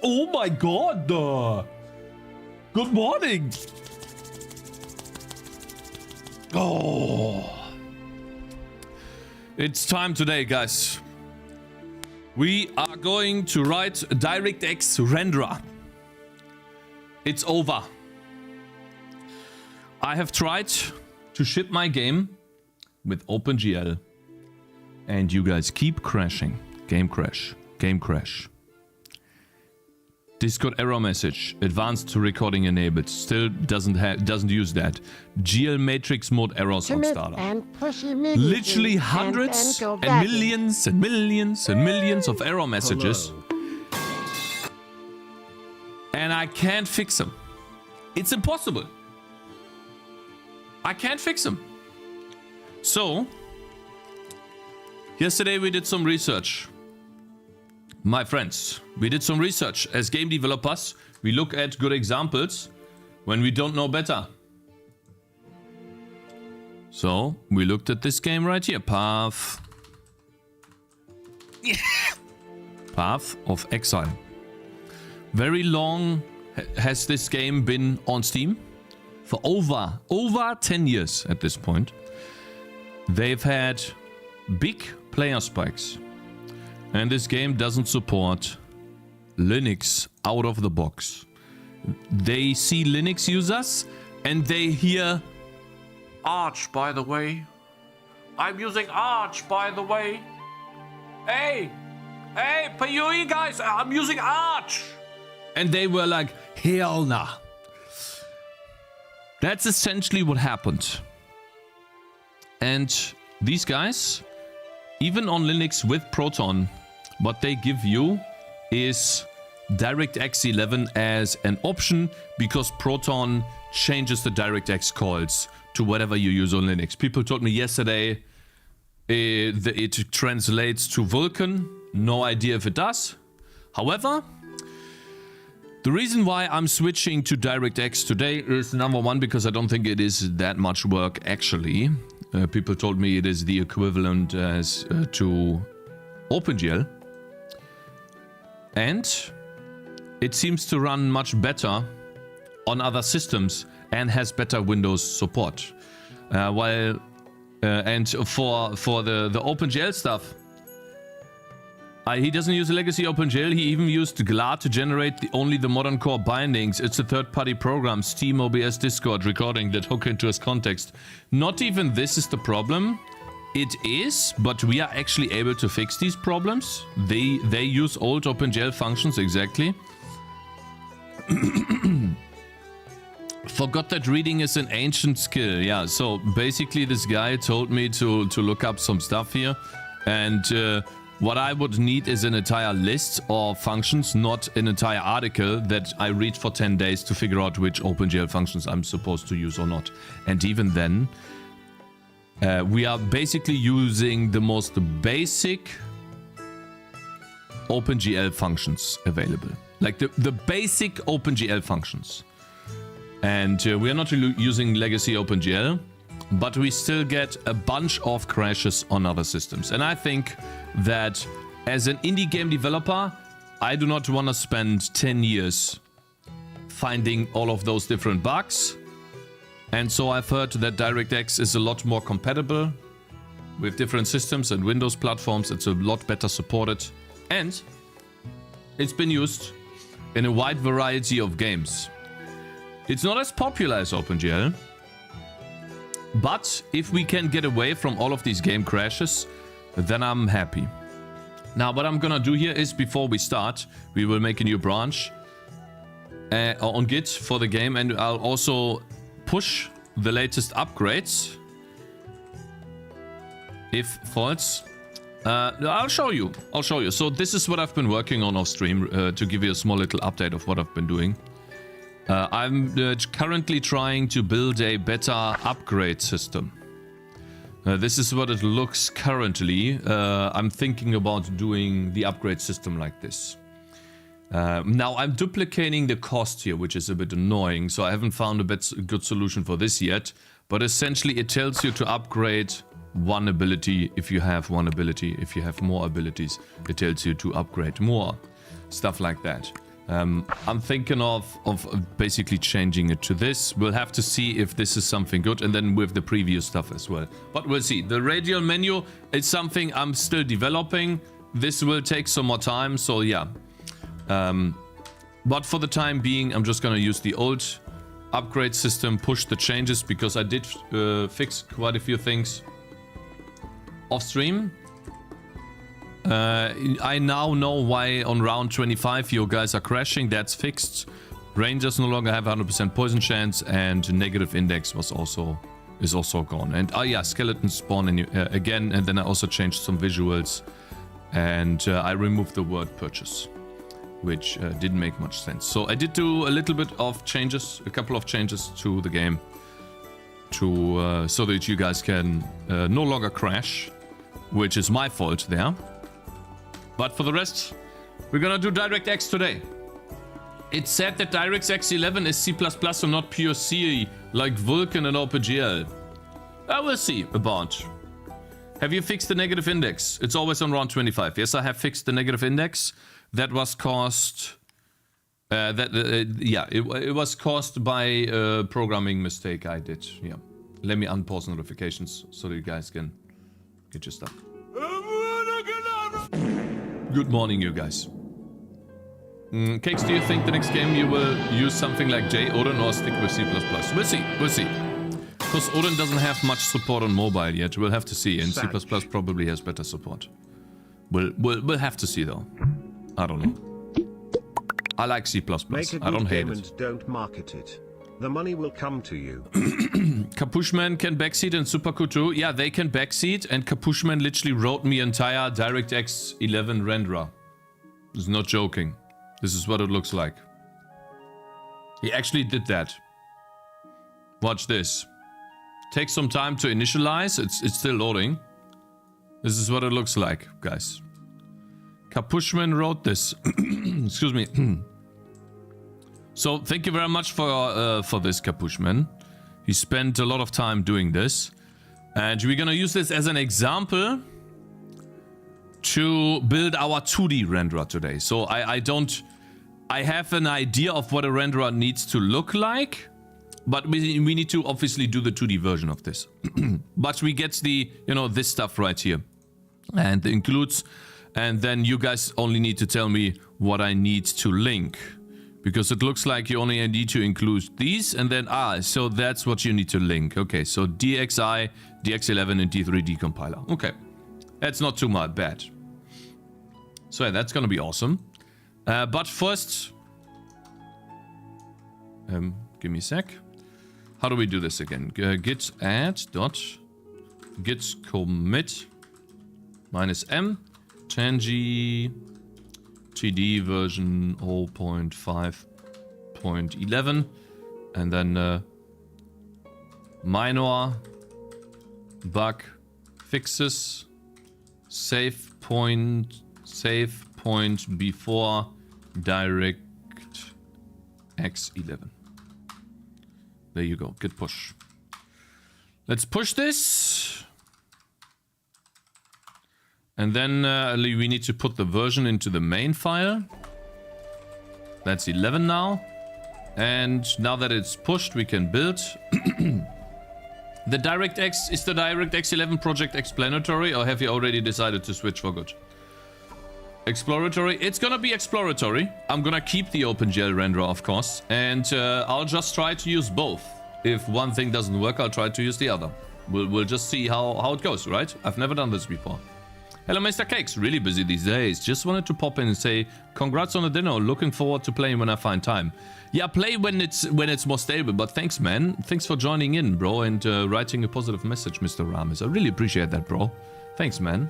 Oh my god! Good morning! Oh. It's time today, guys. We are going to write DirectX renderer. It's over. I have tried to ship my game with OpenGL. And you guys keep crashing. Game crash. Game crash. Discord error message. Advanced recording enabled. Still doesn't use that. GL matrix mode errors on startup. Literally hundreds and millions and millions and millions of error messages. Hello. And I can't fix them. It's impossible. I can't fix them. So, yesterday we did some research. My friends, we did some research. As game developers, we look at good examples when we don't know better. So, we looked at this game right here. Path of Exile. Very long has this game been on Steam. For over 10 years at this point. They've had big player spikes. And this game doesn't support Linux out of the box. They see Linux users and they hear Arch, by the way. I'm using Arch, by the way. Hey, PUE guys, I'm using Arch. And they were like, hell nah. That's essentially what happened. And these guys, even on Linux with Proton, what they give you is DirectX 11 as an option because Proton changes the DirectX calls to whatever you use on Linux. People told me yesterday it translates to Vulkan. No idea if it does. However, the reason why I'm switching to DirectX today is number one, because I don't think it is that much work actually. People told me it is the equivalent as to OpenGL. And it seems to run much better on other systems and has better Windows support. And for the OpenGL stuff, he doesn't use legacy OpenGL. He even used GLA to generate only the modern core bindings. It's a third-party program, Steam, OBS, Discord recording that hook into his context. Not even this is the problem. It is, but we are actually able to fix these problems. They use old OpenGL functions exactly. Forgot that reading is an ancient skill. Yeah, so basically this guy told me to look up some stuff here, and what I would need is an entire list of functions, not an entire article that I read for 10 days to figure out which OpenGL functions I'm supposed to use or not. And even then, we are basically using the most basic OpenGL functions available. Like the basic OpenGL functions. And we are not using legacy OpenGL, but we still get a bunch of crashes on other systems. And I think that as an indie game developer, I do not want to spend 10 years finding all of those different bugs. And so I've heard that DirectX is a lot more compatible with different systems and Windows platforms. It's a lot better supported. And it's been used in a wide variety of games. It's not as popular as OpenGL. But if we can get away from all of these game crashes, then I'm happy. Now, what I'm gonna do here is, before we start, we will make a new branch on Git for the game, and I'll also push the latest upgrades. If false, I'll show you. So this is what I've been working on off stream to give you a small little update of what I've been doing. I'm currently trying to build a better upgrade system. This is what it looks currently. I'm thinking about doing the upgrade system like this. Now I'm duplicating the cost here, which is a bit annoying, so I haven't found a good solution for this yet. But essentially it tells you to upgrade one ability if you have one ability. If you have more abilities, it tells you to upgrade more. Stuff like that. I'm thinking of basically changing it to this. We'll have to see if this is something good, and then with the preview stuff as well. But we'll see. The radial menu is something I'm still developing. This will take some more time, so yeah. But for the time being, I'm just gonna use the old upgrade system, push the changes, because I did fix quite a few things off stream. I now know why on round 25 you guys are crashing. That's fixed. Rangers no longer have 100% poison chance, and negative index is also gone. And yeah, skeletons spawn in, again, and then I also changed some visuals, and I removed the word purchase, which didn't make much sense. So I did do a little bit of changes, a couple of changes to the game, to so that you guys can no longer crash, which is my fault there. But for the rest, we're gonna do DirectX today. It's said that DirectX 11 is C++ and not pure C, like Vulkan and OpenGL. I will see about. Have you fixed the negative index? It's always on round 25. Yes, I have fixed the negative index. That was caused... yeah, it was caused by a programming mistake I did. Yeah. Let me unpause notifications so that you guys can get your stuff. Good morning, you guys. Cakez, do you think the next game you will use something like J, Odin, or stick with C++? We'll see, we'll see. Because Odin doesn't have much support on mobile yet. We'll have to see, and C++ probably has better support. We'll have to see though. I don't know. I like C++. I don't hate it. And don't market it. The money will come to you. Capushman can backseat and Super Kutu. Yeah, they can backseat, and Capushman literally wrote me entire DirectX 11 renderer. This is not joking. This is what it looks like. He actually did that. Watch this. Takes some time to initialize. It's still loading. This is what it looks like, guys. Capushman wrote this. Excuse me. So thank you very much for this, Capushman. He spent a lot of time doing this, and we're gonna use this as an example to build our 2D renderer today. So I have an idea of what a renderer needs to look like, but we need to obviously do the 2D version of this. But we get the, you know, this stuff right here, and it includes, and then you guys only need to tell me what I need to link. Because it looks like you only need to include these, and then, so that's what you need to link. Okay, so DXI, DX11, and D3D compiler. Okay, that's not too much bad. So yeah, that's gonna be awesome. But first, give me a sec. How do we do this again? Git add dot git commit -m Tangy TD version 0.5.11, and then minor bug fixes, save point before DirectX 11. There you go, git push. Let's push this. And then we need to put the version into the main file. That's 11 now. And now that it's pushed, we can build. The DirectX, is the DirectX 11 project explanatory, or have you already decided to switch for good? Exploratory, it's gonna be exploratory. I'm gonna keep the OpenGL renderer, of course. And I'll just try to use both. If one thing doesn't work, I'll try to use the other. We'll just see how it goes, right? I've never done this before. Hello, Mr. Cakez. Really busy these days. Just wanted to pop in and say congrats on the dinner. Looking forward to playing when I find time. Yeah, play when it's more stable. But thanks, man. Thanks for joining in, bro, and writing a positive message, Mr. Ramis. I really appreciate that, bro. Thanks, man.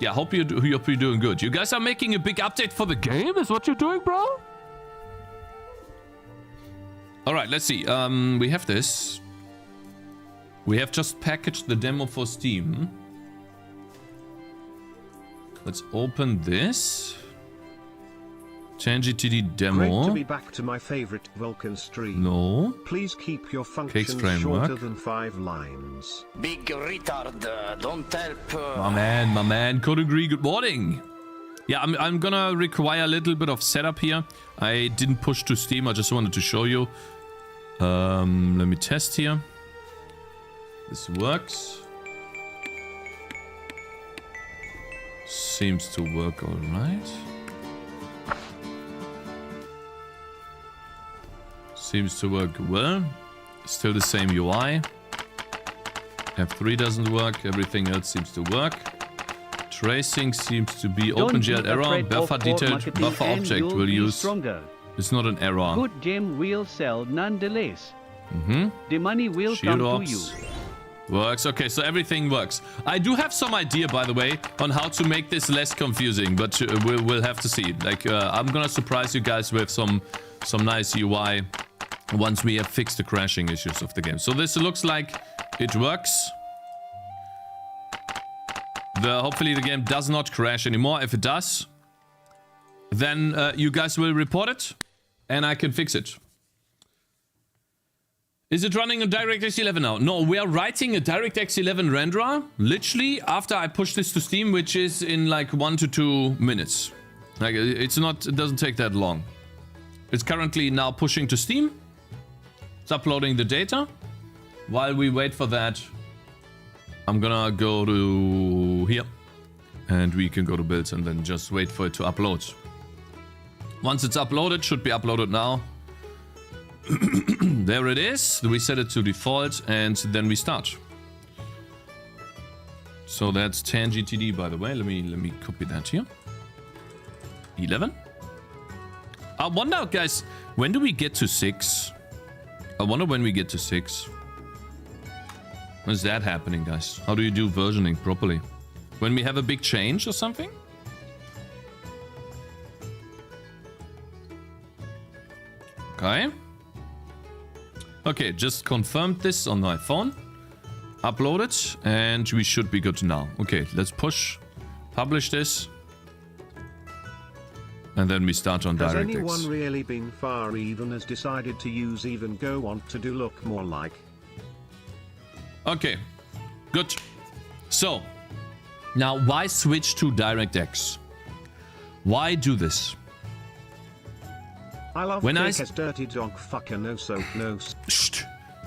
Yeah, hope you're doing good. You guys are making a big update for the game. Is what you're doing, bro? All right, let's see. We have this. We have just packaged the demo for Steam. Let's open this. Tangy TD demo. Great to be back to my favorite Vulkan stream. No. Please keep your functions shorter than 5 lines. Big retard, don't help. My man, couldn't agree. Good morning. Yeah, I'm gonna require a little bit of setup here. I didn't push to Steam. I just wanted to show you. Let me test here. This works. Seems to work all right. Seems to work well. Still the same UI. F3 doesn't work. Everything else seems to work. Tracing seems to be OpenGL error. Buffer detailed buffer object will use. Stronger. It's not an error. Good gem will sell nonetheless. Mm-hmm. The money will Shield come ops. to you. Works. Okay, so everything works. I do have some idea, by the way, on how to make this less confusing, but we'll have to see. Like, I'm gonna surprise you guys with some nice UI once we have fixed the crashing issues of the game. So this looks like it works. Hopefully the game does not crash anymore. If it does, then you guys will report it, and I can fix it. Is it running on DirectX 11 now? No, we are writing a DirectX 11 renderer literally after I push this to Steam, which is in like 1 to 2 minutes. Like it doesn't take that long. It's currently now pushing to Steam. It's uploading the data. While we wait for that, I'm gonna go to here and we can go to builds and then just wait for it to upload. Once it's uploaded, should be uploaded now. There it is. We set it to default and then we start. So that's Tangy TD, by the way. Let me copy that here. 11. I wonder, guys, when do we get to 6? I wonder when we get to 6. When is that happening, guys? How do you do versioning properly? When we have a big change or something? Okay. Okay, just confirmed this on my phone. Upload it, and we should be good now. Okay, let's push. Publish this. And then we start on DirectX. Has anyone really been far even has decided to use even Go want to do look more like? Okay, good. So, now why switch to DirectX? Why do this? I love Cakez dirty dog fucker no soap no.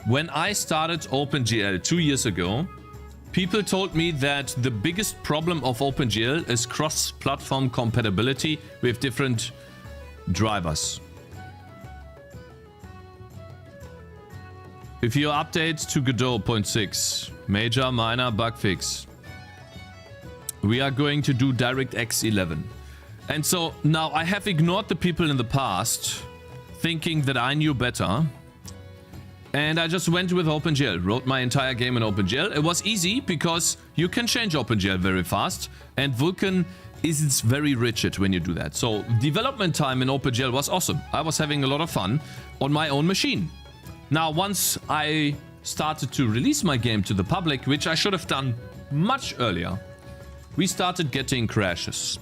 When I started OpenGL 2 years ago, people told me that the biggest problem of OpenGL is cross-platform compatibility with different drivers. If you update to Godot 0.6, major, minor, bug fix, we are going to do DirectX 11. And so now I have ignored the people in the past, thinking that I knew better. And I just went with OpenGL, wrote my entire game in OpenGL. It was easy because you can change OpenGL very fast. And Vulkan is very rigid when you do that. So development time in OpenGL was awesome. I was having a lot of fun on my own machine. Now, once I started to release my game to the public, which I should have done much earlier, we started getting crashes.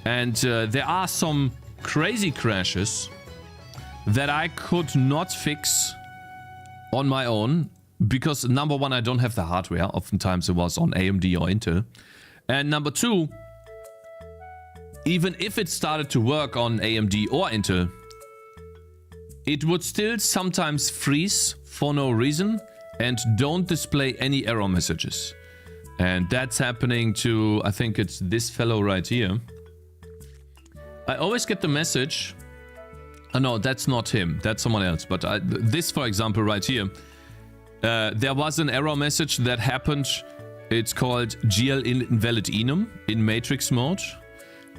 And there are some crazy crashes that I could not fix on my own because number one, I don't have the hardware. Oftentimes it was on AMD or Intel. And number two, even if it started to work on AMD or Intel, it would still sometimes freeze for no reason and don't display any error messages. And that's happening to, I think it's this fellow right here. I always get the message. Oh, no, that's not him. That's someone else. But this, for example, right here. There was an error message that happened. It's called GL invalid enum in matrix mode.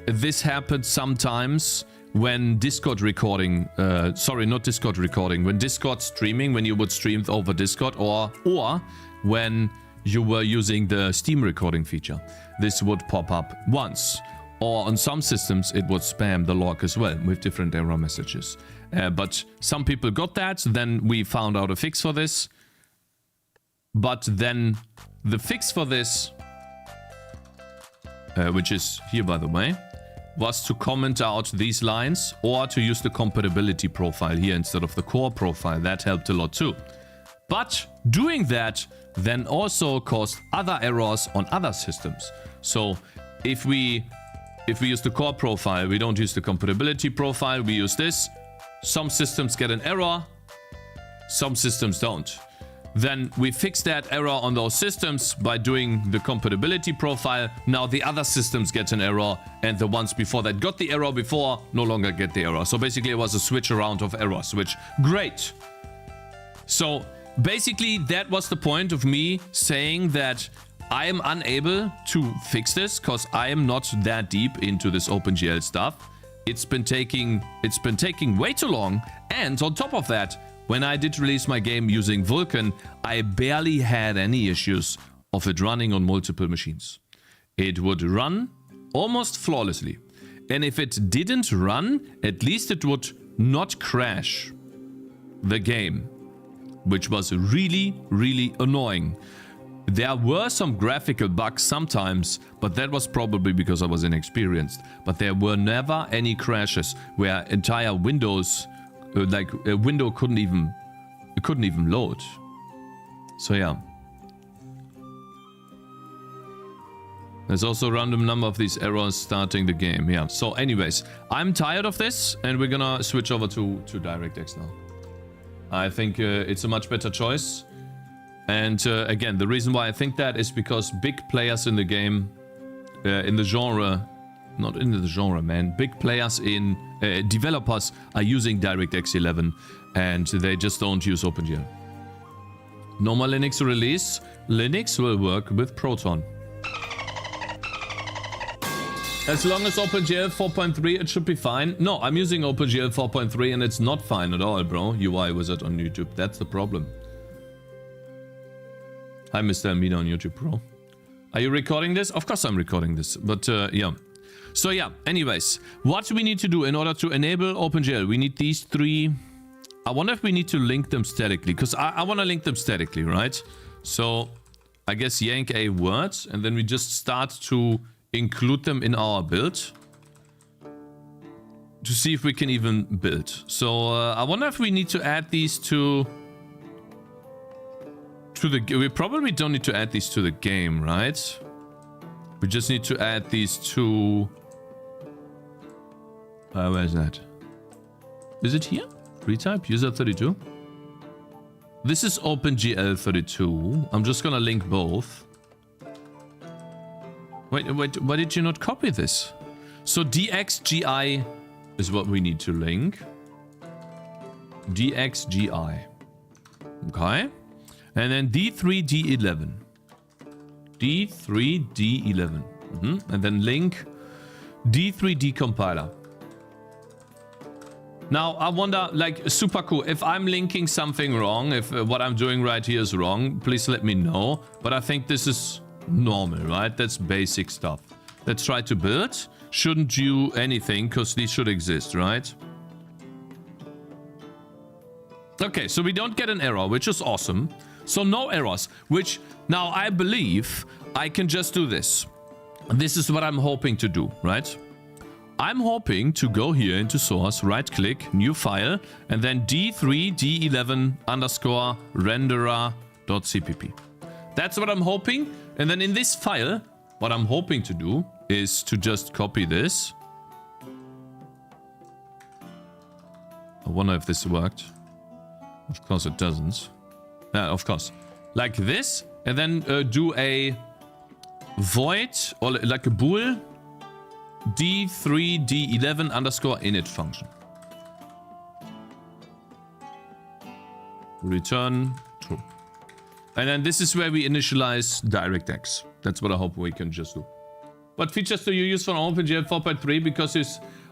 This happened sometimes when Discord recording, sorry, not Discord recording, when Discord streaming, when you would stream over Discord, or when you were using the Steam recording feature. This would pop up once. Or on some systems, it would spam the log as well with different error messages. But some people got that. Then we found out a fix for this. But then the fix for this, which is here, by the way, was to comment out these lines or to use the compatibility profile here instead of the core profile. That helped a lot too. But doing that then also caused other errors on other systems. So if we if we use the core profile, we don't use the compatibility profile, we use this. Some systems get an error, some systems don't. Then we fix that error on those systems by doing the compatibility profile. Now the other systems get an error, and the ones before that got the error before no longer get the error. So basically it was a switch around of errors, which great. So basically that was the point of me saying that I am unable to fix this because I am not that deep into this OpenGL stuff. It's been taking way too long, and on top of that, when I did release my game using Vulkan, I barely had any issues of it running on multiple machines. It would run almost flawlessly. And if it didn't run, at least it would not crash the game, which was really, really annoying. There were some graphical bugs sometimes, but that was probably because I was inexperienced. But there were never any crashes where entire windows... like a window couldn't even load. So yeah. There's also a random number of these errors starting the game. Yeah. So anyways, I'm tired of this, and we're gonna switch over to DirectX now. I think it's a much better choice. And again, the reason why I think that is because big players in the game, in the genre, not in the genre, man. Big players in developers are using DirectX 11, and they just don't use OpenGL. Normal Linux release, Linux will work with Proton. As long as OpenGL 4.3, it should be fine. No, I'm using OpenGL 4.3 and it's not fine at all, bro. UI wizard on YouTube, that's the problem. Hi, Mr. Amina on YouTube, bro. Are you recording this? Of course I'm recording this, but yeah. So yeah, anyways, what we need to do in order to enable OpenGL, we need these three. I wonder if we need to link them statically, because I want to link them statically, right? So I guess yank a word, and then we just start to include them in our build to see if we can even build. So I wonder if we need to add these to the... We probably don't need to add these to the game, right? We just need to add these to... where is that? Is it here? Retype user 32. This is OpenGL 32. I'm just gonna link both. Wait, why did you not copy this? So DXGI is what we need to link. DXGI. Okay. And then D3D11. D3D11. And then link D3D compiler. Now, I wonder, like, super cool. If I'm linking something wrong, if what I'm doing right here is wrong, please let me know. But I think this is normal, right? That's basic stuff. Let's try to build. Shouldn't do anything, because these should exist, right? Okay, so we don't get an error, which is awesome. So no errors, which now I believe I can just do this. This is what I'm hoping to do, right? I'm hoping to go here into source, right click, new file, and then d3d11 underscore renderer.cpp. That's what I'm hoping. And then in this file, what I'm hoping to do is to just copy this. I wonder if this worked. Of course it doesn't. Yeah, of course. Like this, and then do a void, or like a bool, d3d11 underscore init function. Return true. And then this is where we initialize DirectX. That's what I hope we can just do. What features do you use for OpenGL 4.3? Because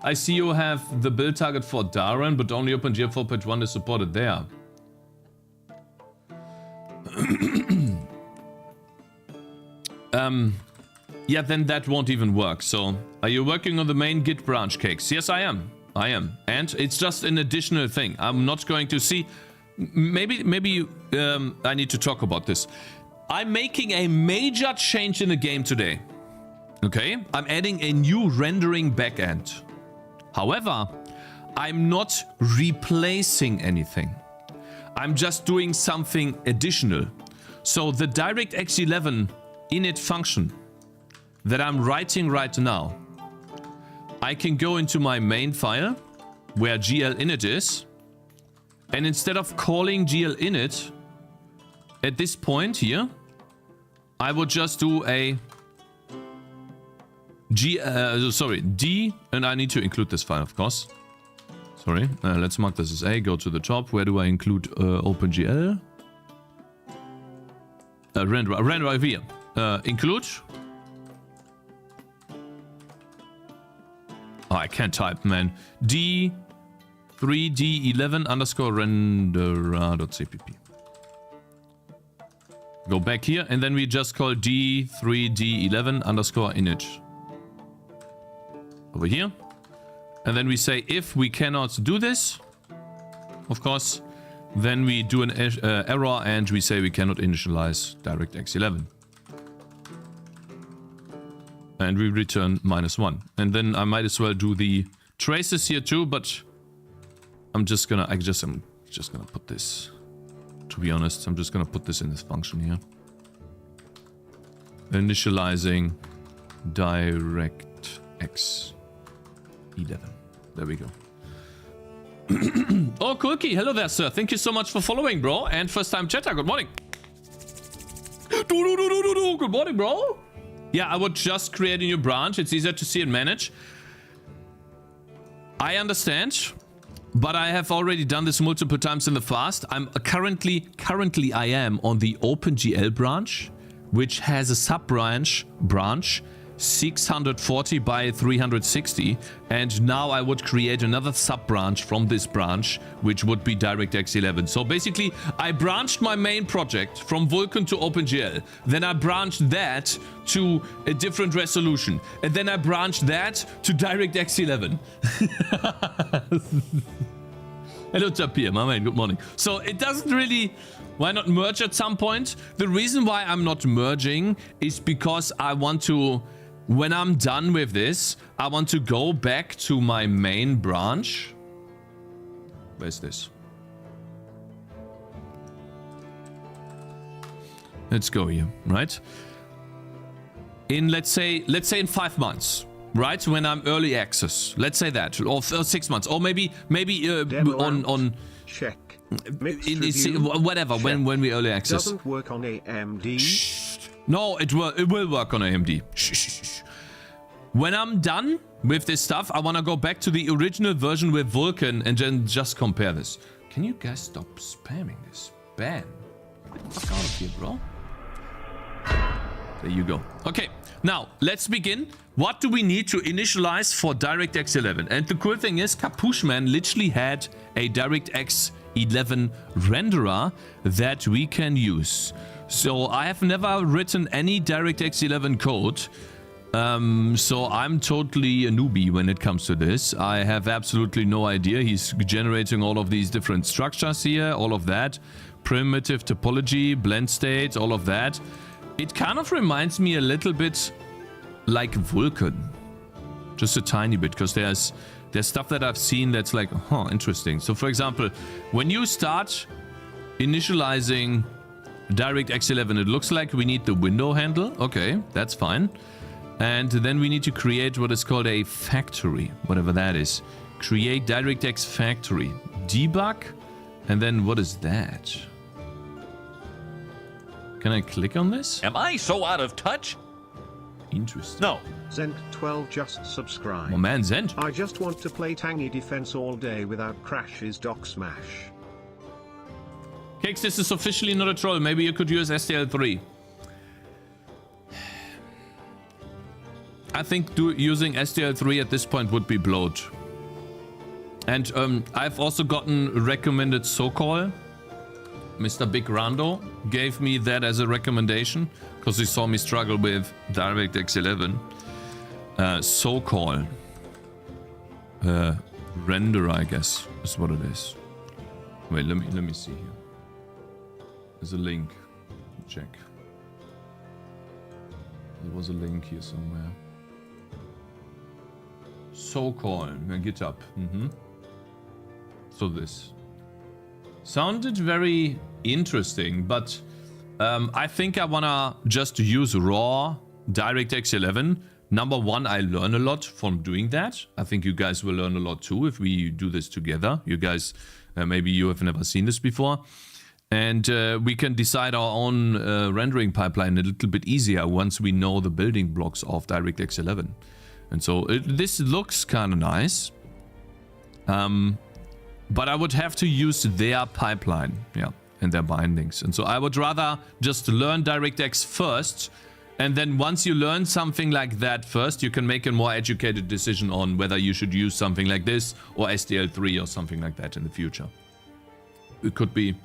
I see you have the build target for Darren, but only OpenGL 4.1 is supported there. Yeah, then that won't even work. So, are you working on the main Git branch, Cakez? Yes, I am. I am. And it's just an additional thing. I'm not going to see... Maybe I need to talk about this. I'm making a major change in the game today. Okay? I'm adding a new rendering backend. However, I'm not replacing anything. I'm just doing something additional. So the DirectX 11 init function that I'm writing right now I can go into my main file where GL init is. And instead of calling GL init at this point here, I would just do a D, and I need to include this file, of course. Sorry, let's mark this as A, go to the top. Where do I include OpenGL? Render here. Include. Oh, I can't type, man. D3D11 underscore renderer.cpp. Go back here, and then we just call D3D11 underscore init. Over here. And then we say if we cannot do this, of course, then we do an error and we say we cannot initialize DirectX 11. And we return -1. And then I might as well do the traces here too, but I'm just gonna put this, to be honest, I'm just gonna put this in this function here. Initializing DirectX 11. There we go. Oh, Kulki, hello there, sir. Thank you so much for following, bro. And first time chatter, good morning. Good morning, bro. Yeah, I would just create a new branch. It's easier to see and manage. I understand, but I have already done this multiple times in the past. I'm currently I am on the OpenGL branch, which has a sub branch 640 by 360, and now I would create another sub branch from this branch, which would be DirectX 11. So basically, I branched my main project from Vulkan to OpenGL. Then I branched that to a different resolution, and then I branched that to DirectX 11. Hello, Tapir, my man. Good morning. So it doesn't really. Why not merge at some point? The reason why I'm not merging is because I want to. When I'm done with this, I want to go back to my main branch. Where's this? Let's go here, right? In let's say in 5 months, right? When I'm early access, let's say that, or 6 months, or maybe on check. Whatever. Check. When we early access. Doesn't work on AMD. No, it will work on AMD. When I'm done with this stuff, I want to go back to the original version with Vulkan and then just compare this. Can you guys stop spamming this? Ban. Get the fuck out of here, bro. There you go. Okay, now let's begin. What do we need to initialize for DirectX 11? And the cool thing is, Capushman literally had a DirectX 11 renderer that we can use. So I have never written any DirectX 11 code. So I'm totally a newbie when it comes to this. I have absolutely no idea. He's generating all of these different structures here, all of that. Primitive topology, blend state, all of that. It kind of reminds me a little bit like Vulkan. Just a tiny bit, because there's stuff that I've seen that's like, huh, interesting. So for example, when you start initializing DirectX 11, it looks like we need the window handle. Okay, that's fine. And then we need to create what is called a factory, whatever that is. Create DirectX factory. Debug. And then what is that? Can I click on this? Am I so out of touch? Interesting. No. Zent12 just subscribe. Oh man, Zent. I just want to play Tangy defense all day without crashes. Doc smash. Cakez, this is officially not a troll. Maybe you could use STL3. I think using STL3 at this point would be bloat. And I've also gotten recommended SoCall. Mr. Big Rando gave me that as a recommendation because he saw me struggle with DirectX 11. SoCall. Render, I guess, is what it is. Wait, let me see here. There's a link. Check. There was a link here somewhere. SoCall, GitHub. So this sounded very interesting, but I think I wanna just use raw DirectX 11, Number one, I learn a lot from doing that. I think you guys will learn a lot too if we do this together. You guys, maybe you have never seen this before. And we can decide our own rendering pipeline a little bit easier once we know the building blocks of DirectX 11. And so this looks kind of nice. But I would have to use their pipeline, yeah, and their bindings. And so I would rather just learn DirectX first. And then once you learn something like that first, you can make a more educated decision on whether you should use something like this or SDL3 or something like that in the future. It could be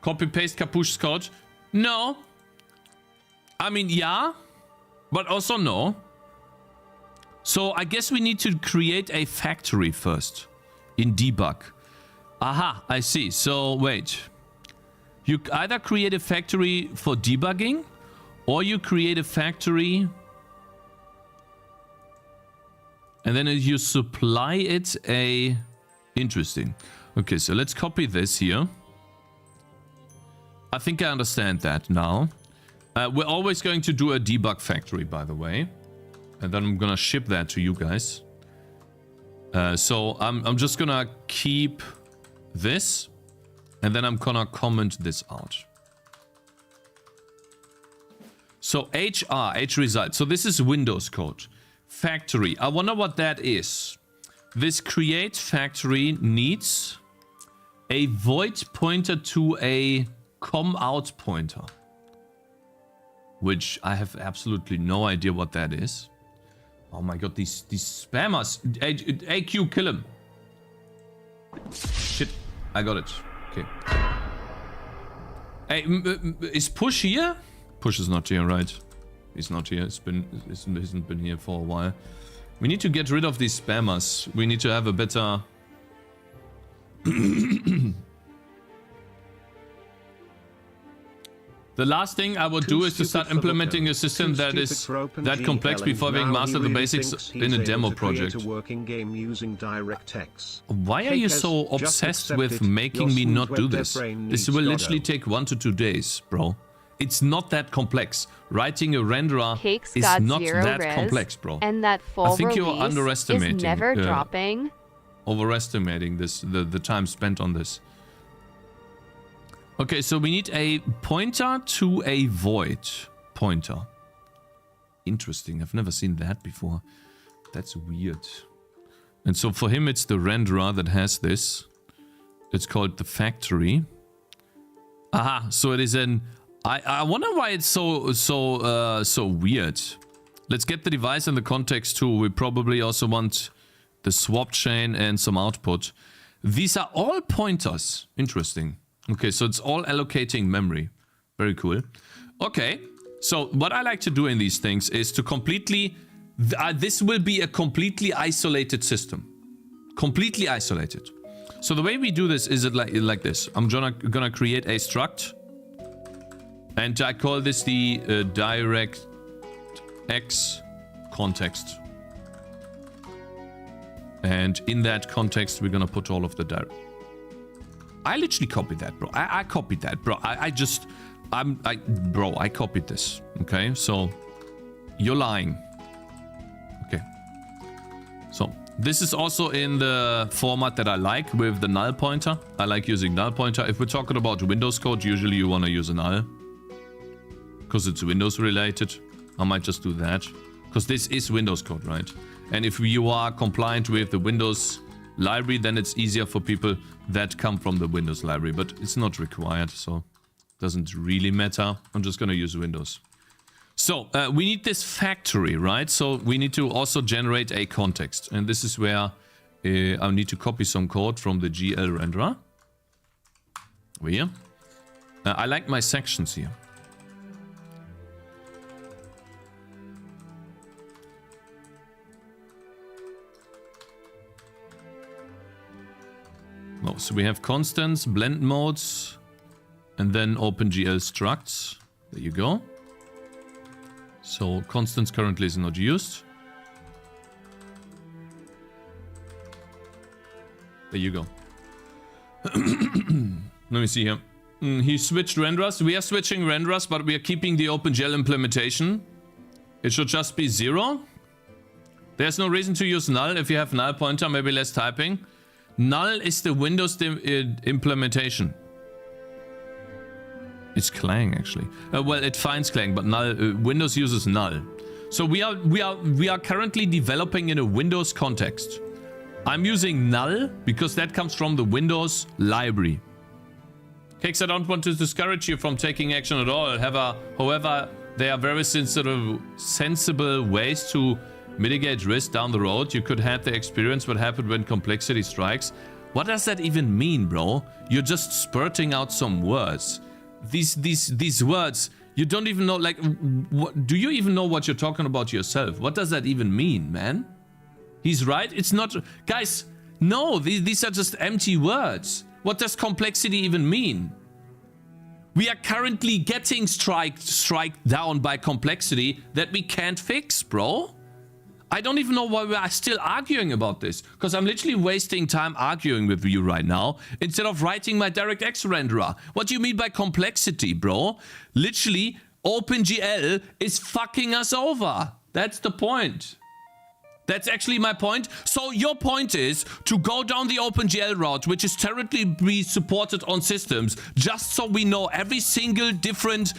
copy-paste Capuche's code. No. I mean, yeah, but also no. So I guess we need to create a factory first in debug. Aha, I see. So wait. You either create a factory for debugging, or you create a factory and then you supply it a... Interesting. Okay, so let's copy this here. I think I understand that now. We're always going to do a debug factory, by the way. And then I'm gonna ship that to you guys. So I'm just gonna keep this. And then I'm gonna comment this out. So H result. So this is Windows code. Factory. I wonder what that is. This create factory needs a void pointer to a com out pointer. Which I have absolutely no idea what that is. Oh my god, these spammers. AQ, kill him. Shit, I got it. Okay. Hey, is Push here? Push is not here, right? He's not here. Hasn't been here for a while. We need to get rid of these spammers. We need to have a better... The last thing I would do is to start implementing a system that is that complex before having mastered the basics in a demo project. Why are you so obsessed with making me not do this? This will literally take 1 to 2 days, bro. It's not that complex. Writing a renderer is not that complex, bro. And that full I think you're underestimating. Is never dropping. Overestimating this, the time spent on this. Okay, so we need a pointer to a void pointer. Interesting. I've never seen that before. That's weird. And so for him, it's the renderer that has this. It's called the factory. Aha, so it is an... I wonder why it's so weird. Let's get the device and the context too. We probably also want the swap chain and some output. These are all pointers. Interesting. Okay, so it's all allocating memory. Very cool. Okay, so what I like to do in these things is to completely... this will be a completely isolated system. Completely isolated. So the way we do this is like this. I'm gonna create a struct. And I call this the DirectX context. And in that context, we're gonna put all of the I literally copied that, bro. I copied that, bro. Bro, I copied this. Okay, so you're lying. Okay. So this is also in the format that I like with the null pointer. I like using null pointer. If we're talking about Windows code, usually you want to use a null. Because it's Windows related. I might just do that. Because this is Windows code, right? And if you are compliant with the Windows library, then it's easier for people that come from the Windows library. But it's not required, so it doesn't really matter. I'm just going to use Windows. So we need this factory, right? So we need to also generate a context. And this is where I need to copy some code from the GL renderer. Over here. I like my sections here. Oh, so we have constants, blend modes, and then OpenGL structs. There you go. So constants currently is not used. There you go. Let me see here. He switched renderers. We are switching renderers, but we are keeping the OpenGL implementation. It should just be 0. There's no reason to use null if you have null pointer, maybe less typing. Null is the Windows implementation. It's Clang actually. Well, it finds Clang, but null Windows uses null. So we are currently developing in a Windows context. I'm using null because that comes from the Windows library. Cakez, I don't want to discourage you from taking action at all. However, there are very sensible ways to mitigate risk down the road. You could have the experience what happened when complexity strikes. What does that even mean, bro? You're just spurting out some words. These words, you don't even know, like, do you even know what you're talking about yourself? What does that even mean, man? He's right. It's not, guys, no, these are just empty words. What does complexity even mean? We are currently getting striked down by complexity that we can't fix, bro. I don't even know why we are still arguing about this, because I'm literally wasting time arguing with you right now instead of writing my DirectX renderer. What do you mean by complexity, bro? Literally, OpenGL is fucking us over. That's the point. That's actually my point. So your point is to go down the OpenGL route, which is terribly supported on systems, just so we know every single different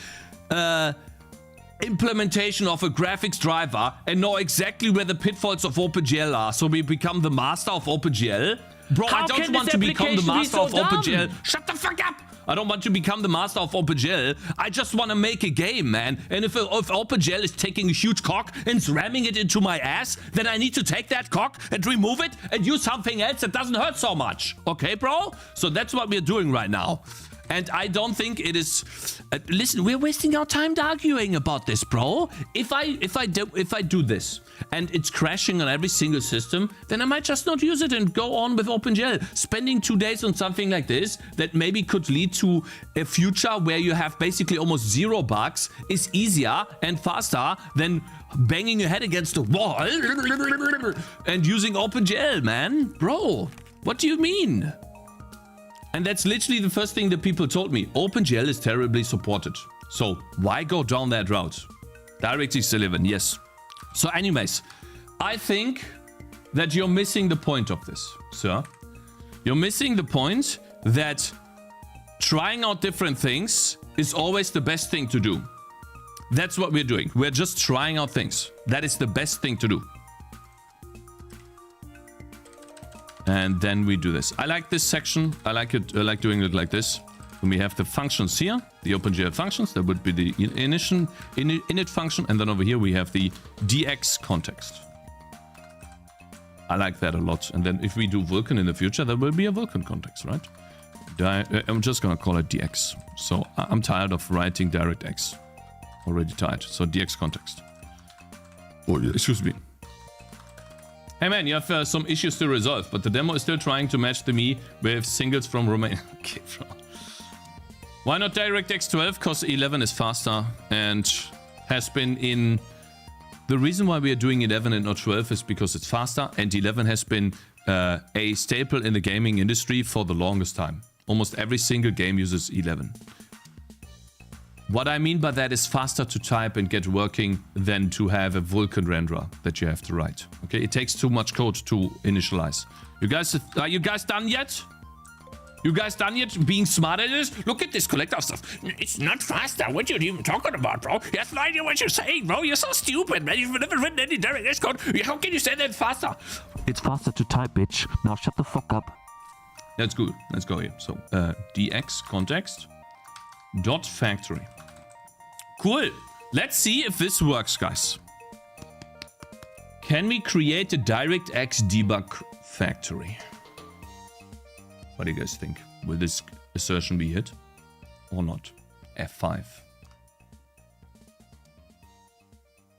implementation of a graphics driver and know exactly where the pitfalls of OpenGL are, so we become the master of OpenGL. Bro, I don't want to become the master of OpenGL. Shut the fuck up! I don't want to become the master of OpenGL. I just want to make a game, man. And if OpenGL is taking a huge cock and ramming it into my ass, then I need to take that cock and remove it and use something else that doesn't hurt so much. Okay, bro? So that's what we're doing right now. And I don't think it is... listen, we're wasting our time arguing about this, bro. If I do this and it's crashing on every single system, then I might just not use it and go on with OpenGL. Spending 2 days on something like this that maybe could lead to a future where you have basically almost 0 bugs is easier and faster than banging your head against the wall and using OpenGL, man. Bro, what do you mean? And that's literally the first thing that people told me. OpenGL is terribly supported. So why go down that route? DirectX 11, yes. So anyways, I think that you're missing the point of this, sir. You're missing the point that trying out different things is always the best thing to do. That's what we're doing. We're just trying out things. That is the best thing to do. And then we do this. I like this section. I like it. I like doing it like this. When we have the functions here, the OpenGL functions, that would be the init function. And then over here we have the DX context. I like that a lot. And then if we do Vulkan in the future, there will be a Vulkan context, right? I'm just going to call it DX. So I'm tired of writing DirectX. Already tired. So DX context. Oh, excuse me. Hey man, you have some issues to resolve, but the demo is still trying to match the me with singles from Romania. Okay, bro. Why not DirectX 12? Because 11 is faster and has been in... The reason why we are doing 11 and not 12 is because it's faster, and 11 has been a staple in the gaming industry for the longest time. Almost every single game uses 11. What I mean by that is faster to type and get working than to have a Vulkan renderer that you have to write. Okay, it takes too much code to initialize. You guys, are you guys done yet? You guys done yet being smart at this? Look at this collector stuff. It's not faster. What are you even talking about, bro? You have no idea what you're saying, bro. You're so stupid, man. You've never written any DirectX code. How can you say that faster? It's faster to type, bitch. Now shut the fuck up. That's good. Let's go here. So, DX context dot factory. Cool. Let's see if this works, guys. Can we create a DirectX debug factory? What do you guys think? Will this assertion be hit or not? F5.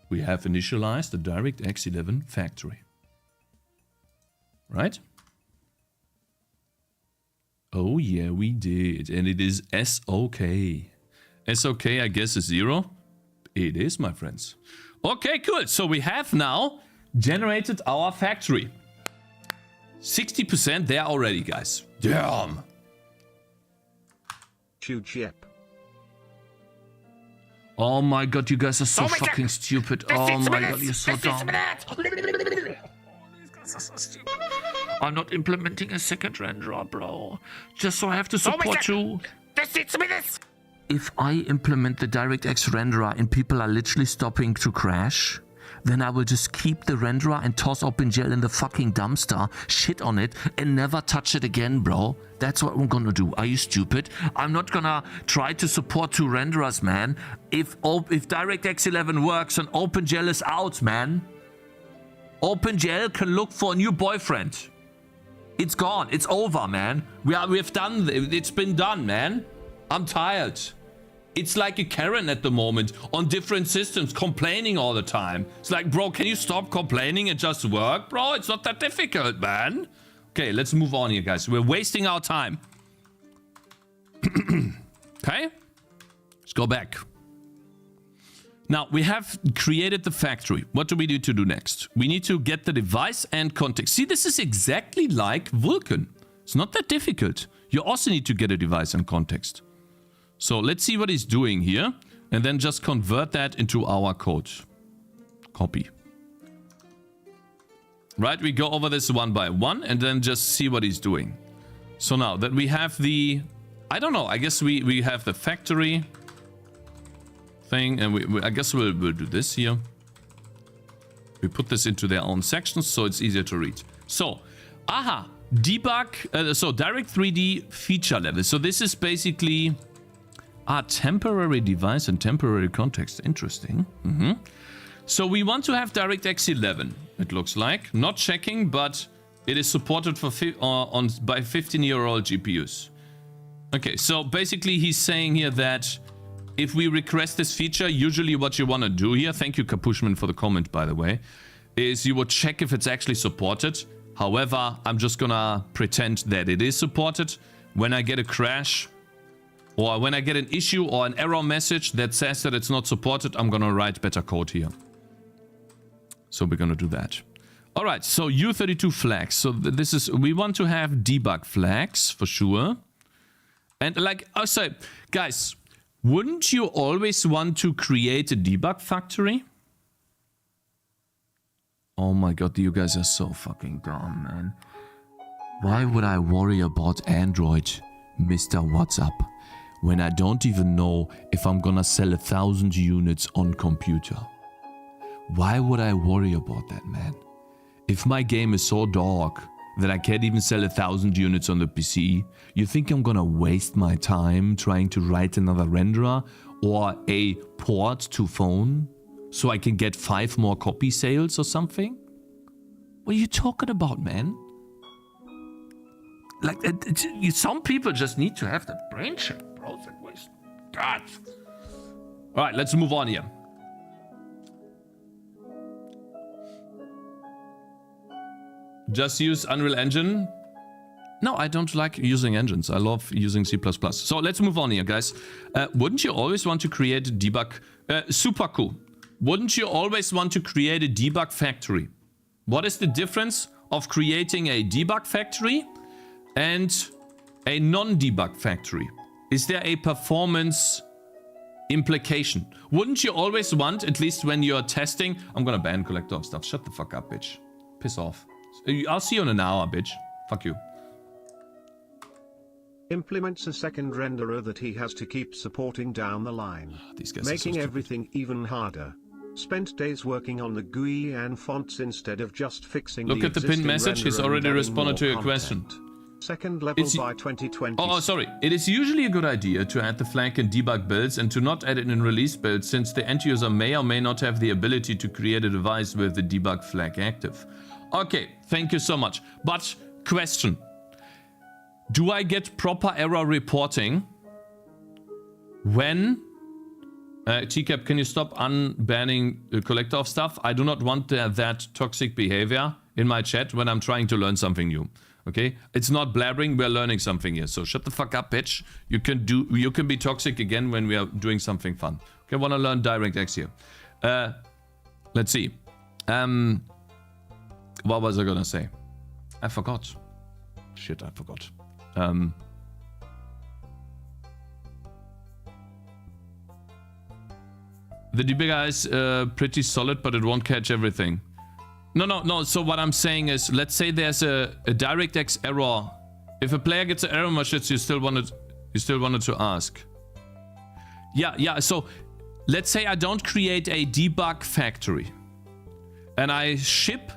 We have initialized the DirectX 11 factory. Right? Oh yeah, we did. And it is SOK. SOK, I guess, is 0. It is, my friends. Okay, cool. So we have now generated our factory. 60% there already, guys. Damn. Huge yep. Oh my god, you guys are so fucking stupid. Oh my god, you're so dumb. I'm not implementing a second renderer, bro. Just so I have to support you. If I implement the DirectX renderer and people are literally stopping to crash, then I will just keep the renderer and toss OpenGL in the fucking dumpster, shit on it, and never touch it again, bro. That's what I'm gonna do. Are you stupid? I'm not gonna try to support 2 renderers, man. If DirectX 11 works and OpenGL is out, man, OpenGL can look for a new boyfriend. It's gone. It's over, man. We've done. It's been done, man. I'm tired. It's like a Karen at the moment on different systems, complaining all the time. It's like, bro, can you stop complaining and just work, bro? It's not that difficult, man. Okay, let's move on here, guys. We're wasting our time. Okay, let's go back. Now, we have created the factory. What do we need to do next? We need to get the device and context. See, this is exactly like Vulkan. It's not that difficult. You also need to get a device and context. So let's see what he's doing here. And then just convert that into our code. Copy. Right, we go over this one by one and then just see what he's doing. So now that we have the... I don't know, I guess we have the factory thing, and I guess we'll do this here. We put this into their own sections so it's easier to read. So, debug, so direct 3D feature level. So this is basically a temporary device and temporary context. Interesting. So we want to have DirectX 11, it looks like. Not checking, but it is supported for by 15-year-old GPUs. Okay, so basically he's saying here that if we request this feature, usually what you want to do here, thank you Capushman for the comment by the way, is you would check if it's actually supported. However, I'm just gonna pretend that it is supported. When I get a crash or when I get an issue or an error message that says that it's not supported, I'm gonna write better code here. So we're gonna do that. All right, so U32 flags. So this is, we want to have debug flags for sure. And like I said, guys, wouldn't you always want to create a debug factory? Oh my god, you guys are so fucking dumb, man. Why would I worry about Android, Mr. WhatsApp, when I don't even know if I'm gonna sell 1,000 units on computer? Why would I worry about that, man? If my game is so dog that I can't even sell 1,000 units on the PC, you think I'm gonna waste my time trying to write another renderer or a port to phone so I can get 5 more copy sales or something? What are you talking about, man? Like, some people just need to have that brain check, bro. God. All right, let's move on here. Just use Unreal Engine. No, I don't like using engines. I love using C++. So let's move on here, guys. Wouldn't you always want to create a debug? Super cool. Wouldn't you always want to create a debug factory? What is the difference of creating a debug factory and a non-debug factory? Is there a performance implication? Wouldn't you always want, at least when you're testing... I'm gonna ban collector of stuff. Shut the fuck up, bitch. Piss off. I'll see you in an hour, bitch. Fuck you. Implements a second renderer that he has to keep supporting down the line, making everything even harder. Spent days working on the GUI and fonts instead of just fixing the existing renderer. Look at the pinned message, he's already responded to your question. Second level by 2020. Oh, sorry. It is usually a good idea to add the flag in debug builds and to not add it in release builds, since the end user may or may not have the ability to create a device with the debug flag active. Okay, thank you so much. But, question. Do I get proper error reporting when... TCAP, can you stop unbanning the collector of stuff? I do not want that toxic behavior in my chat when I'm trying to learn something new. Okay? It's not blabbering, we're learning something here. So shut the fuck up, bitch. You can be toxic again when we are doing something fun. Okay, I want to learn DirectX here. Let's see. What was I gonna say? I forgot. Shit, I forgot. The debugger is pretty solid, but it won't catch everything. No. So what I'm saying is, let's say there's a DirectX error. If a player gets an error message, you still wanted to ask. Yeah. So let's say I don't create a debug factory, and I ship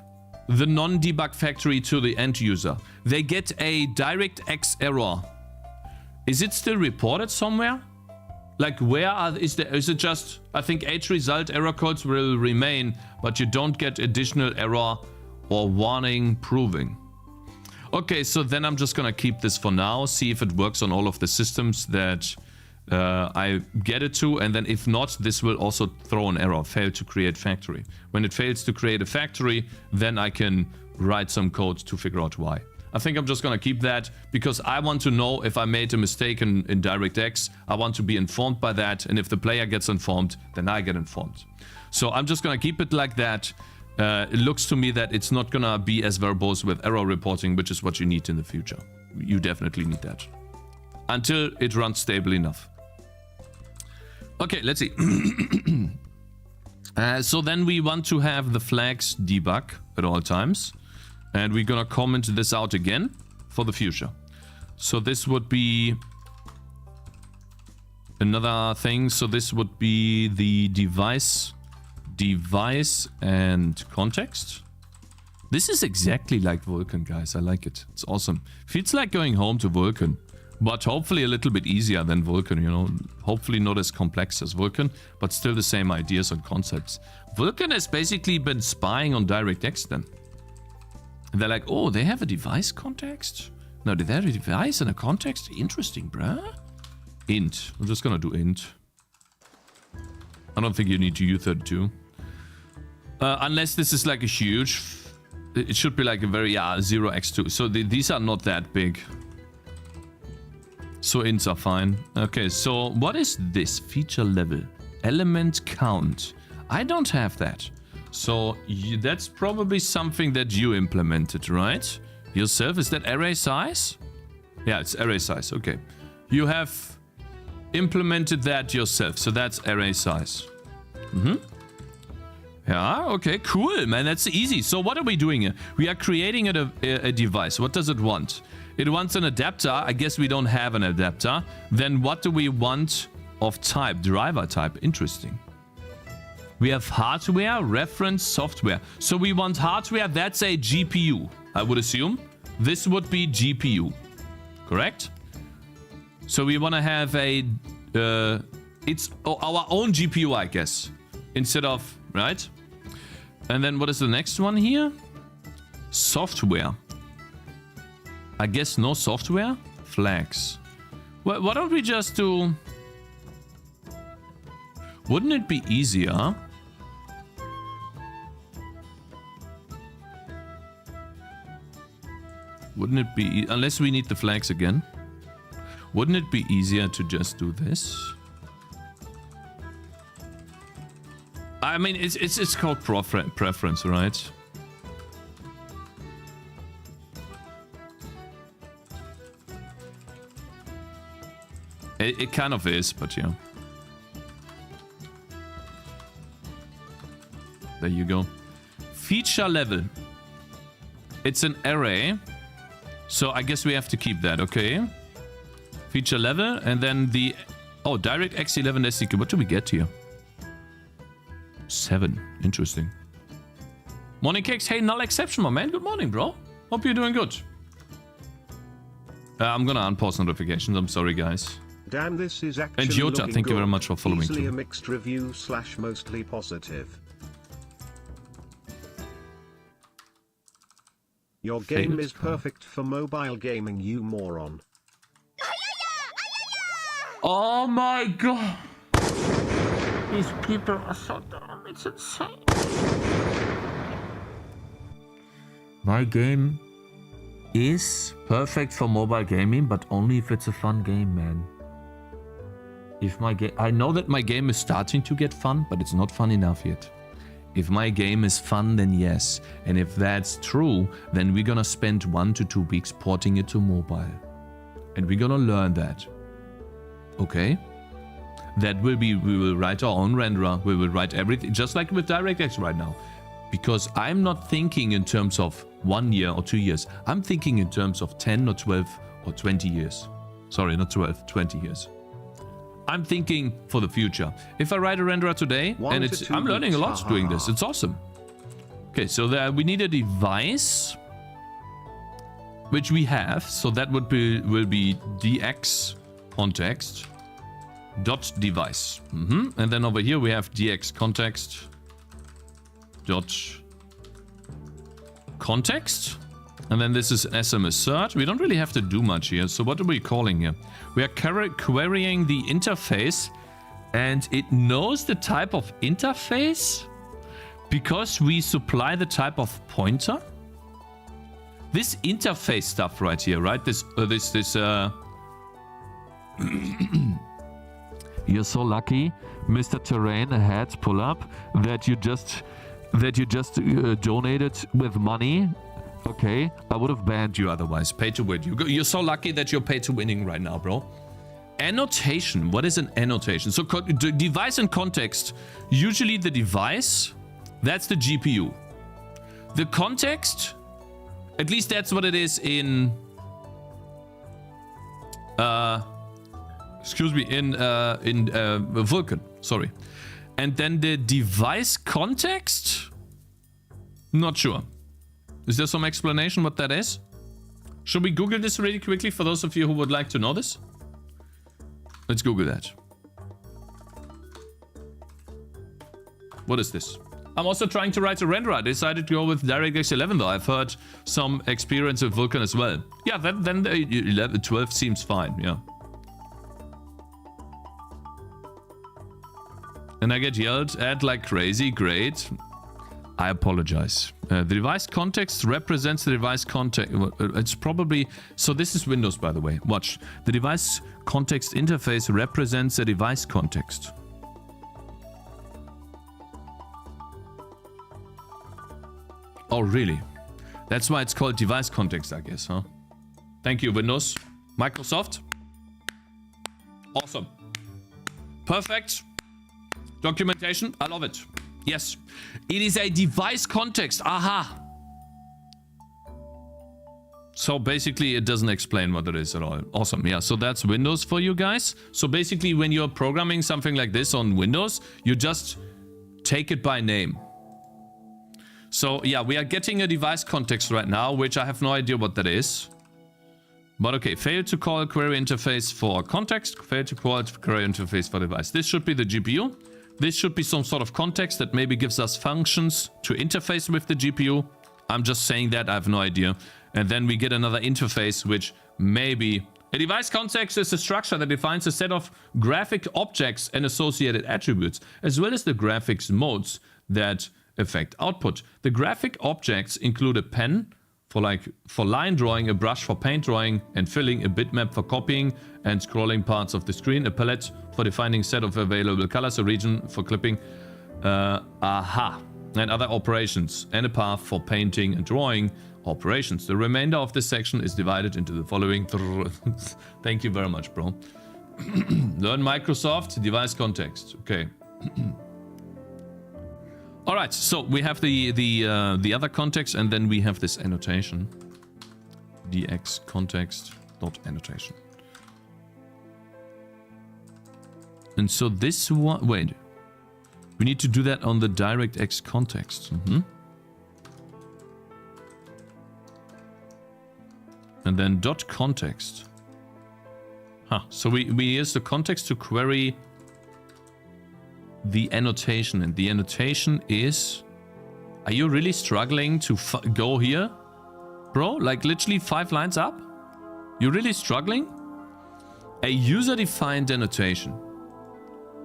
the non-debug factory to the end user. They get a DirectX error. Is it still reported somewhere? Like, is it just, I think 8 result error codes will remain, but you don't get additional error or warning proving. Okay, so then I'm just gonna keep this for now, see if it works on all of the systems that I get it to, and then if not, this will also throw an error, fail to create factory. When it fails to create a factory, then I can write some code to figure out why. I think I'm just gonna keep that because I want to know if I made a mistake in DirectX. I want to be informed by that, and if the player gets informed, then I get informed. So I'm just gonna keep it like that. It looks to me that it's not gonna be as verbose with error reporting, which is what you need in the future. You definitely need that. Until it runs stable enough. Okay, let's see. So then we want to have the flags debug at all times. And we're gonna comment this out again for the future. So this would be another thing. So this would be the device and context. This is exactly like Vulkan, guys. I like it. It's awesome. Feels like going home to Vulkan. But hopefully a little bit easier than Vulkan, you know. Hopefully not as complex as Vulkan, but still the same ideas and concepts. Vulkan has basically been spying on DirectX then. And they're like, oh, they have a device context? No, they have a device and a context? Interesting, bruh. Int. I'm just gonna do int. I don't think you need to U32. Unless this is like a huge... It should be like a very, 0x2. So these are not that big. So ints are fine. Okay, so what is this? Feature level. Element count. I don't have that. So that's probably something that you implemented, right? Yourself? Is that array size? Yeah, it's array size. Okay. You have implemented that yourself. So that's array size. Yeah, okay, cool, man. That's easy. So what are we doing here? We are creating a device. What does it want? It wants an adapter. I guess we don't have an adapter. Then what do we want of type? Driver type. Interesting. We have hardware, reference, software. So we want hardware. That's a GPU, I would assume. This would be GPU. Correct? So we want to have a... it's our own GPU, I guess. Instead of... Right? And then what is the next one here? Software. I guess no software? Flags. Well, why don't we just do... Wouldn't it be easier? Wouldn't it be... Unless we need the flags again. Wouldn't it be easier to just do this? I mean, it's called preference, right? It kind of is, but yeah. There you go. Feature level. It's an array. So I guess we have to keep that, okay? Feature level, and then the... Oh, DirectX 11 SDK. What do we get here? 7. Interesting. Morning Cakez. Hey, null exception, my man. Good morning, bro. Hope you're doing good. I'm gonna unpause notifications. I'm sorry, guys. Damn, this is actually and Jota, thank you very much for following too. Easily a mixed review / mostly positive. Your game is perfect for mobile gaming, you moron. Oh my god. These people are so dumb. It's insane. My game is perfect for mobile gaming, but only if it's a fun game, man. If my game... I know that my game is starting to get fun, but it's not fun enough yet. If my game is fun, then yes. And if that's true, then we're gonna spend 1 to 2 weeks porting it to mobile. And we're gonna learn that. Okay? that will be, we will write our own renderer. We will write everything, just like with DirectX right now. Because I'm not thinking in terms of 1 year or 2 years. I'm thinking in terms of 10 or 12 or 20 years. Sorry, not 12, 20 years. I'm thinking for the future. If I write a renderer today, and I'm learning a lot doing this. It's awesome. Okay, so there we need a device, which we have. So that will be dx context dot device. And then over here we have dx context dot context. And then this is SM assert. We don't really have to do much here. So what are we calling here? We are querying the interface, and it knows the type of interface because we supply the type of pointer. This interface stuff right here, right? You're so lucky, Mr. Terrain Head Pull Up, that you just donated with money. Okay, I would have banned you otherwise. Pay to win. You're so lucky that you're paid to winning right now, bro. Annotation. What is an annotation? So device and context. Usually the device, that's the GPU. The context, at least that's what it is in Vulkan. Sorry. And then the device context, not sure. Is there some explanation what that is? Should we Google this really quickly for those of you who would like to know this? Let's Google that. What is this? I'm also trying to write a renderer. I decided to go with DirectX 11 though. I've heard some experience with Vulkan as well. Yeah, then 12 seems fine, yeah. And I get yelled at like crazy, great. I apologize. The device context represents the device context. It's probably... So this is Windows, by the way. Watch. The device context interface represents the device context. Oh, really? That's why it's called device context, I guess, huh? Thank you, Windows. Microsoft. Awesome. Perfect. Documentation. I love it. Yes, it is a device context. Aha. So basically it doesn't explain what it is at all. Awesome. Yeah, so that's Windows for you guys. So basically when you're programming something like this on Windows, you just take it by name. So yeah, we are getting a device context right now, which I have no idea what that is. But okay, fail to call query interface for context, fail to call query interface for device. This should be the GPU. This should be some sort of context that maybe gives us functions to interface with the GPU. I'm just saying that, I have no idea. And then we get another interface, which maybe... A device context is a structure that defines a set of graphic objects and associated attributes, as well as the graphics modes that affect output. The graphic objects include a pen for line drawing, a brush for paint drawing and filling, a bitmap for copying and scrolling parts of the screen, a palette for defining set of available colors, a region for clipping, and other operations, and a path for painting and drawing operations. The remainder of this section is divided into the following. Thank you very much, bro. Learn Microsoft device context. Okay. All right, so we have the other context, and then we have this annotation, dx context dot annotation. And so this one, wait, we need to do that on the DirectX context. And then dot context. So we use the context to query the annotation, and the annotation is... Are you really struggling to go here? Bro, like literally 5 lines up? You're really struggling? A user-defined annotation.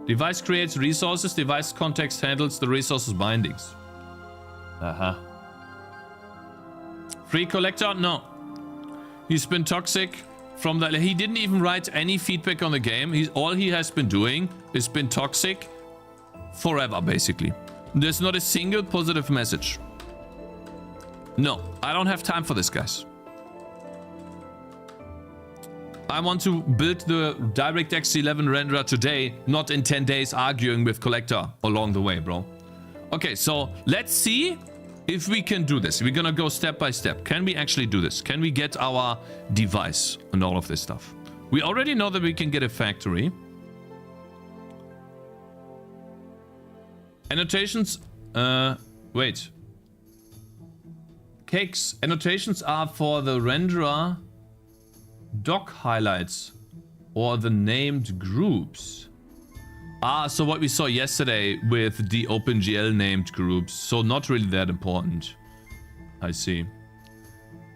Device creates resources, device context handles the resources bindings. Free collector? No. He's been toxic from the... He didn't even write any feedback on the game. All he has been doing is been toxic forever, basically. There's not a single positive message. No, I don't have time for this, guys. I want to build the DirectX 11 renderer today, not in 10 days arguing with Collector along the way, bro. Okay, so let's see if we can do this. We're gonna go step by step. Can we actually do this? Can we get our device and all of this stuff? We already know that we can get a factory. Annotations, wait. Cakez, annotations are for the renderer doc highlights or the named groups. Ah, so what we saw yesterday with the OpenGL named groups. So not really that important. I see.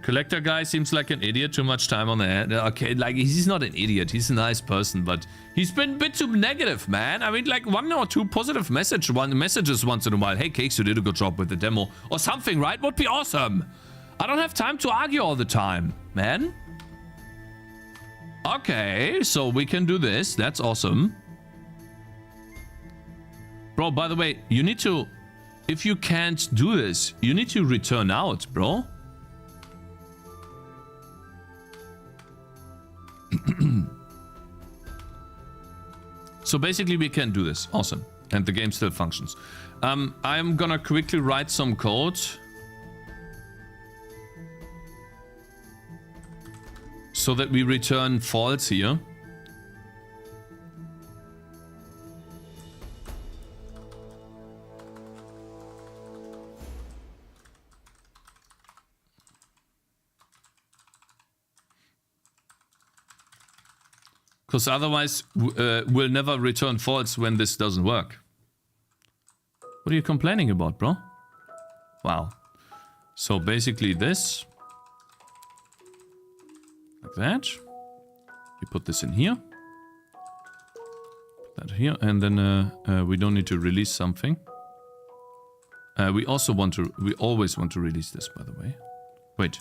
Collector guy seems like an idiot. Too much time on the head. Okay, like he's not an idiot. He's a nice person, but he's been a bit too negative, man. I mean, like 1 or 2 positive messages once in a while. Hey, Cakez, you did a good job with the demo or something, right? Would be awesome. I don't have time to argue all the time, man. Okay, so we can do this. That's awesome. Bro, by the way, you need to... If you can't do this, you need to return out, bro. So basically we can do this. Awesome. And the game still functions. I'm gonna quickly write some code. So that we return false here. Because otherwise we'll never return false when this doesn't work. What are you complaining about, bro? Wow. So basically this. Like that. We put this in here. Put that here. And then we don't need to release something. We also want to... We always want to release this, by the way. Wait.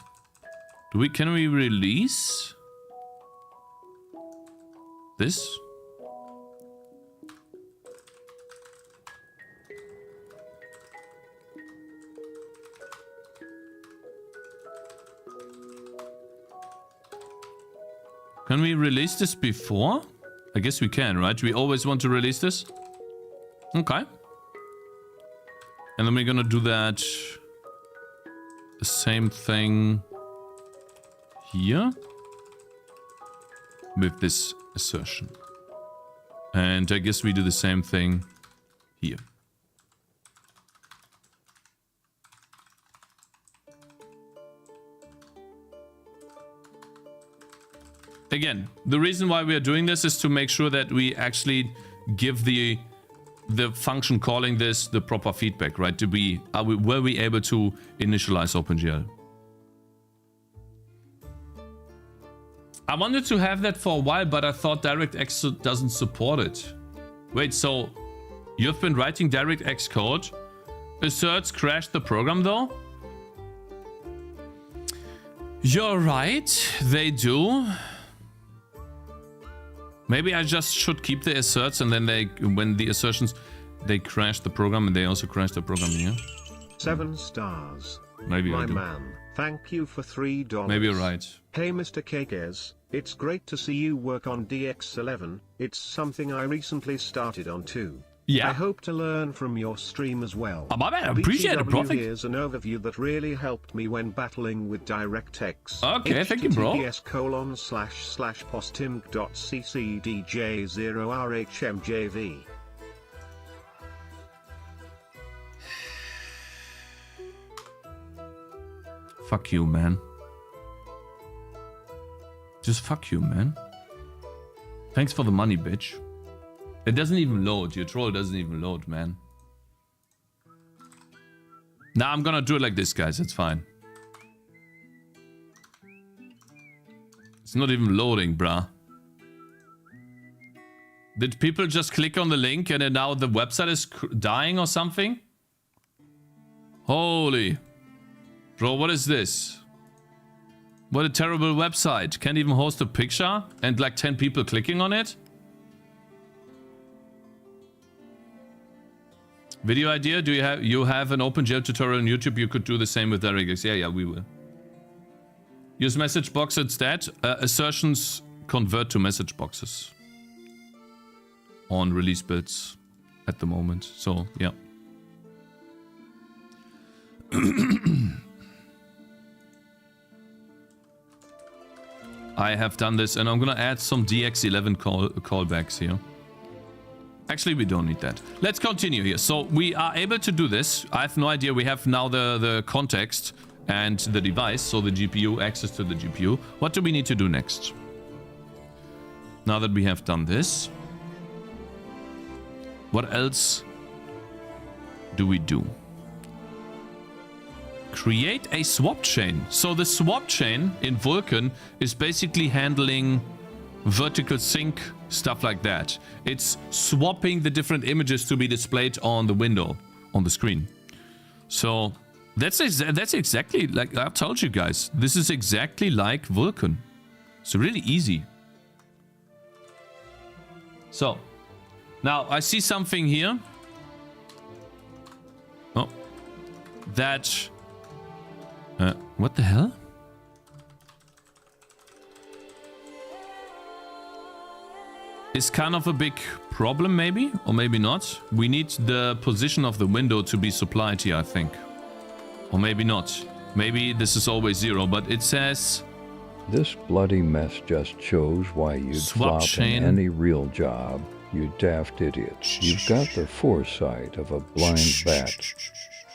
Can we release... this? Can we release this before? I guess we can, right? We always want to release this? Okay. And then we're gonna do that... the same thing... here? With this assertion. And I guess we do the same thing here. Again, the reason why we are doing this is to make sure that we actually give the function calling this the proper feedback, right? Were we able to initialize OpenGL? I wanted to have that for a while, but I thought DirectX doesn't support it. Wait, so you've been writing DirectX code? Asserts crashed the program though? You're right, they do. Maybe I just should keep the asserts and then when the assertions, they crash the program and they also crash the program here. 7 stars. Maybe I do. My man, thank you for $3. Maybe you're right. Hey Mr. Cakez, it's great to see you work on DX11. It's something I recently started on too. Yeah. I hope to learn from your stream as well. Oh, my man, I appreciate it, bro. Here's an overview that really helped me when battling with DirectX. Okay, thank you, bro. https://postimg.ccdj0rhmjv. Fuck you, man. Just fuck you, man. Thanks for the money, bitch. It doesn't even load. Your troll doesn't even load, man. Nah, I'm gonna do it like this, guys. It's fine. It's not even loading, bruh. Did people just click on the link and then now the website is dying or something? Holy. Bro, what is this? What a terrible website. Can't even host a picture and like 10 people clicking on it? Video idea? Do you have an OpenGL tutorial on YouTube? You could do the same with DirectX. Yeah, we will. Use message box instead. Assertions convert to message boxes on release builds at the moment. So, yeah. I have done this, and I'm gonna add some DX11 callbacks here. Actually, we don't need that. Let's continue here. So we are able to do this. I have no idea. We have now the context and the device, so the GPU, access to the GPU. What do we need to do next? Now that we have done this, what else do we do? Create a swap chain. So the swap chain in Vulkan is basically handling vertical sync, stuff like that. It's swapping the different images to be displayed on the window, on the screen. So that's exactly like I told you guys. This is exactly like Vulkan. It's really easy. So now I see something here. Oh, that. What the hell? Is kind of a big problem, maybe, or maybe not. We need the position of the window to be supplied here, I think. Or maybe not. Maybe this is always 0, but it says... This bloody mess just shows why you'd flop in any real job, you daft idiots. You've got the foresight of a blind bat.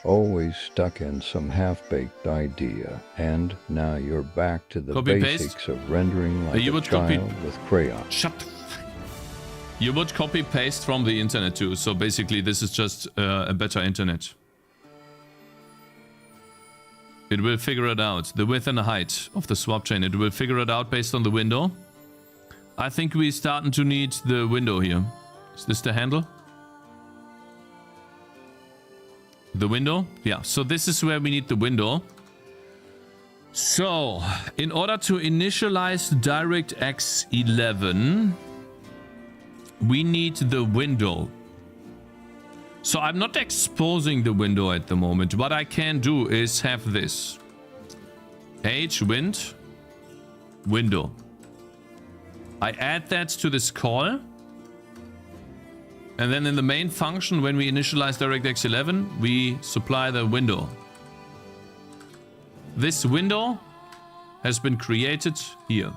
Always stuck in some half-baked idea, and now you're back to the basics of rendering like a child with crayons. Shut the You would copy-paste from the internet too, so basically this is just a better internet. It will figure it out. The width and the height of the swap chain, it will figure it out based on the window. I think we're starting to need the window here. Is this the handle? The window? Yeah, so this is where we need the window. So, in order to initialize DirectX 11, we need the window. So I'm not exposing the window at the moment. What I can do is have this. hwind window. I add that to this call. And then in the main function, when we initialize DirectX 11, we supply the window. This window has been created here.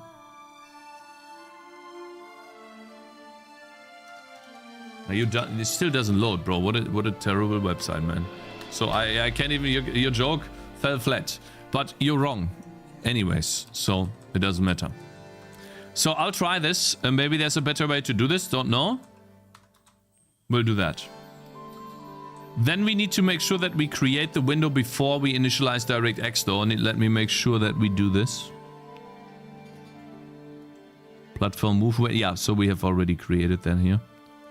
It still doesn't load, bro. What a terrible website, man. So I can't even... Your joke fell flat. But you're wrong. Anyways, so it doesn't matter. So I'll try this. Maybe there's a better way to do this. Don't know. We'll do that. Then we need to make sure that we create the window before we initialize DirectX though. And let me make sure that we do this. Platform move. Yeah, so we have already created then here.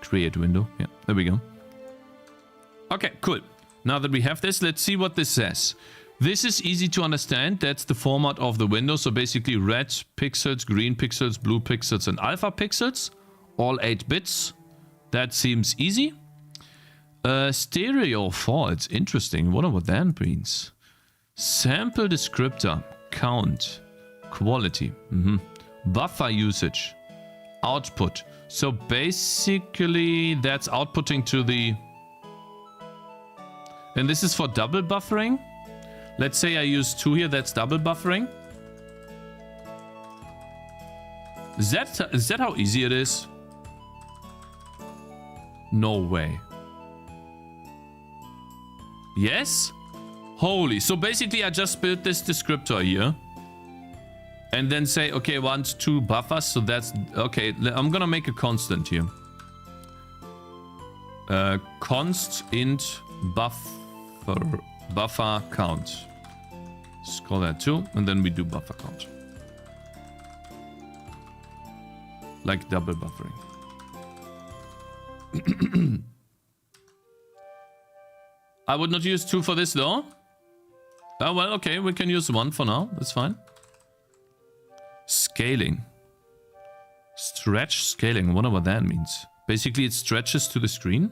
Create window. Yeah, there we go. Okay, cool. Now that we have this, let's see what this says. This is easy to understand. That's the format of the window. So basically red pixels, green pixels, blue pixels, and alpha pixels. All 8 bits. That seems easy. Stereo false. Interesting. Wonder what that means. Sample descriptor. Count. Quality. Buffer usage. Output. So basically that's outputting to the... And this is for double buffering. Let's say I use 2 here. That's double buffering. Is that how easy it is? No way. Yes? Holy. So basically I just built this descriptor here. And then say, okay, 1, 2 buffers. So that's... Okay, I'm gonna make a constant here. Const int buffer count. Let's call that 2. And then we do buffer count. Like double buffering. I would not use 2 for this though. Oh, well, okay, we can use 1 for now. That's fine. Scaling. Stretch scaling. I wonder what that means. Basically, it stretches to the screen.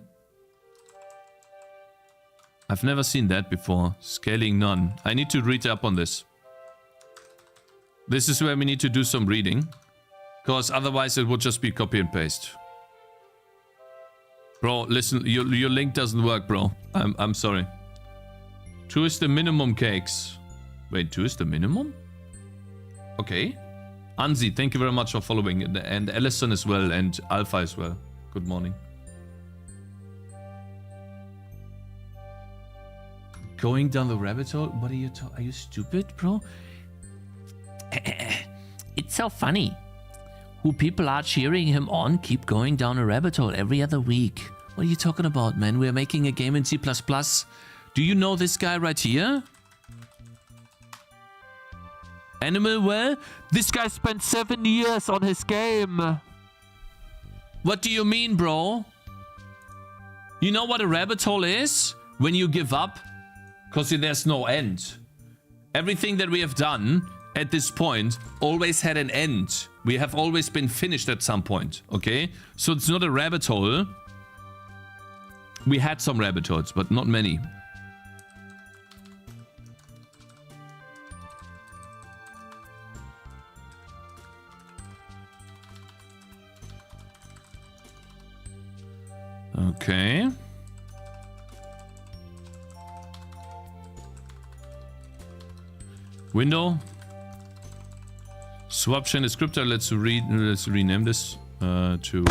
I've never seen that before. Scaling none. I need to read up on this. This is where we need to do some reading. Because otherwise it would just be copy and paste. Bro, listen, your link doesn't work, bro. I'm sorry. 2 is the minimum, Cakes. Wait, 2 is the minimum? Okay. Anzi, thank you very much for following. And Ellison as well, and Alpha as well. Good morning. Going down the rabbit hole? What are you Are you stupid, bro? It's so funny. Who people are cheering him on keep going down a rabbit hole every other week. What are you talking about, man? We're making a game in C++. Do you know this guy right here? Animal Well? This guy spent 7 years on his game. What do you mean, bro? You know what a rabbit hole is? When you give up? Because there's no end. Everything that we have done at this point always had an end. We have always been finished at some point, okay? So it's not a rabbit hole. We had some rabbit holes, but not many. Okay. Window. Swap chain descriptor. Let's rename this to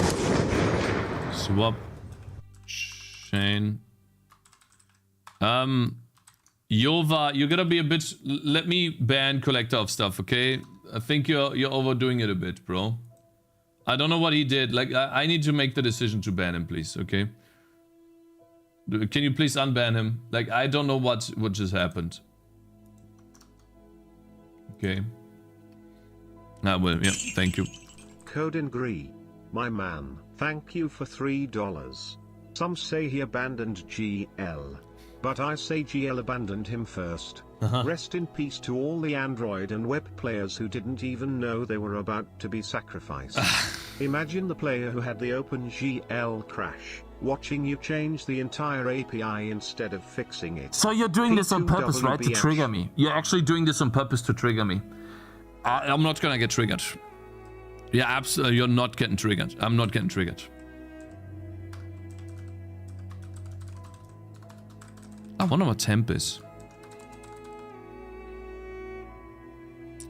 swap chain. Yova, you're gonna be a bit. Let me ban collector of stuff, okay? I think you're overdoing it a bit, bro. I don't know what he did. Like, I need to make the decision to ban him, please, okay? Can you please unban him? Like, I don't know what just happened. Okay. I will, yeah, thank you. Code and Gree. My man, thank you for $3. Some say he abandoned GL. But I say GL abandoned him first. Rest in peace to all the Android and web players who didn't even know they were about to be sacrificed. Imagine the player who had the OpenGL crash, watching you change the entire API instead of fixing it. So you're doing this on purpose, right? To trigger me. You're actually doing this on purpose to trigger me. I'm not gonna get triggered. Yeah, absolutely. You're not getting triggered. I'm not getting triggered. I wonder what temp is.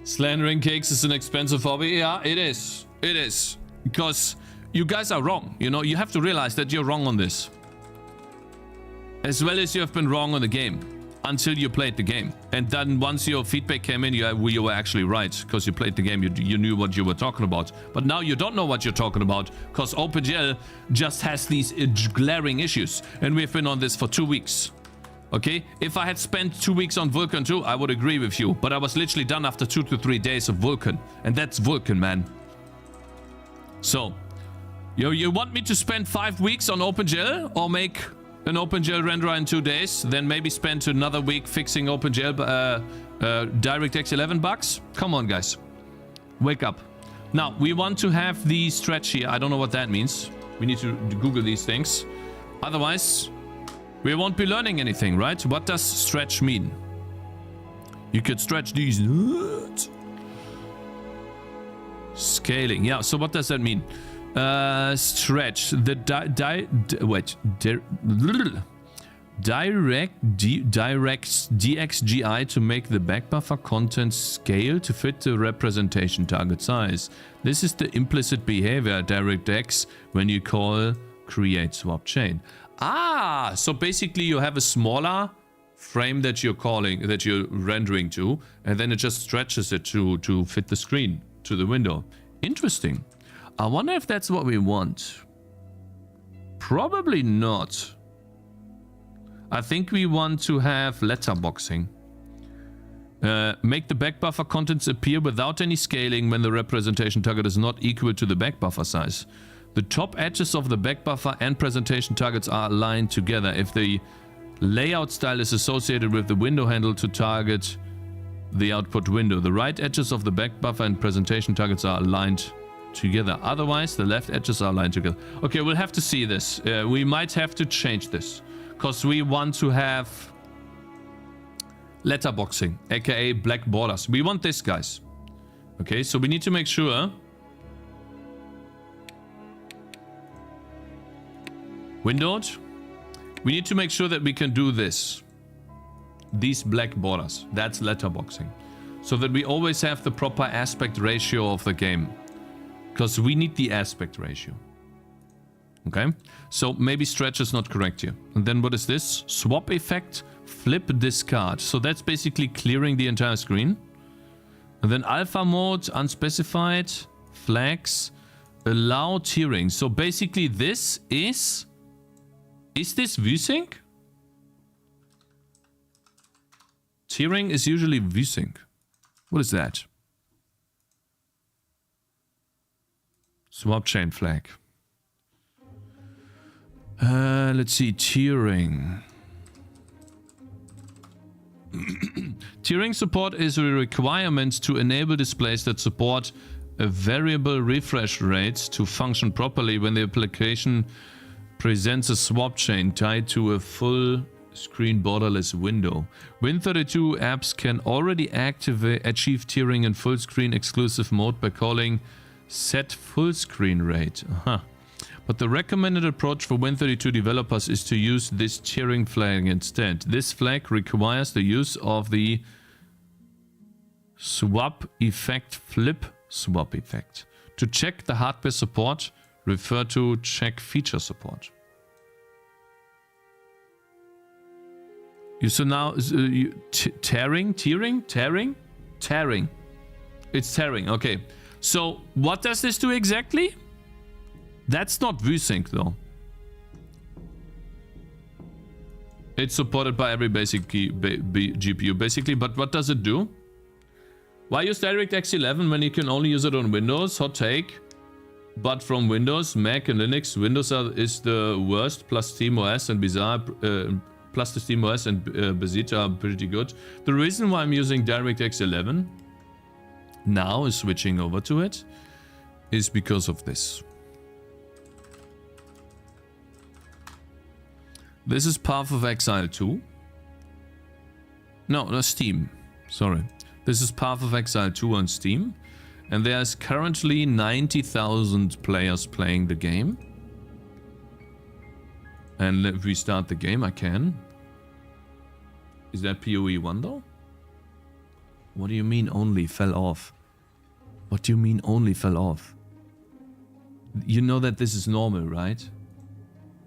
Slandering Cakes is an expensive hobby. Yeah, it is. It is. Because you guys are wrong. You know, you have to realize that you're wrong on this. As well as you have been wrong on the game. Until you played the game. And then once your feedback came in, you were actually right. Because you played the game, you knew what you were talking about. But now you don't know what you're talking about. Because OpenGL just has these glaring issues. And we've been on this for 2 weeks. Okay? If I had spent 2 weeks on Vulkan too, I would agree with you. But I was literally done after 2 to 3 days of Vulkan. And that's Vulkan, man. So, you want me to spend 5 weeks on OpenGL? Or make an OpenGL renderer in 2 days? Then maybe spend another week fixing OpenGL DirectX 11 bugs? Come on, guys. Wake up. Now, we want to have the stretch here. I don't know what that means. We need to Google these things. Otherwise, we won't be learning anything, right? What does stretch mean? You could stretch these. Scaling. Yeah, so what does that mean? Stretch. The directs DXGI to make the back buffer content scale to fit the representation target size. This is the implicit behavior DirectX when you call create swap chain. Ah, so basically you have a smaller frame that you're rendering to, and then it just stretches it to fit the screen, to the window. Interesting. I wonder if that's what we want. Probably not. I think we want to have letterboxing. Make the back buffer contents appear without any scaling when the representation target is not equal to the back buffer size. The top edges of the back buffer and presentation targets are aligned together if the layout style is associated with the window handle to target the output window. The right edges of the back buffer and presentation targets are aligned together. Otherwise, the left edges are aligned together. Okay, we'll have to see this. We might have to change this because we want to have letterboxing, aka black borders. We want this, guys. Okay, so we need to make sure Windowed. We need to make sure that we can do this. These black borders. That's letterboxing. So that we always have the proper aspect ratio of the game. Because we need the aspect ratio. Okay? So maybe stretch is not correct here. And then what is this? Swap effect, flip, discard. So that's basically clearing the entire screen. And then alpha mode, unspecified, flags, allow tiering. So basically this is... Is this VSync? Tiering is usually VSync. What is that? Swap chain flag. Let's see, tiering. Tiering support is a requirement to enable displays that support a variable refresh rate to function properly when the application presents a swap chain tied to a full screen borderless window. Win32 apps can already achieve tiering in full screen exclusive mode by calling set full screen rate. But the recommended approach for Win32 developers is to use this tiering flag instead. This flag requires the use of the swap effect, flip swap effect. To check the hardware support, refer to check feature support. So now, tearing? It's tearing, okay. So, what does this do exactly? That's not VSync though. It's supported by every basic GPU basically, but what does it do? Why use DirectX 11 when you can only use it on Windows? Hot take. But from Windows, Mac and Linux, Windows is the worst, plus SteamOS and Bizarre, plus the SteamOS and Bezita are pretty good. The reason why I'm using DirectX 11 now is switching over to it is because of this. This is Path of Exile 2. No, Steam. Sorry. This is Path of Exile 2 on Steam. And there's currently 90,000 players playing the game. And if we start the game, I can. Is that PoE 1 though? What do you mean only fell off? What do you mean only fell off? You know that this is normal, right?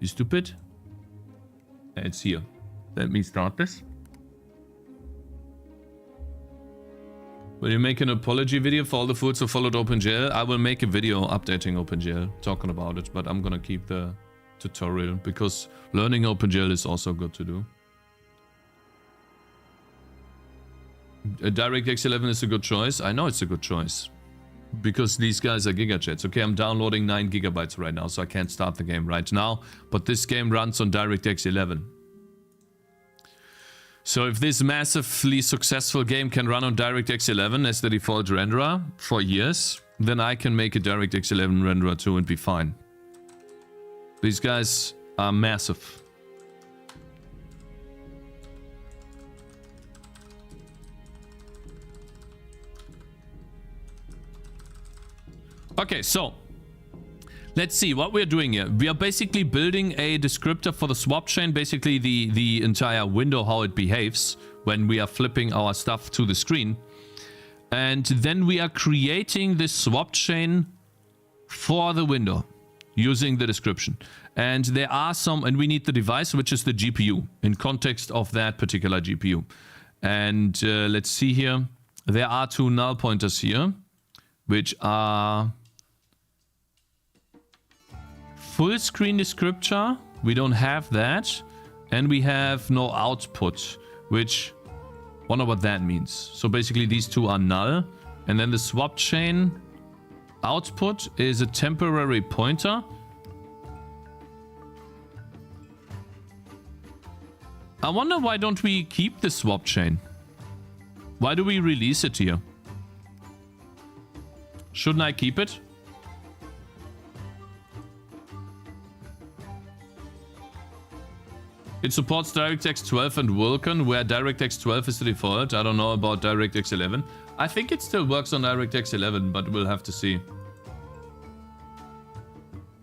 You stupid? It's here. Let me start this. Will you make an apology video for all the fools who followed OpenGL? I will make a video updating OpenGL, talking about it, but I'm gonna keep the tutorial because learning OpenGL is also good to do. DirectX 11 is a good choice. I know it's a good choice. Because these guys are gigachets. Okay, I'm downloading 9 gigabytes right now, so I can't start the game right now. But this game runs on DirectX 11. So if this massively successful game can run on DirectX 11 as the default renderer for years, then I can make a DirectX 11 renderer too and be fine. These guys are massive. Okay, so let's see what we're doing here. We are basically building a descriptor for the swap chain, basically the entire window, how it behaves when we are flipping our stuff to the screen. And then we are creating this swap chain for the window using the description. And there are some, and we need the device, which is the GPU in context of that particular GPU. And let's see here. There are 2 null pointers here, which are full screen descriptor, we don't have that, and we have no output, which, wonder what that means. So basically these 2 are null, and then the swap chain output is a temporary pointer. I wonder why don't we keep the swap chain? Why do we release it here? Shouldn't I keep it? It supports DirectX 12 and Vulkan, where DirectX 12 is the default. I don't know about DirectX 11. I think it still works on DirectX 11, but we'll have to see.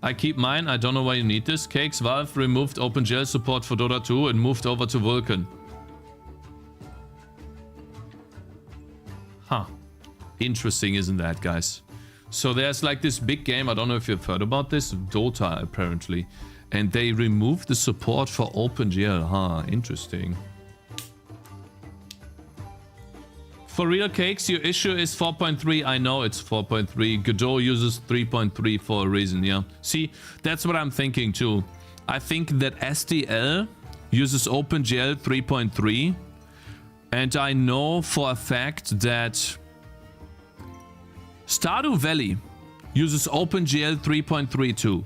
I keep mine. I don't know why you need this. Cakez, Valve removed OpenGL support for Dota 2 and moved over to Vulkan. Huh. Interesting, isn't that, guys? So there's like this big game. I don't know if you've heard about this. Dota, apparently. And they removed the support for OpenGL. Huh. Interesting. For real, Cakez, your issue is 4.3. I know it's 4.3. Godot uses 3.3 for a reason, yeah. See, that's what I'm thinking too. I think that SDL uses OpenGL 3.3. And I know for a fact that Stardew Valley uses OpenGL 3.3 too.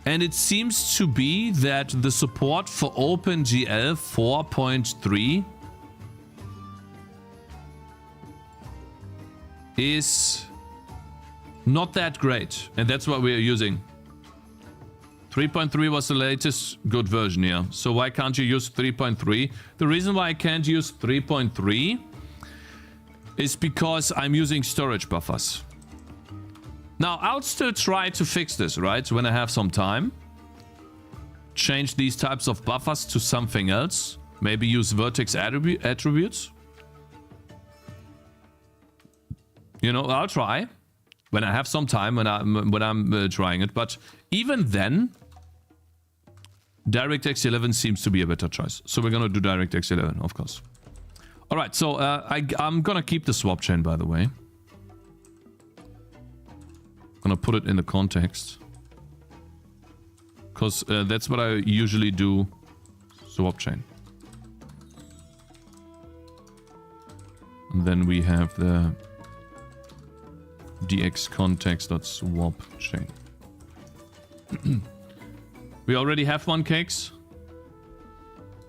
And it seems to be that the support for OpenGL 4.3 is not that great, and that's what we are using. 3.3 was the latest good version, yeah. So why can't you use 3.3? The reason why I can't use 3.3 is because I'm using storage buffers. Now, I'll still try to fix this, right? When I have some time. Change these types of buffers to something else. Maybe use vertex attributes. You know, I'll try when I have some time, when I'm trying it. But even then, DirectX 11 seems to be a better choice. So we're gonna do DirectX 11, of course. All right, so I'm gonna keep the swap chain, by the way. Gonna put it in the context, because that's what I usually do. Swap chain. And then we have the dx context.swap chain. We already have one, Cakez.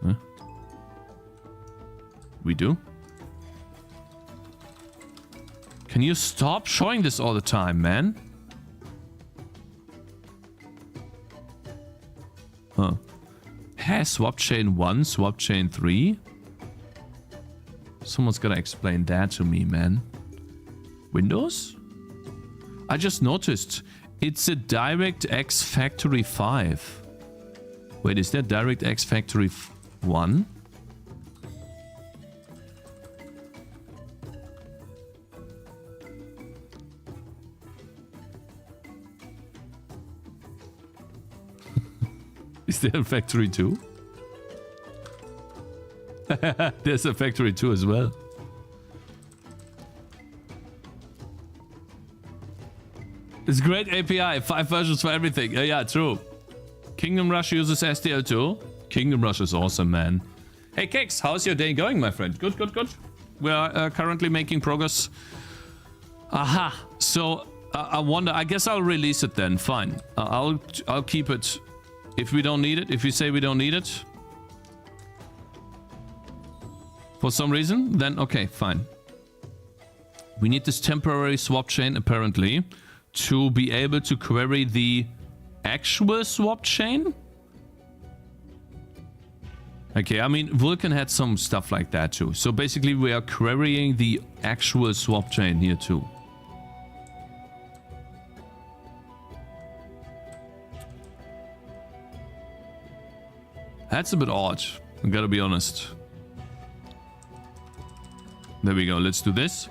Huh? We do. Can you stop showing this all the time, man? Huh. Has swap chain 1, swap chain 3? Someone's gotta explain that to me, man. Windows? I just noticed it's a DirectX Factory 5. Wait, is that DirectX Factory 1? Is there a Factory 2? There's a Factory 2 as well. It's great API, 5 versions for everything. Yeah, true. Kingdom Rush uses SDL too. Kingdom Rush is awesome, man. Hey, Cakez, how's your day going, my friend? Good, good, good. We are currently making progress. Aha. So, I wonder, I guess I'll release it then. Fine. I'll keep it. If we don't need it, if you say we don't need it, for some reason, then okay, fine. We need this temporary swap chain, apparently, to be able to query the actual swap chain. Okay, I mean, Vulkan had some stuff like that too. So basically, we are querying the actual swap chain here too. That's a bit odd, I gotta be honest. There we go, let's do this.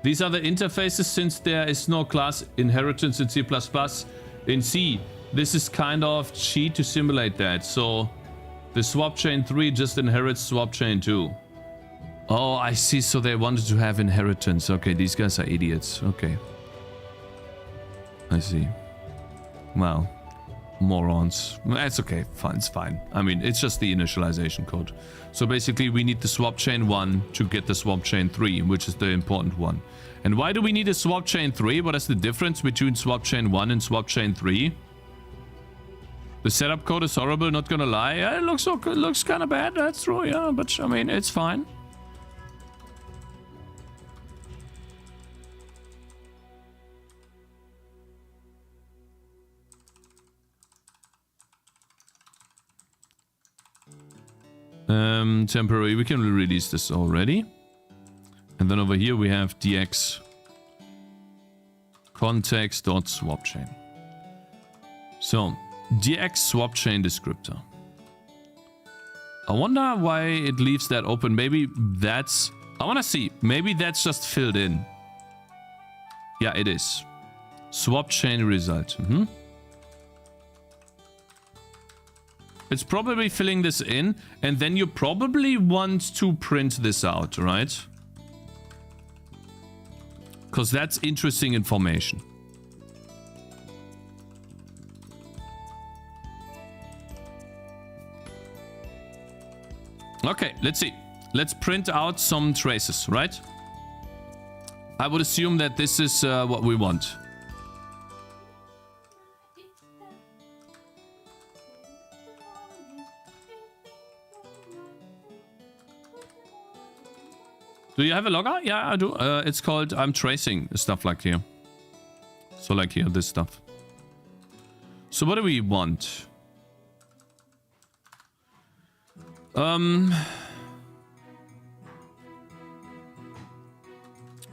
These are the interfaces since there is no class inheritance in C++. In C, this is kind of cheat to simulate that. So the swap chain 3 just inherits swap chain 2. Oh, I see. So they wanted to have inheritance. Okay, these guys are idiots. Okay. I see. Wow. Morons. That's okay. Fine, it's fine. I mean, it's just the initialization code. So basically, we need the swap chain 1 to get the swap chain 3, which is the important one. And why do we need a swap chain 3? What is the difference between swap chain 1 and swap chain 3? The setup code is horrible, not gonna lie. Yeah, it looks kind of bad, that's true, yeah. But, I mean, it's fine. Temporary, we can release this already. And then over here we have dx context.swapchain. So, dx swapchain descriptor. I wonder why it leaves that open. Maybe that's... I want to see. Maybe that's just filled in. Yeah, it is. Swapchain result. It's probably filling this in, and then you probably want to print this out, right? Because that's interesting information. Okay, let's see. Let's print out some traces, right? I would assume that this is what we want. Do you have a logger? Yeah, I do. It's called I'm tracing stuff like here. So like here, this stuff. So what do we want?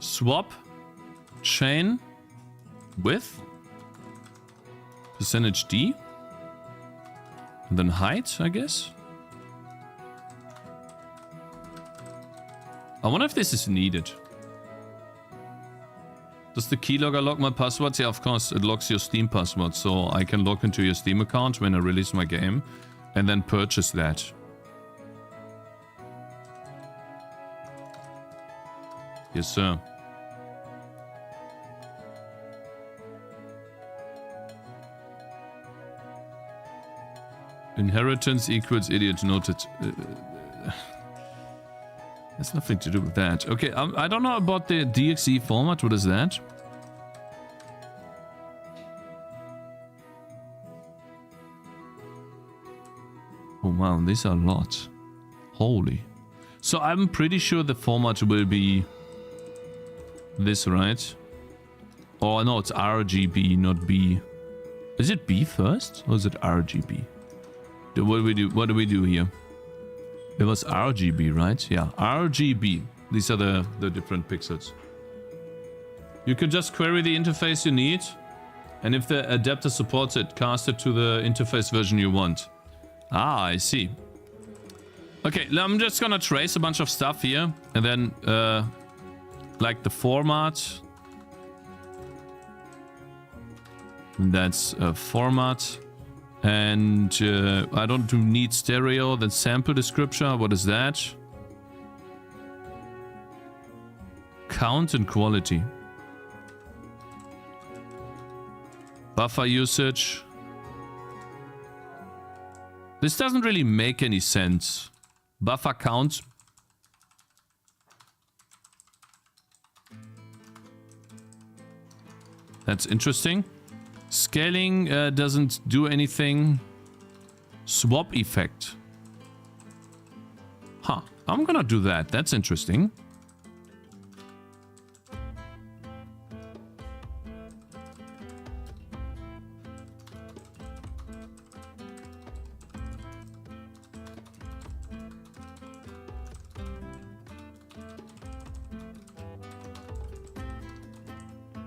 Swap chain width %d and then height, I guess. I wonder if this is needed. Does the keylogger log my passwords? Yeah, of course, it logs your Steam password, so I can log into your Steam account when I release my game and then purchase that. Yes, sir. Inheritance equals idiot noted. Has nothing to do with that. Okay, I don't know about the DXE format. What is that? Oh wow, these are a lot. Holy. So I'm pretty sure the format will be this, right? Oh no, it's RGB, not B. Is it B first? Or is it RGB? What do we do? What do we do here? It was RGB, right? Yeah, RGB. These are the different pixels. You can just query the interface you need, and if the adapter supports it, cast it to the interface version you want. Ah, I see. Okay, I'm just gonna trace a bunch of stuff here, and then like the format. That's a format. And I don't need stereo, then sample descriptor. What is that? Count and quality. Buffer usage. This doesn't really make any sense. Buffer count. That's interesting. Scaling doesn't do anything. Swap effect. Huh. I'm gonna do that. That's interesting.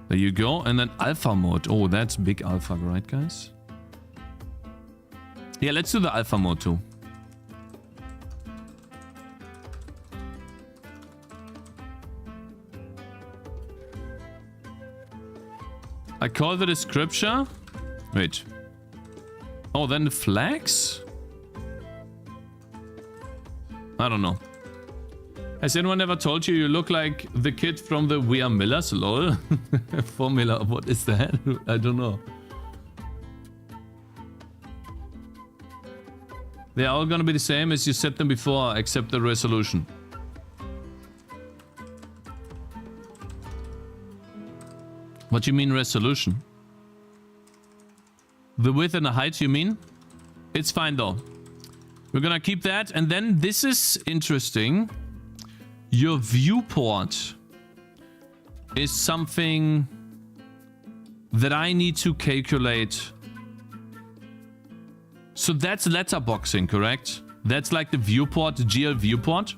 There you go. And then alpha mode. Oh, that's big alpha, right, guys? Yeah, let's do the alpha mode too. I call the description. Wait. Oh, then the flags? I don't know. Has anyone ever told you you look like the kid from the We Are Millers? Lol. Formula, what is that? I don't know. They're all gonna be the same as you set them before, except the resolution. What do you mean resolution? The width and the height, you mean? It's fine though. We're gonna keep that, and then this is interesting. Your viewport is something that I need to calculate. So that's letterboxing, correct? That's like the viewport, the GL viewport.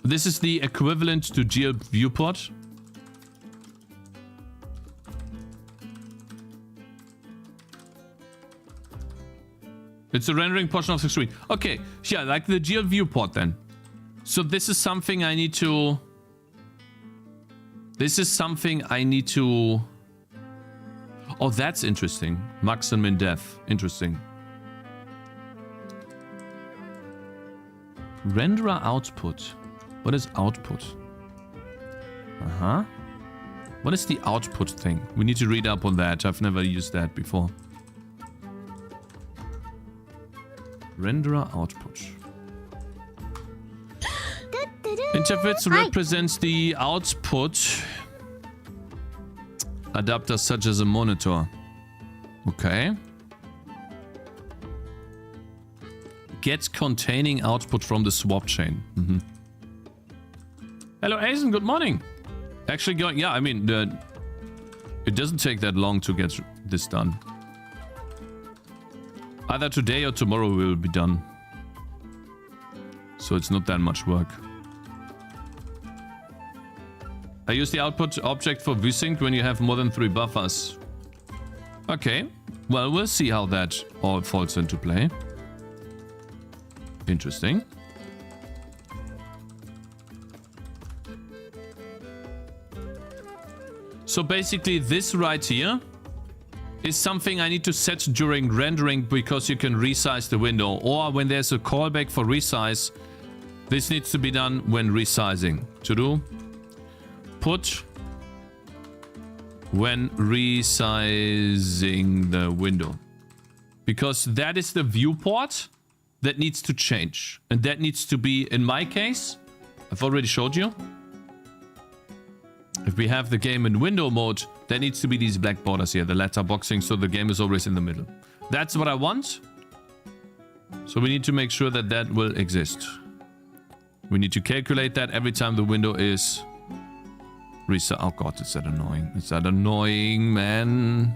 This is the equivalent to GL viewport. It's the rendering portion of the screen. Okay, yeah, like the GL viewport then. So this is something I need to... Oh, that's interesting. Max and min def. Interesting. Renderer output. What is output? Uh-huh. What is the output thing? We need to read up on that. I've never used that before. Renderer output. Interface represents the output adapter such as a monitor. Okay. Get containing output from the swap chain. Mm-hmm. Hello, Aizen. Good morning. Actually going... Yeah, I mean, it doesn't take that long to get this done. Either today or tomorrow we will be done. So it's not that much work. I use the output object for vsync when you have more than 3 buffers. Okay. Well, we'll see how that all falls into play. Interesting. So basically this right here is something I need to set during rendering because you can resize the window. Or when there's a callback for resize, this needs to be done when resizing. To do put when resizing the window. Because that is the viewport that needs to change. And that needs to be, in my case, I've already showed you. If we have the game in window mode, there needs to be these black borders here, the letterboxing, so the game is always in the middle. That's what I want. So we need to make sure that that will exist. We need to calculate that every time the window is... Oh god, is that annoying. Is that annoying, man?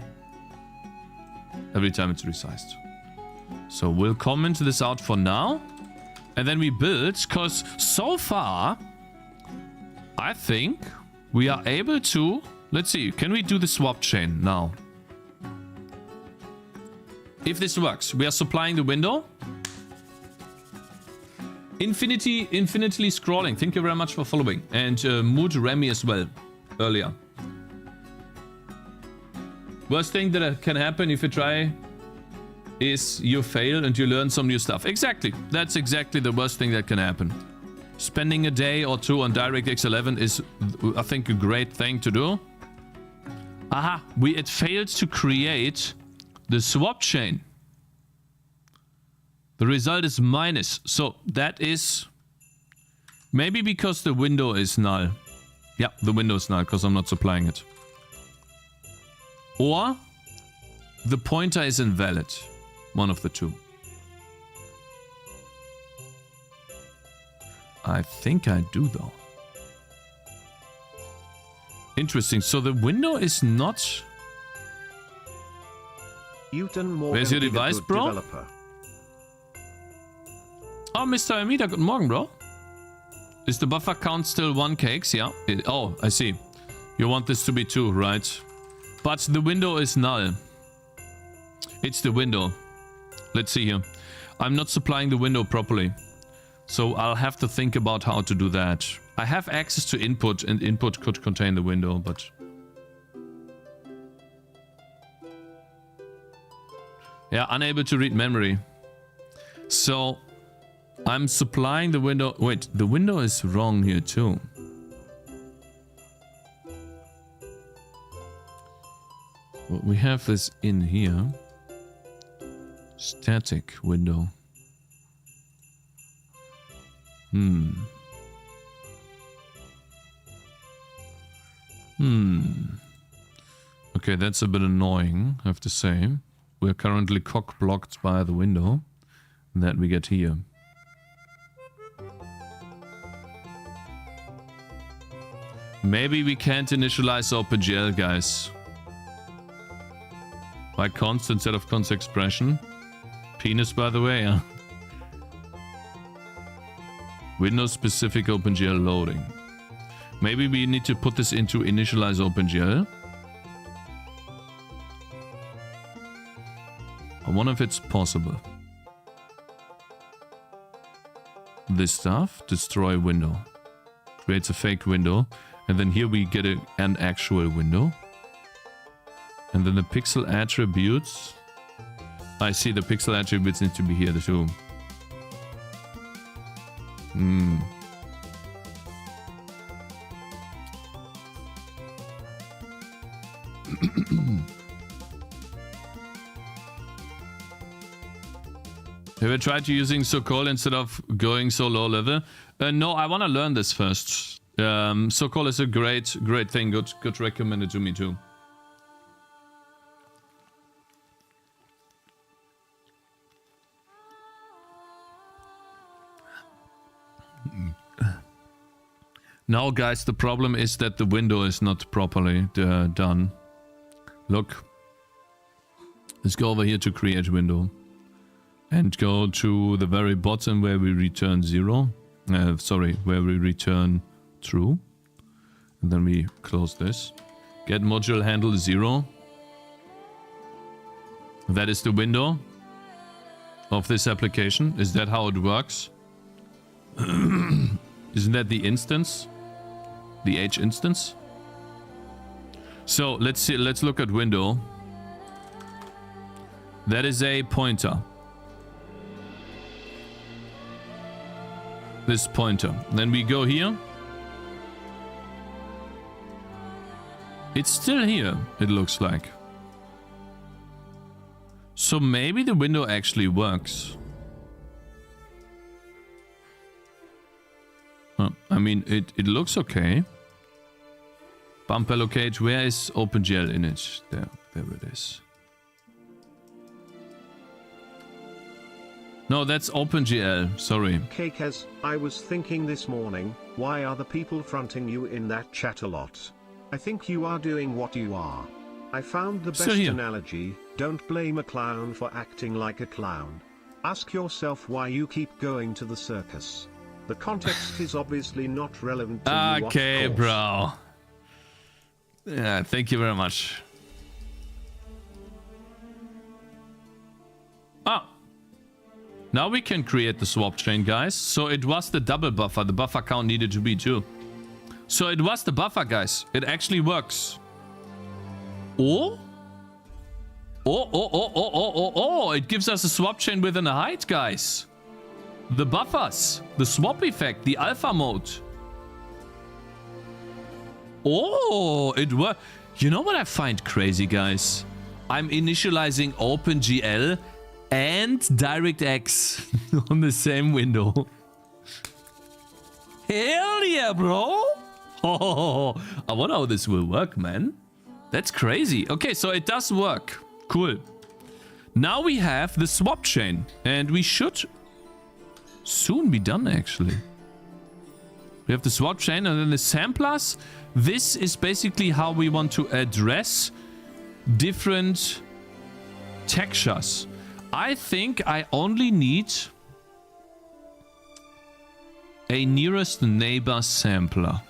Every time it's resized. So we'll comment this out for now. And then we build, because so far, I think we are able to... Let's see, can we do the swap chain now? If this works, we are supplying the window. Infinitely scrolling. Thank you very much for following. And Mood Remy as well, earlier. Worst thing that can happen if you try is you fail and you learn some new stuff. Exactly. That's exactly the worst thing that can happen. Spending a day or two on DirectX 11 is, I think, a great thing to do. Aha, it failed to create the swap chain. The result is minus. So that is maybe because the window is null. Yeah, the window is null because I'm not supplying it. Or the pointer is invalid. One of the two. I think I do though. Interesting. So the window is not... Where's your device, bro? Developer. Oh, Mr. Amida, good morning, bro. Is the buffer count still 1 Cakez? Yeah. Oh, I see. You want this to be 2, right? But the window is null. It's the window. Let's see here. I'm not supplying the window properly. So I'll have to think about how to do that. I have access to input, and input could contain the window, but... Yeah, unable to read memory. So... I'm supplying the window... Wait, the window is wrong here too. What we have is in here. Static window. Okay, that's a bit annoying, I have to say. We're currently cock-blocked by the window that we get here. Maybe we can't initialize OpenGL, guys. By const instead of const expression. Penis, by the way, yeah. Windows-specific OpenGL loading. Maybe we need to put this into initialize OpenGL. I wonder if it's possible. this stuff. Destroy window. Creates a fake window. And then here we get an actual window. And then the pixel attributes. I see the pixel attributes need to be here too. Have I tried using Sokol instead of going so low level? No, I want to learn this first. Sokol is a great thing. Good recommended to me too. Now, guys, the problem is that the window is not properly done. Look. Let's go over here to create window. And go to the very bottom where we return 0. Where we return true. And then we close this. Get module handle 0. That is the window of this application. Is that how it works? Isn't that the instance? The H instance? So let's see, let's look at window. That is a pointer. This pointer. Then we go here. It's still here, it looks like. So maybe the window actually works. I mean, it looks okay. Bump allocate. Where is OpenGL image? There it is. No, that's OpenGL. Sorry. Cakez, I was thinking this morning, why are the people fronting you in that chat a lot? I think you are doing what you are. I found the best analogy. Don't blame a clown for acting like a clown. Ask yourself why you keep going to the circus. The context is obviously not relevant to you, okay, bro. Yeah, thank you very much. Ah. Now we can create the swap chain, guys. So it was the double buffer. The buffer count needed to be 2. So it was the buffer, guys. It actually works. Oh? Oh, it gives us a swap chain within a height, guys. The buffers, the swap effect, the alpha mode. Oh, it worked. You know what I find crazy, guys? I'm initializing OpenGL and DirectX on the same window. Hell yeah, bro. Oh, I wonder how this will work, man. That's crazy. Okay, so it does work. Cool. Now we have the swap chain, and we should soon be done, actually. We have the swap chain and then the samplers. This is basically how we want to address different textures. I think I only need a nearest neighbor sampler.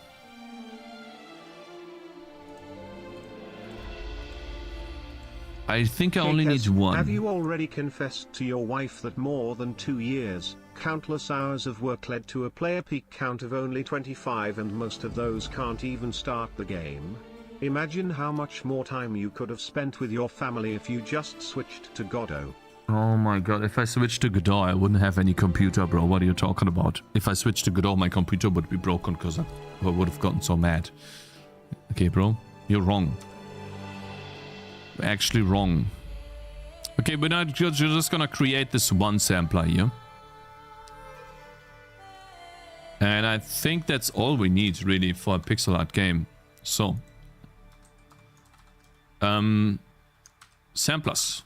I think I only need one. Have you already confessed to your wife that more than 2 years, countless hours of work led to a player peak count of only 25, and most of those can't even start the game? Imagine how much more time you could have spent with your family if you just switched to Godot. Oh my god, if I switched to Godot, I wouldn't have any computer, bro. What are you talking about? If I switched to Godot, my computer would be broken because I would have gotten so mad. Okay, bro, you're wrong. Actually wrong. Okay, but now you're just gonna create this one sampler here. And I think that's all we need, really, for a pixel art game. So. Samplers.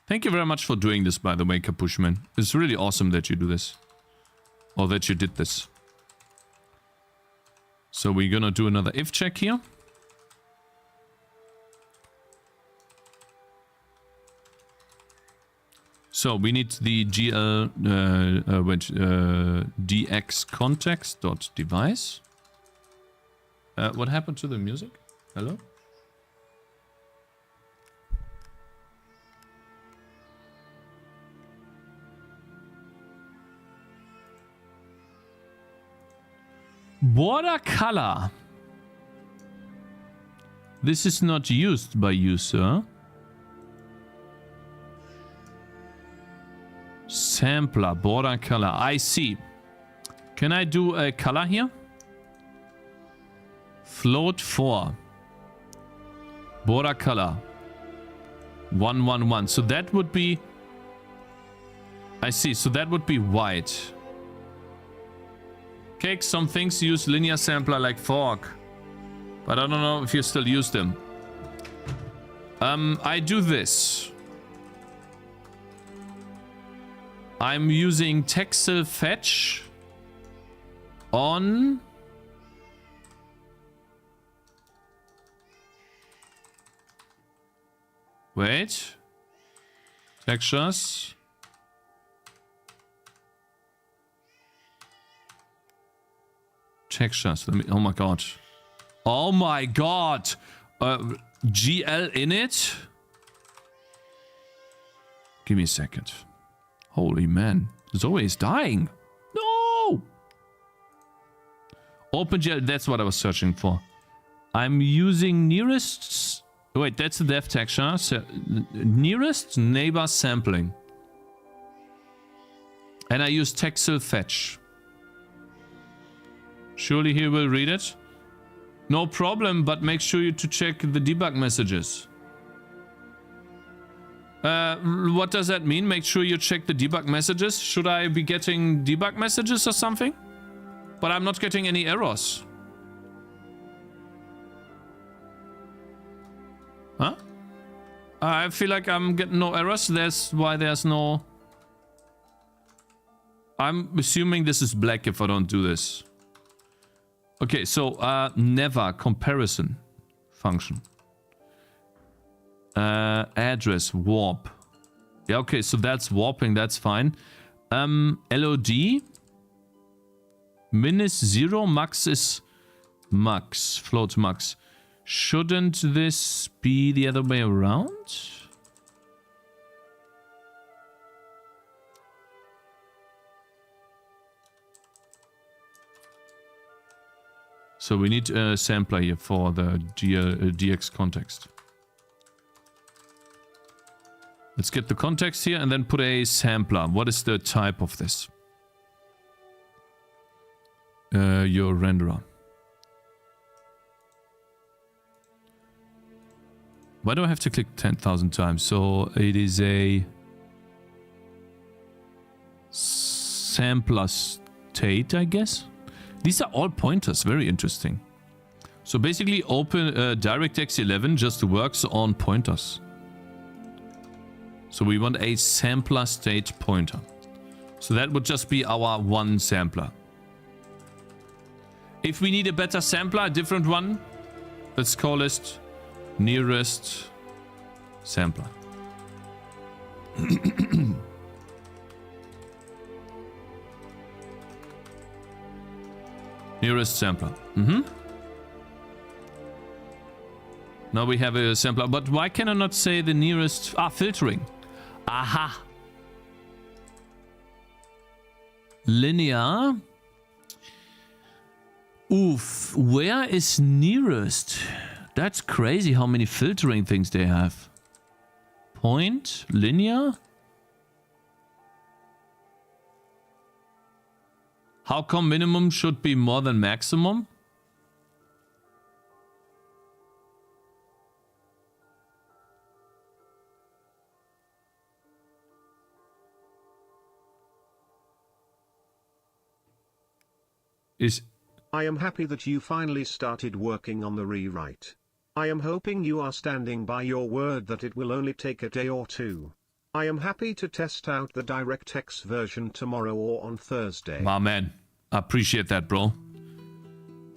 Thank you very much for doing this, by the way, Capushman. It's really awesome that you do this. Or that you did this. So we're gonna do another if check here. So we need the dx context.device. What happened to the music? Hello? Border color. This is not used by you, sir. Sampler, border color. I see. Can I do a color here? Float 4. Border color. 111. So that would be... I see. So that would be white. Cake, some things use linear sampler like fork. But I don't know if you still use them. I do this. I'm using texel fetch on... Wait. Textures. Textures. Let me... Oh my god. Oh my god. GL init. Give me a second. Holy man. Zoe is dying. No. OpenGL. That's what I was searching for. I'm using nearest... Wait, that's the dev texture. So, nearest neighbor sampling. And I use texel fetch. Surely he will read it. No problem, but make sure you to check the debug messages. What does that mean? Make sure you check the debug messages. Should I be getting debug messages or something? But I'm not getting any errors. Huh? I feel like I'm getting no errors. That's why there's no... I'm assuming this is black if I don't do this. Okay, so never comparison function. Address warp. Yeah, okay, so that's warping, that's fine. LOD. Min is 0, max is max. Float max. Shouldn't this be the other way around? So we need a sampler here for the DX context. Let's get the context here and then put a sampler. What is the type of this? Your renderer. Why do I have to click 10,000 times? So it is a sampler state, I guess. These are all pointers. Very interesting. So basically, DirectX 11 just works on pointers. So we want a sampler state pointer. So that would just be our one sampler. If we need a better sampler, a different one, let's call it nearest sampler. Nearest sampler. Now we have a sampler. But why can I not say the nearest... Ah, filtering. Aha. Linear. Oof. Where is nearest? That's crazy how many filtering things they have. Point. Linear. How come minimum should be more than maximum? I am happy that you finally started working on the rewrite. I am hoping you are standing by your word that it will only take a day or two. I am happy to test out the DirectX version tomorrow or on Thursday. My man, I appreciate that, bro.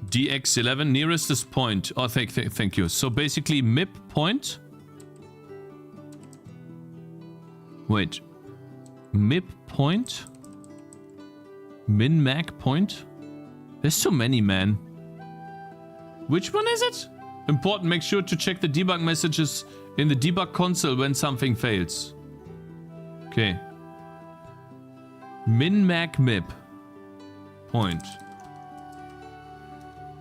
DX11, nearest is point. Oh, thank you. So basically, MIP point. Wait. MIP point. Min-mac point. There's so many, man. Which one is it? Important, make sure to check the debug messages in the debug console when something fails. Okay. Min-mac mip. Point.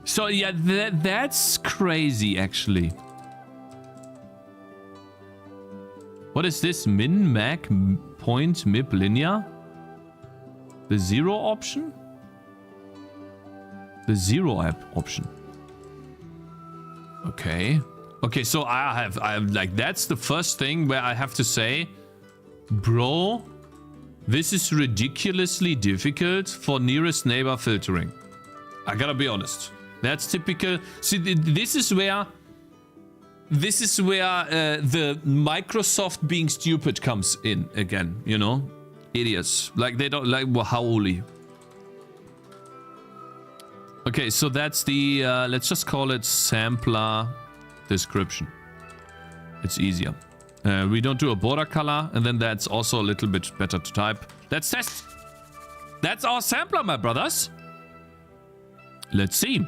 So yeah, that's crazy actually. What is this? Min, mac, point, mip, linear? The 0 option? The 0 app option. Okay. Okay, so I have like, that's the first thing where I have to say, bro, this is ridiculously difficult for nearest neighbor filtering. I gotta be honest. That's typical. See, this is where the Microsoft being stupid comes in again, you know? Idiots. Like, they don't like, well, how holy. Okay, so that's the, let's just call it sampler description. It's easier. We don't do a border color, and then that's also a little bit better to type. Let's test. That's our sampler, my brothers. Let's see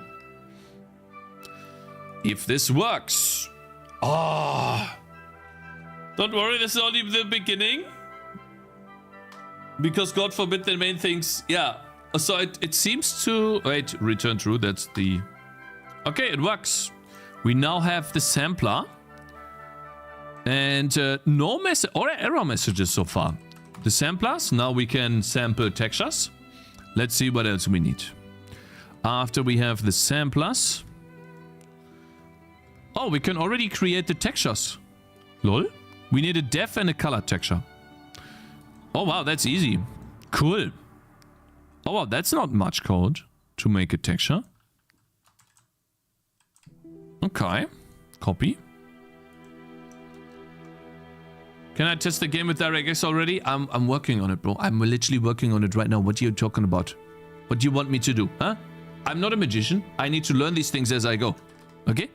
if this works. Oh, don't worry, this is only the beginning. Because God forbid the main things, yeah. So it seems to, wait, return true, that's the, okay, it works. We now have the sampler. And no message or error messages so far. The samplers, now we can sample textures. Let's see what else we need. After we have the samplers. Oh, we can already create the textures. Lol. We need a depth and a color texture. Oh wow, that's easy. Cool. Oh wow, that's not much code to make a texture. Okay. Copy. Can I test the game with DirectX already? I'm working on it, bro. I'm literally working on it right now. What are you talking about? What do you want me to do? Huh? I'm not a magician. I need to learn these things as I go. Okay?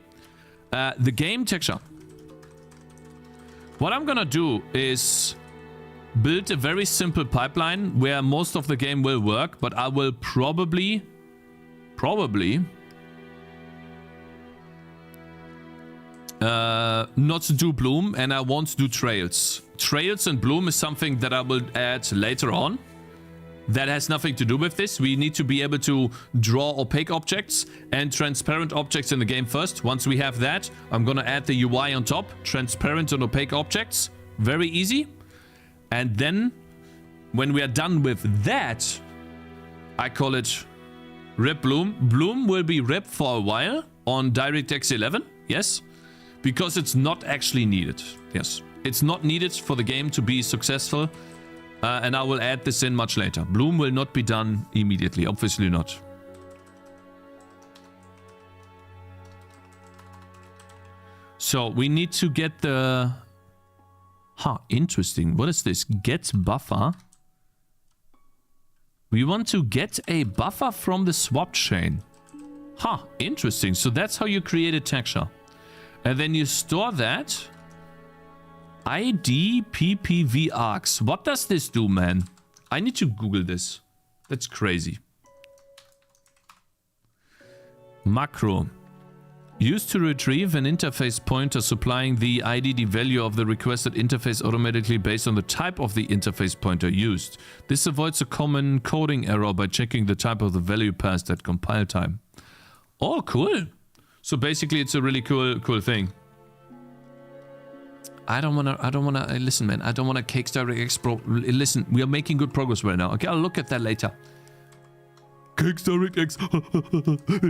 The game texture. What I'm gonna do is build a very simple pipeline where most of the game will work, but I will probably not do bloom, and I won't do trails. Trails and bloom is something that I will add later on. That has nothing to do with this. We need to be able to draw opaque objects and transparent objects in the game first. Once we have that, I'm gonna add the UI on top. Transparent and opaque objects. Very easy. And then, when we are done with that, I call it rep bloom. Bloom will be rep for a while on DirectX 11. Yes. Because it's not actually needed. Yes. It's not needed for the game to be successful. And I will add this in much later. Bloom will not be done immediately. Obviously not. So we need to get the... Huh, interesting. What is this? Get buffer. We want to get a buffer from the swap chain. Huh, interesting. So that's how you create a texture. And then you store that. ID PPV args. What does this do, man? I need to Google this. That's crazy. Macro. Used to retrieve an interface pointer supplying the IDD value of the requested interface automatically based on the type of the interface pointer used. This avoids a common coding error by checking the type of the value passed at compile time. Oh, cool. So basically it's a really cool thing. I don't wanna, listen man, I don't wanna Cakez DirectX, bro. Listen, we are making good progress right now. Okay, I'll look at that later. Cakez DirectX.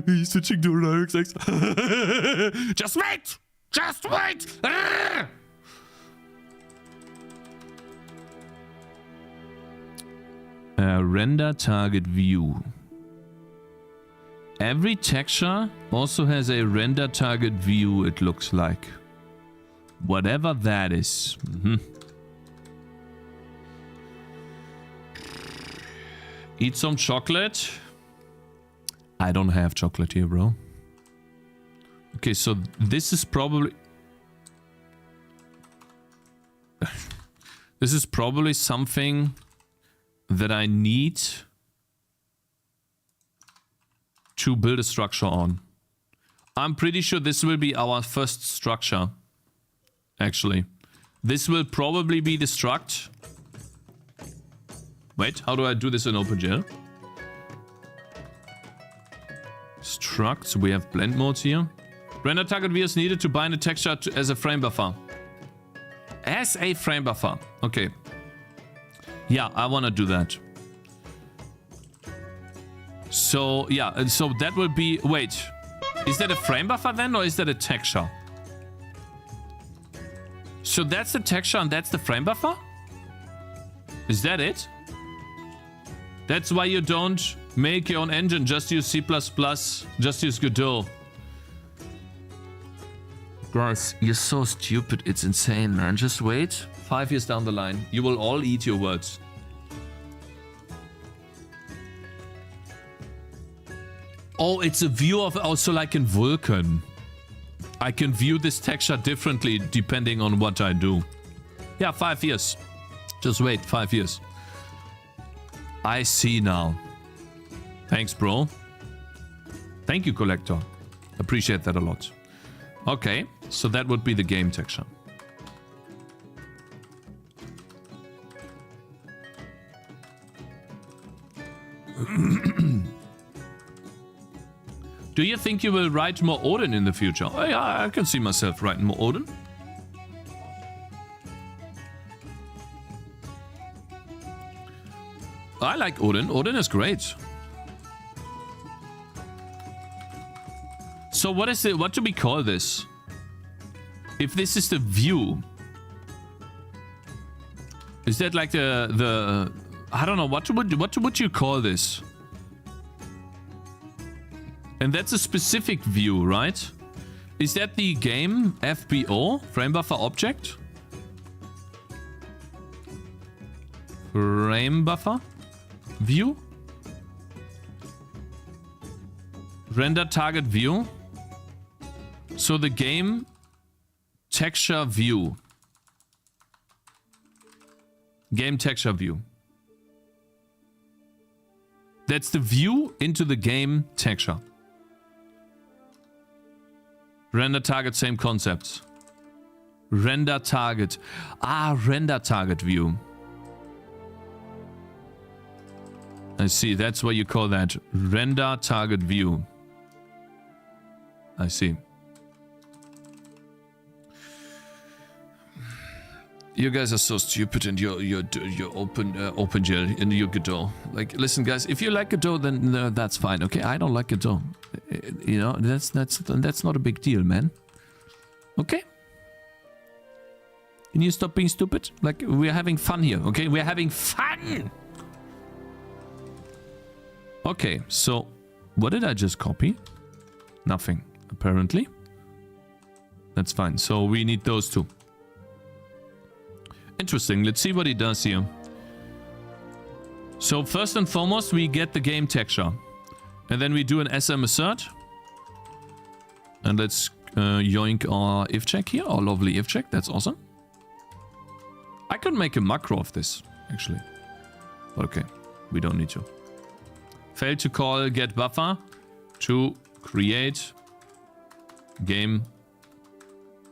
He's switching to DirectX. Just wait! Just wait! Ah! Render target view. Every texture also has a render target view, it looks like. Whatever that is. Eat some chocolate. I don't have chocolate here, bro. Okay, so this is probably... this is probably something that I need to build a structure on. I'm pretty sure this will be our first structure. Actually, this will probably be the struct. Wait, how do I do this in OpenGL? Structs, we have blend modes here. Render target view is needed to bind a texture as a frame buffer. As a frame buffer. Okay. Yeah, I want to do that. So, yeah, so that will be... Wait. Is that a frame buffer then, or is that a texture? So that's the texture and that's the frame buffer? Is that it? That's why you don't make your own engine. Just use C++. Just use Godot. Guys, you're so stupid. It's insane, man. Just wait. 5 years down the line, you will all eat your words. Oh, it's a view of also like in Vulkan. I can view this texture differently depending on what I do. Yeah, 5 years. Just wait, 5 years. I see now. Thanks, bro. Thank you, Collector. Appreciate that a lot. Okay, so that would be the game texture. Do you think you will write more Odin in the future? Oh, yeah, I can see myself writing more Odin. I like Odin. Odin is great. So what is it? What do we call this? If this is the view, is that like the I don't know, what would you call this? And that's a specific view, right? Is that the game FBO, frame buffer object? Frame buffer view? Render target view? So the game texture view. Game texture view. That's the view into the game texture. Render target, same concepts. Render target. Ah, render target view. I see, that's what you call that. Render target view. I see. You guys are so stupid and you're OpenGL and your Godot. Like, listen, guys, if you like Godot, then that's fine. Okay, I don't like Godot. You know, that's not a big deal, man. Okay. Can you stop being stupid? Like, we're having fun here. Okay, we're having fun. Okay, so what did I just copy? Nothing, apparently. That's fine. So we need those two. Interesting. Let's see what he does here. So first and foremost, we get the game texture. And then we do an SM assert. And let's yoink our if check here. Our lovely if check. That's awesome. I could make a macro of this, actually. But okay, we don't need to. Fail to call get buffer to create game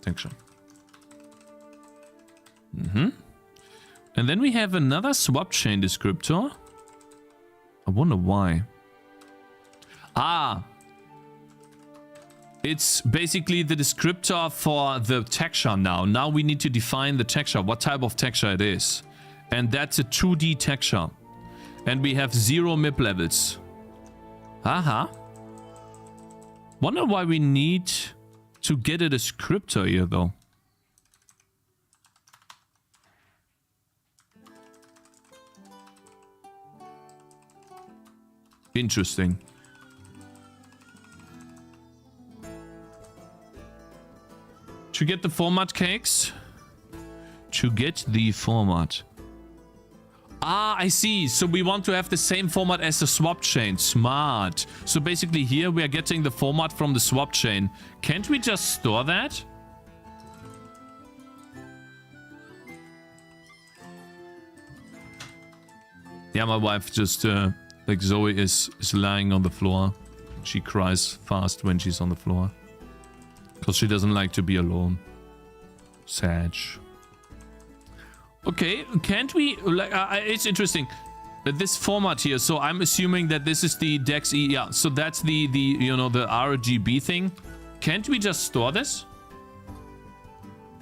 texture. And then we have another swap chain descriptor. I wonder why. Ah, it's basically the descriptor for the texture now. Now we need to define the texture, what type of texture it is. And that's a 2D texture. And we have 0 MIP levels. Aha. Wonder why we need to get a descriptor here though. Interesting. To get the format, Cakes? To get the format. Ah, I see. So we want to have the same format as the swap chain. Smart. So basically here we are getting the format from the swap chain. Can't we just store that? Yeah, my wife just... like Zoe is lying on the floor. She cries fast when she's on the floor. Because she doesn't like to be alone. Sad. Okay, can't we... like, it's interesting. this format here. So I'm assuming that this is the DeX E. Yeah, so that's the you know, the RGB thing. Can't we just store this?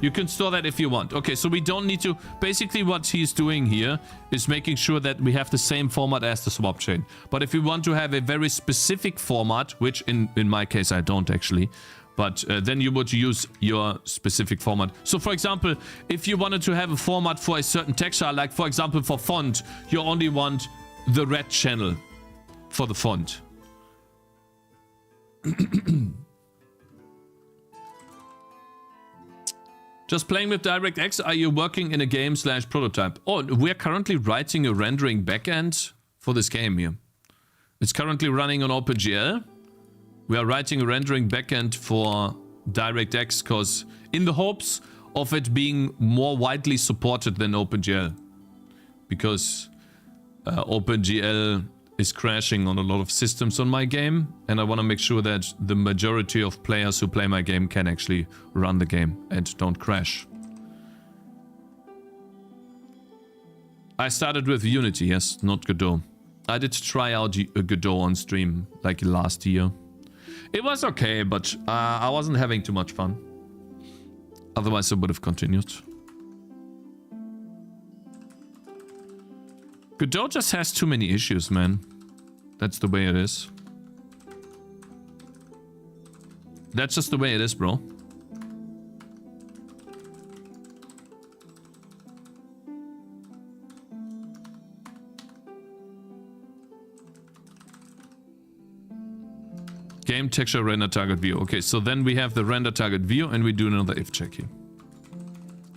You can store that if you want. Okay, so we don't need to... Basically, what he's doing here is making sure that we have the same format as the swap chain. But if you want to have a very specific format, which in my case I don't actually, but then you would use your specific format. So for example, if you wanted to have a format for a certain texture, like for example for font, you only want the red channel for the font. Just playing with DirectX, are you working in a game / prototype? Oh, we're currently writing a rendering backend for this game here. It's currently running on OpenGL. We are writing a rendering backend for DirectX because in the hopes of it being more widely supported than OpenGL. Because OpenGL is crashing on a lot of systems on my game, and I want to make sure that the majority of players who play my game can actually run the game and don't crash. I started with Unity, yes, not Godot. I did try out Godot on stream like last year. It was okay, but I wasn't having too much fun. Otherwise I would have continued. Godot just has too many issues, man. That's the way it is. That's just the way it is, bro. Game texture render target view. Okay, so then we have the render target view and we do another if check here.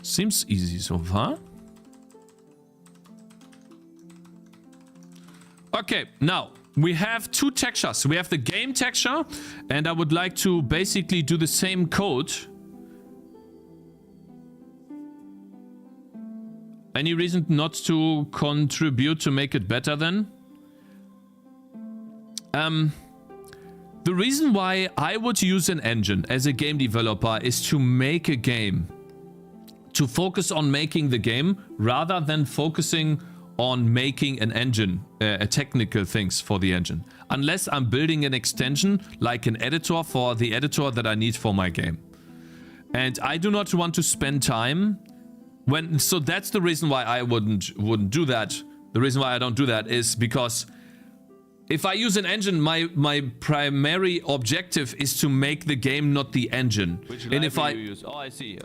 Seems easy so far. Okay, now we have two textures. We have the game texture, and I would like to basically do the same code. Any reason not to contribute to make it better then? The reason why I would use an engine as a game developer is to make a game. To focus on making the game rather than focusing on making an engine, technical things for the engine. Unless I'm building an extension like an editor for the editor that I need for my game. And I do not want to spend time when... So that's the reason why I wouldn't do that. The reason why I don't do that is because if I use an engine, my primary objective is to make the game, not the engine. Which and if you use? Oh, I see.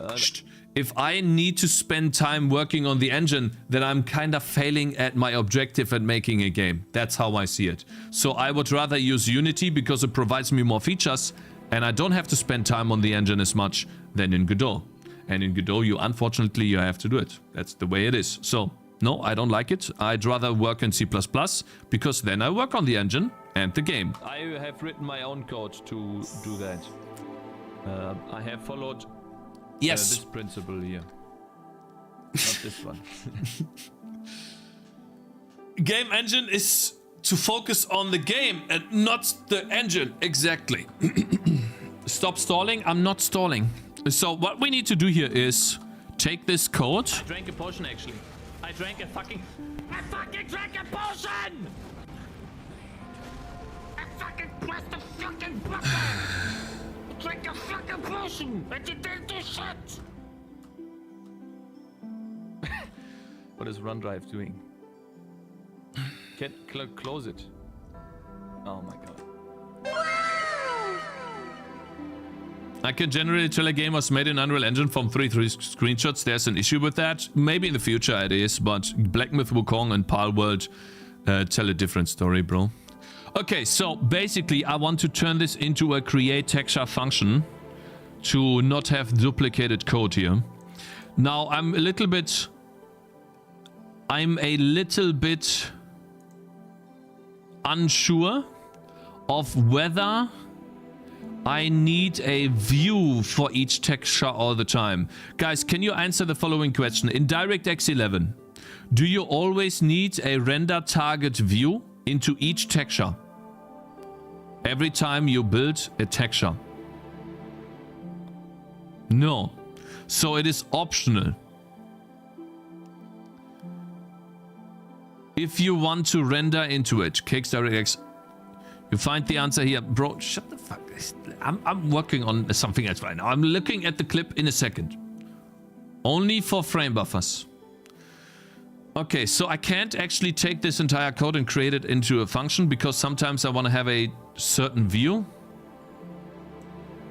If I need to spend time working on the engine, then I'm kind of failing at my objective at making a game. That's how I see it. So I would rather use Unity because it provides me more features and I don't have to spend time on the engine as much than in Godot. And in Godot, unfortunately, you have to do it. That's the way it is. So, no, I don't like it. I'd rather work in C++ because then I work on the engine and the game. I have written my own code to do that. I have followed this principle here. Not this one. Game engine is to focus on the game and not the engine. Exactly. Stop stalling. I'm not stalling. So what we need to do here is take this code. I drank a potion actually. I fucking drank a potion! I fucking pressed the fucking button! I drank a fucking potion! And you didn't do shit! What is run drive doing? Can close it. Oh my god. I can generally tell a game was made in Unreal Engine from 3 screenshots. There's an issue with that. Maybe in the future it is, but Black Myth Wukong and Palworld tell a different story, bro. Okay, so basically I want to turn this into a create texture function to not have duplicated code here. Now I'm a little bit unsure of whether I need a view for each texture all the time. Guys, can you answer the following question? In DirectX 11, do you always need a render target view into each texture every time you build a texture? No. So it is optional. if you want to render into it. Cakez DirectX. You find the answer here. Bro, shut the fuck. I'm working on something else right now. I'm looking at the clip in a second. Only for frame buffers. Okay, so I can't actually take this entire code and create it into a function because sometimes I want to have a certain view.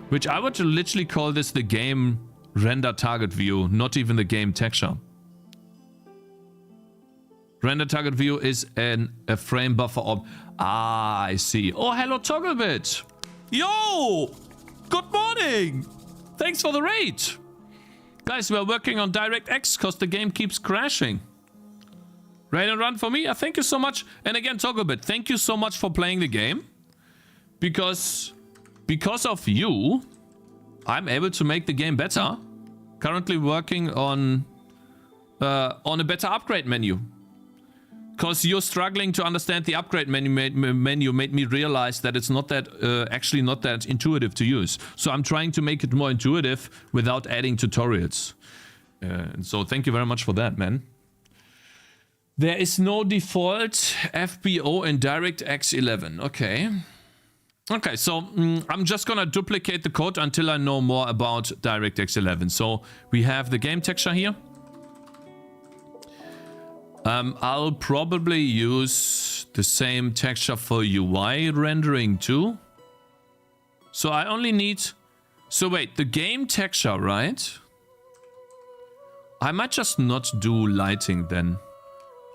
Which I would literally call this the game render target view, not even the game texture. Render target view is a frame buffer of... Ah, I see. Oh, hello, Togglebit. Yo! Good morning! Thanks for the raid. Guys, we're working on DirectX because the game keeps crashing. Raid and run for me? Thank you so much. And again, Togglebit, thank you so much for playing the game. Because of you, I'm able to make the game better. Currently working on a better upgrade menu. Because you're struggling to understand the upgrade menu made me realize that it's not that actually not that intuitive to use. So I'm trying to make it more intuitive without adding tutorials. And so thank you very much for that, man. There is no default FBO in DirectX 11. Okay. Okay, so I'm just gonna duplicate the code until I know more about DirectX 11. So we have the game texture here. I'll probably use the same texture for UI rendering too. So I only need... So wait, the game texture, right? I might just not do lighting then.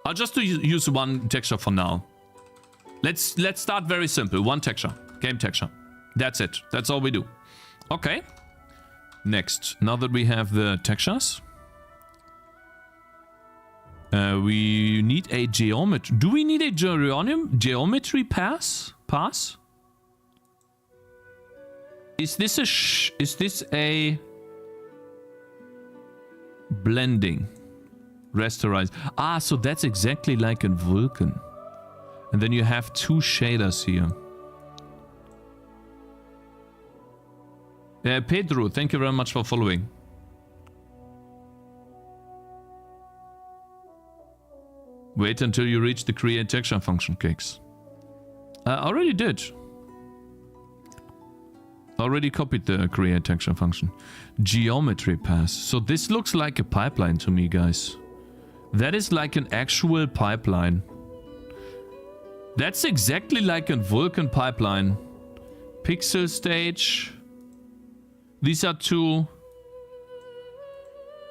I'll just use one texture for now. Let's start very simple. One texture. Game texture. That's it. That's all we do. Okay. Next. Now that we have the textures... we need a geometry. Do we need a geometry pass? Is this a blending? Rasterize. Ah, so that's exactly like in Vulkan. And then you have two shaders here. Pedro, thank you very much for following. Wait until you reach the create texture function, Cakez. I already did. Already copied the create texture function. Geometry pass. So this looks like a pipeline to me, guys. That is like an actual pipeline. That's exactly like a Vulkan pipeline. Pixel stage. These are two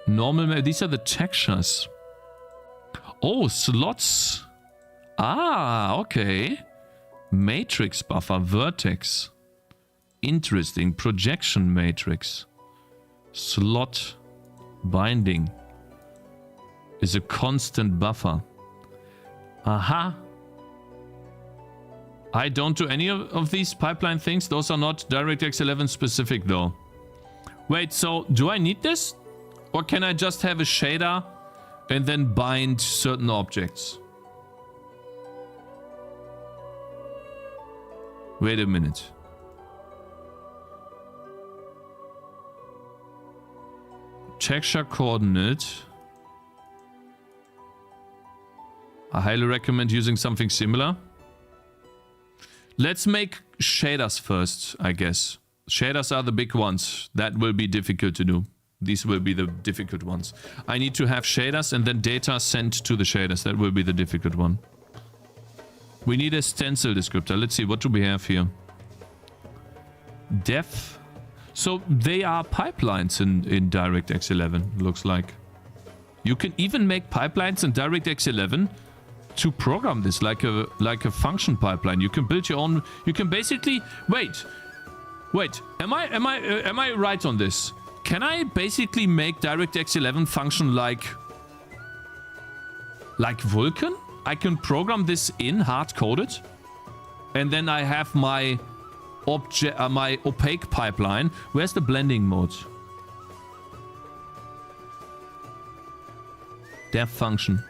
normal... These are the textures. Oh, slots. Ah, okay. Matrix buffer, vertex. Interesting. Projection matrix. Slot binding is a constant buffer. Aha. I don't do any of these pipeline things. Those are not DirectX 11 specific though. Wait, so do I need this? Or can I just have a shader and then bind certain objects? Wait a minute. Texture coordinate. I highly recommend using something similar. Let's make shaders first, I guess. Shaders are the big ones. That will be difficult to do. These will be the difficult ones. I need to have shaders and then data sent to the shaders. That will be the difficult one. We need a stencil descriptor. Let's see, what do we have here? Def. So they are pipelines in DirectX 11, looks like. You can even make pipelines in DirectX 11 to program this like a function pipeline. You can build your own. You can basically wait. Am I right on this? Can I basically make DirectX 11 function like Vulkan? I can program this in hard-coded, and then I have my my opaque pipeline. Where's the blending mode? Dev function.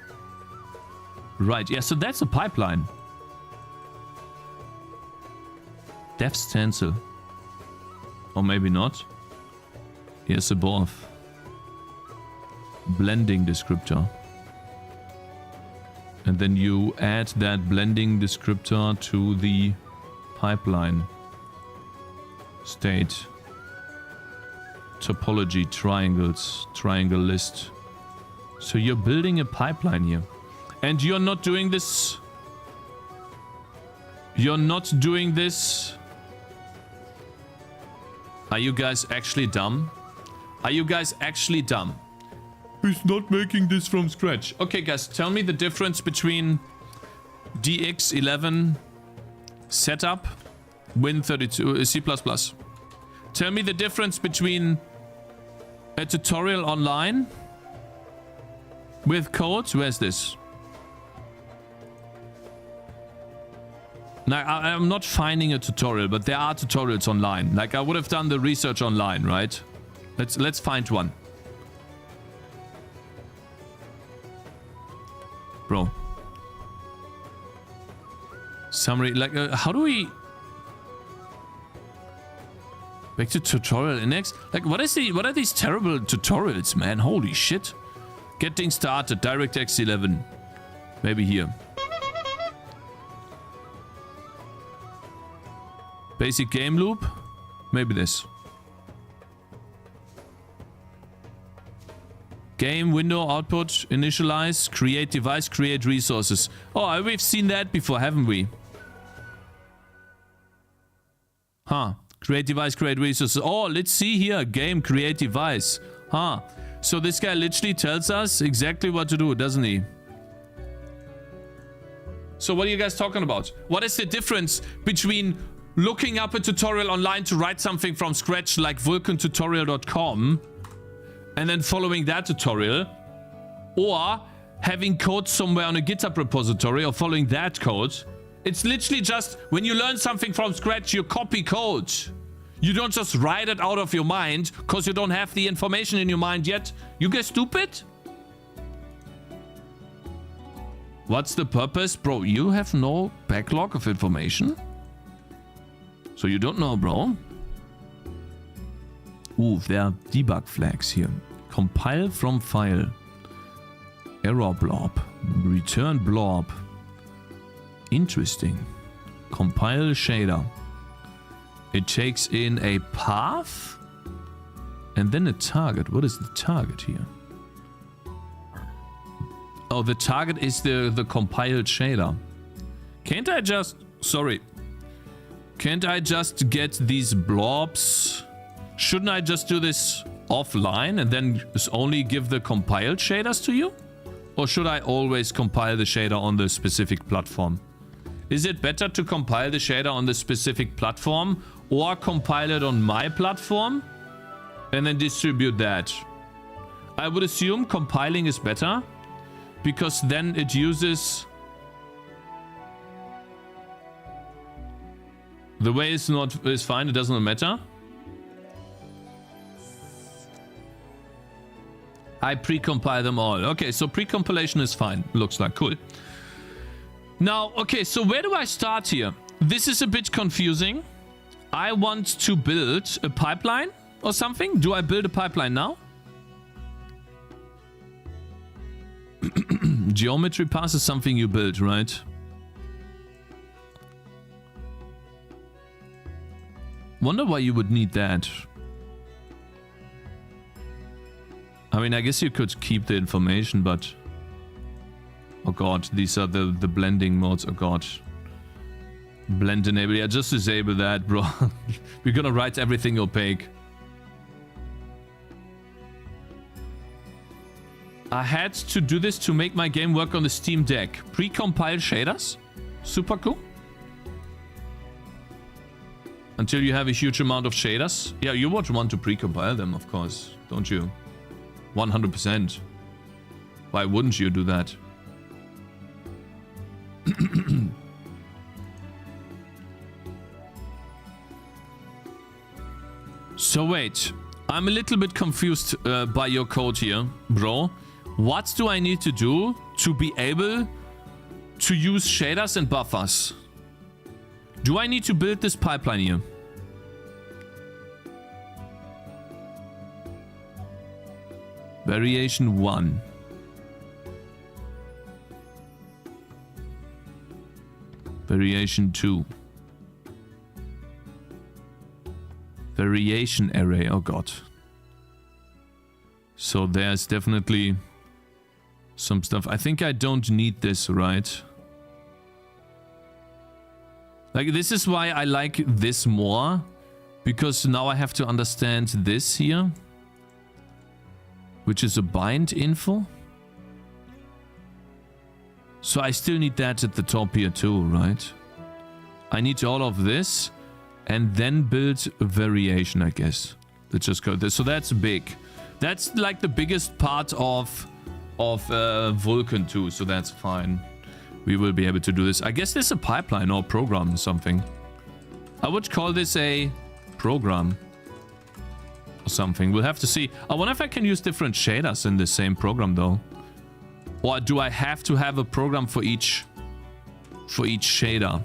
Right, yeah, so that's a pipeline. Dev stencil. Or maybe not. Yes, above. Blending descriptor. And then you add that blending descriptor to the pipeline state. Topology, triangles, triangle list. So you're building a pipeline here. And you're not doing this. You're not doing this. Are you guys actually dumb? Are you guys actually dumb? He's not making this from scratch. Okay, guys, tell me the difference between DX11 setup, Win32, C++. Tell me the difference between a tutorial online with code. Where's this? Now, I'm not finding a tutorial, but there are tutorials online. Like, I would have done the research online, right? Let's find one. Bro. Summary, like, how do we... Back to tutorial index? Like, what are these terrible tutorials, man? Holy shit. Getting started, DirectX 11. Maybe here. Basic game loop. Maybe this. Game, window, output, initialize, create device, create resources. Oh, we've seen that before, haven't we? Huh. Create device, create resources. Oh, let's see here. Game, create device. Huh. So this guy literally tells us exactly what to do, doesn't he? So what are you guys talking about? What is the difference between looking up a tutorial online to write something from scratch like vulkantutorial.com and then following that tutorial, or having code somewhere on a GitHub repository or following that code? It's literally just when you learn something from scratch, you copy code. You don't just write it out of your mind because you don't have the information in your mind yet. You get stupid? What's the purpose? Bro, you have no backlog of information? So you don't know, bro? Ooh, there are debug flags here. Compile from file. Error blob. Return blob. Interesting. Compile shader. It takes in a path and then a target. What is the target here? Oh, the target is the compiled shader. Can't I just... Sorry. Can't I just get these blobs? Shouldn't I just do this offline and then only give the compiled shaders to you? Or should I always compile the shader on the specific platform? Is it better to compile the shader on the specific platform or compile it on my platform and then distribute that? I would assume compiling is better because then it uses... The way is fine, it doesn't matter. I pre-compile them all. Okay, so pre-compilation is fine. Looks like cool. Now, okay, so where do I start here? This is a bit confusing. I want to build a pipeline or something. Do I build a pipeline now? Geometry pass is something you build, right? Wonder why you would need that. I mean, I guess you could keep the information, but... Oh god, these are the blending modes. Oh god. Blend enable. Yeah, just disable that, bro. We're gonna write everything opaque. I had to do this to make my game work on the Steam Deck. Pre-compile shaders? Super cool. Until you have a huge amount of shaders. Yeah, you would want to pre-compile them, of course. Don't you? 100%. Why wouldn't you do that? So wait, I'm a little bit confused by your code here, bro. What do I need to do to be able to use shaders and buffers? Do I need to build this pipeline here? Variation 1. Variation 2. Variation array. Oh god. So there's definitely some stuff. I think I don't need this, right? Like, this is why I like this more. Because now I have to understand this here. Which is a bind info. So I still need that at the top here too, right? I need all of this. And then build a variation, I guess. Let's just go this. So that's big. That's like the biggest part of Vulkan too. So that's fine. We will be able to do this. I guess there's a pipeline or program or something. I would call this a program or something. We'll have to see. I wonder if I can use different shaders in the same program though. Or do I have to have a program for each shader?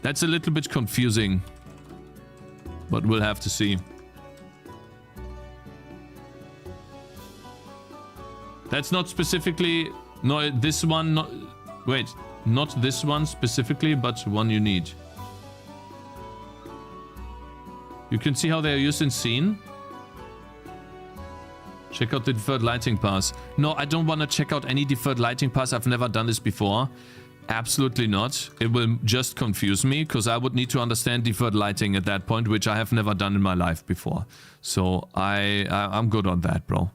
That's a little bit confusing. But we'll have to see. That's not specifically... No, this one... Not, wait, not this one specifically, but one you need. You can see how they are used in scene. Check out the deferred lighting pass. No, I don't want to check out any deferred lighting pass. I've never done this before. Absolutely not. It will just confuse me because I would need to understand deferred lighting at that point, which I have never done in my life before. So I'm good on that, bro.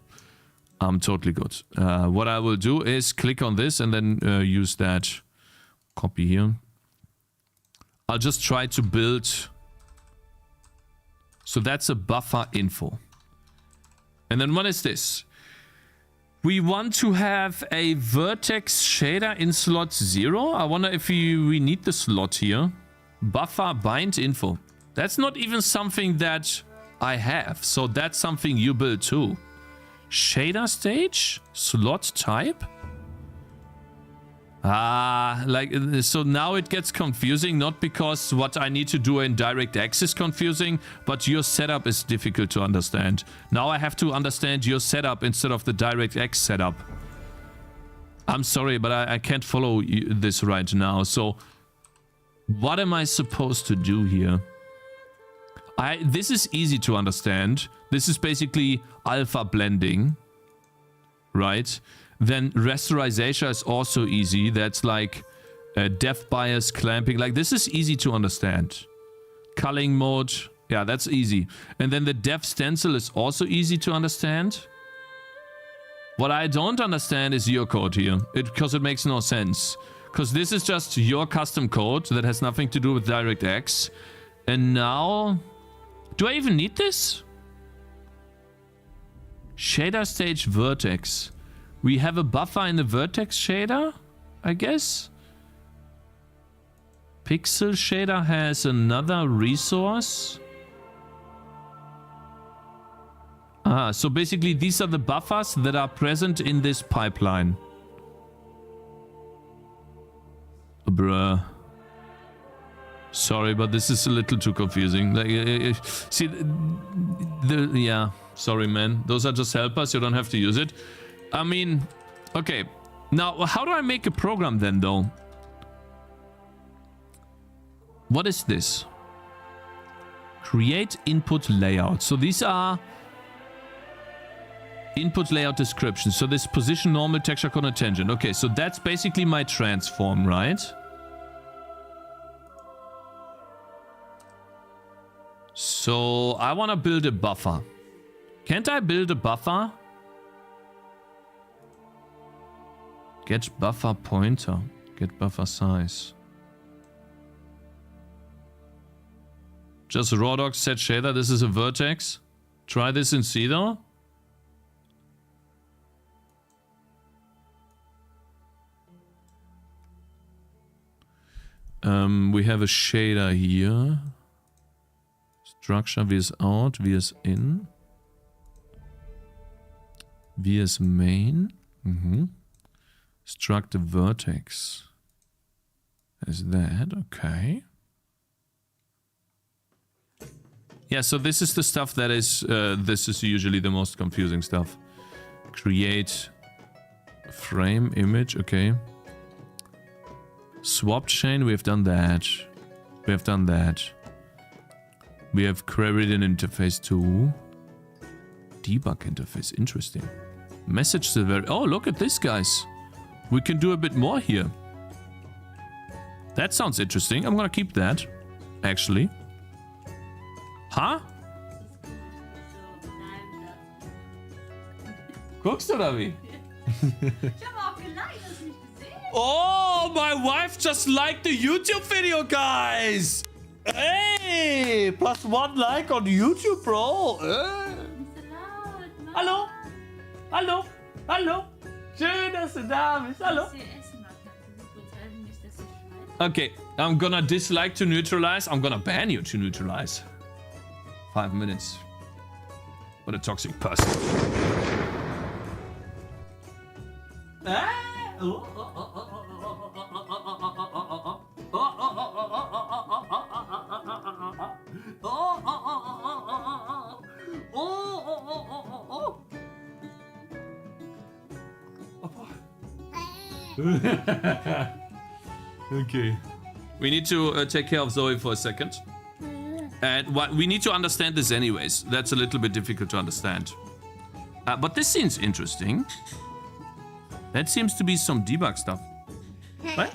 I'm totally good. What I will do is click on this and then use that. Copy here. I'll just try to build. So that's a buffer info. And then what is this? We want to have a vertex shader in slot 0. I wonder if we need the slot here. Buffer bind info. That's not even something that I have. So that's something you build too. Shader stage? Slot type? So now it gets confusing, not because what I need to do in DirectX is confusing, but your setup is difficult to understand. Now I have to understand your setup instead of the DirectX setup. I'm sorry, but I can't follow this right now. So what am I supposed to do here? This is easy to understand. This is basically alpha blending, right? Then rasterization is also easy. That's like depth bias, clamping. Like, this is easy to understand. Culling mode. Yeah, that's easy. And then the depth stencil is also easy to understand. What I don't understand is your code here. Because it makes no sense. Because this is just your custom code that has nothing to do with DirectX. And now... Do I even need this? Shader stage vertex. We have a buffer in the vertex shader, I guess. Pixel shader has another resource. So basically these are the buffers that are present in this pipeline. Bruh. Sorry, but this is a little too confusing. Like, see, yeah, sorry, man. Those are just helpers. You don't have to use it. I mean, okay. Now, how do I make a program then, though? What is this? Create input layout. So these are input layout descriptions. So this position, normal, texture, corner, tangent. Okay, so that's basically my transform, right? So I want to build a buffer. Can't I build a buffer? Get buffer pointer. Get buffer size. Just raw doc set shader. This is a vertex. Try this in C though. We have a shader here. Structure vs out, vs in. Vs main. Struct the vertex. Is that okay? Yeah, so this is the stuff that is, this is usually the most confusing stuff. Create frame image, okay. Swap chain, we have done that. We have done that. We have queried an interface too. Debug interface, interesting. Message server. Oh, look at this, guys. We can do a bit more here. That sounds interesting. I'm gonna keep that, actually. Huh? Guckst du da wie? Ich habe auch geliked, hast du nicht gesehen? Oh, my wife just liked the YouTube video, guys! Hey! +1 like on YouTube, bro! Hallo? Hallo? Hallo? Schön, dass du da bist. Hallo? Okay, I'm gonna dislike to neutralize. I'm gonna ban you to neutralize. 5 minutes. What a toxic person. Okay. We need to take care of Zoe for a second. And we need to understand this anyways. That's a little bit difficult to understand. But this seems interesting. That seems to be some debug stuff. What?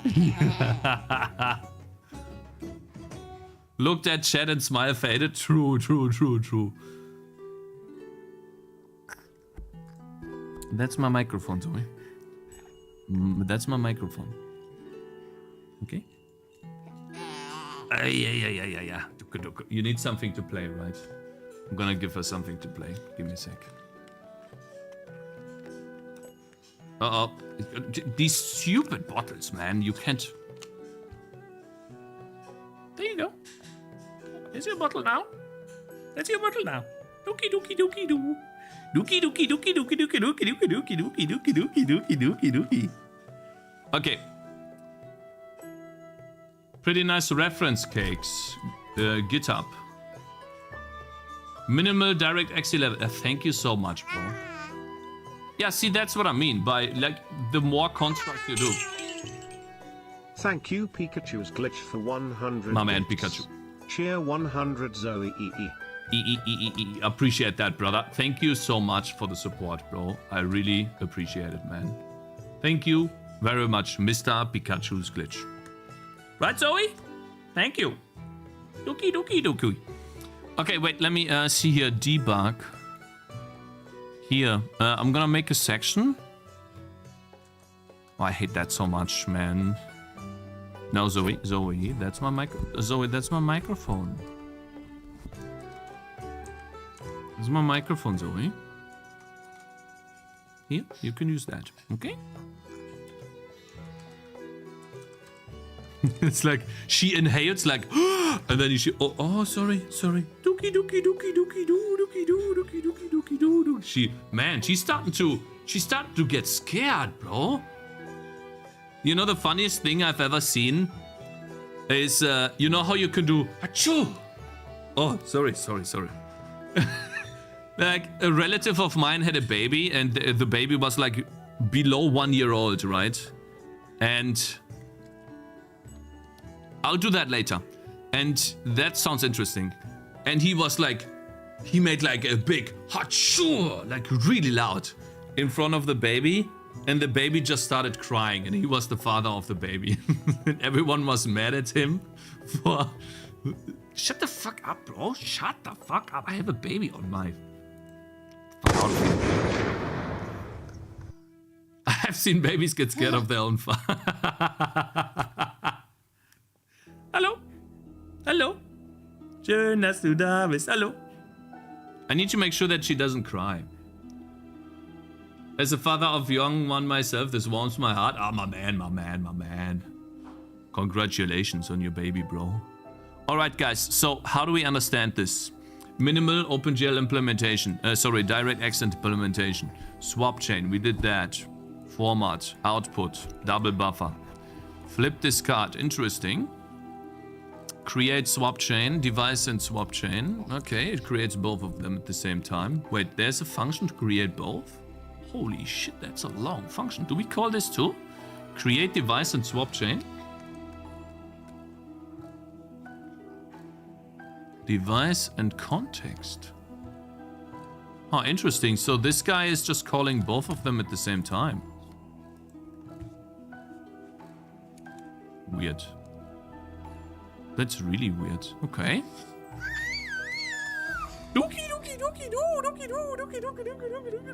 Looked at chat and smile faded. True, true, true, true. That's my microphone, Zoe. That's my microphone. Okay. Yeah. You need something to play, right? I'm gonna give her something to play. Give me a sec. Uh-oh. These stupid bottles, man. You can't... There you go. There's your bottle now. That's your bottle now. Dookie dookie dookie doo. Dookie dookie dookie dookie dookie dookie dookie dookie dookie dookie dookie dookie dookie dookie. Okay. Pretty nice reference, Cakez. GitHub. Minimal DirectX 11. Thank you so much, bro. Yeah, see, that's what I mean by, like, the more construct you do. Thank you, Pikachu's glitch, for 100. My man, Pikachu. Cheer 100, Zoe. Appreciate that, brother. Thank you so much for the support, bro. I really appreciate it, man. Thank you very much, Mr. Pikachu's glitch. Right, Zoe? Thank you. Dookie, dookie, dookie. Okay, wait, let me see here. Debug. Here. I'm gonna make a section. Oh, I hate that so much, man. No, Zoe, that's my that's my microphone. This is my microphone, Zoe. Here, you can use that, okay? It's like she inhales like and then she sorry. Dookie dookie dookie dookie doo dookie doo dookie dookie dookie doo doo. She's starting to get scared, bro. You know the funniest thing I've ever seen is you know how you can do achoo. Oh, sorry. Like a relative of mine had a baby and the baby was like below 1 year old, right? And I'll do that later. And that sounds interesting. And he was like, he made like a big achoo, like really loud in front of the baby. And the baby just started crying and he was the father of the baby. And everyone was mad at him for... Shut the fuck up, bro. Shut the fuck up. I have a baby on my... Fuck out of here. I've seen babies get scared of their own father. Hallo? Hallo? Schön, dass du da bist. Hallo? I need to make sure that she doesn't cry. As a father of young one myself, this warms my heart. Ah, my man. Congratulations on your baby, bro. Alright, guys. So, how do we understand this? Minimal OpenGL implementation. DirectX implementation. Swap chain. We did that. Format. Output. Double buffer. Flip discard. Interesting. Create swap chain, device and swap chain. Okay, it creates both of them at the same time. Wait, there's a function to create both? Holy shit, that's a long function. Do we call this too? Create device and swap chain? Device and context. Oh, interesting. So this guy is just calling both of them at the same time. Weird. That's really weird. Okay. Dookie dookie dookie doo dookie doo dookie dookie dookie dookie dookie.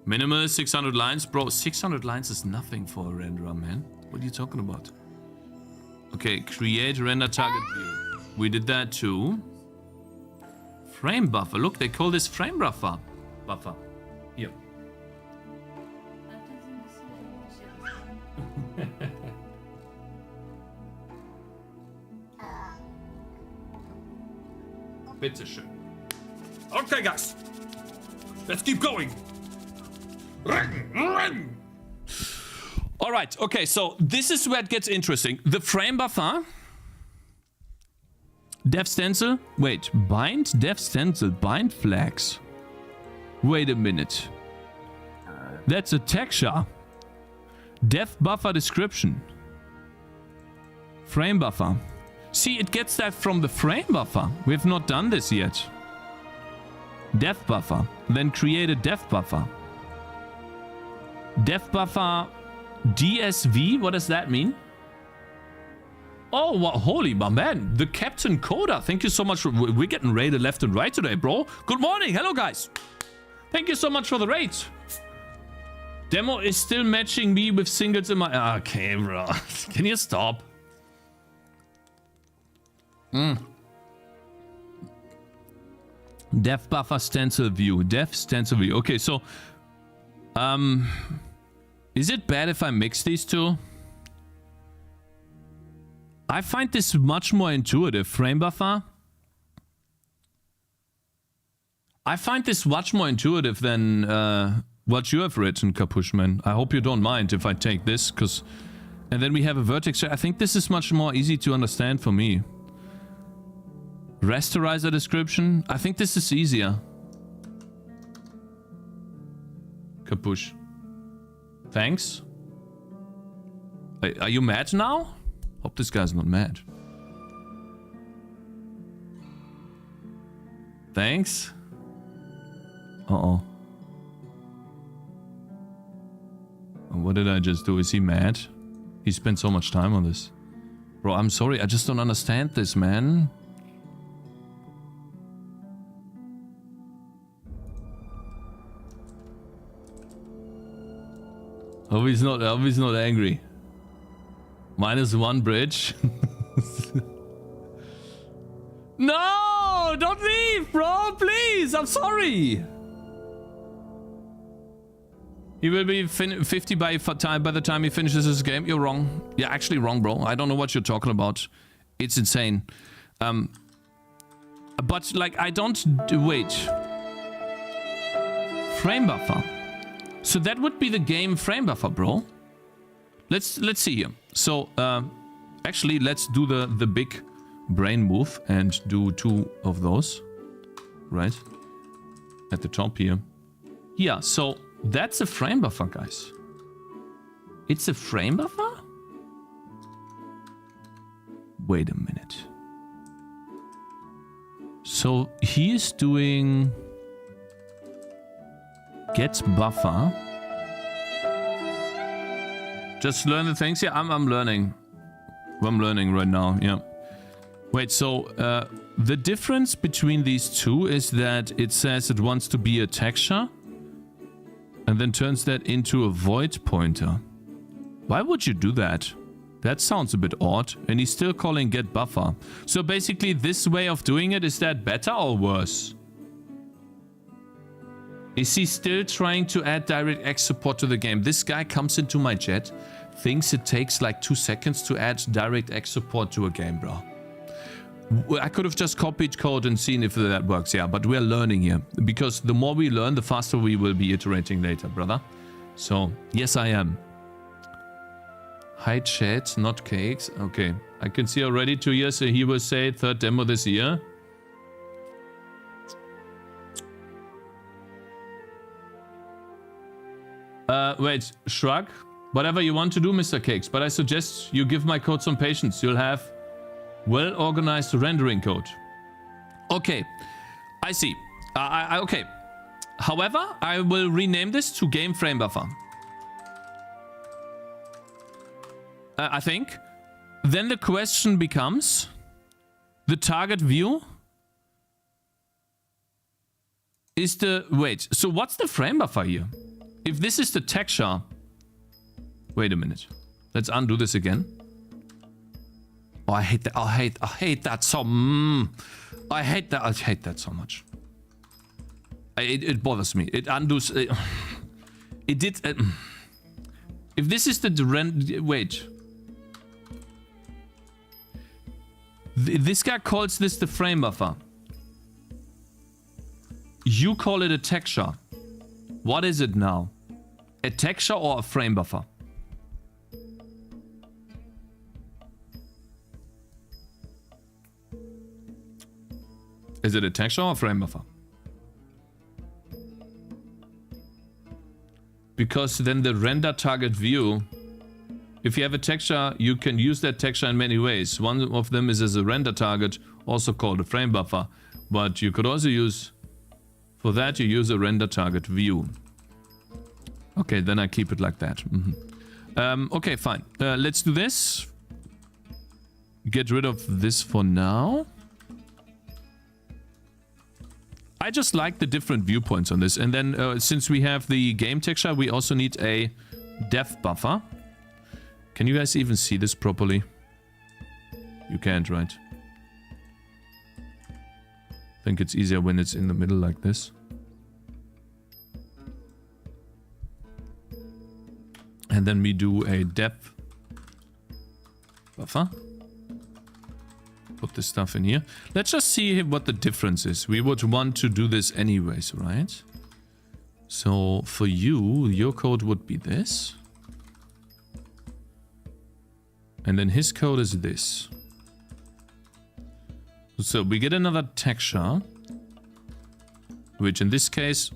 Minimal 600 lines, bro. 600 lines is nothing for a renderer, man. What are you talking about? Okay, create render target view. We did that too. Frame buffer. Look, they call this frame buffer. Here. Bitteschön. Okay, guys. Let's keep going. All right. Okay, so this is where it gets interesting. The frame buffer. Dev stencil. Wait, bind dev stencil. Bind flags. Wait a minute. That's a texture. Dev buffer description. Frame buffer. See, it gets that from the frame buffer. We have not done this yet. Dev buffer. Then create a dev buffer. Dev buffer DSV. What does that mean? Oh, well, holy my man. The Captain Coda. Thank you so much. We're getting raided left and right today, bro. Good morning. Hello, guys. Thank you so much for the raid. Demo is still matching me with singles in my... Okay, bro. Can you stop? Dev buffer stencil view. Dev stencil view. Okay, so... Is it bad if I mix these two? I find this much more intuitive. Frame buffer. I find this much more intuitive than what you have written, Capushman. I hope you don't mind if I take this, because... And then we have a vertex. I think this is much more easy to understand for me. Rasterizer description. I think this is easier. Capush. Thanks. Are you mad now? Hope this guy's not mad. Thanks. Uh-oh. What did I just do? Is he mad? He spent so much time on this. Bro, I'm sorry. I just don't understand this, man. Hope he's not angry. -1 bridge. No! Don't leave, bro! Please! I'm sorry! He will be 50 by the time he finishes his game. You're wrong. You're actually wrong, bro. I don't know what you're talking about. It's insane. But, like, I don't... Wait. Frame buffer. So that would be the game frame buffer, bro. Let's see here. So, actually, let's do the big brain move and do 2 of those. Right? At the top here. Yeah, so that's a frame buffer, guys. It's a frame buffer? Wait a minute. So he is doing get buffer. Just learn the things. Yeah, I'm learning. I'm learning right now. Yeah. Wait, so the difference between these two is that it says it wants to be a texture and then turns that into a void pointer. Why would you do that? That sounds a bit odd. And he's still calling get buffer. So basically this way of doing it, is that better or worse? Is he still trying to add DirectX support to the game? This guy comes into my chat, thinks it takes like 2 seconds to add DirectX support to a game, bro. I could have just copied code and seen if that works, yeah, but we're learning here. Because the more we learn, the faster we will be iterating later, brother. So, yes, I am. Hi, chat, not cakes. Okay, I can see already 2 years, so he will say 3rd demo this year. Wait, Shrug? Whatever you want to do, Mr. Cakes, but I suggest you give my code some patience. You'll have well-organized rendering code. Okay, I see. Okay. However, I will rename this to game frame buffer. I think. Then the question becomes the target view is the... Wait, so what's the frame buffer here? If this is the texture... Wait a minute. Let's undo this again. Oh, I hate that. I hate that so... I hate that so much. It bothers me. It undoes... It did... if this is the... Wait. This guy calls this the frame buffer. You call it a texture. What is it now? A texture or a frame buffer? Is it a texture or a frame buffer? Because then the render target view, if you have a texture, you can use that texture in many ways. One of them is as a render target, also called a frame buffer. But you could also use, for that you use a render target view. Okay, then I keep it like that. Okay, fine. Let's do this. Get rid of this for now. I just like the different viewpoints on this. And then since we have the game texture, we also need a dev buffer. Can you guys even see this properly? You can't, right? I think it's easier when it's in the middle like this. And then we do a dev buffer. Put this stuff in here. Let's just see what the difference is. We would want to do this anyways, right? So for you, your code would be this. And then his code is this. So we get another texture, which in this case...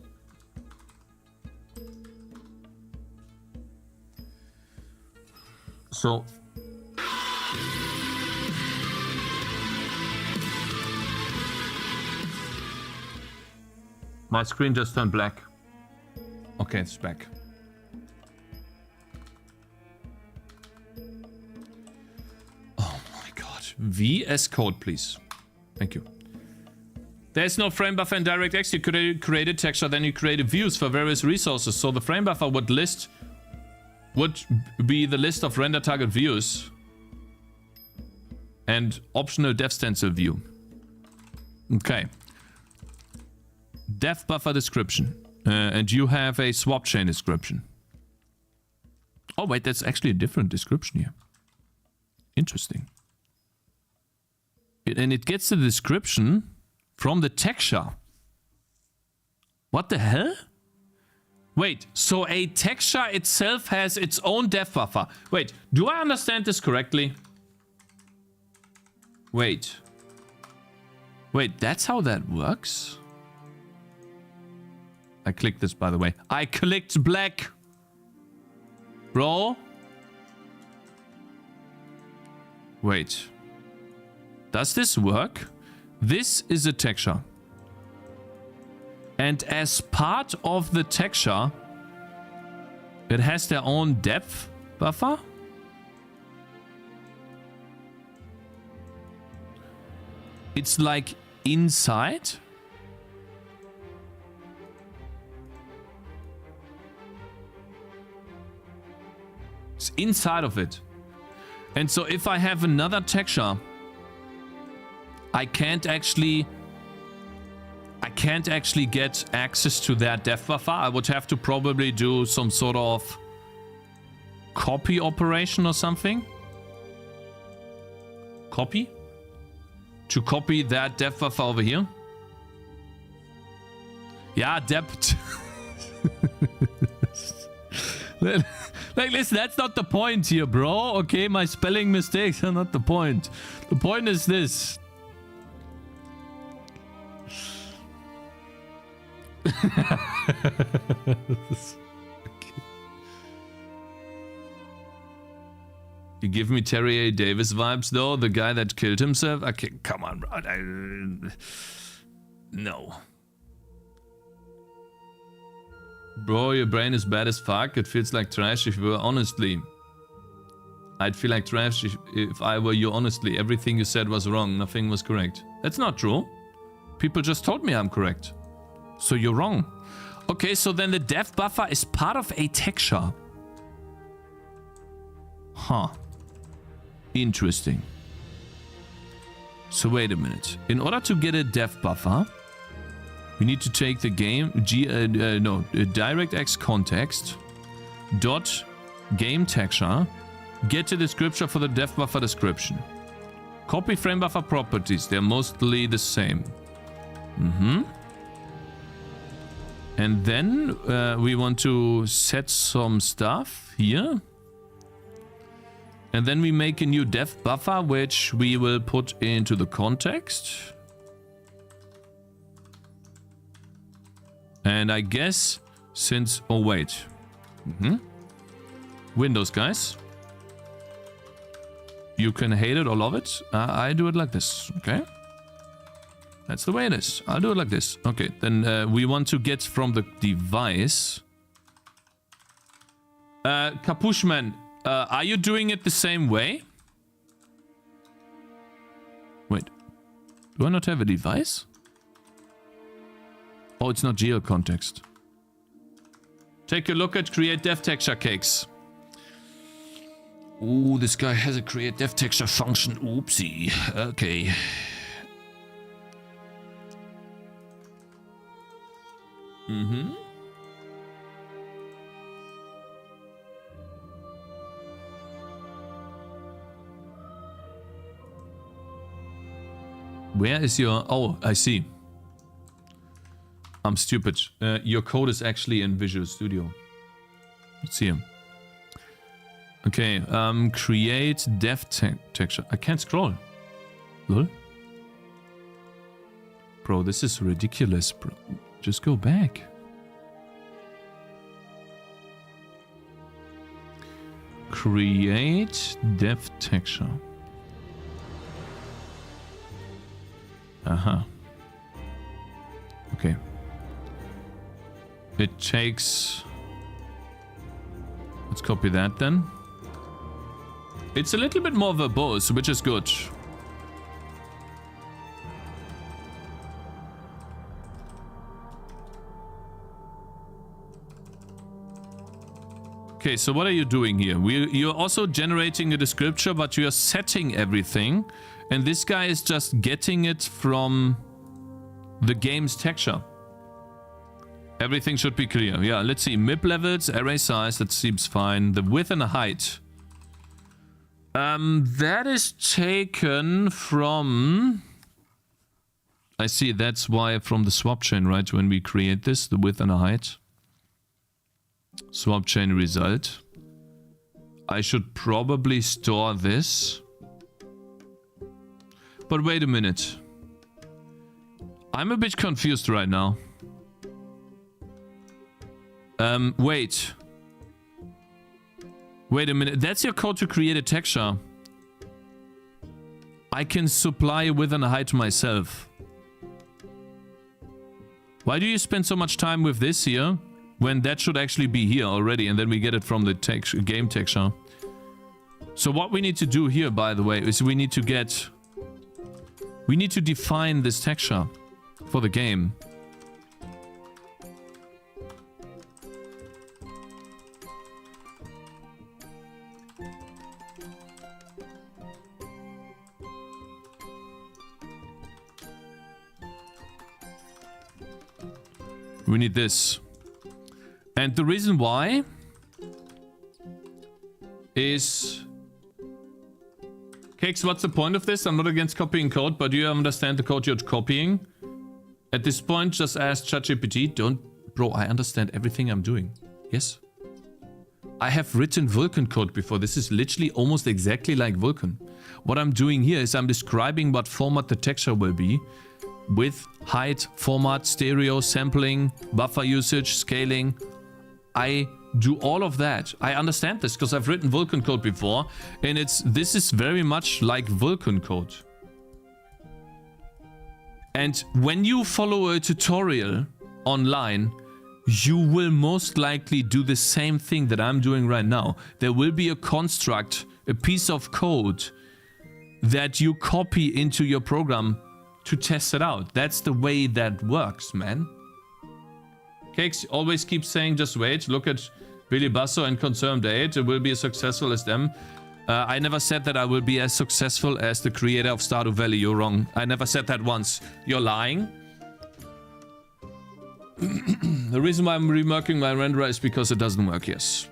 So... My screen just turned black. Okay, it's back. Oh my god. VS Code, please. Thank you. There's no frame buffer in DirectX. You could create a texture, then you create views for various resources. So the frame buffer would be the list of render target views and optional dev stencil view. Okay. Dev buffer description. And you have a swap chain description. Oh wait, that's actually a different description here. Interesting. And it gets the description from the texture. What the hell? Wait, so a texture itself has its own dev buffer. Wait, do I understand this correctly? Wait. Wait, that's how that works? I clicked this, by the way. I clicked black. Bro. Wait. Does this work? This is a texture. And as part of the texture, it has their own depth buffer? It's like inside? It's inside of it. And so if I have another texture, I can't actually get access to that dev buffer. I would have to probably do some sort of copy operation or something. Copy? To copy that dev buffer over here. Yeah, debt. Like, listen, that's not the point here, bro. Okay, my spelling mistakes are not the point. The point is this. give me Terry A. Davis vibes, though? The guy that killed himself? Okay, come on, bro. No. Bro, your brain is bad as fuck. It feels like trash if you were honestly. I'd feel like trash if I were you honestly. Everything you said was wrong. Nothing was correct. That's not true. People just told me I'm correct. So you're wrong. Okay, so then the dev buffer is part of a texture. Huh. Interesting. So wait a minute. In order to get a dev buffer, we need to take the DirectX context dot game texture, get a description for the dev buffer description. Copy frame buffer properties. They're mostly the same. And then we want to set some stuff here. And then we make a new dev buffer, which we will put into the context. And I guess since... Oh, wait. Windows, guys. You can hate it or love it. I do it like this, okay? That's the way it is. I'll do it like this. Okay, then we want to get from the device. Capuchman, are you doing it the same way? Wait. Do I not have a device? Oh, it's not geo context. Take a look at create dev texture cakes. Ooh, this guy has a create dev texture function. Oopsie. Okay. Where is your... Oh, I see. I'm stupid. Your code is actually in Visual Studio. Let's see him. Okay, create dev texture. I can't scroll. Lol. Bro, this is ridiculous, bro. Just go back. Create dev texture. Okay. It takes... Let's copy that then. It's a little bit more verbose, which is good. Okay, so what are you doing here? You're also generating a description, but you're setting everything. And this guy is just getting it from the game's texture. Everything should be clear. Yeah, let's see. MIP levels, array size, that seems fine. The width and the height. That is taken from... I see, that's why from the swap chain, right? When we create this, the width and the height. Swap chain result. I should probably store this. But wait a minute. I'm a bit confused right now. Wait. Wait a minute. That's your code to create a texture. I can supply a width and a height myself. Why do you spend so much time with this here? When that should actually be here already, and then we get it from the game texture. So what we need to do here, by the way, is we need to define this texture for the game. We need this. And the reason why is... Cakes, what's the point of this? I'm not against copying code, but do you understand the code you're copying? At this point, just ask ChatGPT. Don't... Bro, I understand everything I'm doing. Yes? I have written Vulkan code before. This is literally almost exactly like Vulkan. What I'm doing here is I'm describing what format the texture will be. Width, height, format, stereo, sampling, buffer usage, scaling. I do all of that. I understand this because I've written Vulkan code before, and this is very much like Vulkan code. And when you follow a tutorial online, you will most likely do the same thing that I'm doing right now. There will be a construct, a piece of code that you copy into your program to test it out. That's the way that works, man. Cakez always keeps saying, just wait, look at Billy Basso and Concerned 8, it will be as successful as them. I never said that I will be as successful as the creator of Stardew Valley. You're wrong. I never said that once. You're lying. The reason why I'm remarking my renderer is because it doesn't work, yes.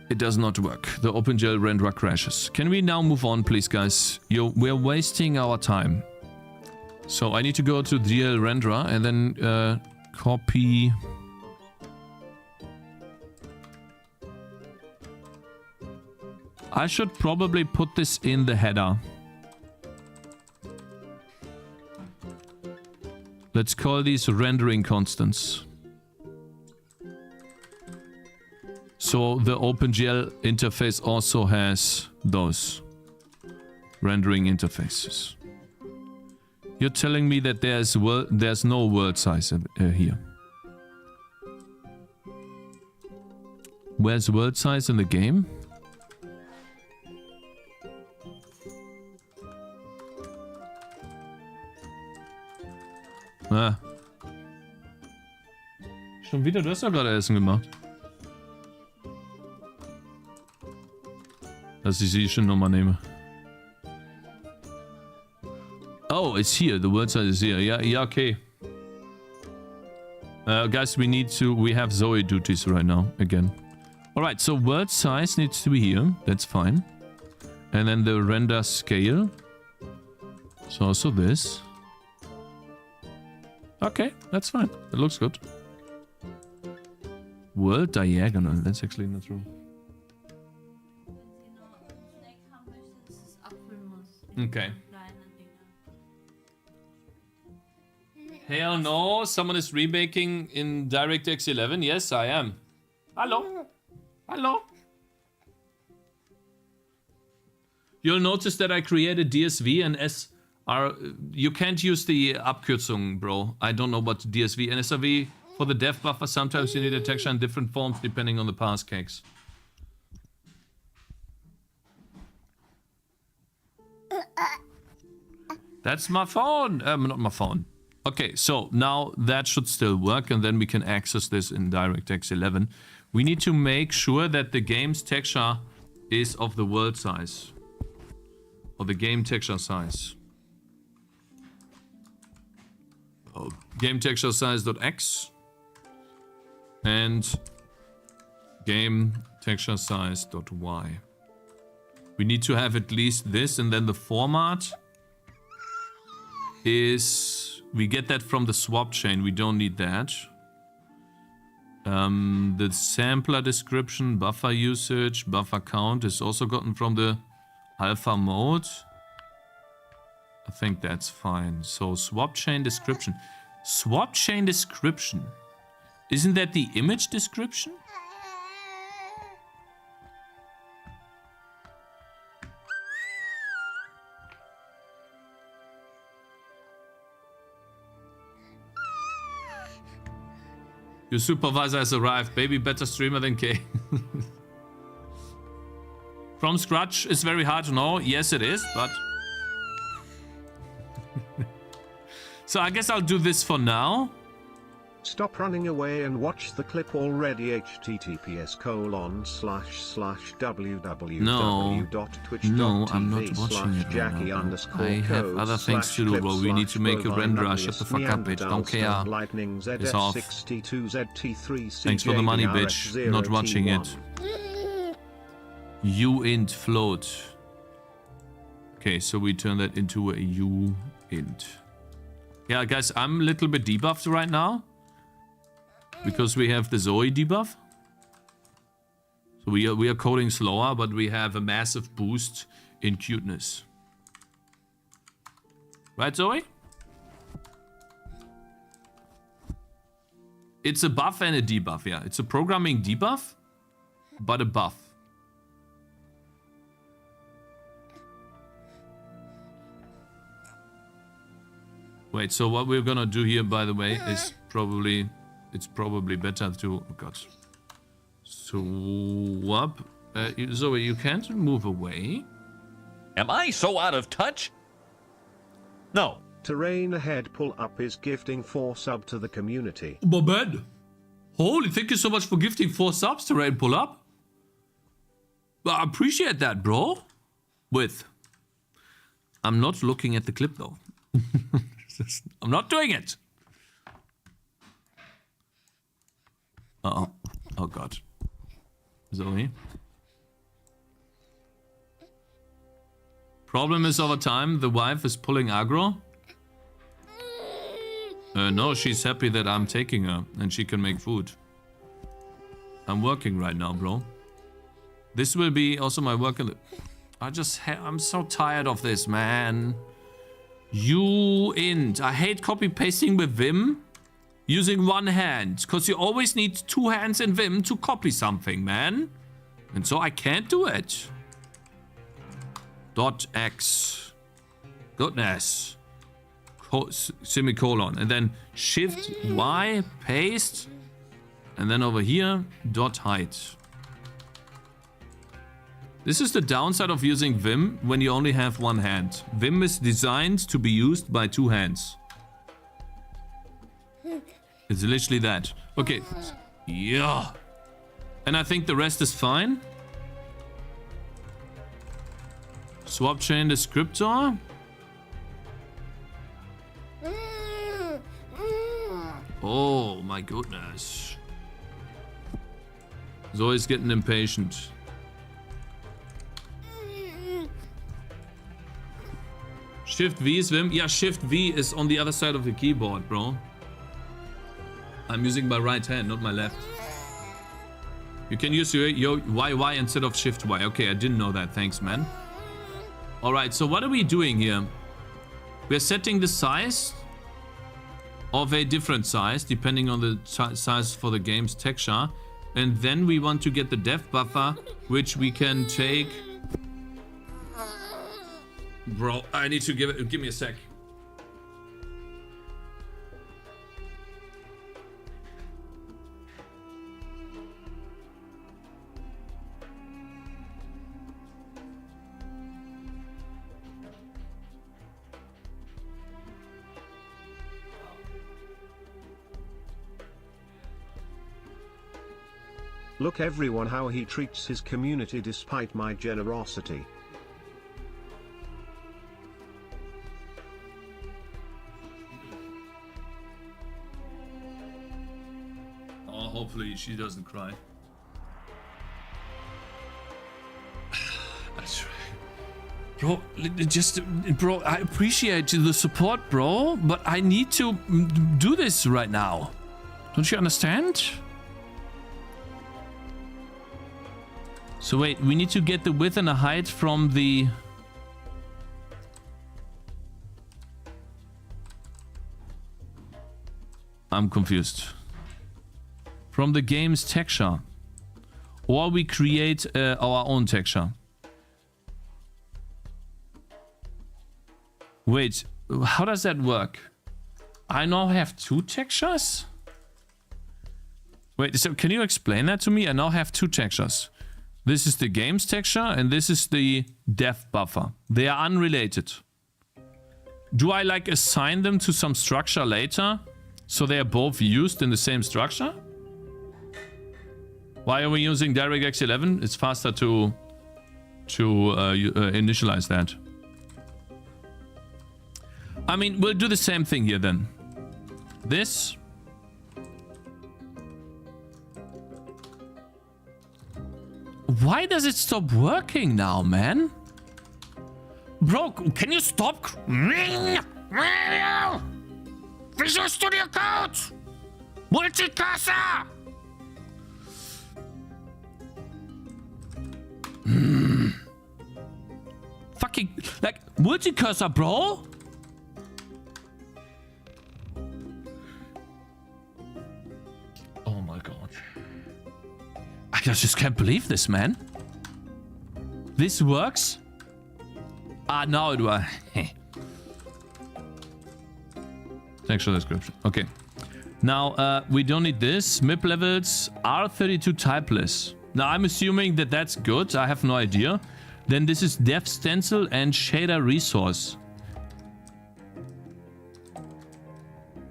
It does not work. The OpenGL renderer crashes. Can we now move on, please, guys? We're wasting our time. So I need to go to GL renderer and then copy... I should probably put this in the header. Let's call these rendering constants. So the OpenGL interface also has those rendering interfaces. You're telling me that there's no world size here. Where's world size in the game? Ah. Schon wieder? Du hast ja gerade Essen gemacht. Dass ich sie schon nochmal nehme. Oh, it's here. The word size is here. Yeah, okay. Guys, we have Zoe duties right now, again. Alright, so word size needs to be here. That's fine. And then the render scale. So also this. Okay, that's fine. It looks good. World diagonal. That's actually not true. Okay. Hell no, someone is remaking in DirectX 11. Yes, I am. Hello? Hello? You'll notice that I created DSV and SR. You can't use the Abkürzung, bro. I don't know what DSV and SRV for the dev buffer. Sometimes you need a texture in different forms depending on the pass, Cakez. That's my phone. Not my phone. Okay, so now that should still work, and then we can access this in DirectX 11. We need to make sure that the game's texture is of the world size. Or the game texture size. Oh, game texture size.x and game texture size.y. We need to have at least this, and then the format is... We get that from the swap chain. We don't need that. The sampler description, buffer usage, buffer count is also gotten from the alpha mode. I think that's fine. So swap chain description. Swap chain description. Isn't that the image description? Your supervisor has arrived. Baby better streamer than K. From scratch is very hard to know. Yes, it is, but... So I guess I'll do this for now. Stop running away and watch the clip already. https://www.twitch.tv/Jackie_code/clips. I'm not watching it right now. I have other things to do, bro. We need to make a renderer. Shut the fuck up, bitch. Don't care. It's off. Thanks for the money, bitch. Not watching it. uint float. Okay, so we turn that into a uint. Yeah, guys, I'm a little bit debuffed right now. Because we have the Zoe debuff. So we are coding slower, but we have a massive boost in cuteness. Right, Zoe? It's a buff and a debuff, yeah. It's a programming debuff. but a buff. Wait, so what we're gonna do here, by the way, is probably... It's probably better to... Oh god. Swap. Zoe, you can't move away. Am I so out of touch? No. Terrain ahead pull up is gifting 4 sub to the community. My bad. Holy, thank you so much for gifting 4 subs to Rain Pull Up. I appreciate that, bro. I'm not looking at the clip though. I'm not doing it. Uh-oh. Oh god. Zoe. Problem is over time, the wife is pulling aggro. No, she's happy that I'm taking her and she can make food. I'm working right now, bro. This will be also my work. I'm so tired of this, man. I hate copy pasting with Vim using one hand, because you always need 2 hands in Vim to copy something, man. And so I can't do it. .x. Goodness. Semicolon. And then Shift Y, paste. And then over here, .height. This is the downside of using Vim when you only have one hand. Vim is designed to be used by 2 hands. It's literally that. Okay. Yeah. And I think the rest is fine. Swap chain descriptor. Oh my goodness. Zoe's getting impatient. Shift V is Vim. Yeah, Shift V is on the other side of the keyboard, bro. I'm using my right hand, not my left. You can use your YY instead of Shift Y. Okay, I didn't know that. Thanks, man. Alright, so what are we doing here? We're setting the size of a different size, depending on the size for the game's texture. And then we want to get the depth buffer, which we can take... Bro, I need to give me a sec. Look everyone how he treats his community despite my generosity. Oh, hopefully she doesn't cry. That's right. Bro, I appreciate the support, bro, but I need to do this right now. Don't you understand? So wait, we need to get the width and the height from the... I'm confused. From the game's texture. Or we create our own texture. Wait, how does that work? I now have 2 textures? Wait, so can you explain that to me? I now have 2 textures. This is the game's texture and this is the depth buffer. They are unrelated. Do I like assign them to some structure later? So they are both used in the same structure? Why are we using DirectX 11? It's faster to initialize that. I mean, we'll do the same thing here then. This. Why does it stop working now, man? Bro, can you stop? Visual Studio Code! Multicursor! Fucking, like, multicursor, bro? Oh my god. I I just can't believe this, man. This works? Ah, now it works. Textual description. Okay. Now, we don't need this. MIP levels are 32 typeless. Now, I'm assuming that that's good. I have no idea. Then this is dev stencil and shader resource.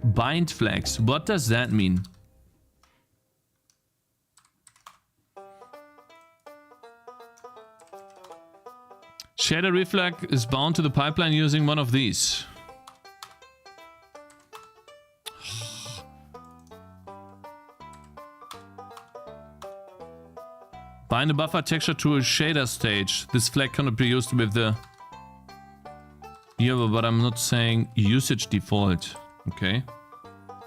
Bind flags. What does that mean? Shader reflag is bound to the pipeline using one of these. Bind a buffer texture to a shader stage. This flag cannot be used with the... Yeah, but I'm not saying usage default. Okay.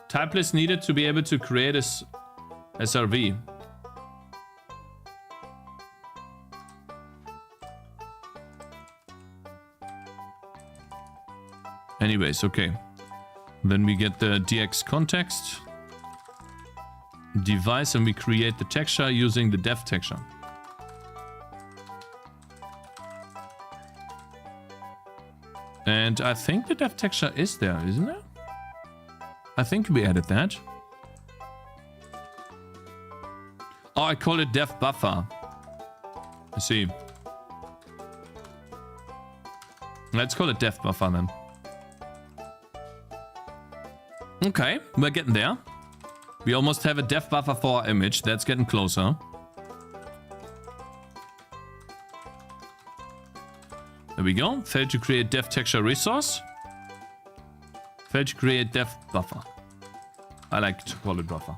Typeless needed to be able to create a SRV. Anyways, okay. Then we get the DX context device and we create the texture using the dev texture. And I think the dev texture is there, isn't it? I think we added that. Oh, I call it dev buffer. I see. Let's call it dev buffer then. Okay, we're getting there. We almost have a dev buffer for our image. That's getting closer. There we go. Failed to create dev texture resource. Failed to create dev buffer. I like to call it buffer.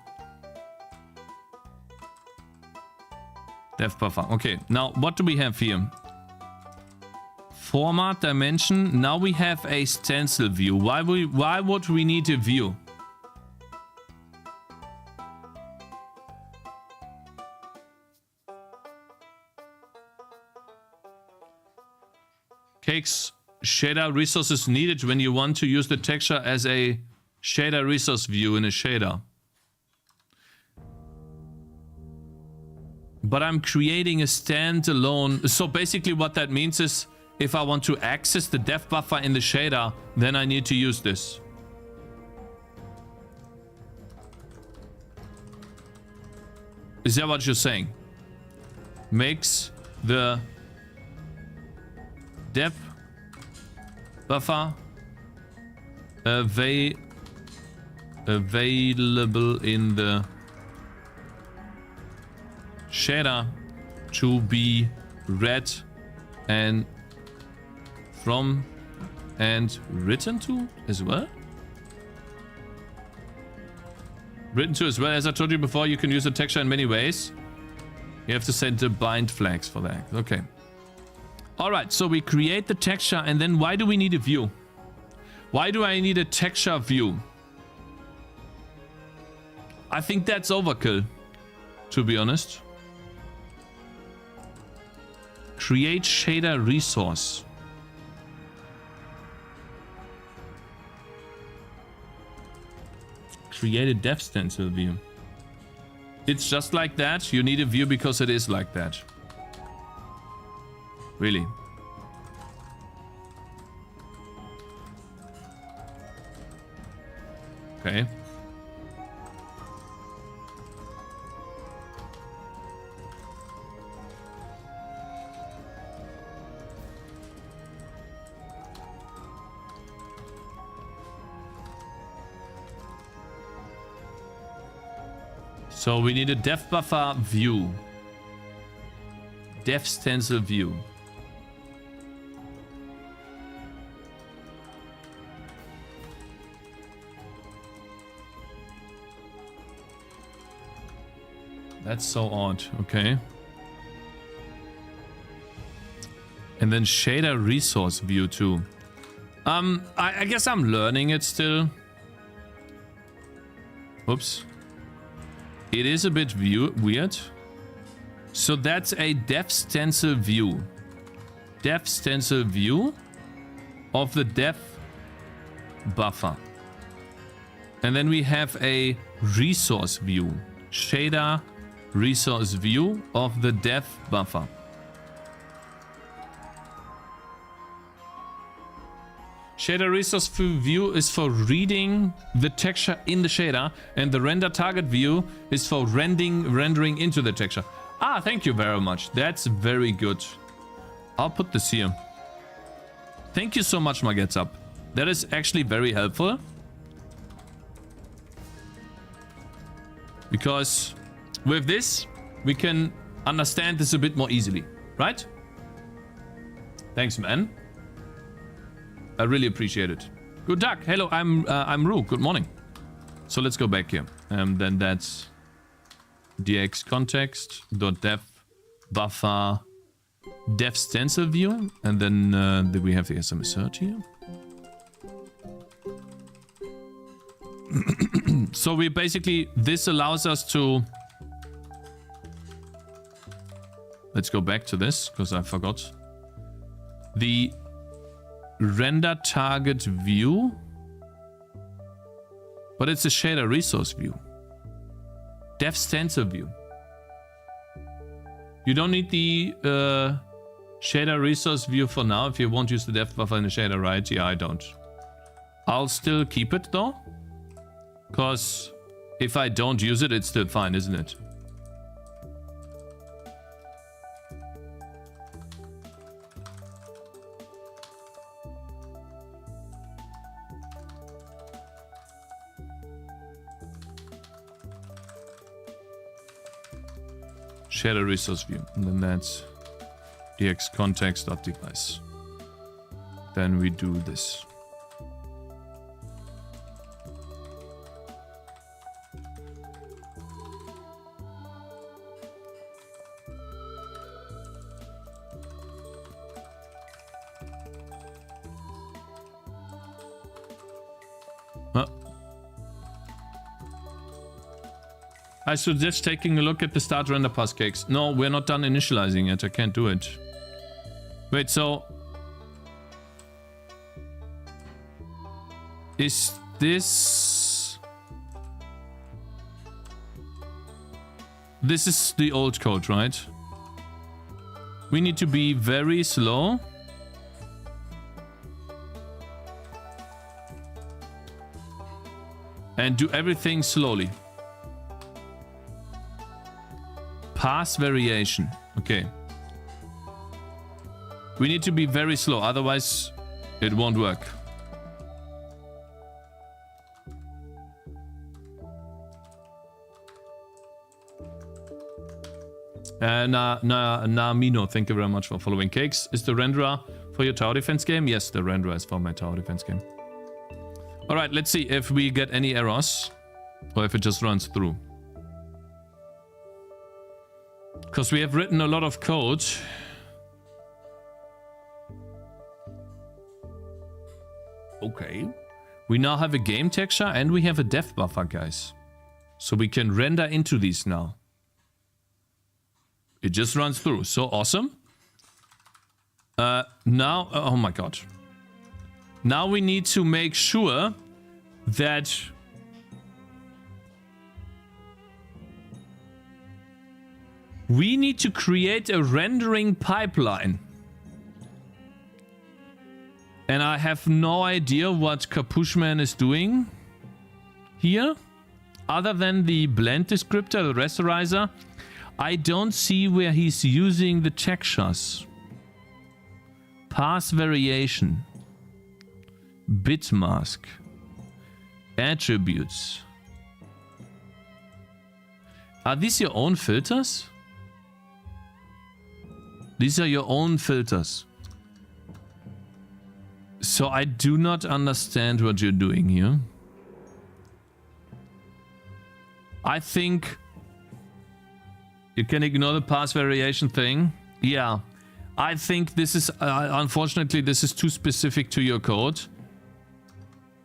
Dev buffer. Okay, now what do we have here? Format dimension. Now we have a stencil view. Why would we need a view? Cakez shader resources needed when you want to use the texture as a shader resource view in a shader. But I'm creating a standalone. So basically what that means is if I want to access the dev buffer in the shader, then I need to use this. Is that what you're saying? Makes the dev buffer available in the shader to be read and from and written to as well? Written to as well. As I told you before, you can use a texture in many ways. You have to set the bind flags for that. Okay. Alright, so we create the texture and then why do we need a view? Why do I need a texture view? I think that's overkill, to be honest. Create shader resource. Create a dev stencil view. It's just like that. You need a view because it is like that. Really. Okay. So we need a dev buffer view. Dev stencil view. That's so odd. Okay. And then shader resource view too. I guess I'm learning it still. Oops. It is a bit weird. So that's a dev stencil view. Dev stencil view of the dev buffer. And then we have a resource view. Shader resource view of the dev buffer. Shader resource view is for reading the texture in the shader, and the render target view is for rendering into the texture. Ah, thank you very much. That's very good. I'll put this here. Thank you so much, Magetsap. That is actually very helpful. Because with this, we can understand this a bit more easily, right? Thanks, man. I really appreciate it. Good dag. Hello, I'm Ru. Good morning. So let's go back here. Then that's dx context.dev buffer dev stencil view, and then we have the SMS cert here. So we basically, this allows us to, let's go back to this because I forgot. The render target view, but it's a shader resource view. Dev stencil view. You don't need the shader resource view for now if you won't use the dev buffer in the shader, right? Yeah, I don't. I'll still keep it though, because if I don't use it, it's still fine, isn't it? Shader resource view, and then that's dx context.device. Then we do this. I suggest taking a look at the start render pass, Cakez. No, we're not done initializing yet. I can't do it. Wait, so is this... This is the old code, right? We need to be very slow. And do everything slowly. Pass variation. Okay. We need to be very slow, otherwise it won't work. Mino, thank you very much for following. Cakez, is the renderer for your tower defense game? Yes, the renderer is for my tower defense game. Alright, let's see if we get any errors or if it just runs through. Because we have written a lot of code. Okay. We now have a game texture and we have a dev buffer, guys. So we can render into these now. It just runs through. So awesome. Now, oh my god. Now we need to make sure that we need to create a rendering pipeline. And I have no idea what Capuchman is doing here. Other than the blend descriptor, the rasterizer, I don't see where he's using the textures. Pass variation. Bit mask. Attributes. Are these your own filters? These are your own filters. So I do not understand what you're doing here. I think you can ignore the pass variation thing. Yeah, I think this is, unfortunately, this is too specific to your code.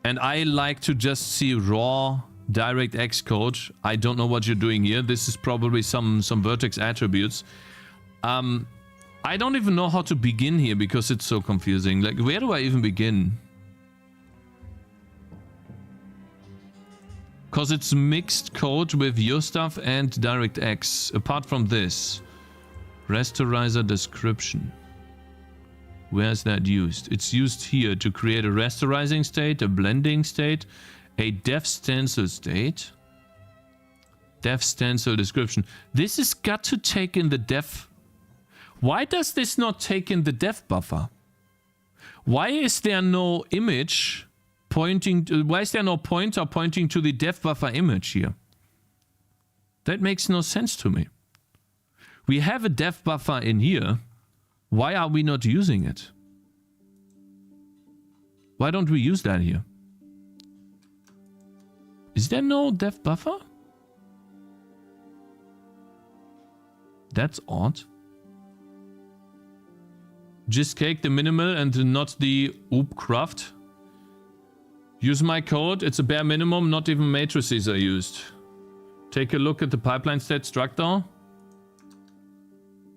And I like to just see raw DirectX code. I don't know what you're doing here. This is probably some vertex attributes. I don't even know how to begin here because it's so confusing. Like, where do I even begin? Because it's mixed code with your stuff and DirectX. Apart from this. Rasterizer description. Where is that used? It's used here to create a rasterizing state, a blending state, a def stencil state. Def stencil description. This has got to take in the def. Why does this not take in the def buffer? Why is there no image pointing to, why is there no pointer pointing to the def buffer image here? That makes no sense to me. We have a def buffer in here. Why are we not using it? Why don't we use that here? Is there no def buffer? That's odd. Just cake the minimal and not the oopcraft. Use my code. It's a bare minimum. Not even matrices are used. Take a look at the pipeline state structure.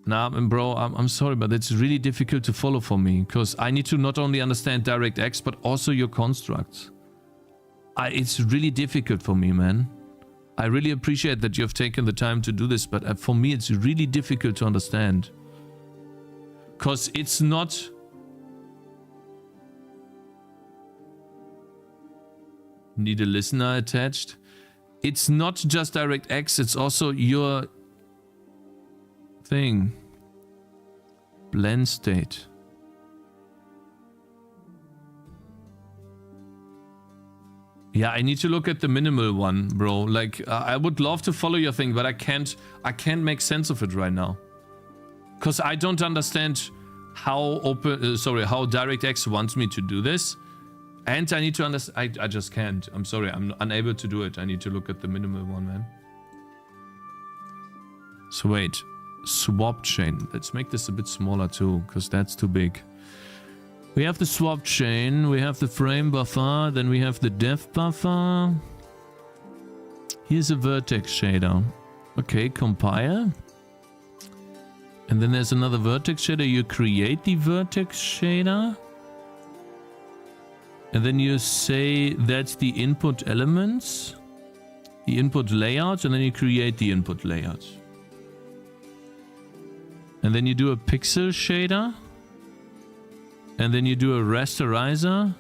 Nah, bro, I'm sorry, but it's really difficult to follow for me. Because I need to not only understand DirectX, but also your constructs. It's really difficult for me, man. I really appreciate that you've taken the time to do this, but for me it's really difficult to understand. Because it's not... Need a listener attached. It's not just DirectX, it's also your thing. Blend state. Yeah, I need to look at the minimal one, bro. Like, I would love to follow your thing, but I can't make sense of it right now. Because I don't understand how how DirectX wants me to do this. And I need to understand, I just can't. I'm sorry, I'm unable to do it. I need to look at the minimal one, man. So wait, swap chain. Let's make this a bit smaller too, because that's too big. We have the swap chain, we have the frame buffer, then we have the def buffer. Here's a vertex shader. Okay, compile. And then there's another vertex shader. You create the vertex shader. And then you say that's the input elements, the input layout, and then you create the input layout. And then you do a pixel shader. And then you do a rasterizer,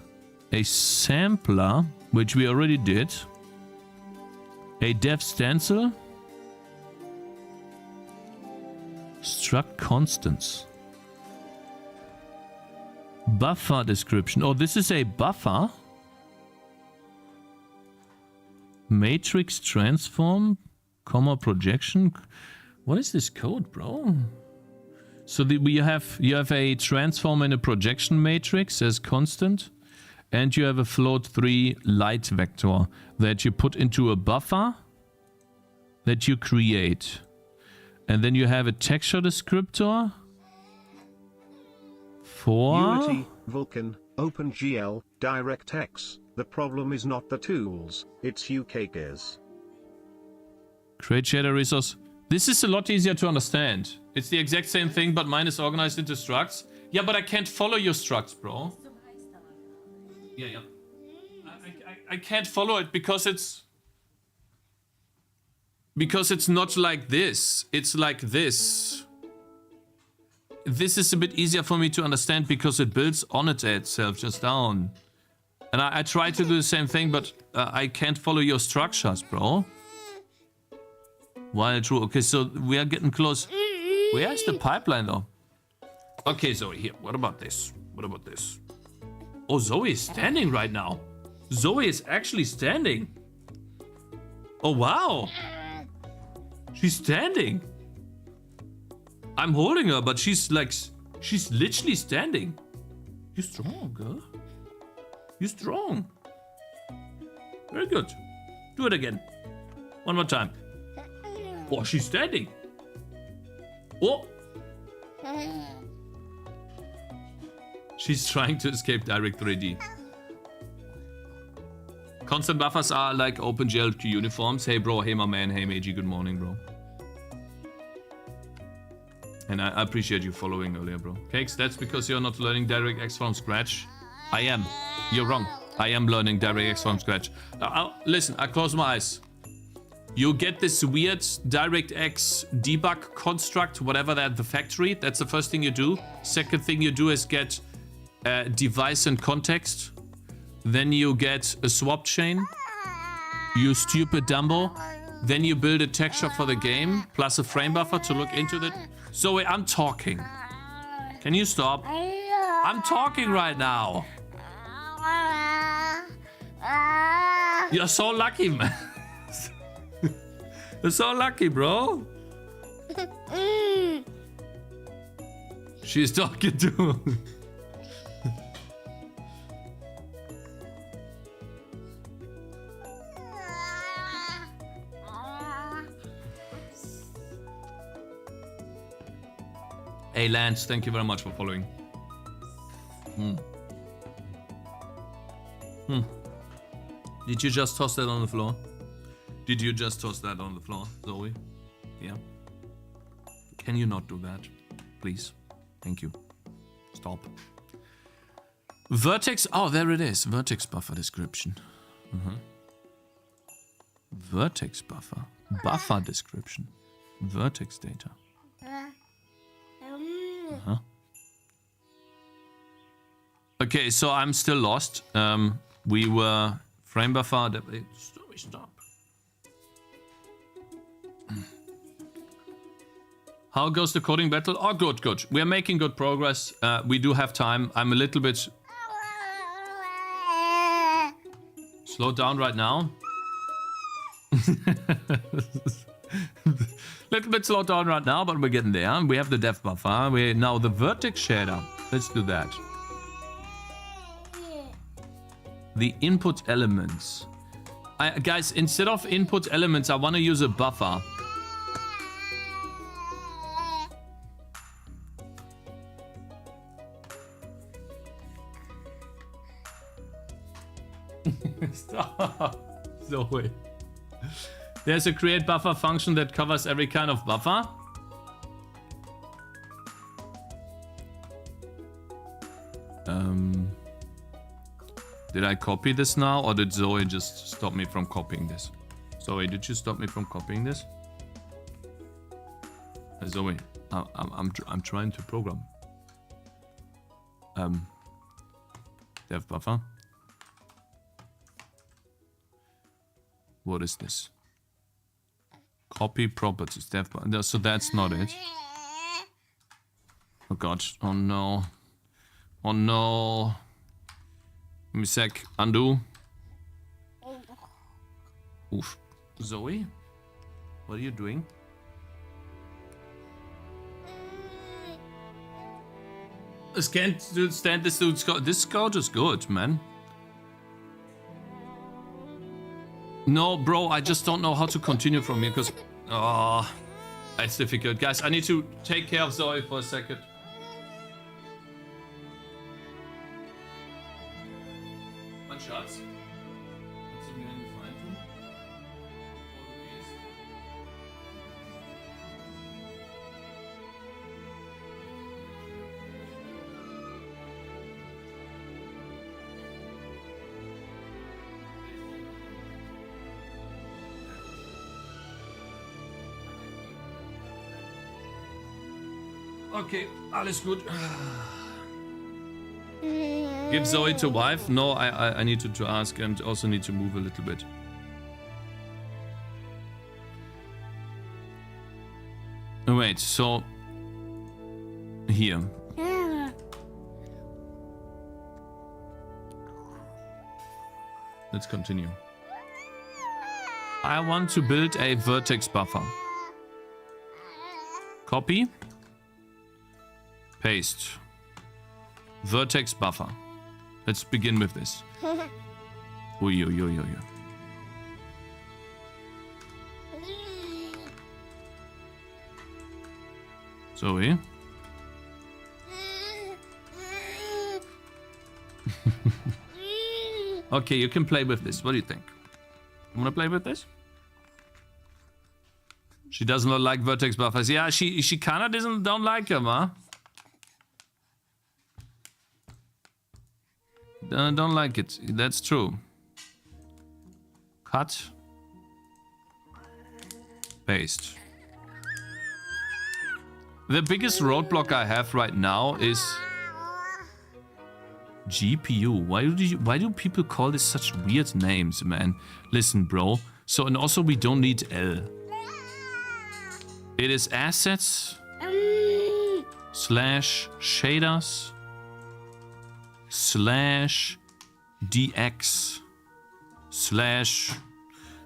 a sampler, which we already did, a def stencil, struct constants, buffer description. Oh, this is a buffer. Matrix transform, comma projection. What is this code, bro? So you have a transform and a projection matrix as constant, and you have a float 3 light vector that you put into a buffer that you create. And then you have a texture descriptor for Unity, Vulkan, OpenGL, DirectX. The problem is not the tools, it's you, Cakez. Create shader resource. This is a lot easier to understand. It's the exact same thing, but mine is organized into structs. Yeah, but I can't follow your structs, bro. Yeah. I can't follow it because it's not like this. It's like this. This is a bit easier for me to understand because it builds on itself just down. And I try to do the same thing, but I can't follow your structures, bro. While true. Okay, so we are getting close. Where is the pipeline though? Okay, Zoe, here. What about this? What about this? Oh, Zoe is standing right now. Zoe is actually standing. Oh, wow. She's standing. I'm holding her, but she's literally standing. You're strong, girl. You're strong. Very good. Do it again. One more time. Oh, she's standing. Oh. She's trying to escape Direct 3D. Constant buffers are like OpenGL to uniforms. Hey, bro. Hey, my man. Hey, Meiji. Good morning, bro. And I appreciate you following earlier, bro. Cakes, that's because you're not learning DirectX from scratch. I am. You're wrong. I am learning DirectX from scratch. Listen, I close my eyes. You get this weird DirectX debug construct, whatever that, the factory. That's the first thing you do. Second thing you do is get device and context. Then you get a swap chain. You stupid Dumbo. Then you build a texture for the game, plus a frame buffer to look into it. Zoe, I'm talking. Can you stop? I'm talking right now. You're so lucky, man. You're so lucky, bro. She's talking to. Hey, Lance, thank you very much for following. Did you just toss that on the floor? Did you just toss that on the floor, Zoe? Yeah. Can you not do that? Please. Thank you. Stop. Vertex. Oh, there it is. Vertex buffer description. Vertex buffer. Buffer description. Vertex data. Okay, so I'm still lost. We were frame buffer. Stop. How goes the coding battle? Oh, good. We're making good progress. We do have time. I'm a little bit slowed down right now. Little bit slowed down right now, but we're getting there. We have the dev buffer. We now the vertex shader. Let's do that. The input elements. Guys, instead of input elements, I want to use a buffer. Stop. Zoe. There's a create buffer function that covers every kind of buffer. Did I copy this now, or did Zoe just stop me from copying this? Zoe, did you stop me from copying this? Zoe, I'm trying to program. Dev buffer. What is this? Copy properties, dev buffer. So that's not it. Oh god. Oh no. Oh no. Give me a sec. Undo. Oof. Zoe? What are you doing? I can't stand this dude's code. This code is good, man. No, bro, I just don't know how to continue from here because... Oh, it's difficult. Guys, I need to take care of Zoe for a second. One shot. Okay, alles gut. Give Zoe to wife? No, I need to ask and also need to move a little bit. Oh, wait, so... Here. Let's continue. I want to build a vertex buffer. Copy. Paste. Vertex buffer. Let's begin with this. Ui. Zoe. Okay, you can play with this. What do you think? You wanna play with this? She doesn't like vertex buffers. Yeah, she kinda don't like them, huh? Don't like it. That's true. Cut. Paste. The biggest roadblock I have right now is GPU. Why do people call this such weird names, man? Listen, bro. So, and also we don't need L. It is assets slash shaders slash DX slash...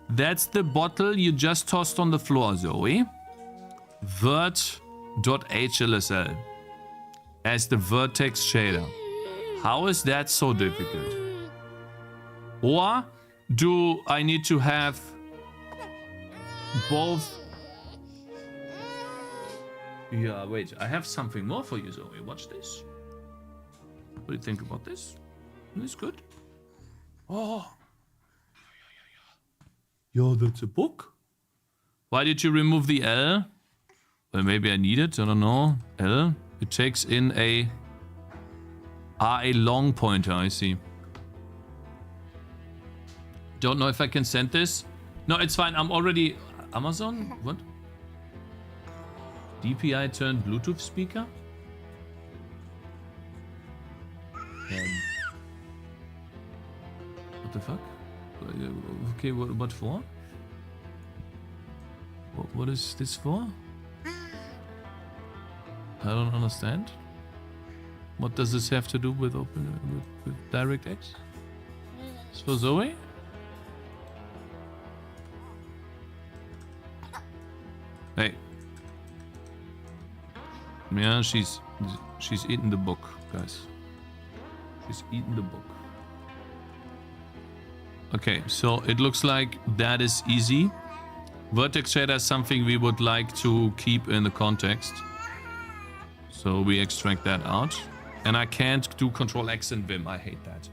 That's the bottle you just tossed on the floor, Zoe. Vert.HLSL as the vertex shader. How is that so difficult? Or do I need to have both? Yeah, wait. I have something more for you, Zoe. Watch this. What do you think about this? Isn't this good? Oh. Yeah, that's a book. Why did you remove the L? Well, maybe I need it. I don't know. L. It takes in a long pointer. I see. Don't know if I can send this. No, it's fine. I'm already... Amazon? What? DPI turned Bluetooth speaker? What the fuck? Okay, what for? What is this for? I don't understand. What does this have to do with with DirectX? It's for Zoe? Hey. Yeah, she's eating the book, guys. She's eating the book. Okay, so it looks like that is easy. Vertex shader is something we would like to keep in the context. So we extract that out. And I can't do Control X in Vim. I hate that.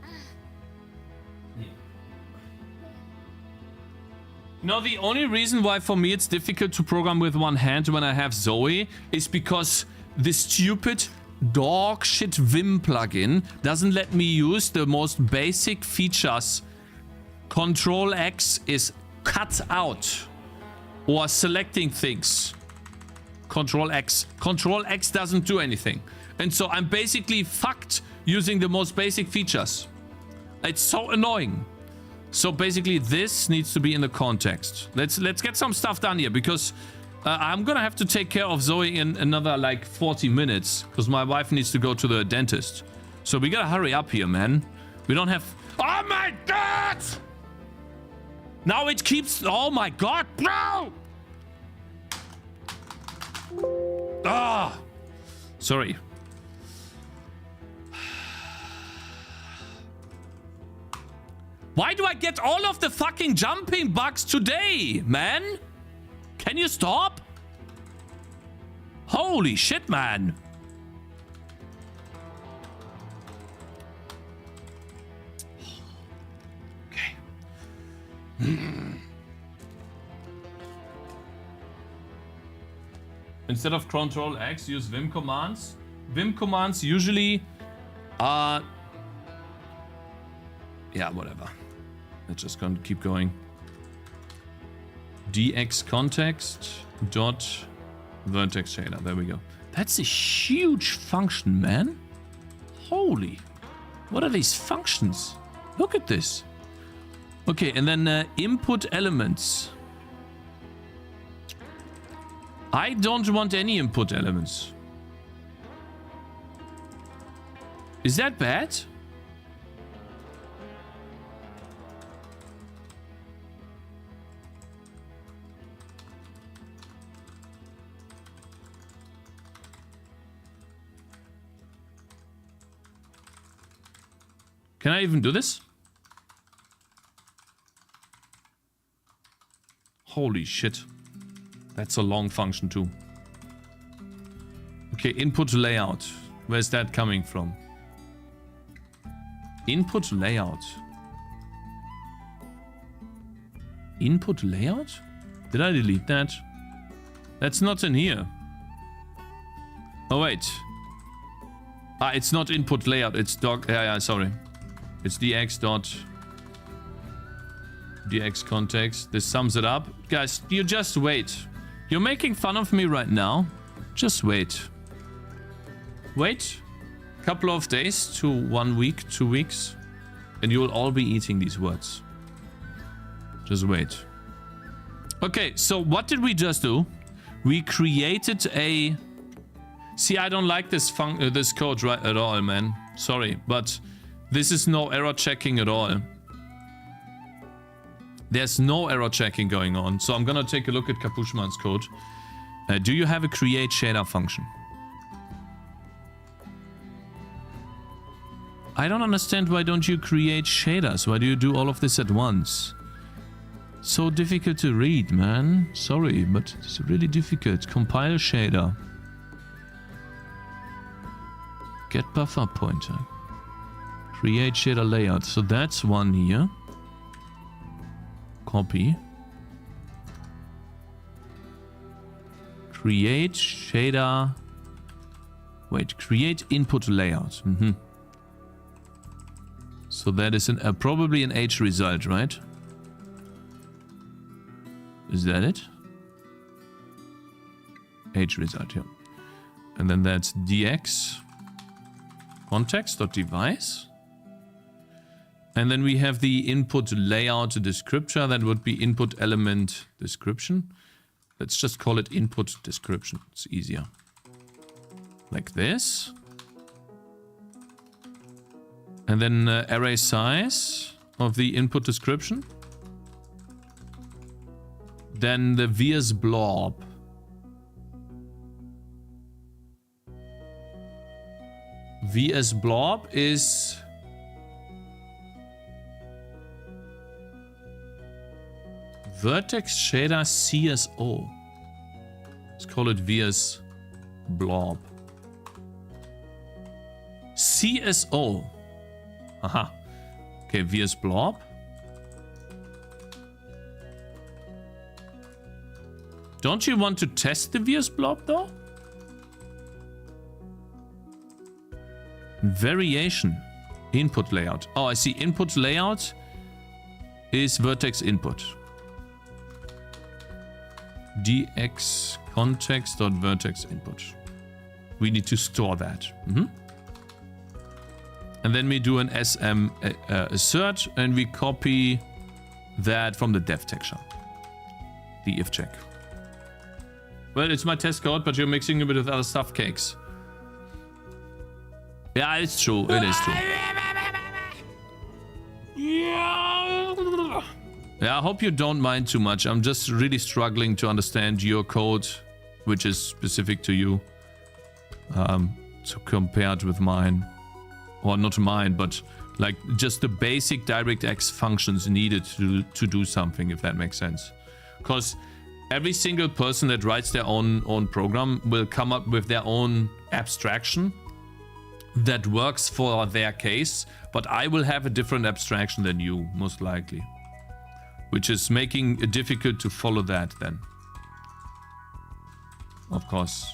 No, the only reason why for me it's difficult to program with one hand when I have Zoe is because the stupid dog shit Vim plugin doesn't let me use the most basic features. Control X is cut out or selecting things. Control X. Control X doesn't do anything. And so I'm basically fucked using the most basic features. It's so annoying. So basically this needs to be in the context. Let's get some stuff done here because I'm gonna have to take care of Zoe in another like 40 minutes because my wife needs to go to the dentist. So we gotta hurry up here, man. We don't have... Oh my god! Now it keeps... Oh my god, bro! Ah! Sorry. Why do I get all of the fucking jumping bugs today, man? Can you stop? Holy shit, man. Okay. Instead of Control X, use Vim commands. Vim commands usually are... Yeah, whatever. Let's just keep going. DX context dot vertex shader. There we go. That's a huge function, man. Holy. What are these functions? Look at this. Okay, and then input elements. I don't want any input elements. Is that bad? Can I even do this? Holy shit. That's a long function too. Okay, input layout. Where's that coming from? Input layout. Input layout? Did I delete that? That's not in here. Oh wait. Ah, it's not input layout, it's dog. Yeah, sorry. It's dx context. This sums it up. Guys, you just wait. You're making fun of me right now. Just wait. Wait a couple of days to 1 week, 2 weeks, and you will all be eating these words. Just wait. Okay, so what did we just do? We created a... See, I don't like this this code right at all, man. Sorry, but this is no error checking at all. There's no error checking going on. So I'm gonna take a look at Kapuschman's code. Do you have a create shader function? I don't understand, why don't you create shaders? Why do you do all of this at once? So difficult to read, man. Sorry, but it's really difficult. Compile shader. Get buffer pointer. Create shader layout. So that's one here. Copy. Create shader. Wait, create input layout. So that is probably an H result, right? Is that it? H result, yeah. And then that's dx context.device. And then we have the input layout descriptor. That would be input element description. Let's just call it input description. It's easier. Like this. And then array size of the input description. Then the vs blob. Vs blob is vertex shader CSO. Let's call it vs blob. CSO. Aha. Okay, vs blob. Don't you want to test the vs blob though? Variation. Input layout. Oh, I see. Input layout is vertex input. dx context.vertex input. We need to store that. And then we do an sm assert and we copy that from the dev texture. The if check. Well, it's my test code, but you're mixing it with other stuff, Cakes. Yeah, it's true. It is true. Yeah, I hope you don't mind too much. I'm just really struggling to understand your code, which is specific to you. So compared with mine. Or not mine, but like just the basic DirectX functions needed to do something, if that makes sense. Because every single person that writes their own program will come up with their own abstraction that works for their case, but I will have a different abstraction than you, most likely. Which is making it difficult to follow that then. Of course.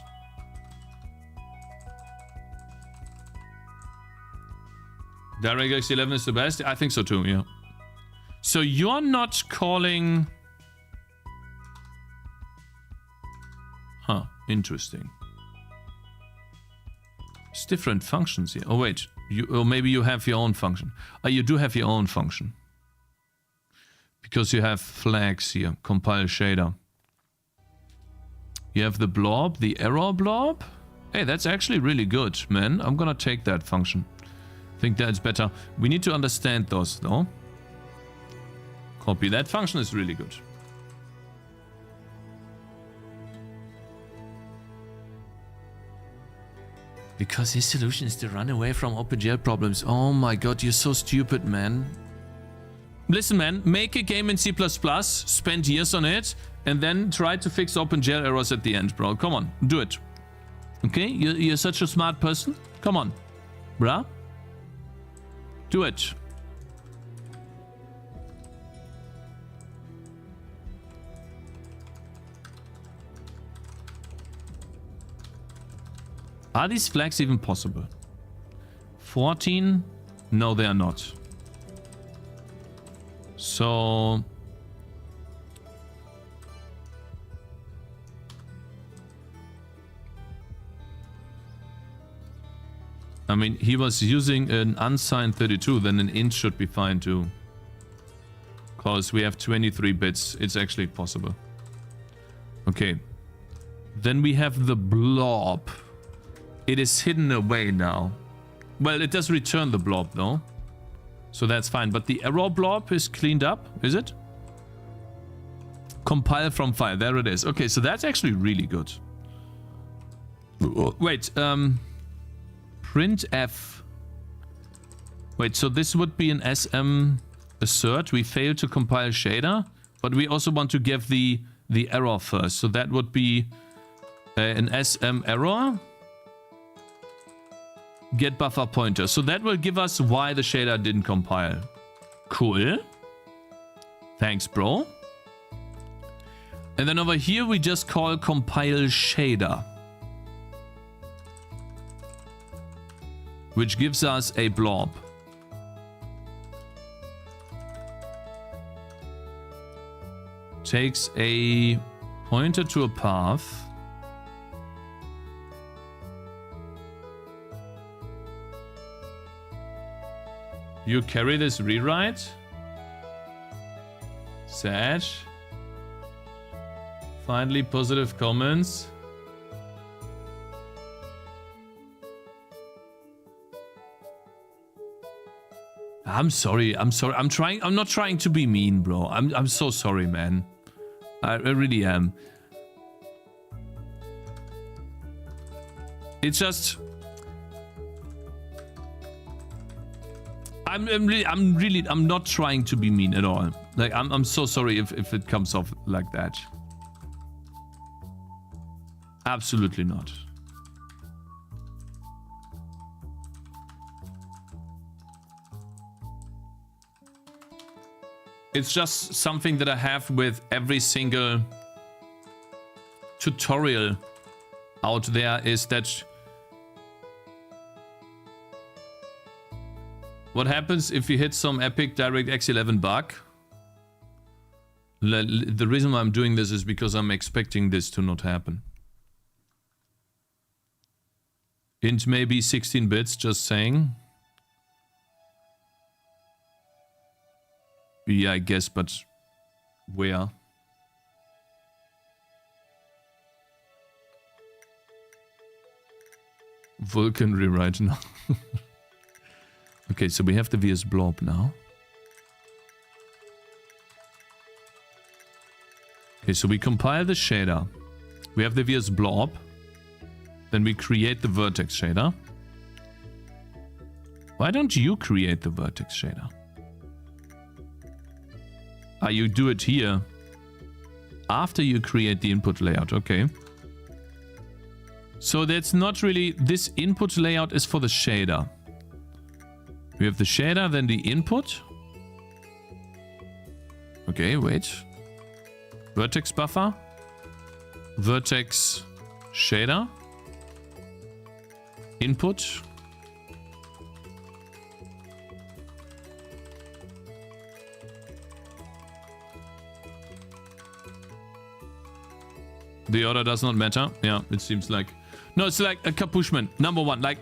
DirectX 11 is the best? I think so too, yeah. So you're not calling... Huh, interesting. It's different functions here. Oh wait, or maybe you have your own function. Oh, you do have your own function. Because you have flags here. Compile shader. You have the blob, the error blob. Hey, that's actually really good, man. I'm gonna take that function. I think that's better. We need to understand those though. Copy. That function is really good. Because his solution is to run away from OpenGL problems. Oh my god, you're so stupid, man. Listen, man, make a game in C++, spend years on it, and then try to fix OpenGL errors at the end, bro. Come on, do it. Okay? You're such a smart person. Come on, bruh. Do it. Are these flags even possible? 14? No, they are not. So I mean, he was using an unsigned 32, then an int should be fine too. Because we have 23 bits. It's actually possible. Okay. Then we have the blob. It is hidden away now. Well, it does return the blob though. So that's fine. But the error blob is cleaned up, is it? Compile from file. There it is. Okay, so that's actually really good. Wait, printf. Wait, so this would be an SM assert. We failed to compile shader, but we also want to give the error first. So that would be an SM error. Get buffer pointer. So that will give us why the shader didn't compile. Cool. Thanks, bro. And then over here we just call compile shader, which gives us a blob. Takes a pointer to a path. You carry this rewrite? Sad. Finally, positive comments. I'm sorry. I'm sorry. I'm not trying to be mean, bro. I'm so sorry, man. I really am. It's just I'm not trying to be mean at all. Like I'm so sorry if it comes off like that. Absolutely not. It's just something that I have with every single tutorial out there, is that what happens if you hit some epic DirectX 11 bug? The reason why I'm doing this is because I'm expecting this to not happen. Int maybe 16 bits, just saying. Yeah, I guess, but where? Vulkan rewrite now. Okay, so we have the VS blob now. Okay, so we compile the shader. We have the VS blob. Then we create the vertex shader. Why don't you create the vertex shader? Ah, you do it here after you create the input layout. Okay. So that's not really... This input layout is for the shader. We have the shader, then the input. Okay, wait. Vertex buffer. Vertex shader. Input. The order does not matter. Yeah, it seems like... No, it's like a capuchman. Number one, like,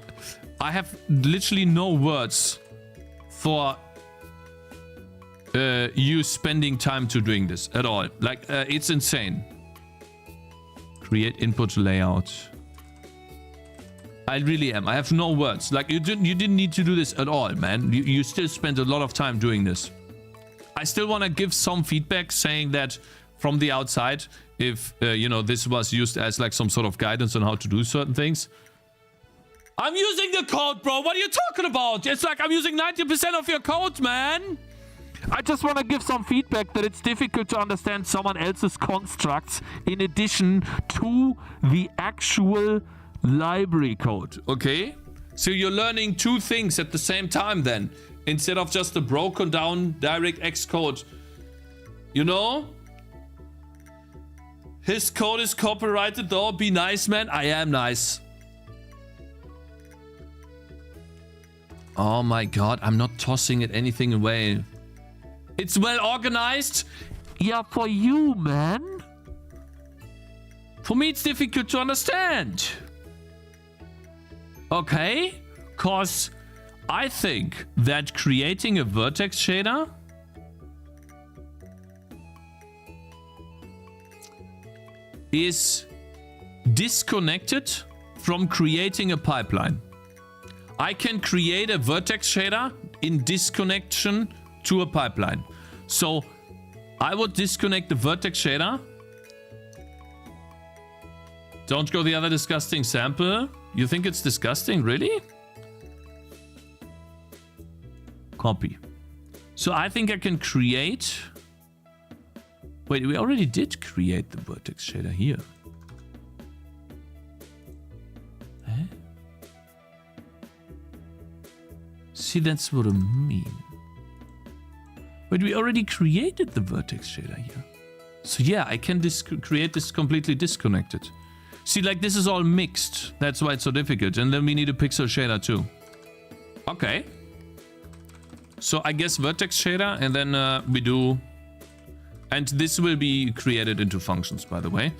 I have literally no words for you spending time to doing this at all. Like, it's insane. Create input layout. I really am. I have no words. Like, you didn't need to do this at all, man. You still spent a lot of time doing this. I still want to give some feedback saying that from the outside, if, you know, this was used as like some sort of guidance on how to do certain things. I'm using the code, bro. What are you talking about? It's like I'm using 90% of your code, man. I just want to give some feedback that it's difficult to understand someone else's constructs in addition to the actual library code. Okay? So you're learning two things at the same time then, instead of just the broken down DirectX code. You know? His code is copyrighted though. Be nice, man. I am nice. Oh my god, I'm not tossing it anything away. It's well organized. Yeah, for you, man. For me, it's difficult to understand. Okay? Because I think that creating a vertex shader is disconnected from creating a pipeline. I can create a vertex shader in disconnection to a pipeline. So I would disconnect the vertex shader. Don't go the other disgusting sample. You think it's disgusting? Really? Copy. So I think I can create... Wait, we already did create the vertex shader here. Eh? See, that's what I mean. Wait, we already created the vertex shader here. So yeah, I can create this completely disconnected. See, like this is all mixed. That's why it's so difficult. And then we need a pixel shader too. Okay. So I guess vertex shader, and then we do... And this will be created into functions, by the way.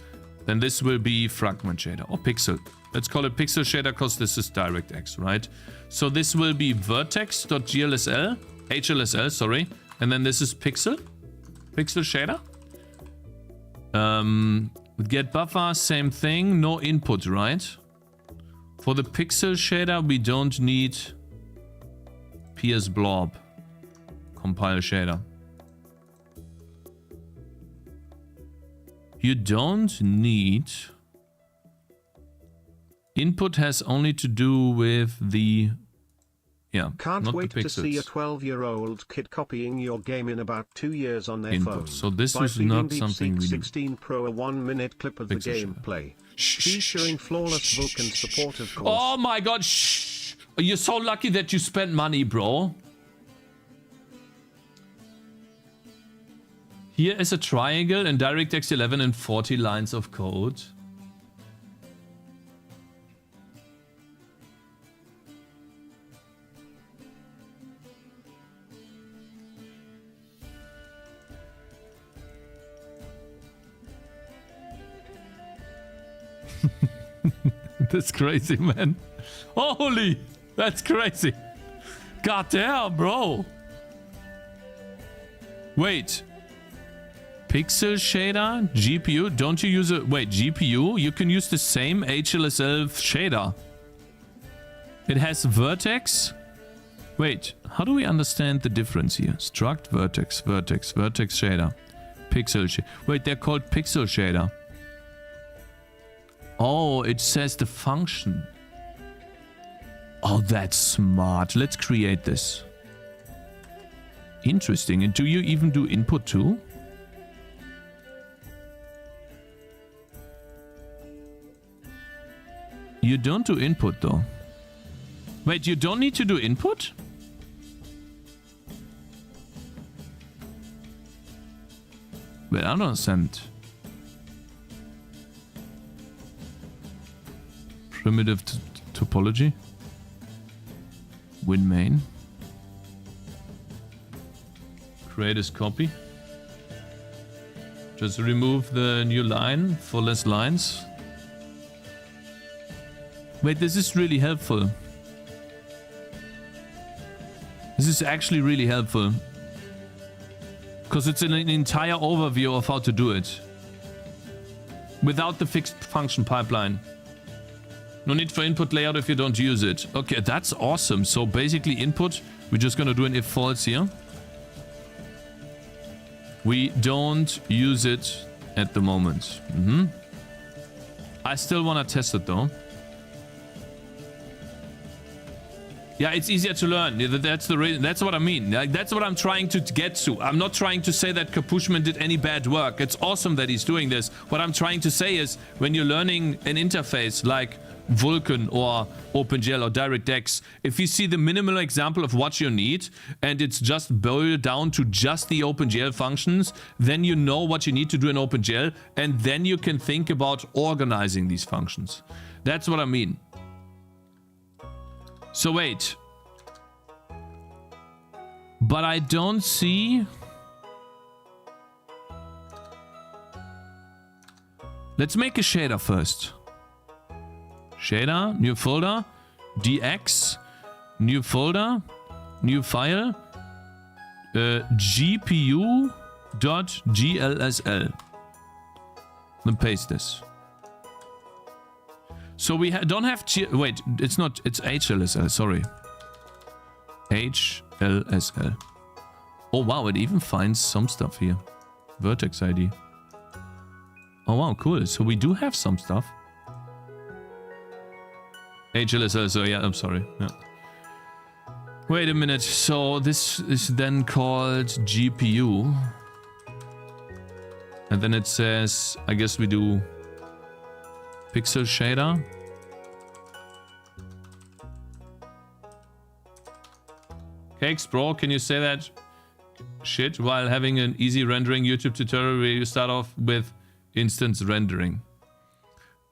Then this will be fragment shader or pixel. Let's call it pixel shader because this is DirectX, right? So this will be vertex.glsl, HLSL, sorry. And then this is pixel shader. With get buffer, same thing, no input, right? For the pixel shader, we don't need PS blob, compile shader. You don't need... Input has only to do with the... Yeah, Can't not wait the to see a 12-year-old kid copying your game in about 2 years on their phone. So this By is not feeding something we do. 16 Pro a 1-minute clip of the gameplay. Featuring flawless Vulkan support, of course. Oh my god, shh! You're so lucky that you spent money, bro. Here is a triangle in DirectX 11 and 40 lines of code. That's crazy, man. Holy, that's crazy. God damn, bro. Wait. Pixel shader, GPU, don't you use a... Wait, GPU? You can use the same HLSL shader. It has vertex. Wait, how do we understand the difference here? Struct, vertex, vertex, vertex shader. Pixel shader. Wait, they're called pixel shader. Oh, it says the function. Oh, that's smart. Let's create this. Interesting. And do you even do input too? You don't do input though. Wait, you don't need to do input? Well, I don't understand. Primitive topology. Win main. Create as copy. Just remove the new line for less lines. Wait, this is really helpful. This is actually really helpful. Because it's an entire overview of how to do it. Without the fixed function pipeline. No need for input layout if you don't use it. Okay, that's awesome. So basically input, we're just gonna do an if false here. We don't use it at the moment. I still wanna test it though. Yeah, it's easier to learn. That's the reason. That's what I mean. Like, that's what I'm trying to get to. I'm not trying to say that Capuchman did any bad work. It's awesome that he's doing this. What I'm trying to say is when you're learning an interface like Vulkan or OpenGL or DirectX, if you see the minimal example of what you need and it's just boiled down to just the OpenGL functions, then you know what you need to do in OpenGL and then you can think about organizing these functions. That's what I mean. So wait. But I don't see... Let's make a shader first. Shader, new folder, DX, new folder, new file, gpu.glsl. Then paste this. So we don't have wait, it's not, it's HLSL, sorry. HLSL. Oh wow, it even finds some stuff here. Vertex ID. Oh wow, cool. So we do have some stuff. HLSL, so yeah, I'm sorry. Yeah. Wait a minute. So this is then called GPU. And then it says, I guess we do pixel shader. Cakez, bro, can you say that shit while having an easy rendering YouTube tutorial where you start off with instance rendering?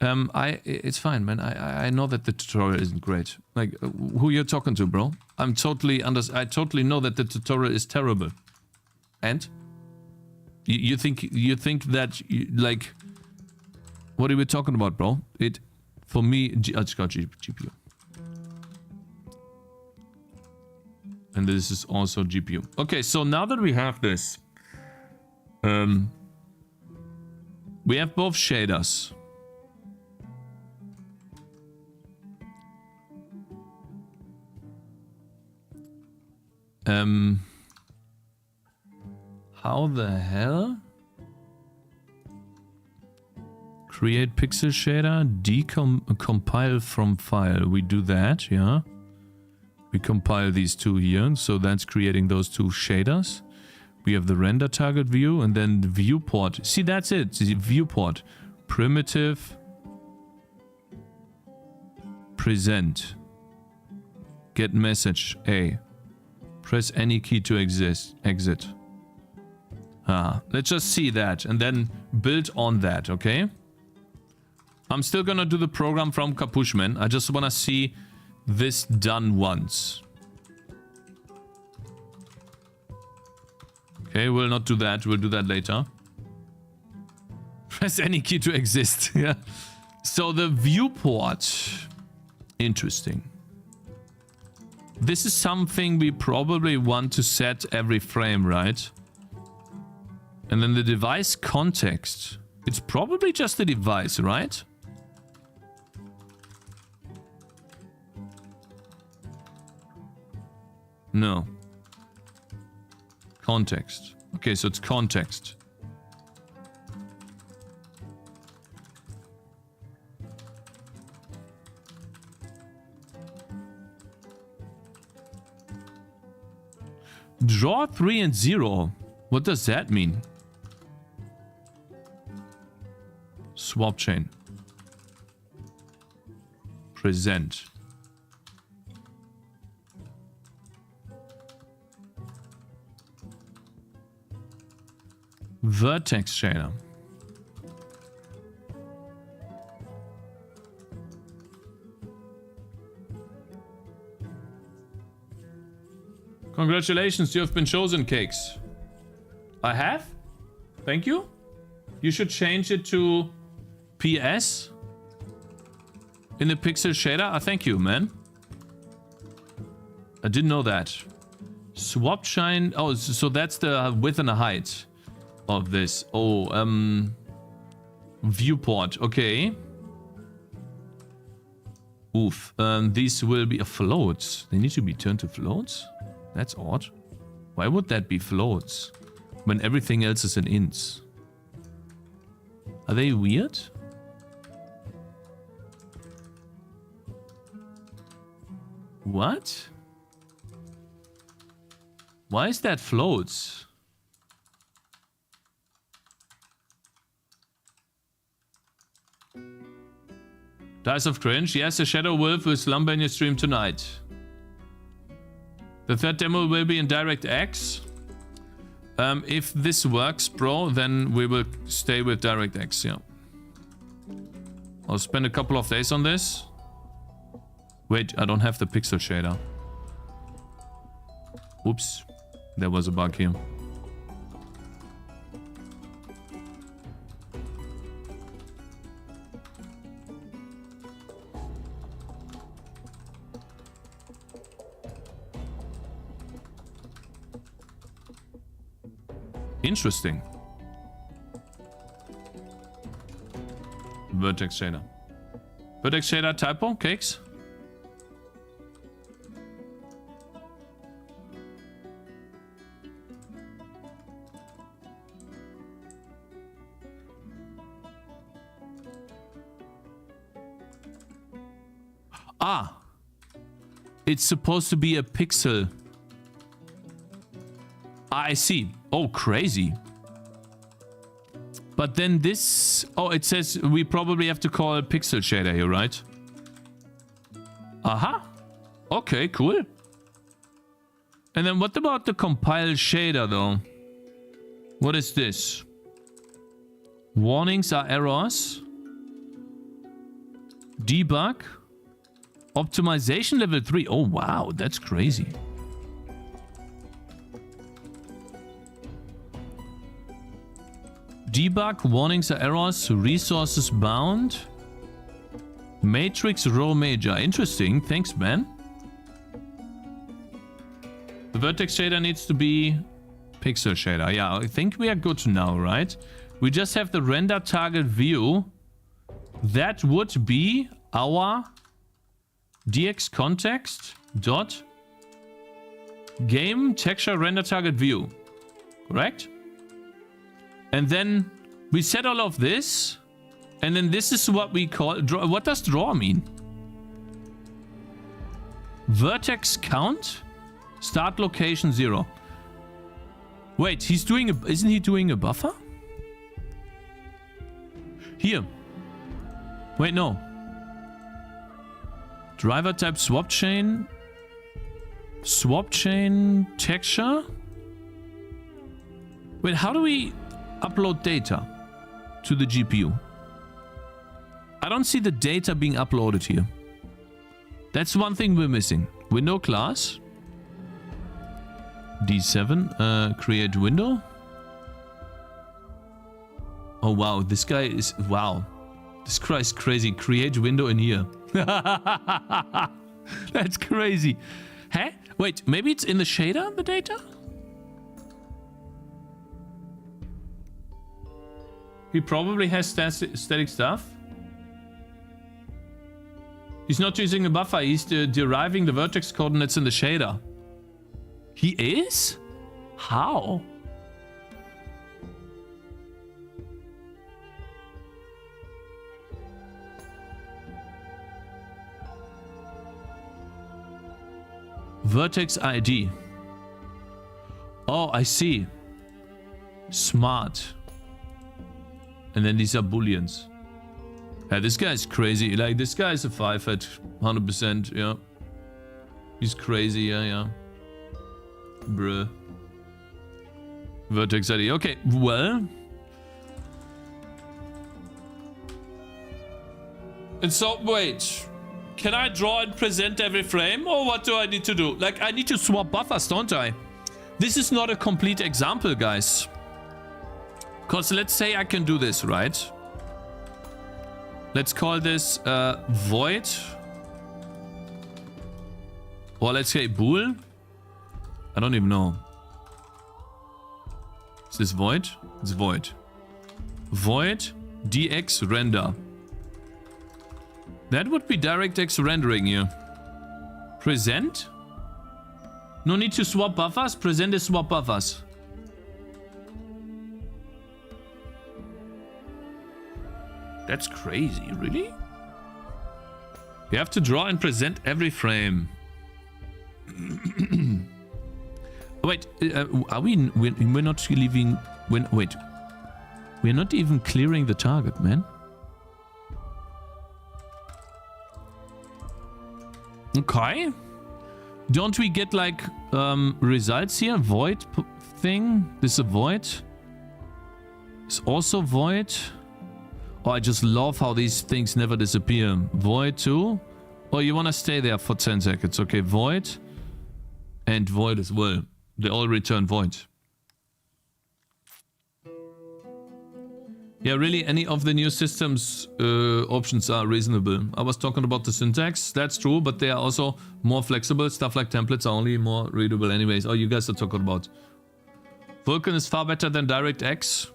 It's fine, man. I know that the tutorial isn't great. Like, who you're talking to, bro? I totally know that the tutorial is terrible. And you think that like, what are we talking about, bro? For me, it's got GPU. And this is also GPU. Okay, so now that we have this, we have both shaders. How the hell? Create pixel shader, compile from file. We do that, yeah. We compile these two here, so that's creating those two shaders. We have the render target view and then the viewport. See, that's it. The viewport. Primitive. Present. Get message A. Press any key to exit. Let's just see that and then build on that, okay? I'm still gonna do the program from Capuchman. I just wanna see this done once. Okay, we'll not do that. We'll do that later. Press any key to exist. Yeah. So the viewport. Interesting. This is something we probably want to set every frame, right? And then the device context. It's probably just the device, right? No. Context. Okay, so it's context. Draw 3 and 0. What does that mean? Swap chain. Present. Vertex shader. Congratulations, you have been chosen, Cakez. I have? Thank you. You should change it to PS in the pixel shader. Thank you, man. I didn't know that. Swap shine. Oh, so that's the width and the height of this. Oh, viewport. Okay. Oof. These will be floats. They need to be turned to floats? That's odd. Why would that be floats when everything else is in ints? Are they weird? What? Why is that floats? Dice of Cringe. Yes, the Shadow Wolf will slumber in your stream tonight. The third demo will be in DirectX. If this works, bro, then we will stay with DirectX, yeah. I'll spend a couple of days on this. Wait, I don't have the pixel shader. Oops. There was a bug here. Interesting. Vertex shader. Vertex shader typo, Cakez? Ah! It's supposed to be a pixel. Ah, I see. Oh, crazy. But then this... Oh, it says we probably have to call a pixel shader here, right? Aha. Okay, cool. And then what about the compile shader, though? What is this? Warnings are errors. Debug. Optimization level 3. Oh, wow. That's crazy. Debug. Warnings are errors. Resources bound. Matrix row major. Interesting. Thanks, man. The vertex shader needs to be pixel shader. Yeah, I think we are good now, right? We just have the render target view. That would be our dx context dot game texture render target view. Correct? And then we set all of this. And then this is what we call draw. What does draw mean? Vertex count. Start location 0. Wait, he's doing a... Isn't he doing a buffer? Here. Wait, no. Driver type swap chain. Swap chain texture. Wait, how do we upload data to the GPU? I don't see the data being uploaded here. That's one thing we're missing. Window class. D7. Create window. Oh, wow. This guy is... Wow. This guy is crazy. Create window in here. That's crazy. Huh? Wait, maybe it's in the shader, the data? He probably has static stuff. He's not using a buffer. He's deriving the vertex coordinates in the shader. He is? How? Vertex ID. Oh, I see. Smart. And then these are booleans. Yeah, this guy's crazy. Like, this guy is a 5 at 100%. Yeah. He's crazy. Yeah. Bruh. Vertex ID. Okay, well. And so, wait. Can I draw and present every frame? Or what do I need to do? Like, I need to swap buffers, don't I? This is not a complete example, guys. Because let's say I can do this, right? Let's call this void. Or let's say bool. I don't even know. Is this void? It's void. Void dx render. That would be DirectX rendering here. Present? No need to swap buffers. Present is swap buffers. That's crazy, really? You have to draw and present every frame. Wait, are we? We're not leaving. Wait, we're not even clearing the target, man. Okay. Don't we get like results here? Void thing. This is a void. It's also void. Oh, I just love how these things never disappear. Void too. Oh, you want to stay there for 10 seconds. Okay, void. And void as well. They all return void. Yeah, really, any of the new systems options are reasonable. I was talking about the syntax. That's true, but they are also more flexible. Stuff like templates are only more readable anyways. Oh, you guys are talking about Vulkan is far better than DirectX.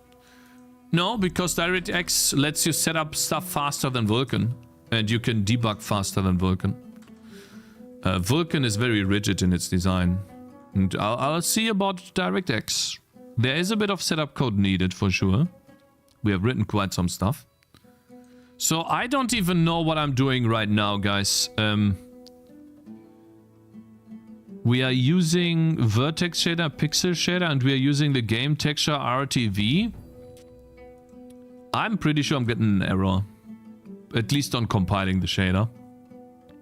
No, because DirectX lets you set up stuff faster than Vulkan. And you can debug faster than Vulkan. Vulkan is very rigid in its design. And I'll see about DirectX. There is a bit of setup code needed for sure. We have written quite some stuff. So I don't even know what I'm doing right now, guys. We are using vertex shader, pixel shader, and we are using the game texture RTV. I'm pretty sure I'm getting an error. At least on compiling the shader.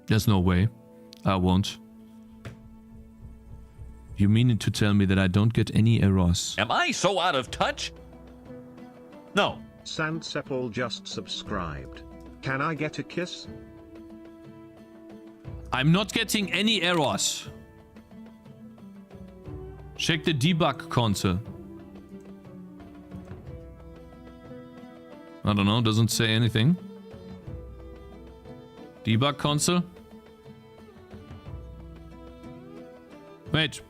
There's no way. I won't. You mean to tell me that I don't get any errors? Am I so out of touch? No. Sandsepal just subscribed. Can I get a kiss? I'm not getting any errors. Check the debug console. I don't know, doesn't say anything. Debug console. Wait,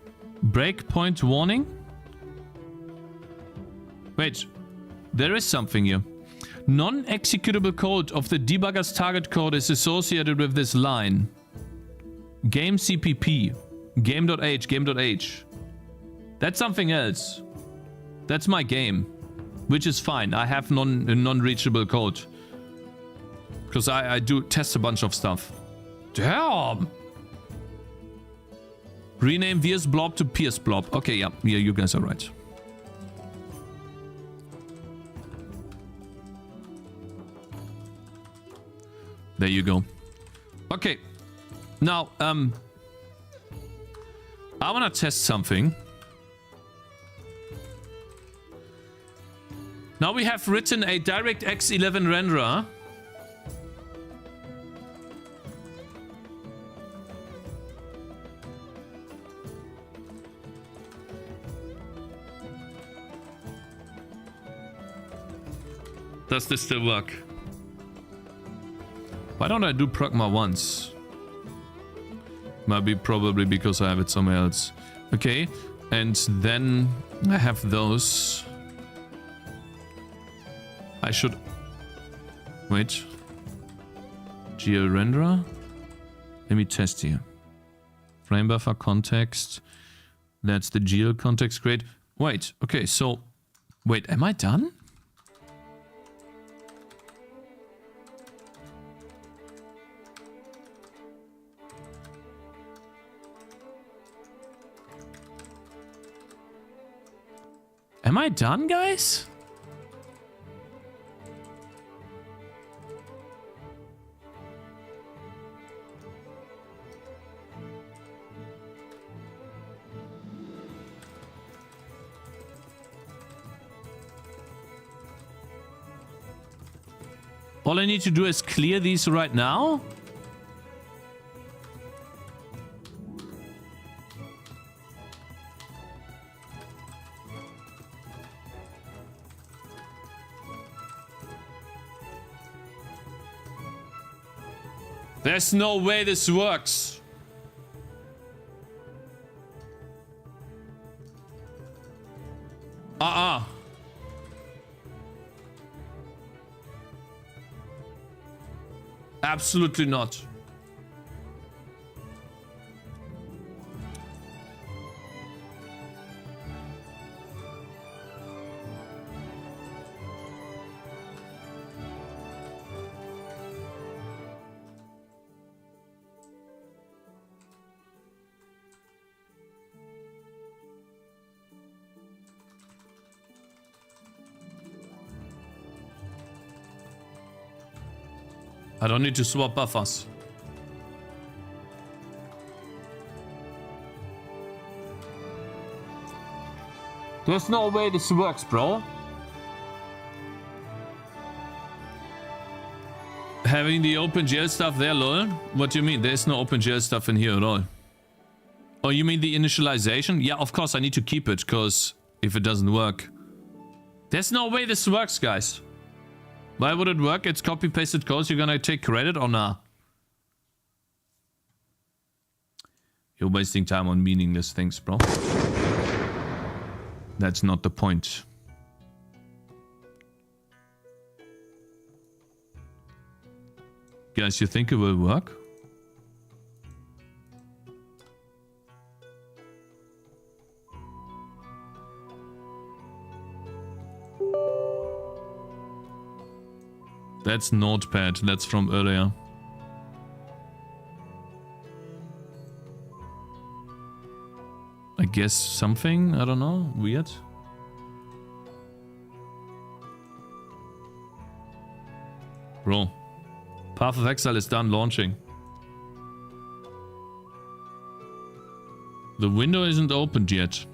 breakpoint warning? Wait, there is something here. Non-executable code of the debugger's target code is associated with this line. Game CPP. Game.h, game.h. That's something else. That's my game. Which is fine. I have non-reachable code. Because I do test a bunch of stuff. Damn! Rename VS Blob to PS Blob. Okay, yeah, you guys are right. There you go. Okay. Now, I want to test something. Now we have written a DirectX 11 renderer. Does this still work? Why don't I do Pragma once? Might be probably because I have it somewhere else. Okay, and then I have those. I should... Wait. GL renderer? Let me test here. Frame buffer context. That's the GL context grid. Wait, okay, so... Wait, am I done? Am I done, guys? All I need to do is clear these right now. There's no way this works. Absolutely not. I don't need to swap buffers. There's no way this works, bro. Having the OpenGL stuff there, lol? What do you mean? There's no OpenGL stuff in here at all. Oh, you mean the initialization? Yeah, of course I need to keep it, because if it doesn't work... There's no way this works, guys. Why would it work? It's copy-pasted code. You're gonna take credit or nah? You're wasting time on meaningless things, bro. That's not the point. Guys, you think it will work? That's Notepad. That's from earlier. I guess something, I don't know, weird. Bro, Path of Exile is done launching. The window isn't opened yet.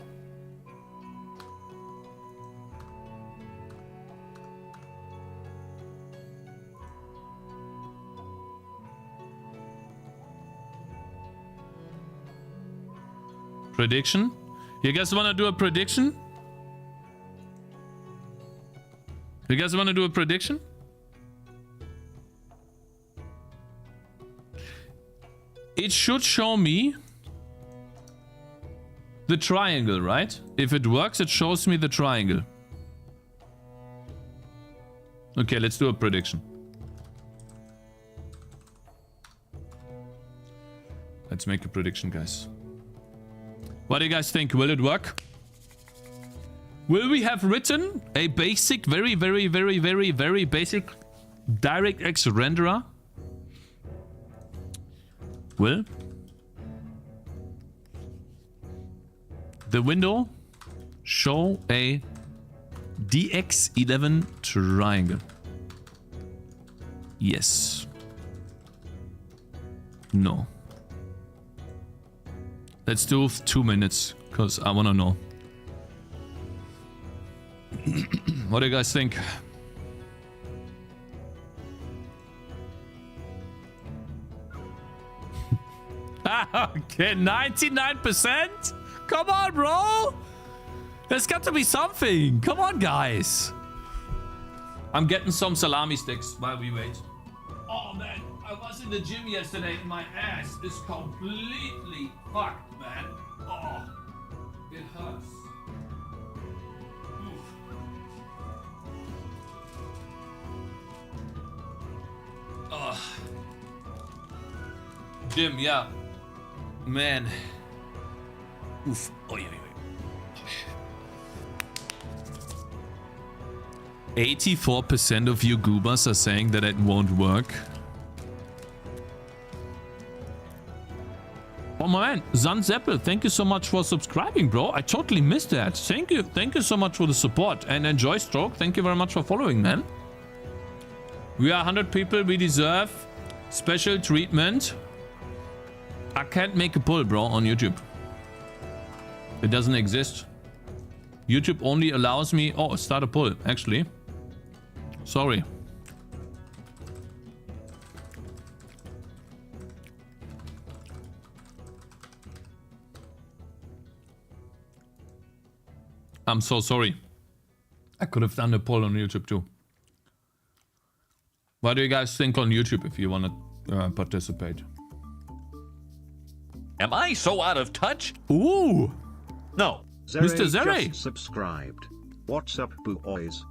Prediction? You guys want to do a prediction? You guys want to do a prediction? It should show me the triangle, right? If it works, it shows me the triangle. Okay, let's do a prediction. Let's make a prediction, guys. What do you guys think? Will it work? Will we have written a basic, very basic DirectX renderer? Will the window show a DX11 triangle? Yes. No. Let's do 2 minutes, because I want to know. What do you guys think? Okay, 99%? Come on, bro! There's got to be something! Come on, guys! I'm getting some salami sticks while we wait. Oh, man. I was in the gym yesterday and my ass is completely fucked, man. Oh, it hurts. Oof. Oh. Gym, yeah. Man. Oof. Oh, yeah, yeah. 84% of you goobers are saying that it won't work. Oh man, Zanzeppel, thank you so much for subscribing, bro. I totally missed that. Thank you. Thank you so much for the support. And Enjoy Stroke, thank you very much for following, man. We are 100 people. We deserve special treatment. I can't make a poll, bro, on YouTube. It doesn't exist. YouTube only allows me... Oh, start a poll, actually. Sorry. I'm so sorry. I could have done a poll on YouTube too. What do you guys think on YouTube if you want to participate? Am I so out of touch? Ooh! No. Mr. Zere subscribed. What's up, boys?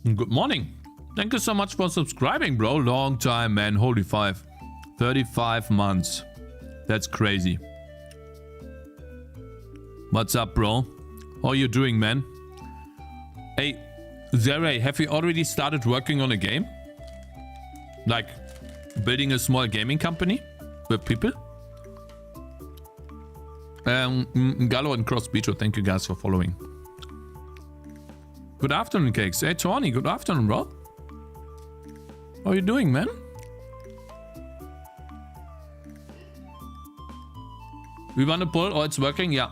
Good morning. Thank you so much for subscribing, bro. Long time, man. Holy five. 35 months. That's crazy. What's up, bro? How are you doing, man? Hey, Zere, have you already started working on a game? Like, building a small gaming company with people? Gallo and Cross Beacho, thank you guys for following. Good afternoon, Cakes. Hey, Tony, good afternoon, bro. How are you doing, man? We want to pull? Oh, it's working? Yeah.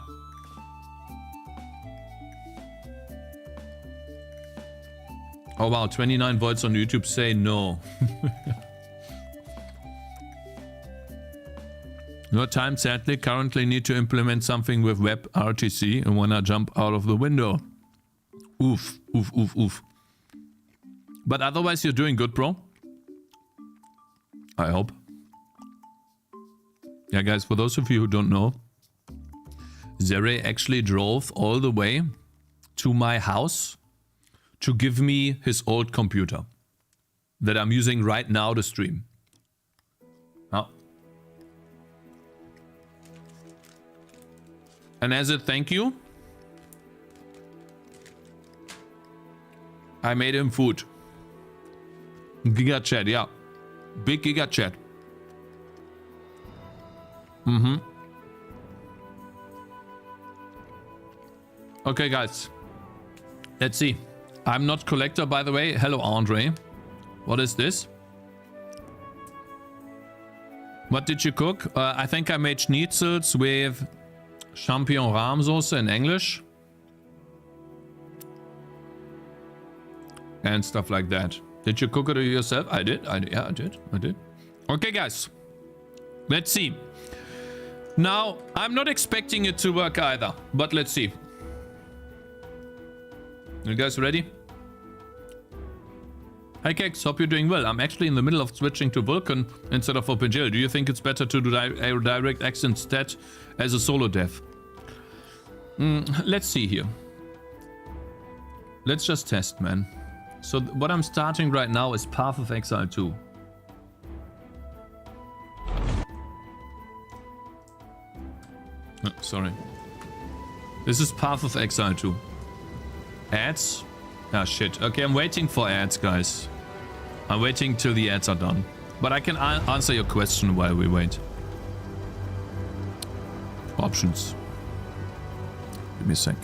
Oh, wow. 29 votes on YouTube say no. No time, sadly. Currently need to implement something with WebRTC and wanna jump out of the window. Oof, oof, oof, oof. But otherwise, you're doing good, bro. I hope. Yeah, guys, for those of you who don't know, Zere actually drove all the way to my house to give me his old computer that I'm using right now to stream. Oh. And as a thank you, I made him food. Giga chat, yeah. Big Giga chat. Okay, guys. Let's see. I'm not collector, by the way. Hello, Andre. What is this? What did you cook? I think I made schnitzels with champignon rahmsauce in English. And stuff like that. Did you cook it yourself? I did. Yeah, I did. Okay, guys. Let's see. Now, I'm not expecting it to work either, but let's see. You guys ready? Hi, Cakez. Hope you're doing well. I'm actually in the middle of switching to Vulkan instead of OpenGL. Do you think it's better to do DirectX instead as a solo dev? Let's see here. Let's just test, man. So what I'm starting right now is Path of Exile 2. Oh, sorry. This is Path of Exile 2. Ads? Ah, shit. Okay, I'm waiting for ads, guys. I'm waiting till the ads are done. But I can answer your question while we wait. Options. Give me a sec.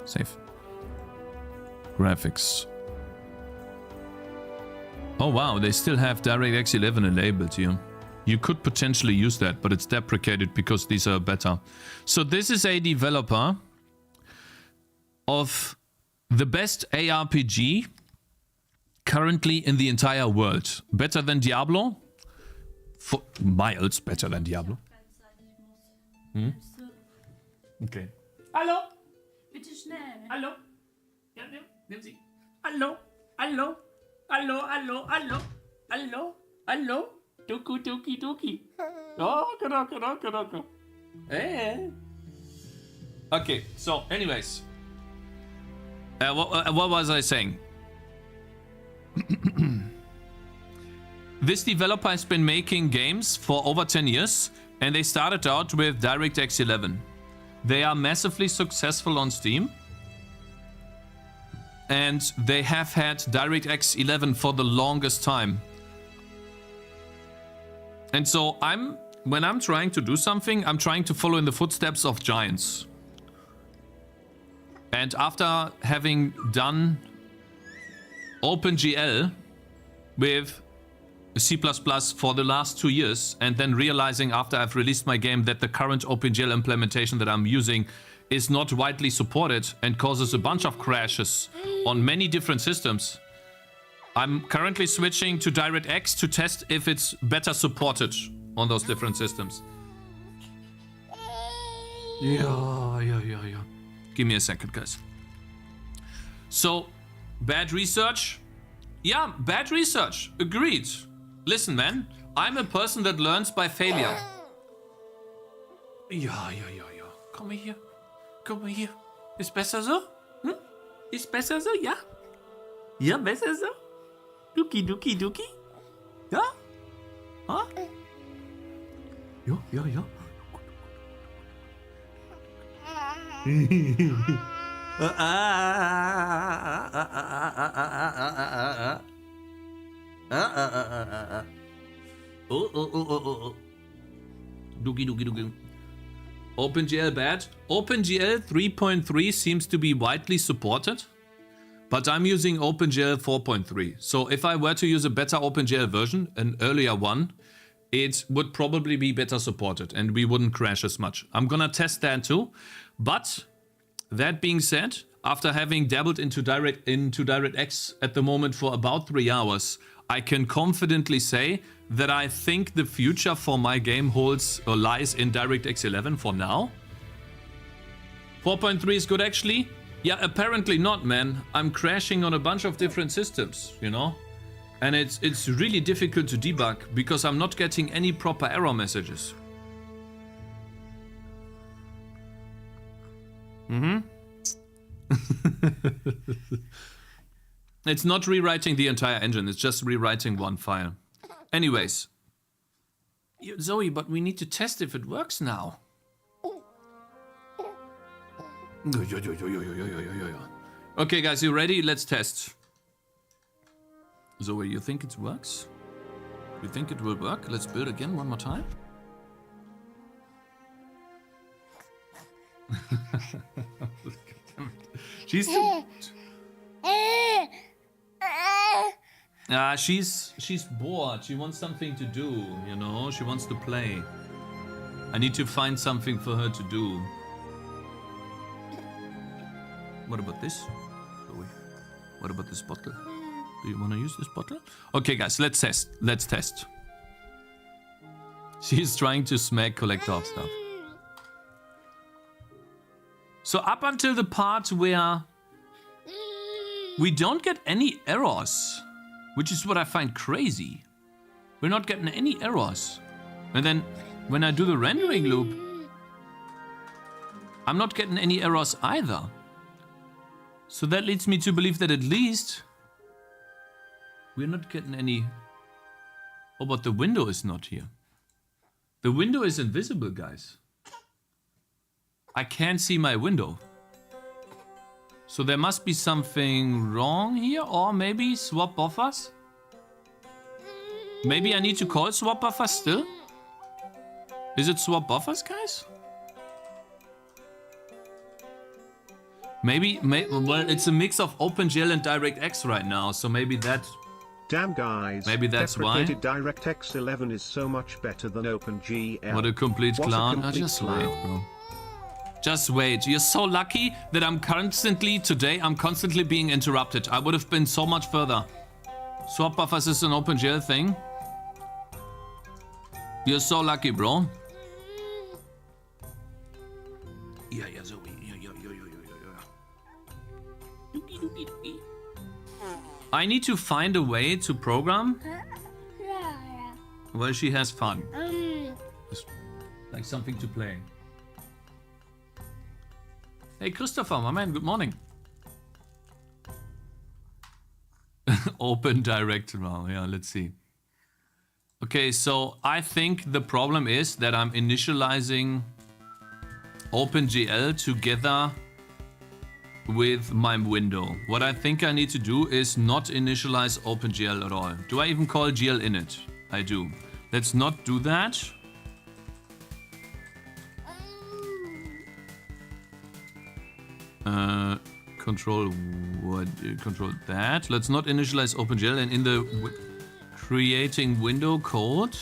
Save. Graphics. Oh wow, they still have DirectX 11 enabled here. You could potentially use that, but it's deprecated because these are better. So this is a developer of the best ARPG currently in the entire world. Better than Diablo? For miles better than Diablo. Okay. Hallo? Bitte schnell. Hallo? Ja, nimm sie. Hallo? Hallo? Hallo, hallo, hallo? Hallo? Hallo? Duki, duki, duki. Oh, genau. Hey. Okay, so anyways. What was I saying? This developer has been making games for over 10 years, and they started out with DirectX 11. They are massively successful on Steam. And they have had DirectX 11 for the longest time. And so when I'm trying to do something, I'm trying to follow in the footsteps of giants. And after having done OpenGL with C++ for the last 2 years, and then realizing after I've released my game that the current OpenGL implementation that I'm using is not widely supported and causes a bunch of crashes on many different systems, I'm currently switching to DirectX to test if it's better supported on those different systems. Yeah. Give me a second, guys. So, bad research? Yeah, bad research. Agreed. Listen, man. I'm a person that learns by failure. Ja. Komm hier. Ist besser so? Hm? Ist besser so, ja? Ja, besser so? Duki. Ja? Ha? Ja. Duki. OpenGL bad. OpenGL 3.3 seems to be widely supported, but I'm using OpenGL 4.3. So if I were to use a better OpenGL version, an earlier one, it would probably be better supported and we wouldn't crash as much. I'm gonna test that too. But that being said, after having dabbled into DirectX at the moment for about 3 hours, I can confidently say that I think the future for my game holds or lies in DirectX 11 for now. 4.3 is good actually. Yeah, apparently not, man. I'm crashing on a bunch of different systems, you know? And it's really difficult to debug because I'm not getting any proper error messages. It's not rewriting the entire engine, it's just rewriting one file. Anyways. Zoe, but we need to test if it works now. Okay, guys, you ready? Let's test. Zoe, you think it works? You think it will work? Let's build again one more time. She's too... she's bored. She wants something to do, you know? She wants to play. I need to find something for her to do. What about this? What about this bottle? Do you want to use this bottle? Okay, guys, let's test. Let's test. She's trying to smack collect off stuff. So up until the part where we don't get any errors, which is what I find crazy. We're not getting any errors. And then when I do the rendering loop, I'm not getting any errors either. So that leads me to believe that at least we're not getting any... Oh, but the window is not here. The window is invisible, guys. I can't see my window. So there must be something wrong here, or maybe swap buffers? Maybe I need to call swap buffers still? Is it swap buffers, guys? Maybe, well, it's a mix of OpenGL and DirectX right now, so maybe that... Damn, guys. Maybe that's why. DirectX 11 is so much better than OpenGL. What a complete clown. Just wait, bro. Just wait. You're so lucky that I'm constantly being interrupted. I would have been so much further. Swap buffers is an OpenGL thing. You're so lucky, bro. Yeah, Zoe. I need to find a way to program where she has fun. Just like something to play. Hey, Christopher, my man, good morning. Open direct now, yeah, let's see. Okay, so I think the problem is that I'm initializing OpenGL together with my window. What I think I need to do is not initialize OpenGL at all. Do I even call GL init? I do. Let's not do that. Control what? Control that. Let's not initialize OpenGL, and in the creating window code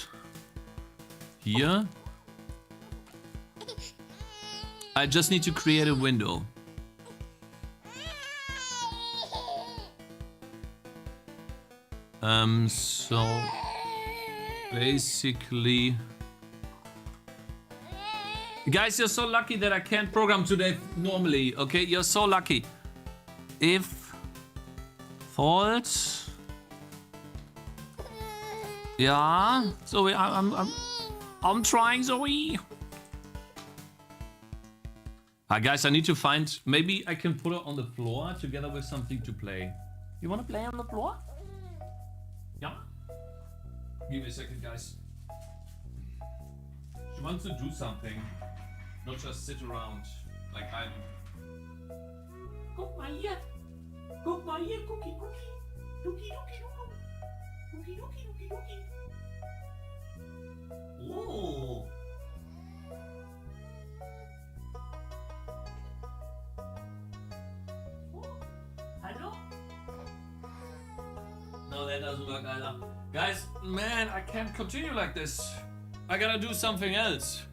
here, I just need to create a window. So basically, guys, you're so lucky that I can't program today normally. Okay, you're so lucky. If false, yeah. Zoe, I'm trying, Zoe. Guys, I need to find. Maybe I can put it on the floor together with something to play. You wanna play on the floor? Yeah. Give me a second, guys. She wants to do something, not just sit around like I do. Guck mal hier. Guck mal hier, Cookie, Cookie. Cookie, Cookie, Cookie. Cookie, Cookie, Cookie. Oh. Hallo? No, that doesn't work either. Guys, man, I can't continue like this. I gotta do something else.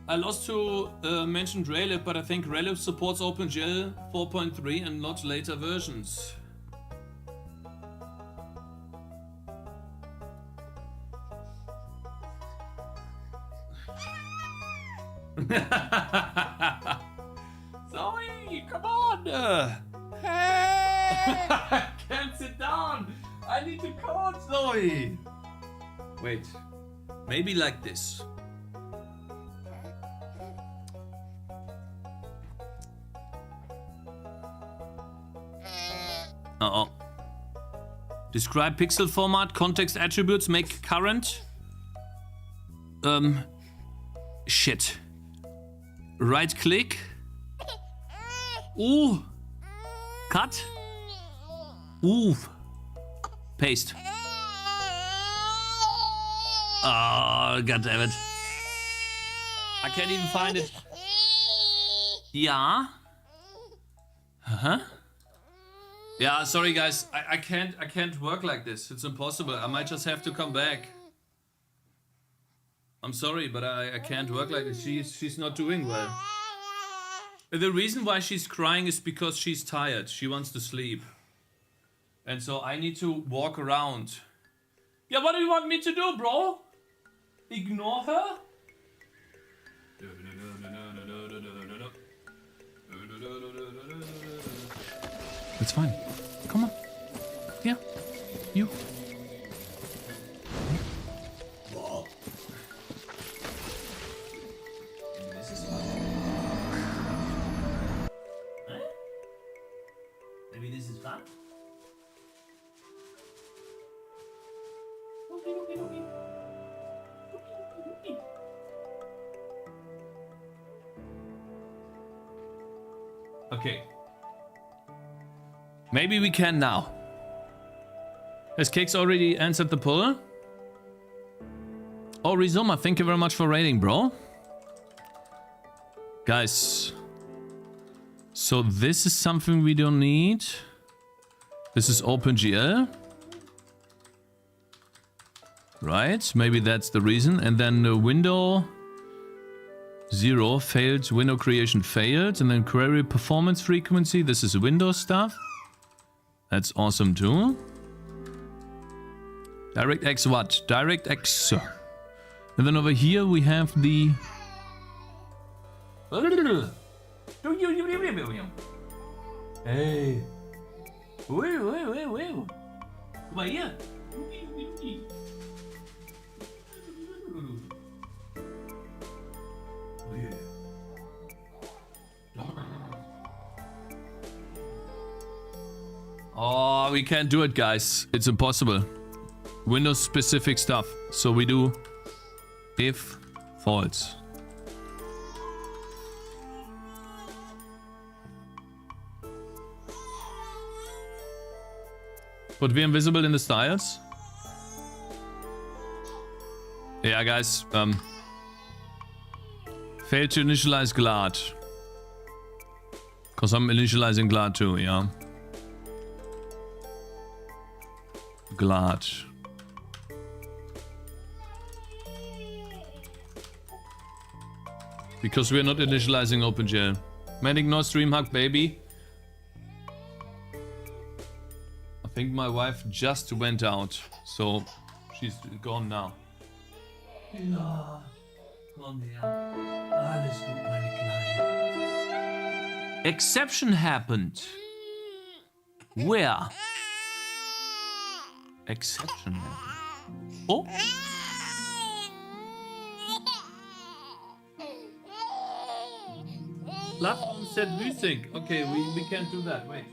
I lost to mentioned Relic, but I think Relic supports OpenGL 4.3 and not later versions. Zoe, come on! I can't sit down. I need to code, Zoe. Wait. Maybe like this. Uh-oh. Describe pixel format, context attributes, make current. Shit. Right click. Ooh. Cut. Ooh. Paste. Oh, god damn it. I can't even find it. Yeah. Huh? Yeah, sorry guys. I can't work like this. It's impossible. I might just have to come back. I'm sorry, but I can't work like this. She's not doing well. The reason why she's crying is because she's tired. She wants to sleep. And so I need to walk around. Yeah, what do you want me to do, bro? Ignore her? It's fine. Come on. Yeah. You. This is fun. Huh? Maybe this is fun? Okay. Okay. Maybe we can now. Has Cakez already answered the poll? Oh, Rizoma, thank you very much for raiding, bro. Guys. So this is something we don't need. This is OpenGL. Right, maybe that's the reason. And then window 0 failed, window creation failed. And then query performance frequency. This is Windows stuff. That's awesome too. DirectX what? DirectX. And then over here we have the... Hey. Guck mal hier. Oh, we can't do it, guys. It's impossible. Windows specific stuff. So we do if false. But we're invisible in the styles. Yeah, guys. Failed to initialize glad. Because I'm initializing glad too, yeah. Glad. Because we're not initializing OpenGL. Man, ignore stream hack, baby. I think my wife just went out, so she's gone now. Ja, komm her. Alles gut, meine Kleine. Exception happened. Where? Exception happened. Oh. Platform said resync. Okay, we can't do that. Wait.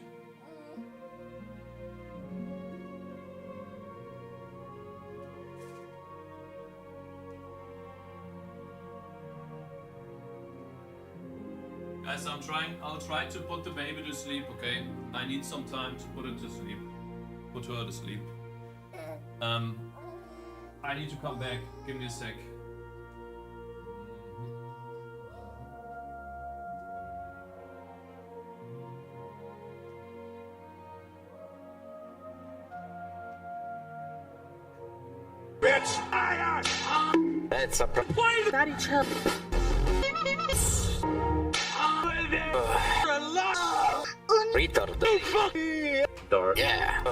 Guys, I'll try to put the baby to sleep, okay? I need some time to put it to sleep. Put her to sleep. I need to come back. Give me a sec. That's a problem. Daddy, chill. Retard. Dark. Yeah.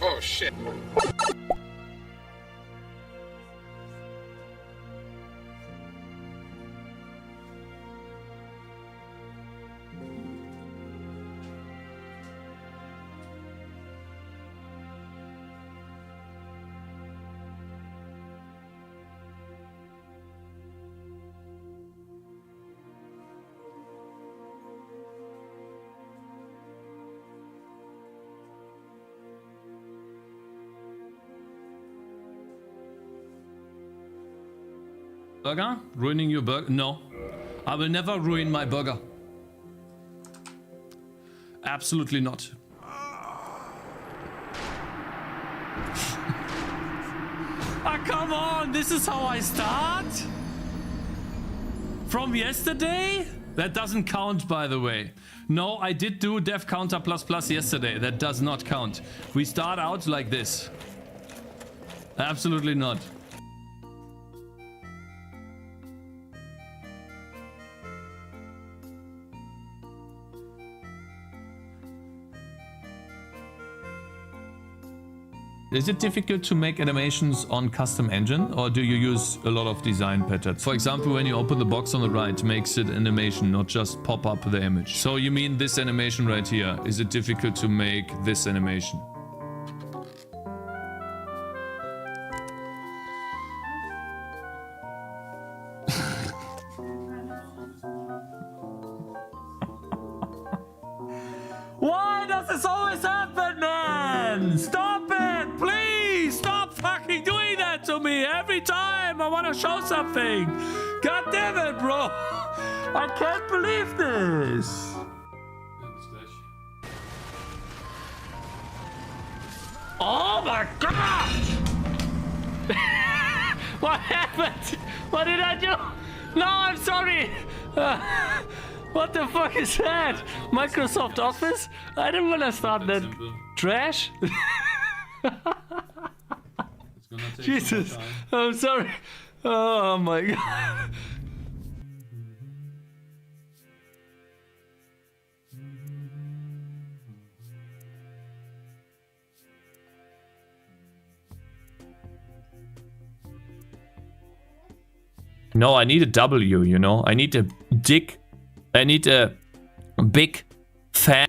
Oh shit. Burger? Ruining your burger? No. I will never ruin my burger. Absolutely not. Ah, come on! This is how I start? From yesterday? That doesn't count, by the way. No, I did do dev counter ++ yesterday. That does not count. We start out like this. Absolutely not. Is it difficult to make animations on custom engine, or do you use a lot of design patterns? For example, when you open the box on the right, makes it animation, not just pop up the image. So you mean this animation right here? Is it difficult to make this animation? Why does this always happen, man? Stop it, please! Stop fucking doing that to me every time I want to show something. God damn it, bro! I can't believe this. Oh my god! What happened? What did I do? No, I'm sorry. What the fuck is that? Microsoft Office? I didn't want to start that trash. Jesus, I'm sorry. Oh my god. No, I need a W, you know? I need a dick. I need a big fan.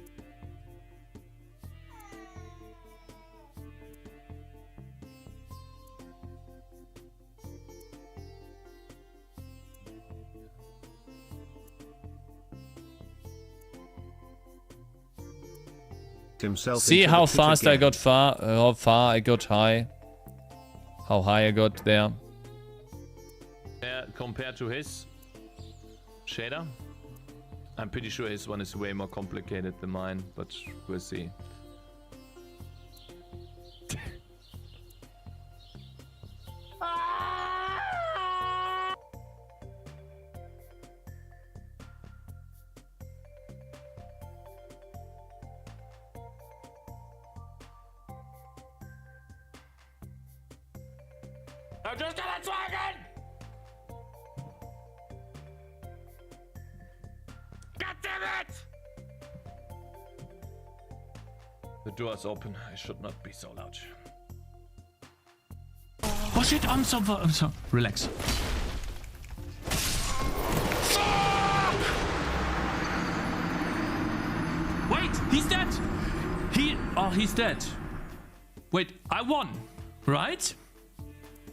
Himself. See how fast I got how far I got high. How high I got there. Compared to his shader, I'm pretty sure his one is way more complicated than mine, but we'll see. I'm just gonna try again! God damn it! The door is open. I should not be so loud. Oh shit, I'm so relax. Fuck! Wait, he's dead. He's dead. Wait, I won, right?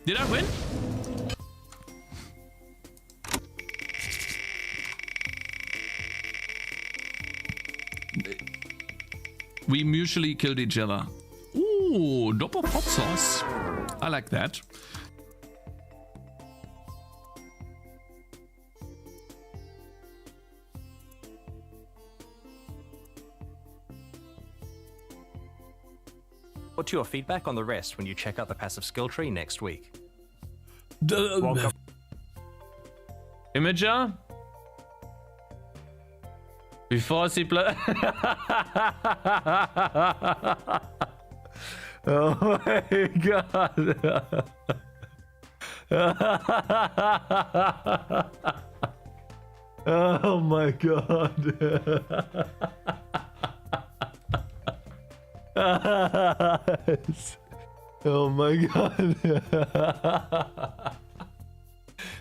Did I win? We mutually killed each other. Ooh, double hot sauce. I like that. What's your feedback on the rest when you check out the passive skill tree next week? Imager? Before C++. Oh my god. Oh my god. Oh my god.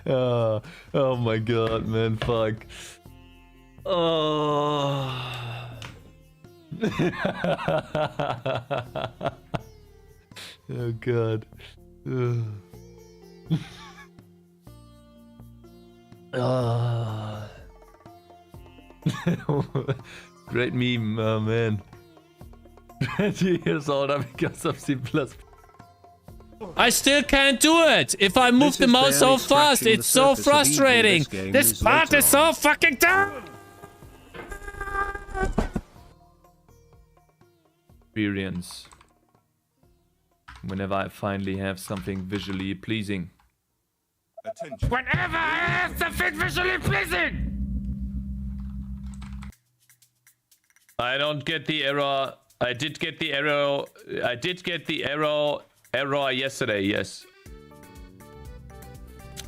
Oh my god, man, fuck. Oh. Oh god. Oh. Great meme, man. 20 years older because of C++. I still can't do it. If I move the mouse so fast, it's so frustrating. This part is so fucking dumb. Experience. Whenever I finally have something visually pleasing. Attention. Whenever I have something visually pleasing. I don't get the error. I did get the error. I did get the error yesterday. Yes.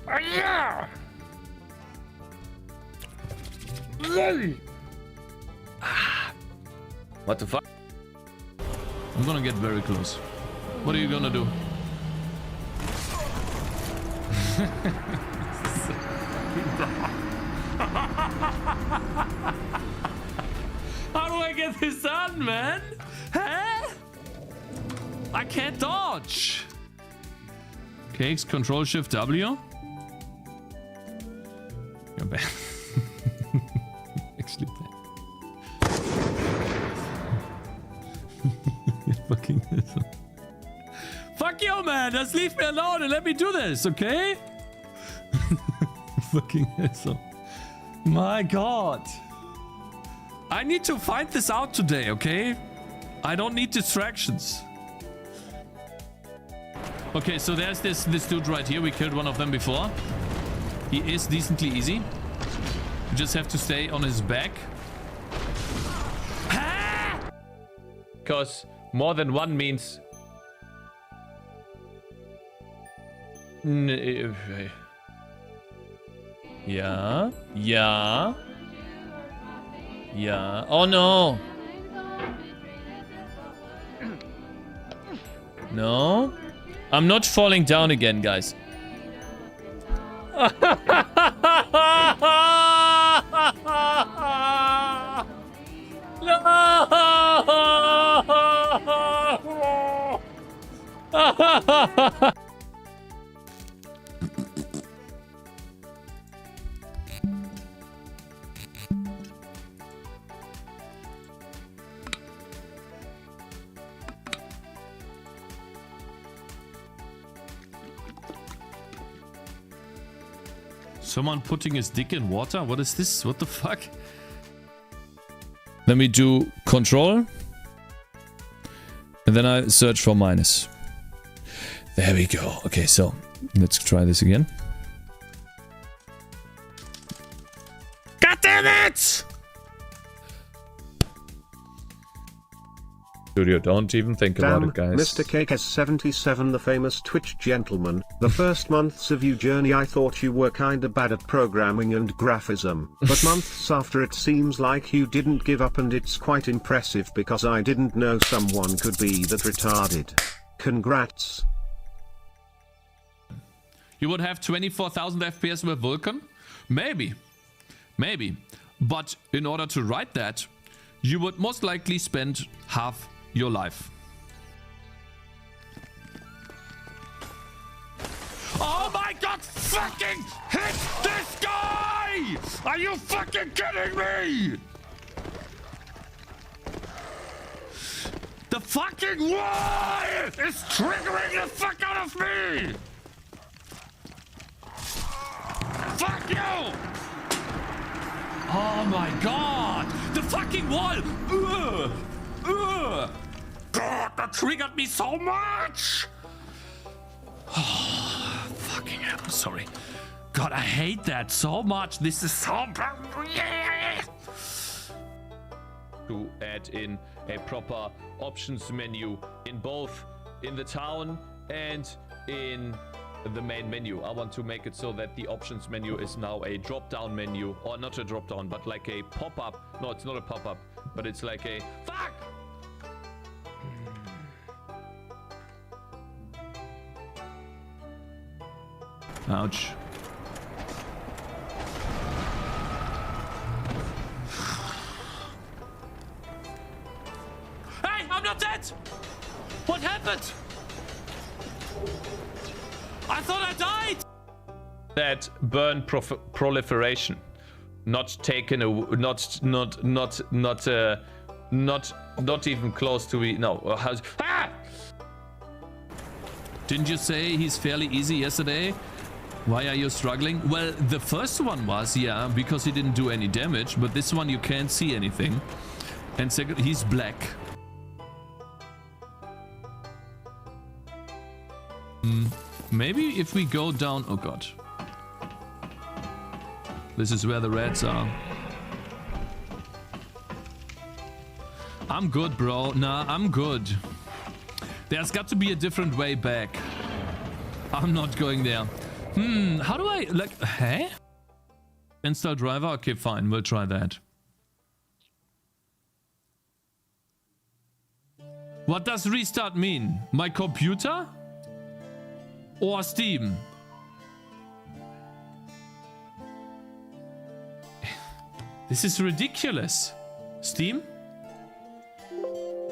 Oh, yeah. What the fuck? I'm gonna get very close. What are you gonna do? How do I get this done, man? Huh? I can't dodge. Cakez, Control Shift W. You're bad. Actually bad. You're fucking asshole. Fuck you, man. Just leave me alone and let me do this, okay? Fucking asshole. My God. I need to find this out today, okay? I don't need distractions. Okay, so there's this dude right here. We killed one of them before. He is decently easy. You just have to stay on his back. Because more than one means... Yeah. Yeah. Yeah. Oh no. No. I'm not falling down again, guys. No. Someone putting his dick in water? What is this? What the fuck? Let me do control. And then I search for minus. There we go. Okay, so let's try this again. God damn it! Studio, don't even think about it, guys. Mr. Cakez 77, the famous Twitch gentleman. The first months of your journey I thought you were kinda bad at programming and graphism, but months after it seems like you didn't give up, and it's quite impressive because I didn't know someone could be that retarded. Congrats. You would have 24,000 FPS with Vulkan? Maybe. Maybe. But in order to write that, you would most likely spend half your life. Oh my God! Fucking hit this guy! Are you fucking kidding me? The fucking wall is triggering the fuck out of me! Fuck you! Oh my God! The fucking wall! God, that triggered me so much! Oh, fucking hell, I'm sorry. God, I hate that so much. This is so bad. To add in a proper options menu in both in the town and in the main menu. I want to make it so that the options menu is now a drop-down menu, or not a drop-down, but like a pop-up. No, it's not a pop-up, but it's like a fuck. Ouch. Hey, I'm not dead! What happened? I thought I died! That burn proliferation. Not taken a... Not even close to... No. Ah! Didn't you say he's fairly easy yesterday? Why are you struggling? Well, the first one was, yeah, because he didn't do any damage, but this one you can't see anything. And second, he's black. Maybe if we go down... Oh god. This is where the reds are. I'm good, bro. Nah, I'm good. There's got to be a different way back. I'm not going there. How do I... like... Hey? Install driver? Okay, fine. We'll try that. What does restart mean? My computer? Or Steam? This is ridiculous. Steam?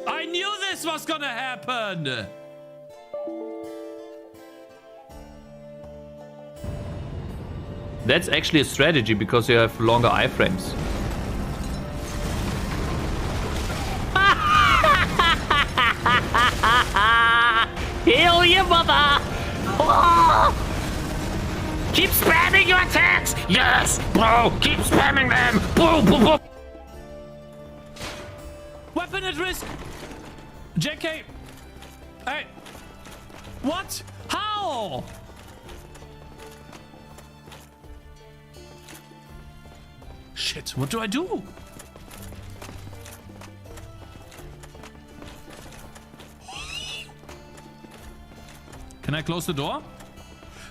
I knew this was gonna happen! That's actually a strategy because you have longer iframes. Hell yeah, mother! Oh! Keep spamming your attacks! Yes, bro! Keep spamming them! Boom, boom, boom! Weapon at risk! JK! Hey! What? How? Shit, what do I do? Can I close the door?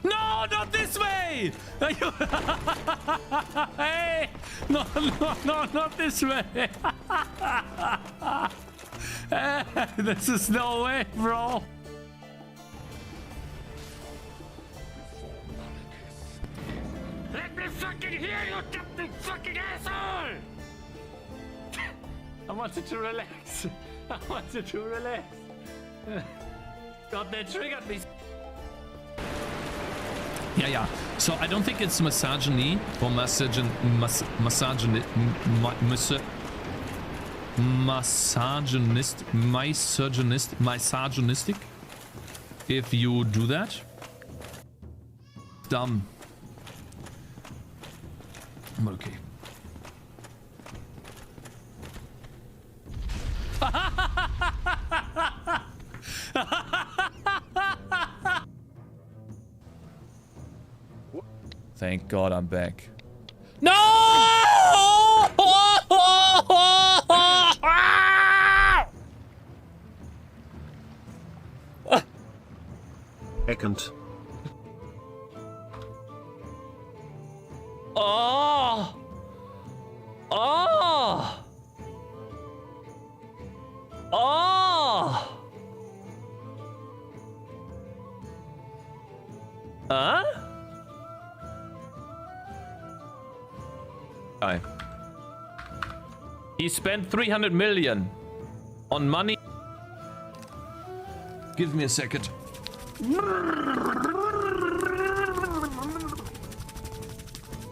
No, not this way! Hey! No, not this way! This is no way, bro! Let me fucking hear you, you fucking asshole! I wanted to relax. I wanted to relax. God, they triggered me. Yeah. So I don't think it's misogyny or misogynistic if you do that. Dumb. I'm okay. Thank God I'm back. No! Ekant. Oh! Oh! Oh! Huh? He spent 300 million on money. Give me a second.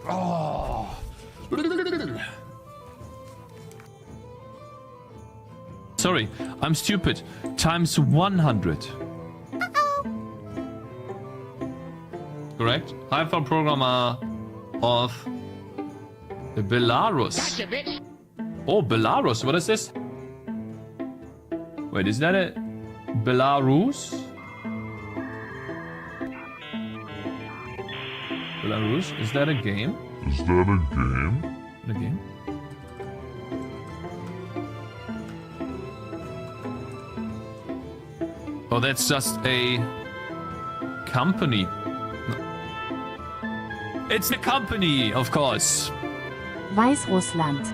Oh. Sorry, I'm stupid. Times 100. Correct? Hyper programmer of Belarus. Oh, Belarus. What is this? Wait, is that a Belarus? Belarus? Is that a game? Is that a game? A game? Oh, that's just a company. It's a company, of course. Weißrussland.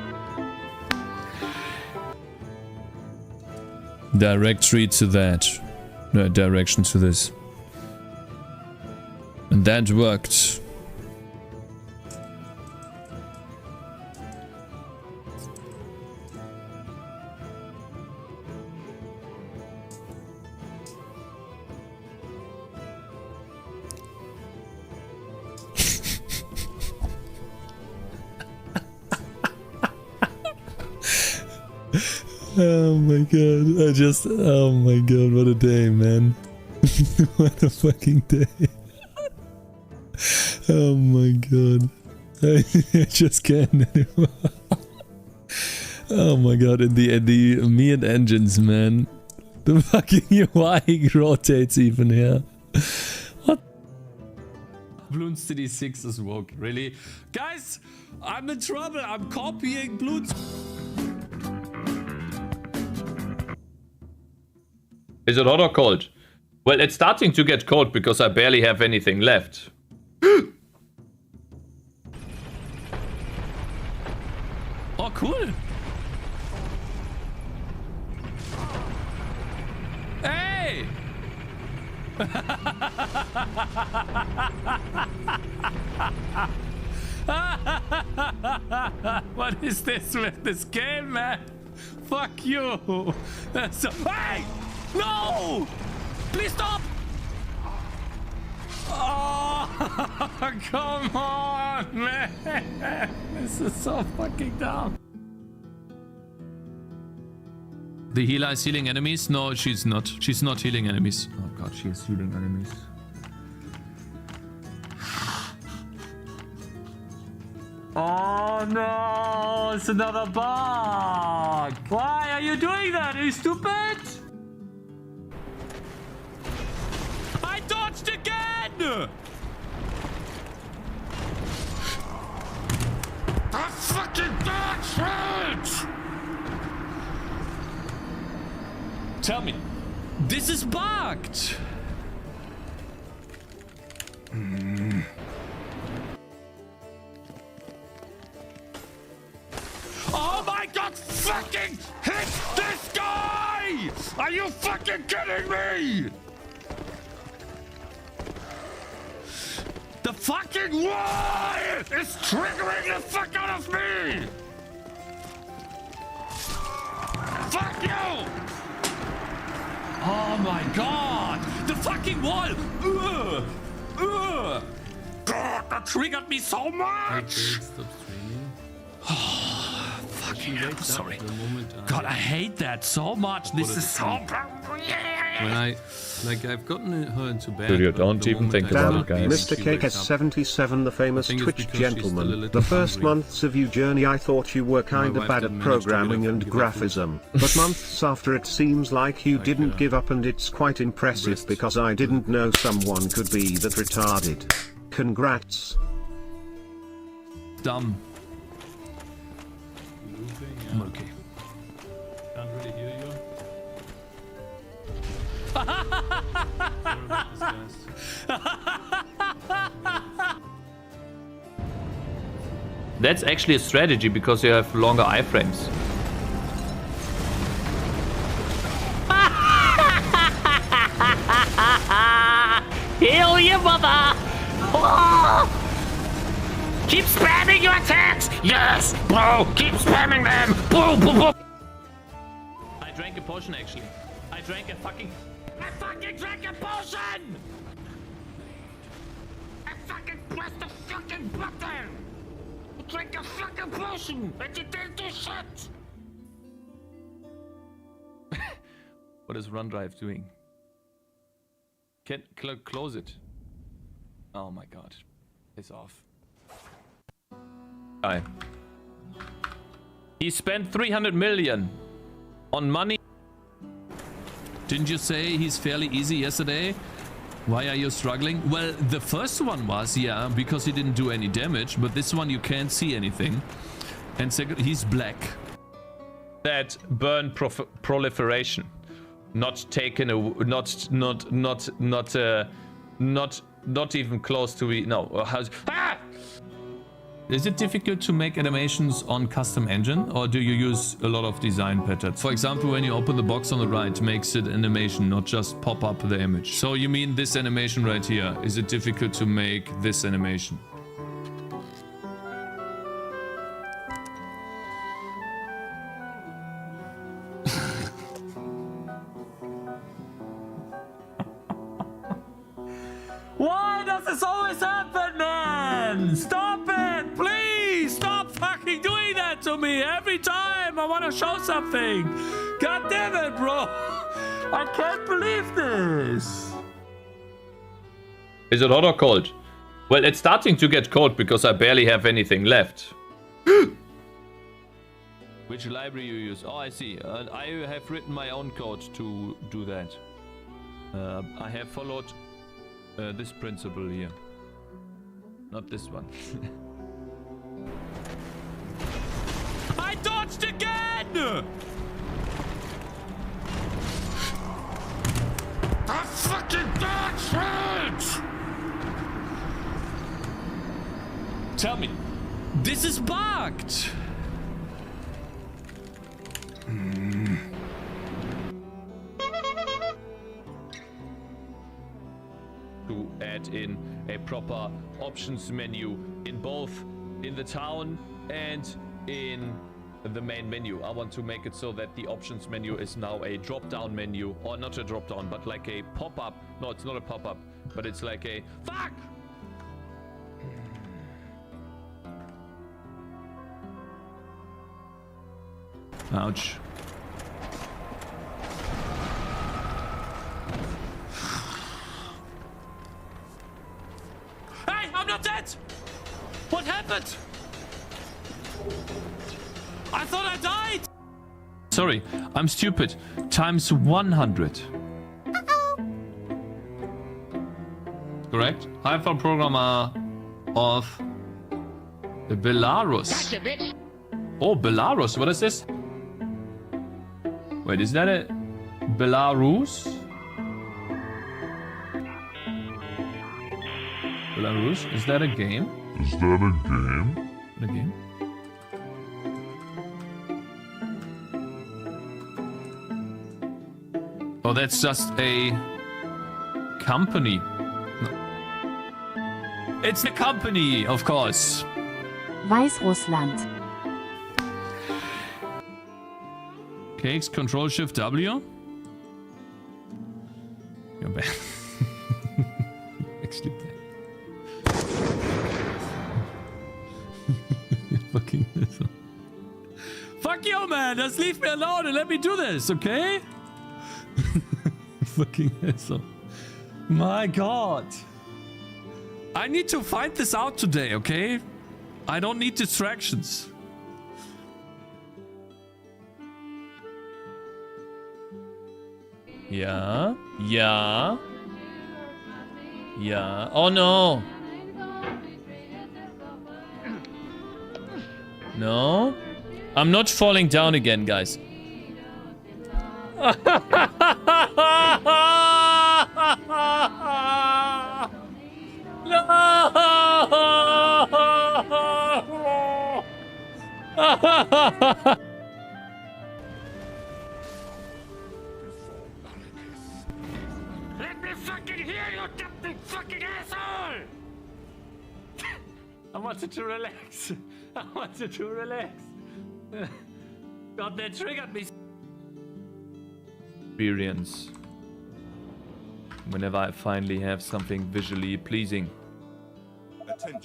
Directory to that. No, direction to this. And that worked. Oh my god, oh my god, what a day, man. What a fucking day. Oh my god. I just can't anymore. Oh my god, and the me and engines, man. The fucking UI rotates even here. What? Bloon City 6 is woke. Really? Guys, I'm in trouble. I'm copying Bloon. Is it hot or cold? Well, it's starting to get cold because I barely have anything left. Oh, cool. Hey! What is this with this game, man? Fuck you. So, hey! No! Please stop! Oh, come on, man. This is so fucking dumb. The healer is healing enemies? No, she's not. She's not healing enemies. Oh god, she is healing enemies. Oh no, it's another bug. Why are you doing that? Are you stupid? I dodged again! I fucking dodged it! Tell me, this is bugged! Oh my god, fucking hit this guy! Are you fucking kidding me? The fucking wall is triggering the fuck out of me! Fuck you! Oh my god! The fucking wall! God, that triggered me so much! Oh, fucking hell, sorry. God, I hate that so much. This is so... When I've gotten her into bed. Studio, don't even think about it, guys. Mr. Cakez 77, the famous Twitch gentleman. The first months of your journey I thought you were kinda bad at programming and graphism. But months after it seems like you didn't give up, and it's quite impressive because I didn't know someone could be that retarded. Congrats. Dumb. I'm okay. Can't really hear you. That's actually a strategy because you have longer iframes. Hell yeah, mother! Oh! Keep spamming your attacks! Yes, bro! Keep spamming them! Boom, boom, boom! I drank a potion actually. I drank a fucking... I fucking drank a potion! I fucking pressed the fucking button! I drank a fucking potion! And it didn't do shit! What is run drive doing? Can close it. Oh my god. It's off. Guy. He spent 300 million on money. Didn't you say he's fairly easy yesterday? Why are you struggling? Well, the first one was, yeah, because he didn't do any damage, but this one you can't see anything. And second, he's black. That burn proliferation. Not taken a... Not even close to be... No. Ah! Is it difficult to make animations on custom engine, or do you use a lot of design patterns? For example, when you open the box on the right, makes it animation, not just pop up the image. So you mean this animation right here? Is it difficult to make this animation? Why does this always happen, man? Stop it! Please! Stop fucking doing that to me every time I want to show something! God damn it, bro! I can't believe this! Is it hot or cold? Well, it's starting to get cold because I barely have anything left. Which library you use? Oh, I see. I have written my own code to do that. I have followed this principle here. Not this one. I dodged again! I fucking dodged! Tell me, this is bugged! To add in a proper options menu in both in the town and in the main menu. I want to make it so that the options menu is now a drop-down menu, or not a drop-down, but like a pop-up. No, it's not a pop-up, but it's like a fuck. Ouch. Hey, I'm not dead! What happened? I thought I died! Sorry, I'm stupid. Times 100. Correct? I'm a programmer of Belarus. Oh, Belarus. What is this? Wait, is that a Belarus? Belarus? Is that a game? Is that a game? A game? Oh, that's just a company. No. It's a company, of course. Weißrussland. Cakez, Control Shift W. You're bad. Actually bad. You're fucking asshole. Fuck you, man! Just leave me alone and let me do this, okay? Fucking asshole. My god. I need to find this out today, okay? I don't need distractions. Yeah. Yeah. Yeah. Oh no. No. I'm not falling down again, guys. Let me fucking hear you, you fucking asshole! I wanted to relax. I wanted to relax. God, that triggered me. Experience. Whenever I finally have something visually pleasing.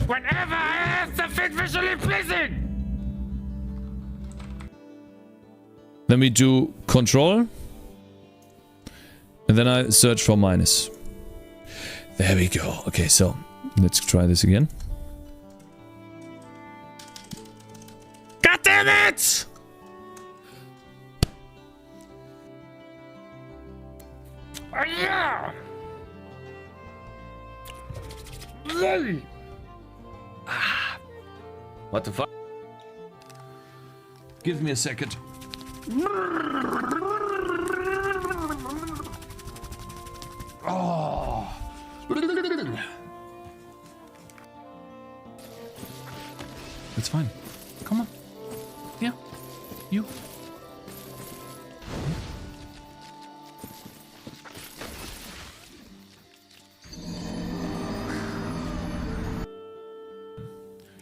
Whenever I have something visually pleasing! Let me do control. And then I search for minus. There we go. Okay, so let's try this again. God damn it! Oh, yeah! What the fuck? Give me a second. Oh. It's fine. Come on. Yeah. You.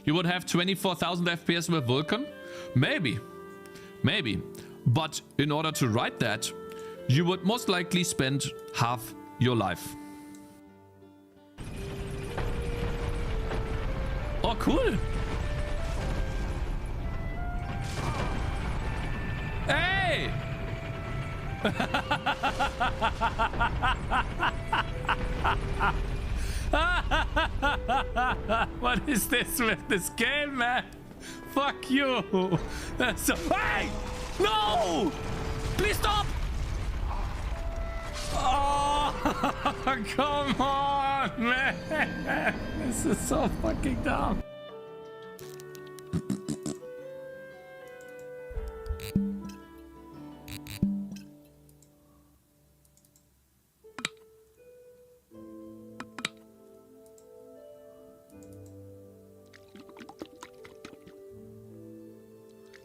You would have 24,000 FPS with Vulkan? Maybe. Maybe. But in order to write that, you would most likely spend half your life. Oh, cool. Hey! What is this with this game, man? Fuck you. So, hey! No! Please stop! Oh, come on, man. This is so fucking dumb.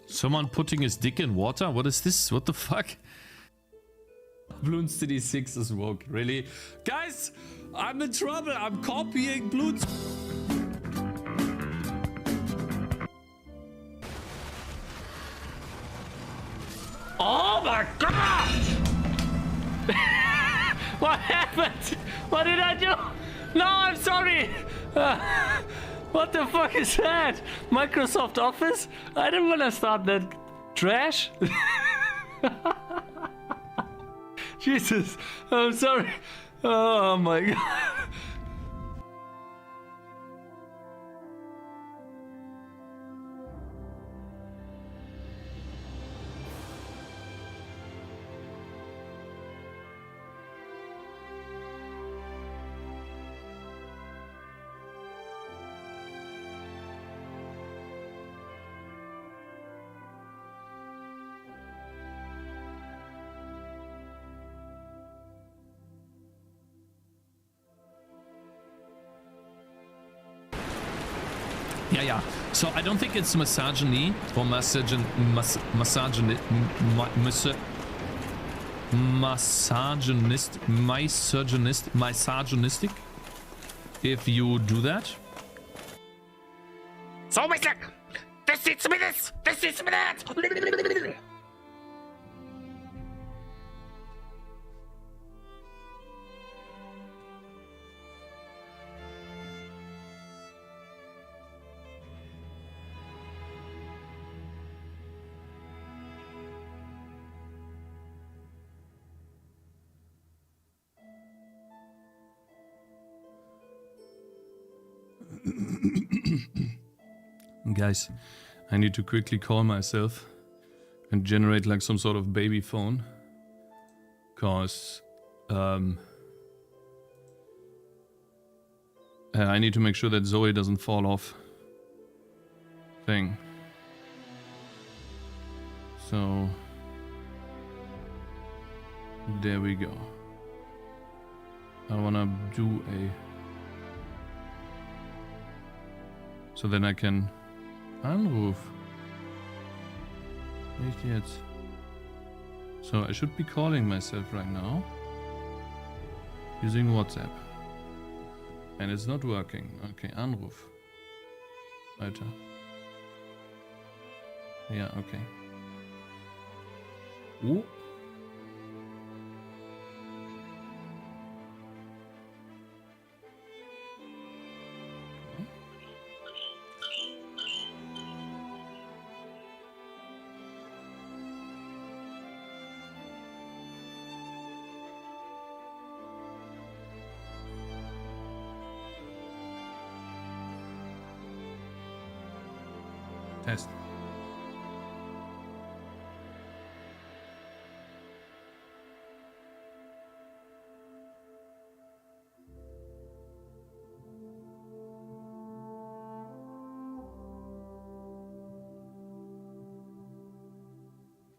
Someone putting his dick in water? What is this? What the fuck? Bloons City 6 is woke. Really? Guys, I'm in trouble. I'm copying Bloons. Oh my god! What happened? What did I do? No, I'm sorry. What the fuck is that? Microsoft Office? I didn't want to start that trash. Jesus, I'm sorry. Oh my god. Yeah. So I don't think it's misogyny or misogynistic if you do that. So Mr. Das sieht's mir das! Das sieht's mir das! Guys, I need to quickly call myself and generate like some sort of baby phone. Cause I need to make sure that Zoe doesn't fall off thing. So there we go. I wanna do a so then I can Anruf. Nicht jetzt. So I should be calling myself right now using WhatsApp. And it's not working. Okay, Anruf. Weiter. Yeah, okay. Oh. Test.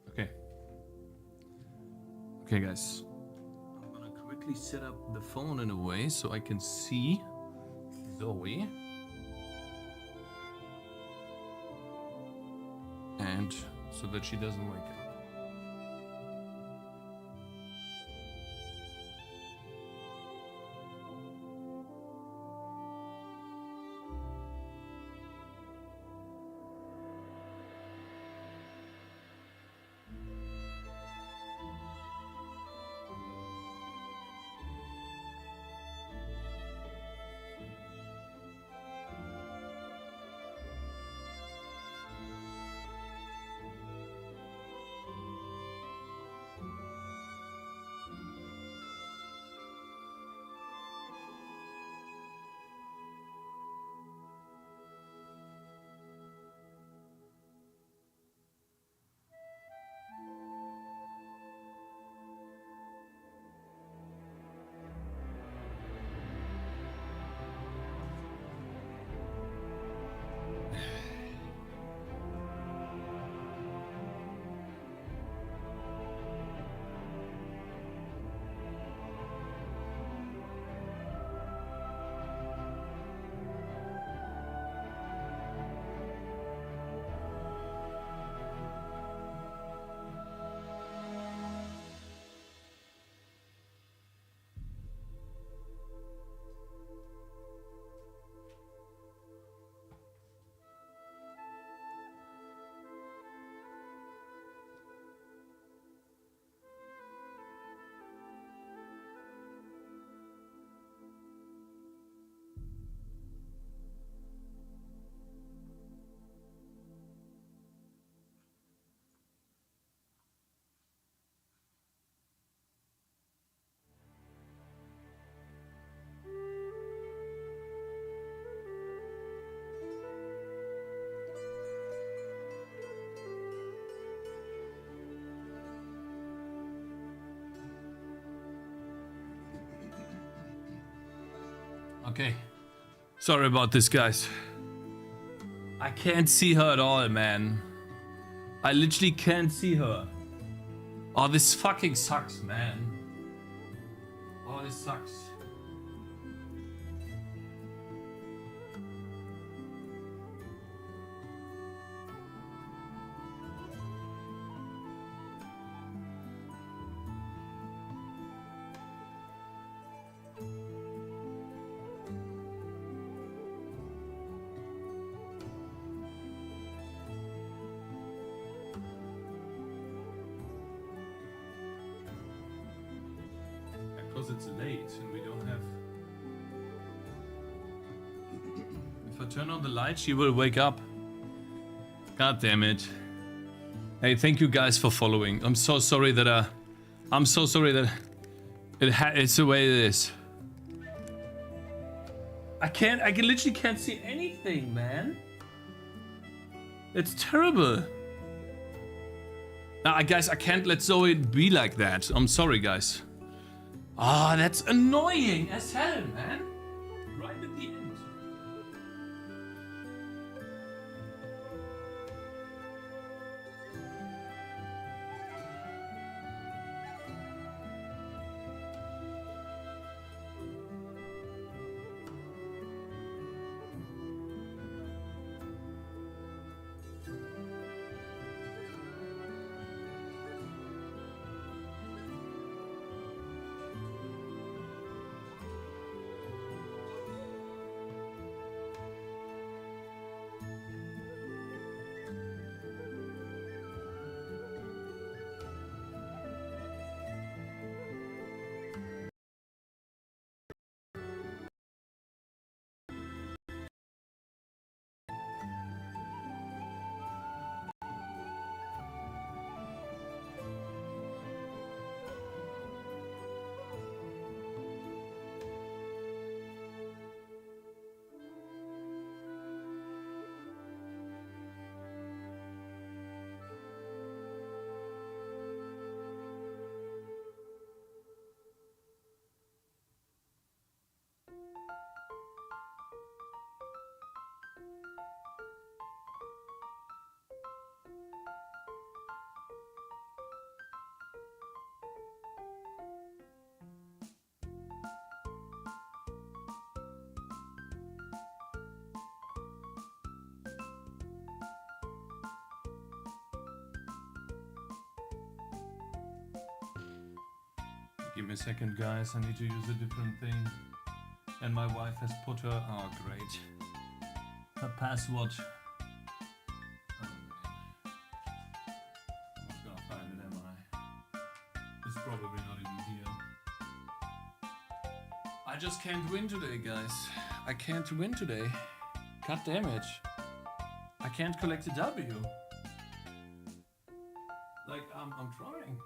Okay. Okay, guys. I'm gonna quickly set up the phone in a way so I can see Zoe. And so that she doesn't wake up. Okay. Sorry about this, guys. I can't see her at all, man. I literally can't see her. Oh, this fucking sucks, man. Oh, this sucks. Because it's late and we don't have... If I turn on the light, she will wake up. God damn it. Hey, thank you guys for following. I'm so sorry that it's the way it is. I literally can't see anything, man. It's terrible. Guys, I can't let Zoe be like that. I'm sorry, guys. Ah, that's annoying as hell, man. Right at the end. Give me a second, guys. I need to use a different thing. And my wife has put her... Oh, great. Her password. Oh, man. I'm not gonna find it, am I? It's probably not even here. I just can't win today, guys. I can't win today. God damn it. I can't collect a W. Like, I'm trying.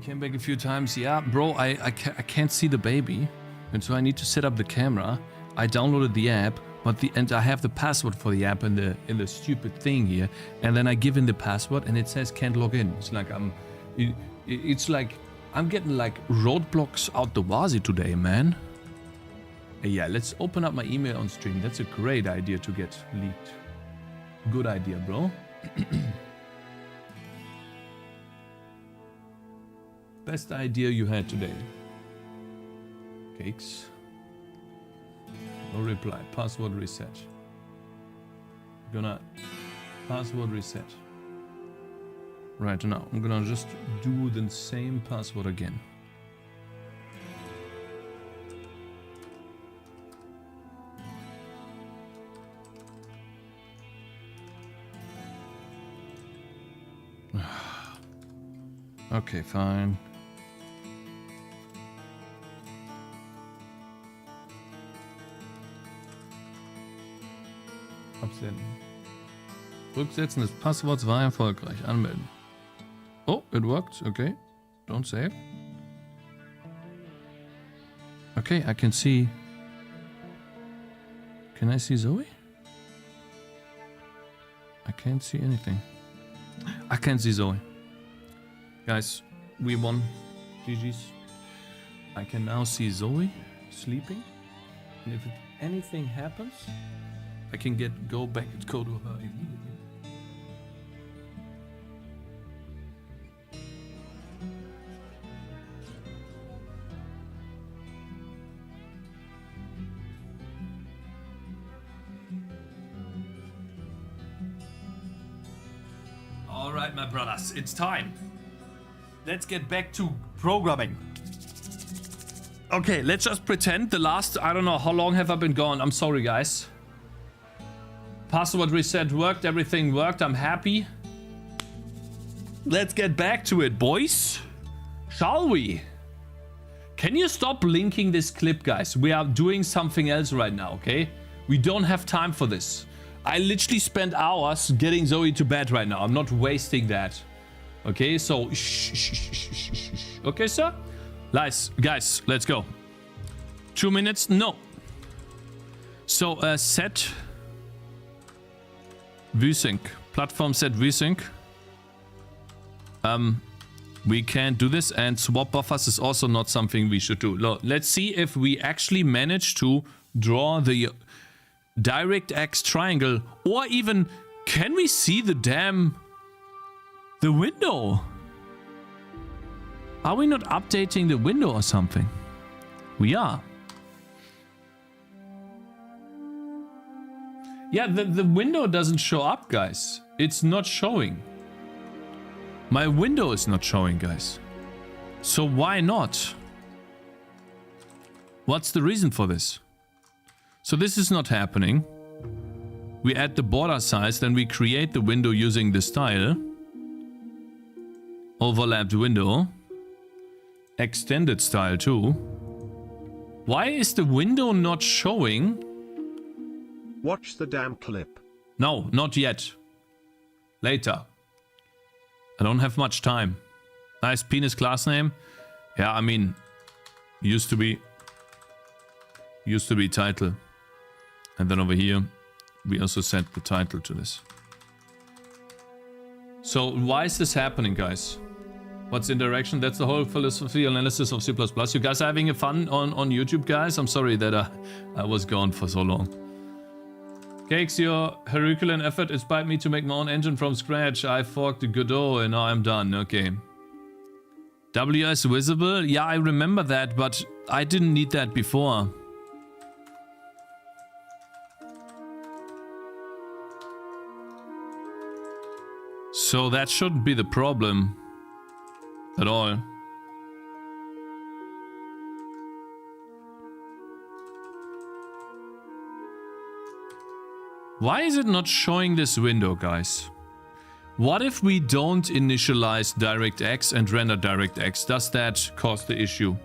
Came back a few times. Yeah, bro, I can't see the baby. And so I need to set up the camera. I downloaded the app, but I have the password for the app in the stupid thing here. And then I give in the password and it says can't log in. It's like it's like I'm getting like roadblocks out the wazoo today, man. Yeah, let's open up my email on stream. That's a great idea to get leaked. Good idea, bro. Best idea you had today. Cakes. No reply. Password reset. Gonna password reset. Right now, I'm gonna just do the same password again. Okay, fine. Absenden. Rücksetzen des Passworts war erfolgreich. Anmelden. Oh, it worked. Okay. Don't save. Okay, I can see. Can I see Zoe? I can't see anything. I can't see Zoe. Guys, we won. GG's. I can now see Zoe sleeping. And if anything happens, I can go back and go to her immediately. All right, my brothers, it's time. Let's get back to programming. Okay, let's just pretend the last, I don't know, how long have I been gone? I'm sorry, guys. Password reset worked, everything worked, I'm happy. Let's get back to it, boys. Shall we? Can you stop linking this clip, guys? We are doing something else right now, okay? We don't have time for this. I literally spent hours getting Zoe to bed right now. I'm not wasting that. Okay, so okay, sir. Guys, let's go. 2 minutes? No. So set vsync. Platform set vsync. We can't do this, and swap buffers is also not something we should do. Let's see if we actually manage to draw the DirectX triangle, or even can we see the window? Are we not updating the window or something? We are. Yeah, the window doesn't show up, guys. It's not showing. My window is not showing, guys. So why not? What's the reason for this? So this is not happening. We add the border size, then we create the window using the style. Overlapped window. Extended style too. Why is the window not showing? Watch the damn clip. No, not yet. Later. I don't have much time. Nice penis class name. Yeah, I mean, used to be title. And then over here, we also set the title to this. So why is this happening, guys? What's in direction? That's the whole philosophy analysis of C++. You guys are having fun on YouTube, guys? I'm sorry that I was gone for so long. Cakes, your Herculean effort inspired me to make my own engine from scratch. I forked the Godot and now I'm done. Okay. WS visible? Yeah, I remember that, but I didn't need that before. So that shouldn't be the problem at all. Why is it not showing this window, guys? What if we don't initialize DirectX and render DirectX? Does that cause the issue?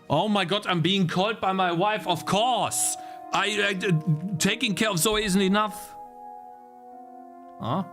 Oh my god, I'm being called by my wife, of course! Taking care of Zoe isn't enough. Huh?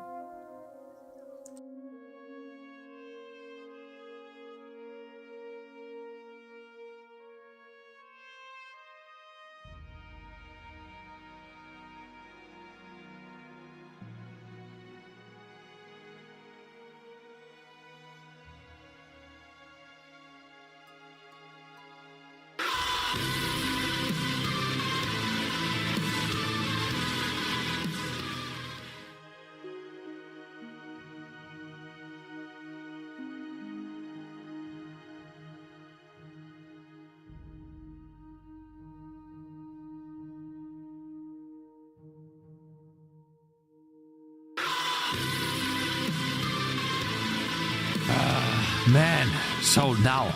Man, so now.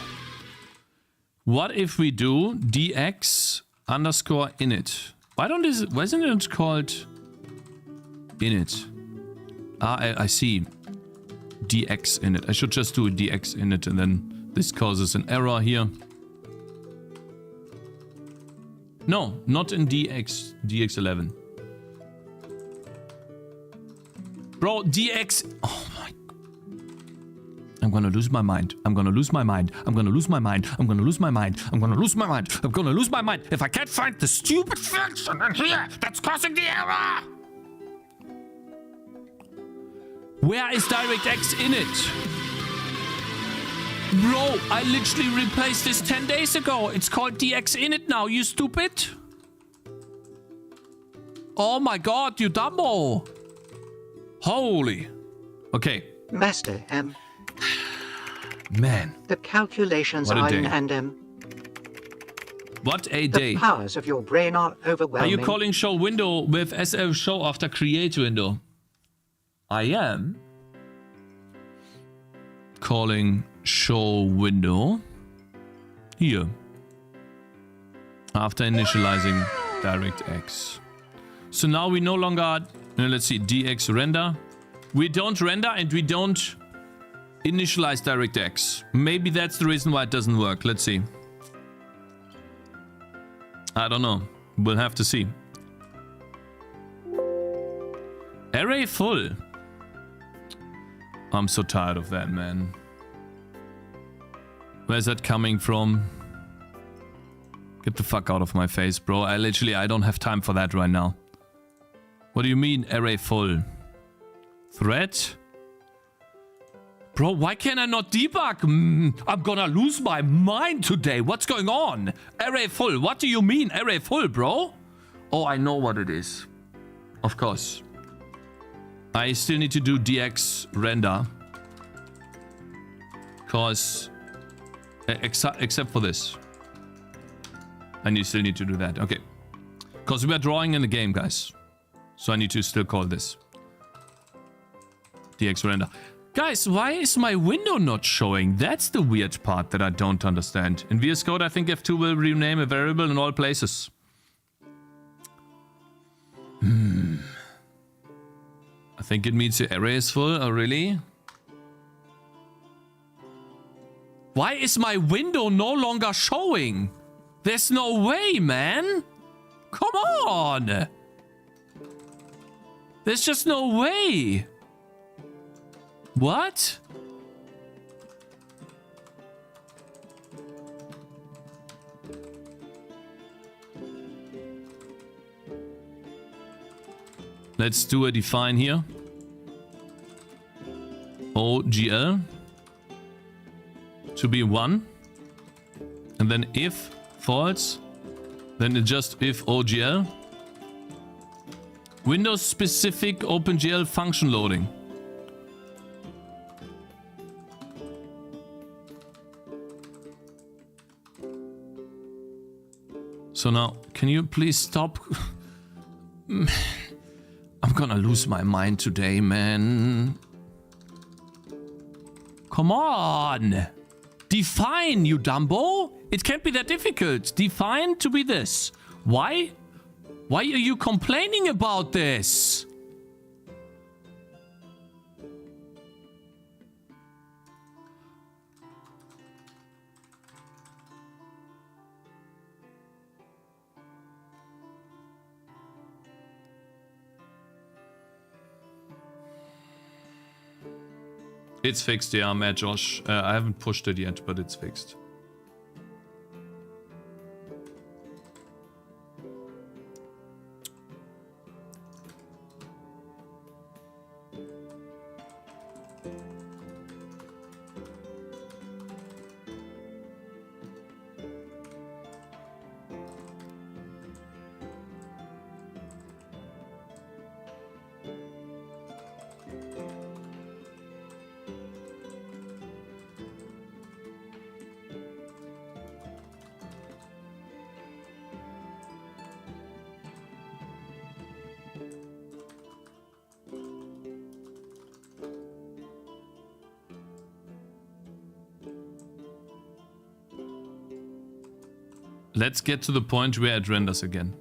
What if we do dx underscore init? Why isn't it called init? Ah, I see. dx init. I should just do a dx init and then this causes an error here. No, not in dx11. Bro, dx... Oh my... I'm gonna lose my mind. I'm gonna lose my mind. I'm gonna lose my mind. I'm gonna lose my mind. I'm gonna lose my mind. I'm gonna lose my mind. If I can't find the stupid function in here that's causing the error! Where is DirectX in it? Bro, I literally replaced this 10 days ago. It's called DX init now, you stupid. Oh my god, you dumbo. Holy. Okay. Master, Man. The calculations What a day. and What a the day. powers of your brain are overwhelming. Are you calling show window with SL show after create window? I am calling show window here after initializing DirectX. So now we no longer, let's see, DX render. We don't render and we don't initialize DirectX. Maybe that's the reason why it doesn't work. Let's see. I don't know. We'll have to see. Array full. I'm so tired of that, man. Where's that coming from? Get the fuck out of my face, bro. I don't have time for that right now. What do you mean, array full? Thread? Bro, why can I not debug? I'm gonna lose my mind today. What's going on? Array full. What do you mean, array full, bro? Oh, I know what it is. Of course. I still need to do dx render. Because... Except for this. And you still need to do that. Okay. Because we are drawing in the game, guys. So I need to still call this. DX render. Guys, why is my window not showing? That's the weird part that I don't understand. In VS Code, I think F2 will rename a variable in all places. I think it means the array is full. Oh, really? Why is my window no longer showing? There's no way, man. Come on. There's just no way. What? Let's do a define here. OGL to be 1. And then if false, then it just if OGL. Windows specific OpenGL function loading. So now, can you please stop? I'm gonna lose my mind today, man. Come on! Define, you dumbo! It can't be that difficult. Define to be this. Why? Why are you complaining about this? It's fixed, yeah, I'm at Josh. I haven't pushed it yet, but it's fixed. Let's get to the point where it renders again.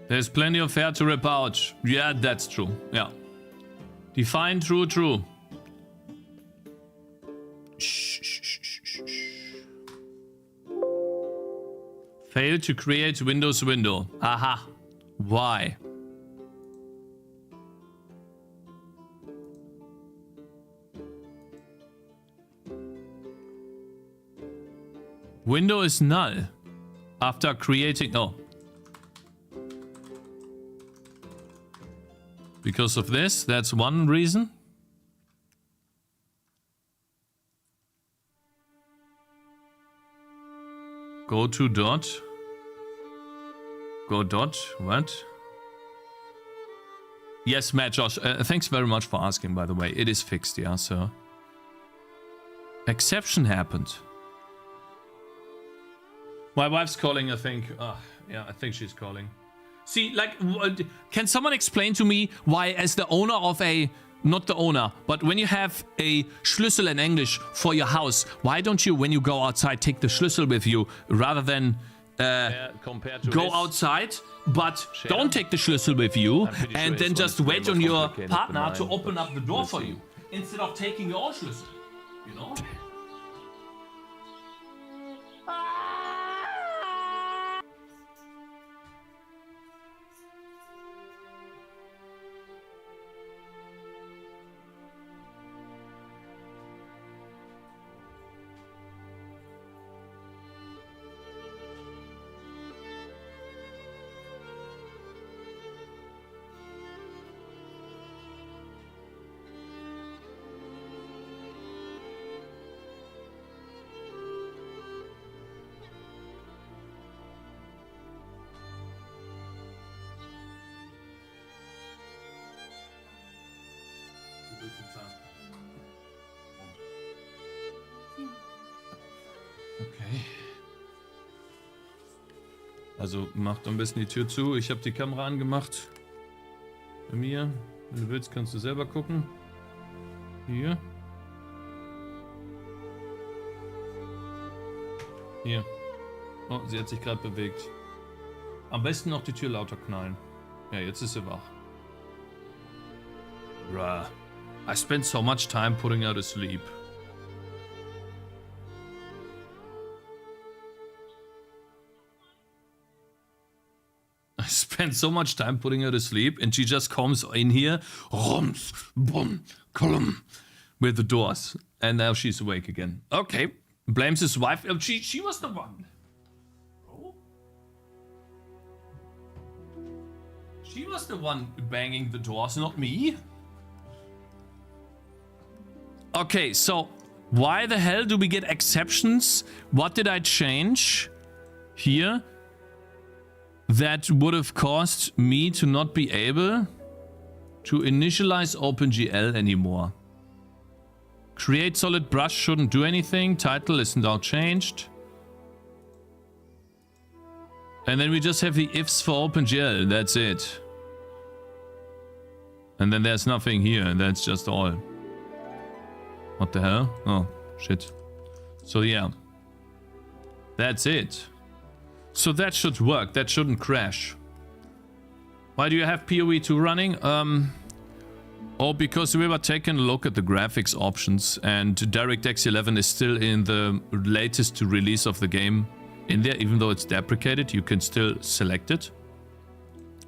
There's plenty of hair to rip out. Yeah, that's true. Yeah. Define true, true. Fail to create Windows window. Aha. Why? Window is null. After creating... Oh. Because of this, that's one reason. Go to dot. Go dot. What? Yes, Matt, Josh. Thanks very much for asking, by the way. It is fixed, yeah, sir. Exception happened. My wife's calling, I think. Yeah, I think she's calling. See, like, can someone explain to me why, as the owner of a, not the owner, but when you have a Schlüssel in English for your house, why don't you, when you go outside, take the Schlüssel with you rather than go outside, but don't take the Schlüssel with you and then just wait on your partner to open up the door for you instead of taking your own Schlüssel, you know? Okay. Also macht am besten die Tür zu. Ich habe die Kamera angemacht. Bei mir. Wenn du willst, kannst du selber gucken. Hier. Hier. Oh, sie hat sich gerade bewegt. Am besten noch die Tür lauter knallen. Ja, jetzt ist sie wach. Bruh. I spent so much time putting her to sleep. I spent so much time putting her to sleep and she just comes in here, rums, boom, column, with the doors. And now she's awake again. Okay. Blames his wife. She was the one. Oh. She was the one banging the doors, not me. Okay, so why the hell do we get exceptions? What did I change here that would have caused me to not be able to initialize OpenGL anymore? Create solid brush shouldn't do anything. Title is now changed. And then we just have the ifs for OpenGL. That's it. And then there's nothing here. That's just all. What the hell? Oh, shit. So yeah. That's it. So that should work. That shouldn't crash. Why do you have PoE2 running? Oh, because we were taking a look at the graphics options and DirectX 11 is still in the latest release of the game in there. Even though it's deprecated, you can still select it.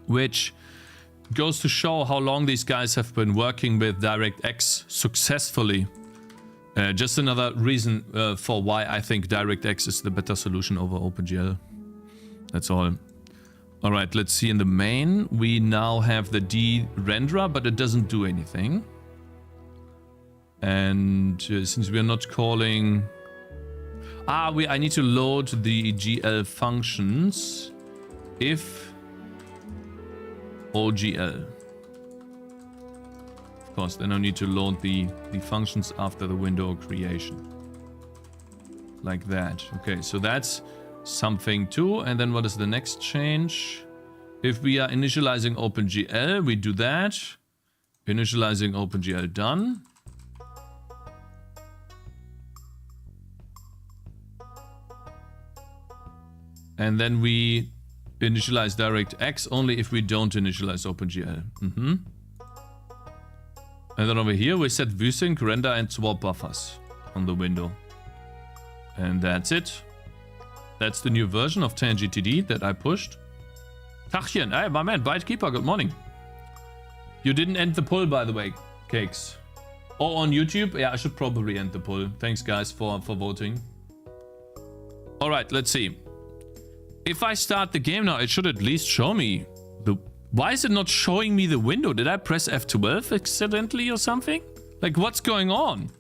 Which goes to show how long these guys have been working with DirectX successfully. Just another reason for why I think DirectX is the better solution over OpenGL. That's all. Alright, let's see in the main. We now have the D-renderer, but it doesn't do anything. And since we are not calling... I need to load the GL functions if OGL. Of course, then I need to load the functions after the window creation. Like that. Okay, so that's something too. And then what is the next change? If we are initializing OpenGL, we do that. Initializing OpenGL done. And then we initialize DirectX only if we don't initialize OpenGL. And then over here we set vsync, render and swap buffers on the window. And that's it. That's the new version of Tangy TD that I pushed. Tachchen, hey my man, Bytekeeper, good morning. You didn't end the poll, by the way, Cakes. Or on YouTube? Yeah, I should probably end the poll. Thanks guys for voting. Alright, let's see. If I start the game now, it should at least show me the... Why is it not showing me the window? Did I press F12 accidentally or something? Like, what's going on?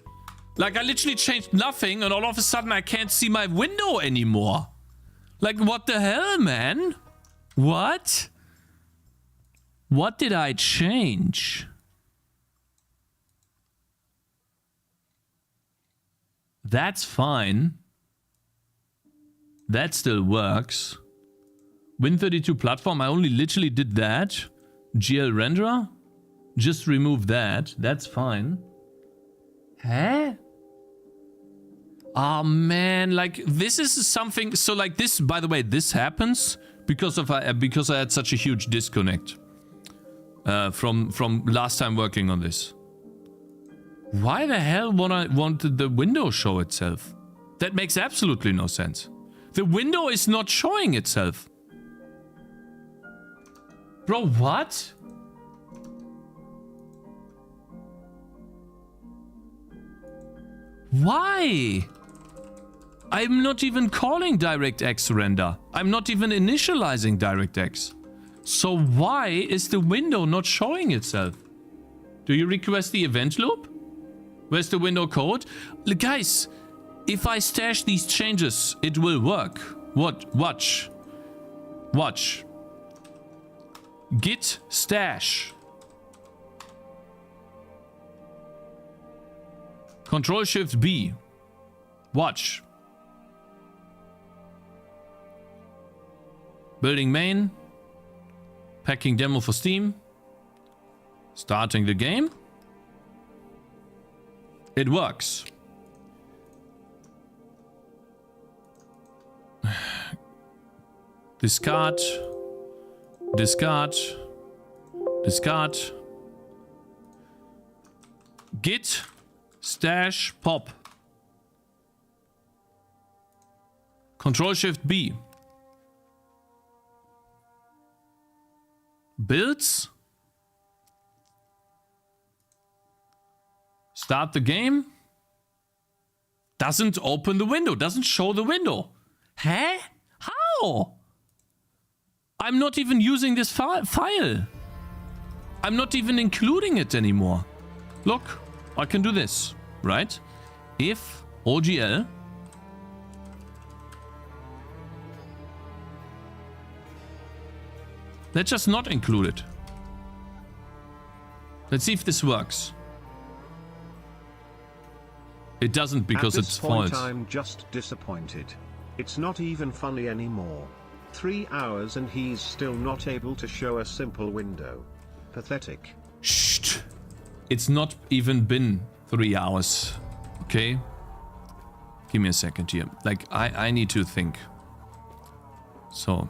Like, I literally changed nothing and all of a sudden I can't see my window anymore. Like, what the hell, man? What? What did I change? That's fine. That still works. Win32 platform, I only literally did that. GL renderer? Just remove that. That's fine. Huh? Oh man, like this is something. So like this, by the way, this happens because I had such a huge disconnect from last time working on this. Why the hell wanted the window show itself? That makes absolutely no sense. The window is not showing itself. Bro, what? Why? I'm not even calling DirectX render. I'm not even initializing DirectX. So why is the window not showing itself? Do you request the event loop? Where's the window code? Guys, if I stash these changes, it will work. What? Watch. Watch. Git stash. Control Shift B. Watch. Building main. Packing demo for Steam. Starting the game. It works. Discard. Discard. Discard. Git stash pop. Control Shift B. Builds. Start the game. Doesn't open the window. Doesn't show the window. Huh? How? I'm not even using this file. I'm not even including it anymore. Look, I can do this, right? If OGL let's just not include it. Let's see if this works. It doesn't because it's false. I'm just disappointed. It's not even funny anymore. 3 hours and he's still not able to show a simple window. Pathetic. Shh. It's not even been 3 hours. Okay? Give me a second here. Like, I need to think. So.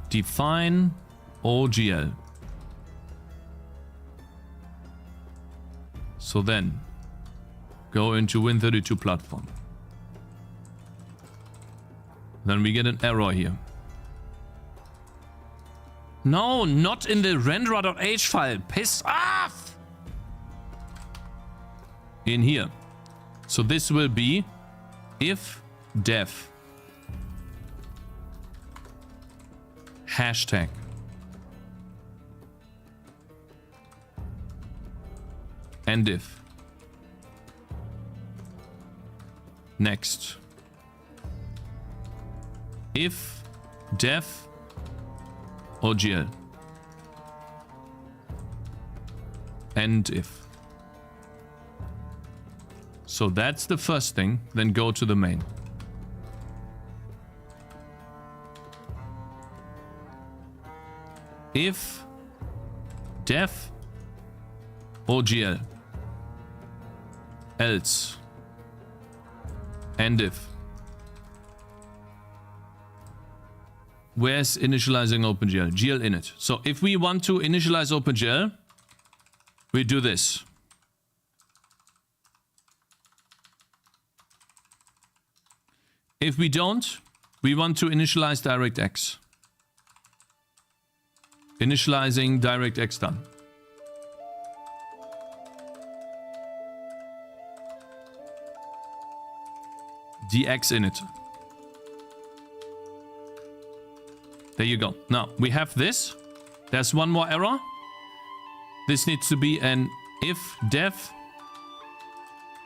Define OGL. So then. Go into Win32 platform. Then we get an error here. No, not in the renderer.h file. Piss off! In here. So this will be if dev hashtag and if next if dev OGL. and if. So that's the first thing. Then go to the main. If dev OGL else and if. Where's initializing OpenGL? GL init. So if we want to initialize OpenGL, we do this. If we don't, we want to initialize DirectX. Initializing DirectX done. DX init. There you go. Now, we have this. There's one more error. This needs to be an if dev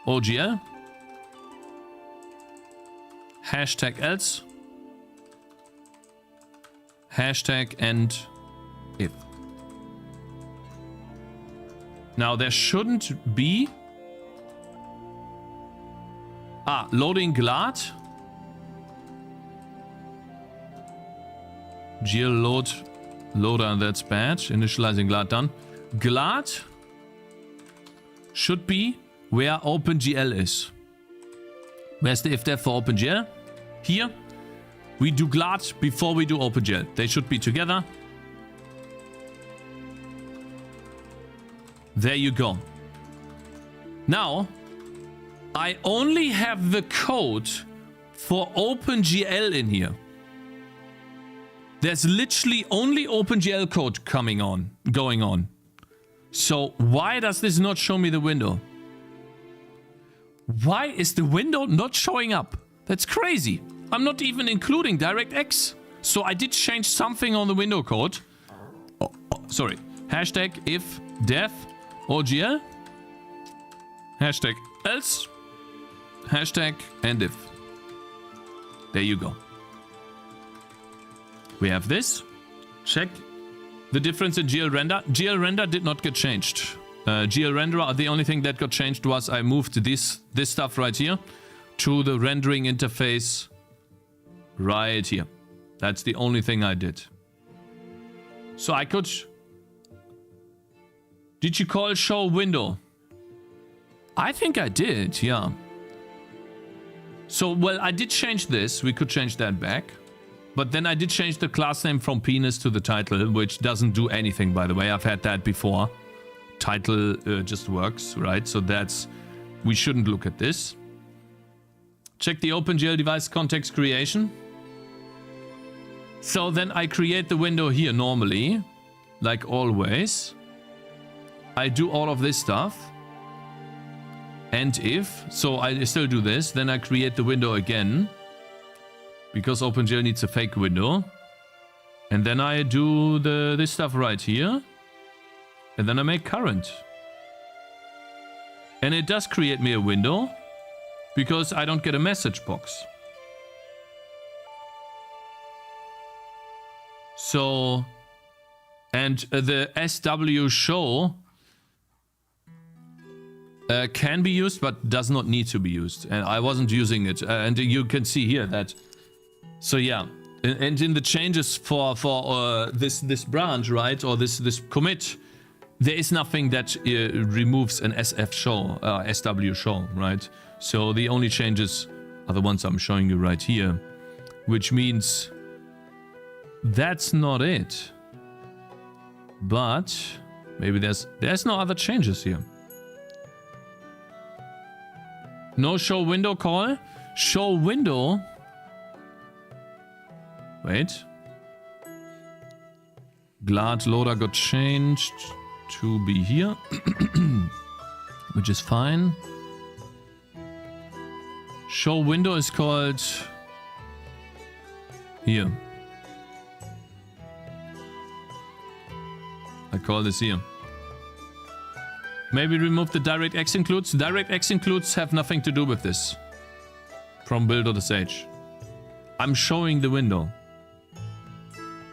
OGL hashtag else hashtag and if. Now, there shouldn't be loading glad. GL loader, that's bad. Initializing glad done. Glad should be where OpenGL is. Where's the if dev for OpenGL? Here. We do glad before we do OpenGL. They should be together. There you go. Now, I only have the code for OpenGL in here. There's literally only OpenGL code going on. So why does this not show me the window? Why is the window not showing up? That's crazy. I'm not even including DirectX. So I did change something on the window code. Sorry. Hashtag if dev OGL. Hashtag else. Hashtag and if. There you go. We have this. Check the difference in GL render. GL render did not get changed. GL renderer, the only thing that got changed was I moved this stuff right here to the rendering interface right here. That's the only thing I did. So I could... Did you call show window? I think I did, yeah. So, well, I did change this. We could change that back. But then I did change the class name from penis to the title, which doesn't do anything, by the way. I've had that before. Title just works, right? So that's... We shouldn't look at this. Check the OpenGL device context creation. So then I create the window here normally, like always. I do all of this stuff. And if, so I still do this, then I create the window again. Because OpenGL needs a fake window. And then I do this stuff right here. And then I make current. And it does create me a window. Because I don't get a message box. So, and the SW show can be used, but does not need to be used. And I wasn't using it. And you can see here that. So yeah, and in the changes for this branch, right, or this commit, there is nothing that removes an SF show, SW show, right? So the only changes are the ones I'm showing you right here, which means that's not it. But maybe there's no other changes here. No show window call. Show window. Wait. Glad loader got changed to be here. Which is fine. Show window is called here. I call this here. Maybe remove the DirectX includes. DirectX includes have nothing to do with this. From build.sh. I'm showing the window.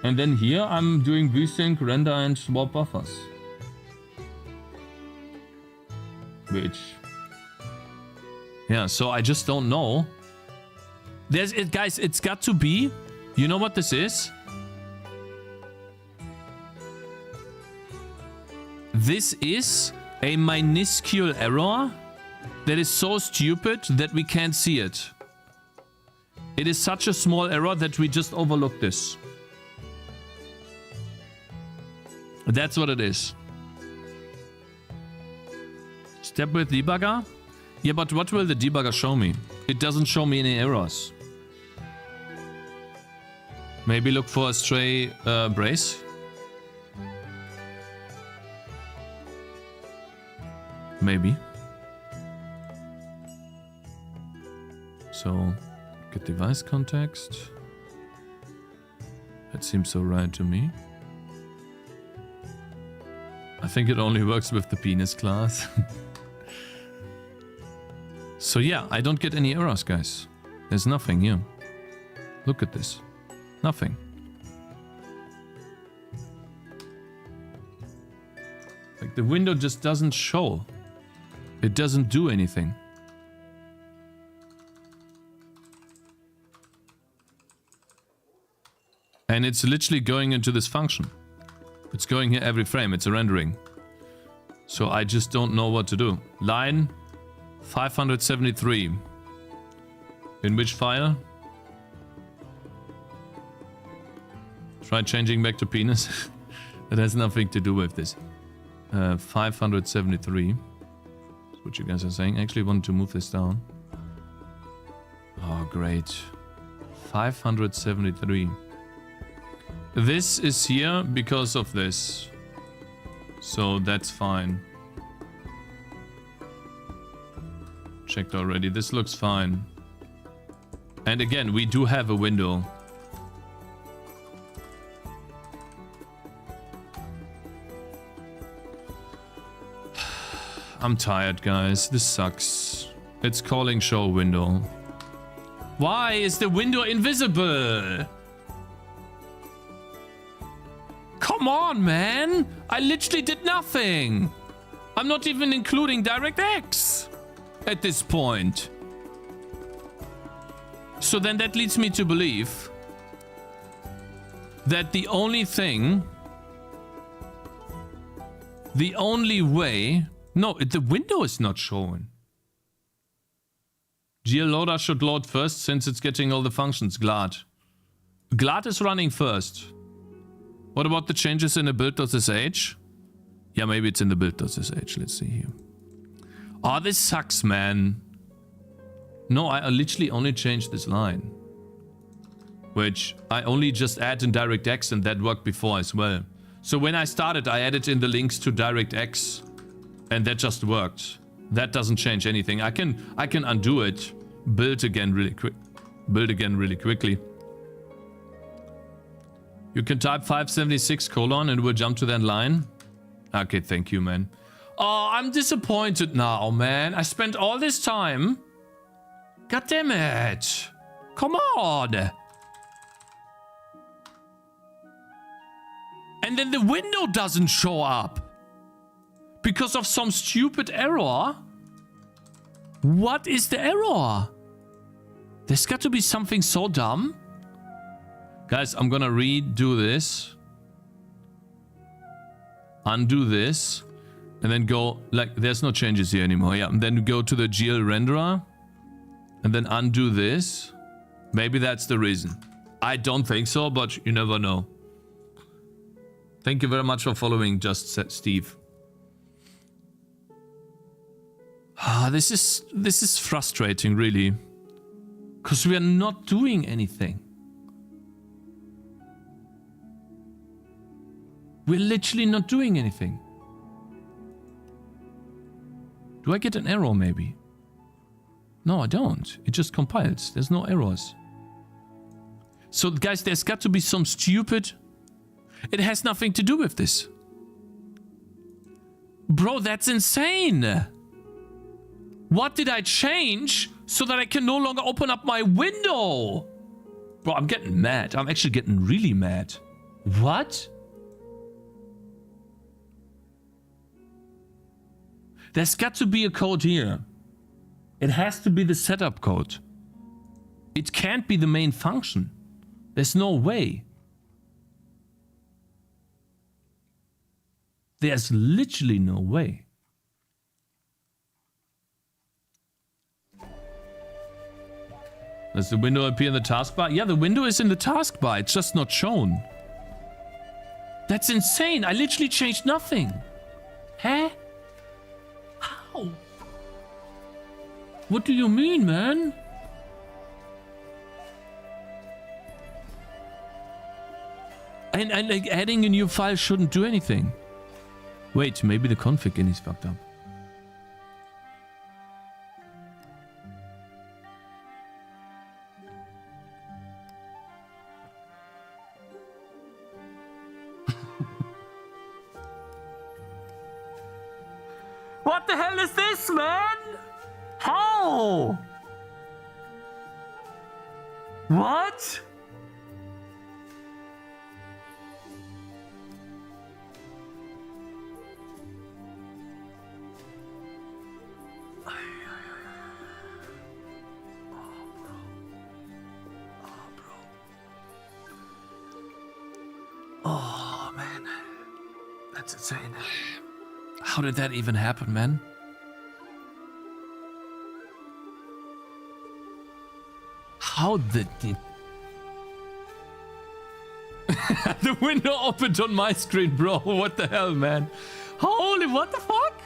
And then here I'm doing vsync, render and swap buffers. Which... Yeah, so I just don't know. Guys, it's got to be... You know what this is? This is a minuscule error that is so stupid that we can't see it. It is such a small error that we just overlook this. That's what it is. Step with debugger? Yeah, but what will the debugger show me? It doesn't show me any errors. Maybe look for a stray brace. Maybe. So, get device context. That seems so right to me. I think it only works with the penis class. So yeah, I don't get any errors, guys. There's nothing here. Look at this. Nothing. Like the window just doesn't show. It doesn't do anything. And it's literally going into this function. It's going here every frame. It's a rendering. So I just don't know what to do. Line 573. In which file? Try changing back to penis. That has nothing to do with this. 573. That's what you guys are saying. I actually want to move this down. Oh, great. 573. This is here because of this. So that's fine. Checked already. This looks fine. And again, we do have a window. I'm tired, guys. This sucks. It's calling show window. Why is the window invisible? Come on, man. I literally did nothing. I'm not even including DirectX at this point. So then that leads me to believe that the only way... No, the window is not showing. GL loader should load first since it's getting all the functions. Glad is running first. What about the changes in the build.sh? Yeah, maybe it's in the build.sh. Let's see here. Oh, this sucks, man. No, I literally only changed this line. Which I only just add in DirectX, and that worked before as well. So when I started, I added in the links to DirectX. And that just worked. That doesn't change anything. I can undo it. Build again really quickly. You can type 576 : and we'll jump to that line. Okay, thank you, man. Oh, I'm disappointed now, man. I spent all this time. God damn it. Come on. And then the window doesn't show up. Because of some stupid error? What is the error? There's got to be something so dumb. Guys, I'm gonna redo this. Undo this. And then go, like, there's no changes here anymore. Yeah, and then go to the GL renderer. And then undo this. Maybe that's the reason. I don't think so, but you never know. Thank you very much for following, Just Said Steve. Ah, this is frustrating, really. Because we are not doing anything. We're literally not doing anything. Do I get an error, maybe? No, I don't. It just compiles. There's no errors. So, guys, there's got to be some stupid... It has nothing to do with this. Bro, that's insane! What did I change so that I can no longer open up my window? Bro, I'm getting mad. I'm actually getting really mad. What? There's got to be a code here. It has to be the setup code. It can't be the main function. There's no way. There's literally no way. Does the window appear in the taskbar? Yeah, the window is in the taskbar. It's just not shown. That's insane. I literally changed nothing. Huh? How? What do you mean, man? And like adding a new file shouldn't do anything. Wait, maybe the config in is fucked up. What the hell is this, man? How? What? Oh, man. That's insane. How did that even happen, man? How did it... The window opened on my screen, bro. What the hell, man? Holy, what the fuck?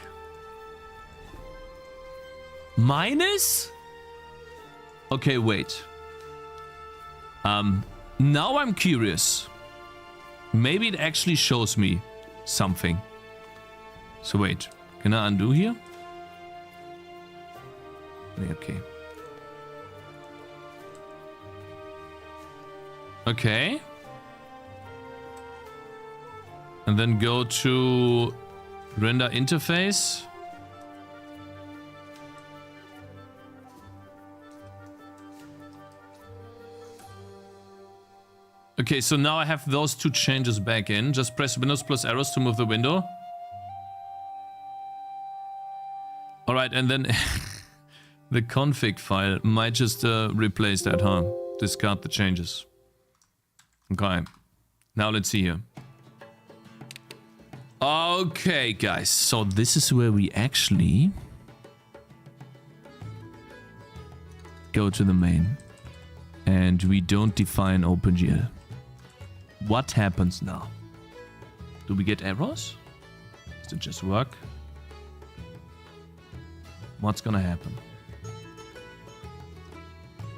Minus? Okay, wait. Now I'm curious. Maybe it actually shows me something. So wait, can I undo here? Okay. Okay. And then go to render interface. Okay, so now I have those two changes back in. Just press Windows plus arrows to move the window. Alright, and then the config file might just replace that, huh? Discard the changes. Okay, now let's see here. Okay, guys, so this is where we actually go to the main and we don't define OpenGL. What happens now? Do we get errors? Does it just work? What's gonna happen?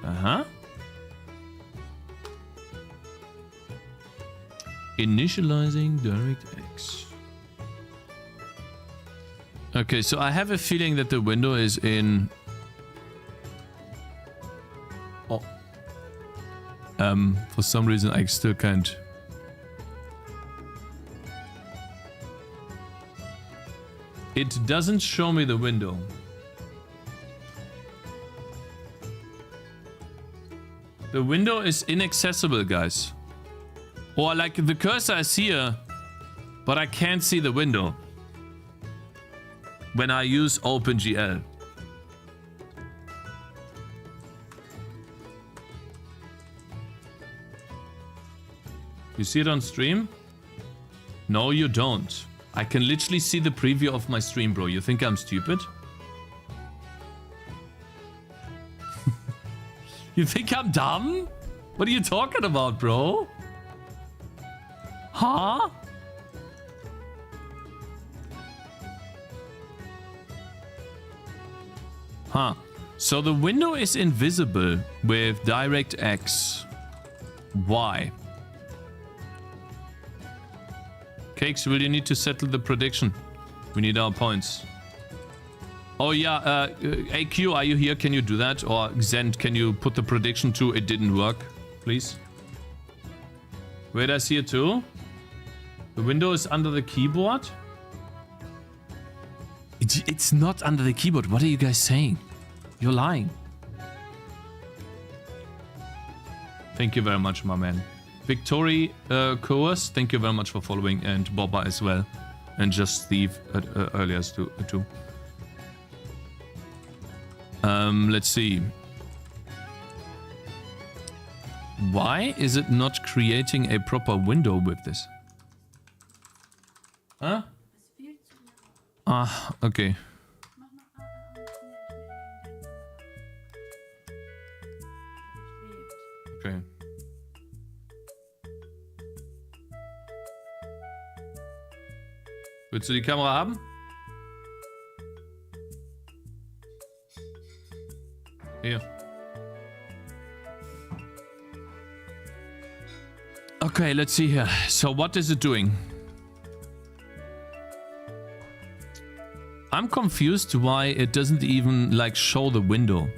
Uh-huh. Initializing DirectX. Okay, so I have a feeling that the window is in... Oh. For some reason I still can't... It doesn't show me the window. The window is inaccessible, guys. Or like the cursor is here, but I can't see the window when I use OpenGL. You see it on stream? No, you don't. I can literally see the preview of my stream, bro. You think I'm stupid? You think I'm dumb? What are you talking about, bro? Huh? Huh. So the window is invisible with DirectX. Why? Cakes, will you need to settle the prediction? We need our points. Oh yeah, AQ, are you here? Can you do that? Or Xend, can you put the prediction to it didn't work, please? Wait, I see it too. The window is under the keyboard. It's not under the keyboard. What are you guys saying? You're lying. Thank you very much, my man. Victory Coerce, thank you very much for following, and Boba as well. And just Steve earlier too. Let's see. Why is it not creating a proper window with this? Huh? Ah, okay. Okay. Willst du die Kamera haben? Hier. Okay, let's see here. So what is it doing? I'm confused why it doesn't even like show the window.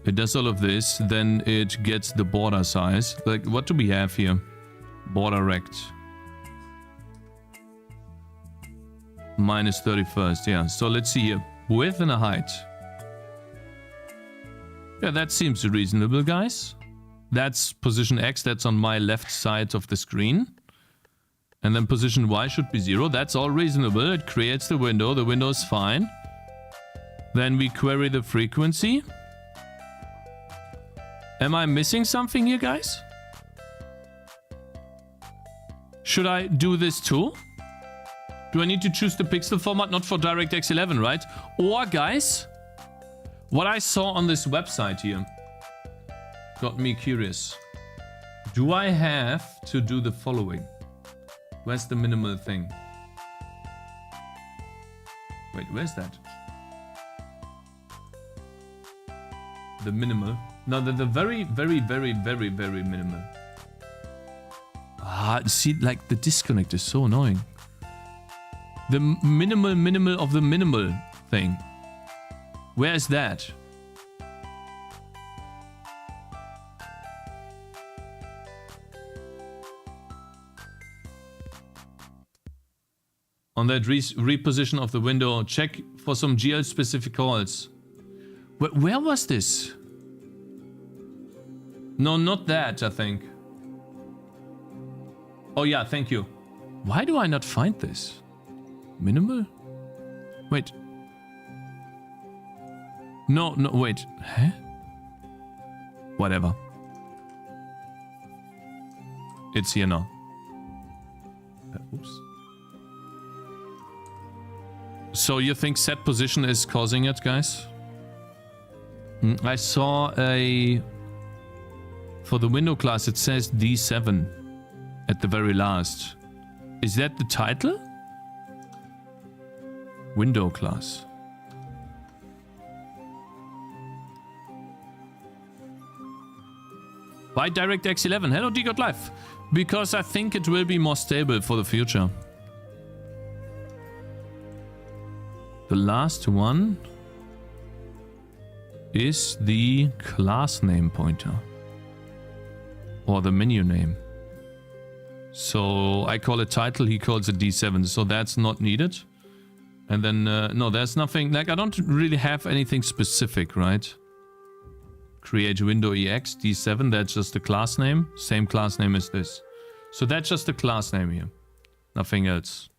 It does all of this, then it gets the border size. Like, what do we have here? Border rect. Minus 31st, yeah. So let's see here. Width and a height. Yeah, that seems reasonable, guys. That's position X, that's on my left side of the screen. And then position Y should be 0. That's all reasonable. It creates the window is fine. Then we query the frequency. Am I missing something here, guys? Should I do this too? Do I need to choose the pixel format? Not for DirectX 11, right? Or, guys, what I saw on this website here got me curious. Do I have to do the following? Where's the minimal thing? Wait, where's that? The minimal. No, the very, very, very, very, very minimal. Ah, see, like the disconnect is so annoying. The minimal of the minimal thing. Where is that? On that reposition of the window, check for some GL specific calls. Where was this? No, not that, I think. Oh yeah, thank you. Why do I not find this? Minimal? Wait. No, wait. Huh? Whatever. It's here now. Oops. So you think set position is causing it, guys? I saw a... For the window class, it says D7 at the very last. Is that the title? Window class. Why DirectX 11? Hello, DGod Life. Because I think it will be more stable for the future. The last one is the class name pointer. Or the menu name. So I call it title, he calls it D7. So that's not needed. And then, no, there's nothing, like I don't really have anything specific, right? Create window EX, D7, that's just the class name. Same class name as this. So that's just the class name here. Nothing else.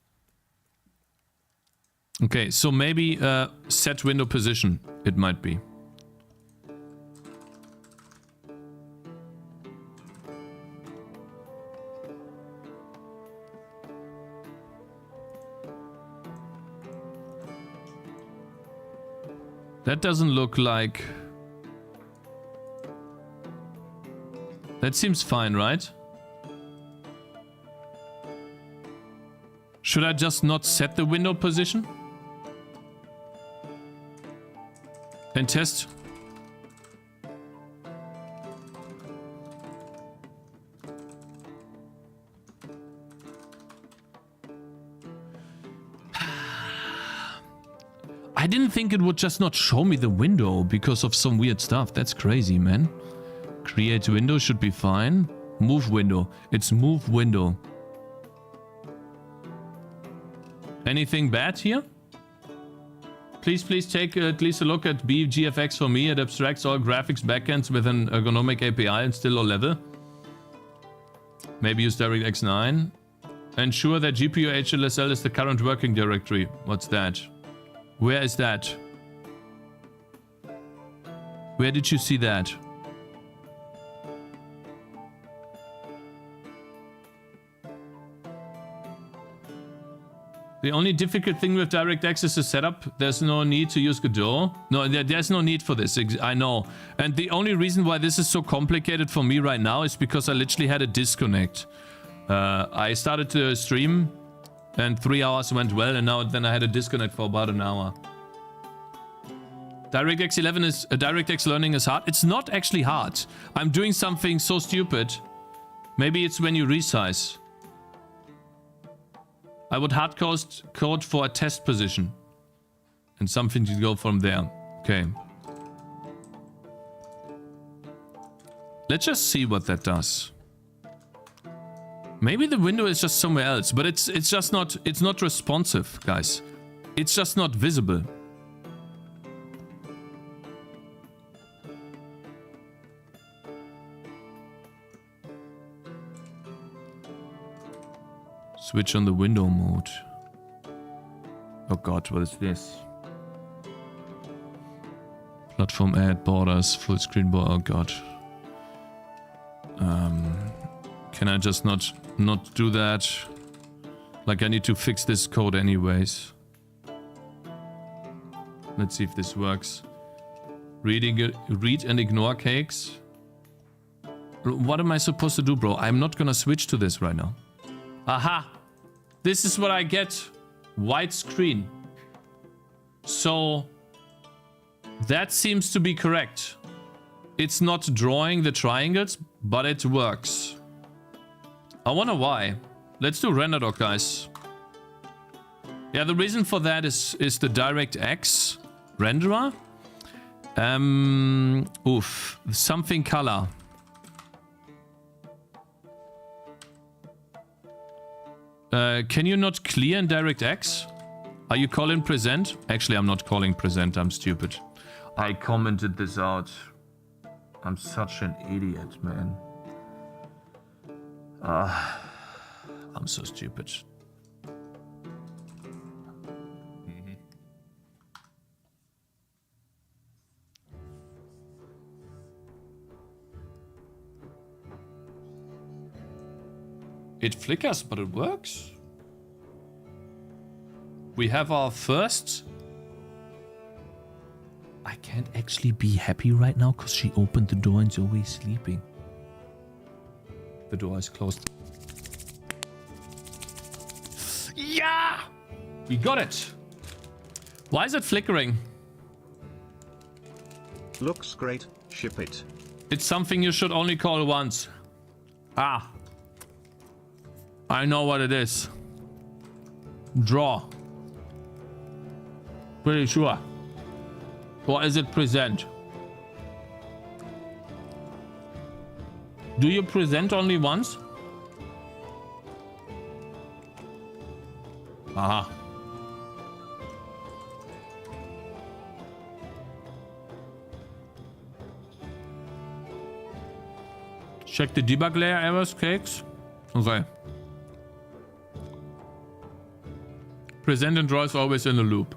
Okay, so maybe set window position, it might be. That doesn't look like... That seems fine, right? Should I just not set the window position? And test? I didn't think it would just not show me the window because of some weird stuff. That's crazy, man. Create window should be fine. Move window. It's move window. Anything bad here? Please take at least a look at BGFX for me. It abstracts all graphics backends with an ergonomic API and still low level. Maybe use DirectX 9. Ensure that GPU HLSL is the current working directory. What's that? Where is that? Where did you see that? The only difficult thing with DirectX is the setup. There's no need to use Godot. No, there's no need for this. I know. And the only reason why this is so complicated for me right now is because I literally had a disconnect. I started to stream and 3 hours went well, and then I had a disconnect for about an hour. DirectX 11 is DirectX learning is hard. It's not actually hard. I'm doing something so stupid. Maybe it's when you resize. I would hardcode code for a test position. And something to go from there. Okay. Let's just see what that does. Maybe the window is just somewhere else, but it's just not, it's not responsive, guys. It's just not visible. Switch on the window mode. Oh god, what is this? Platform add borders, full screen border, oh god. Can I just not do that? Like I need to fix this code anyways. Let's see if this works. Read and ignore Cakez. What am I supposed to do, bro? I'm not gonna switch to this right now. Aha! This is what I get. White screen. So that seems to be correct. It's not drawing the triangles, but it works. I wonder why. Let's do render.doc, guys. Yeah, the reason for that is the DirectX renderer. Something color. Can you not clear in DirectX? Are you calling present? Actually, I'm not calling present. I'm stupid. I commented this out. I'm such an idiot, man. I'm so stupid. It flickers, but it works. We have our first... I can't actually be happy right now because she opened the door and Zoe's sleeping. The door is closed. Yeah! We got it! Why is it flickering? Looks great. Ship it. It's something you should only call once. Ah. I know what it is. Draw. Pretty sure. Or is it present? Do you present only once? Aha. Check the debug layer errors, Cakez. Okay. Present and draw is always in the loop.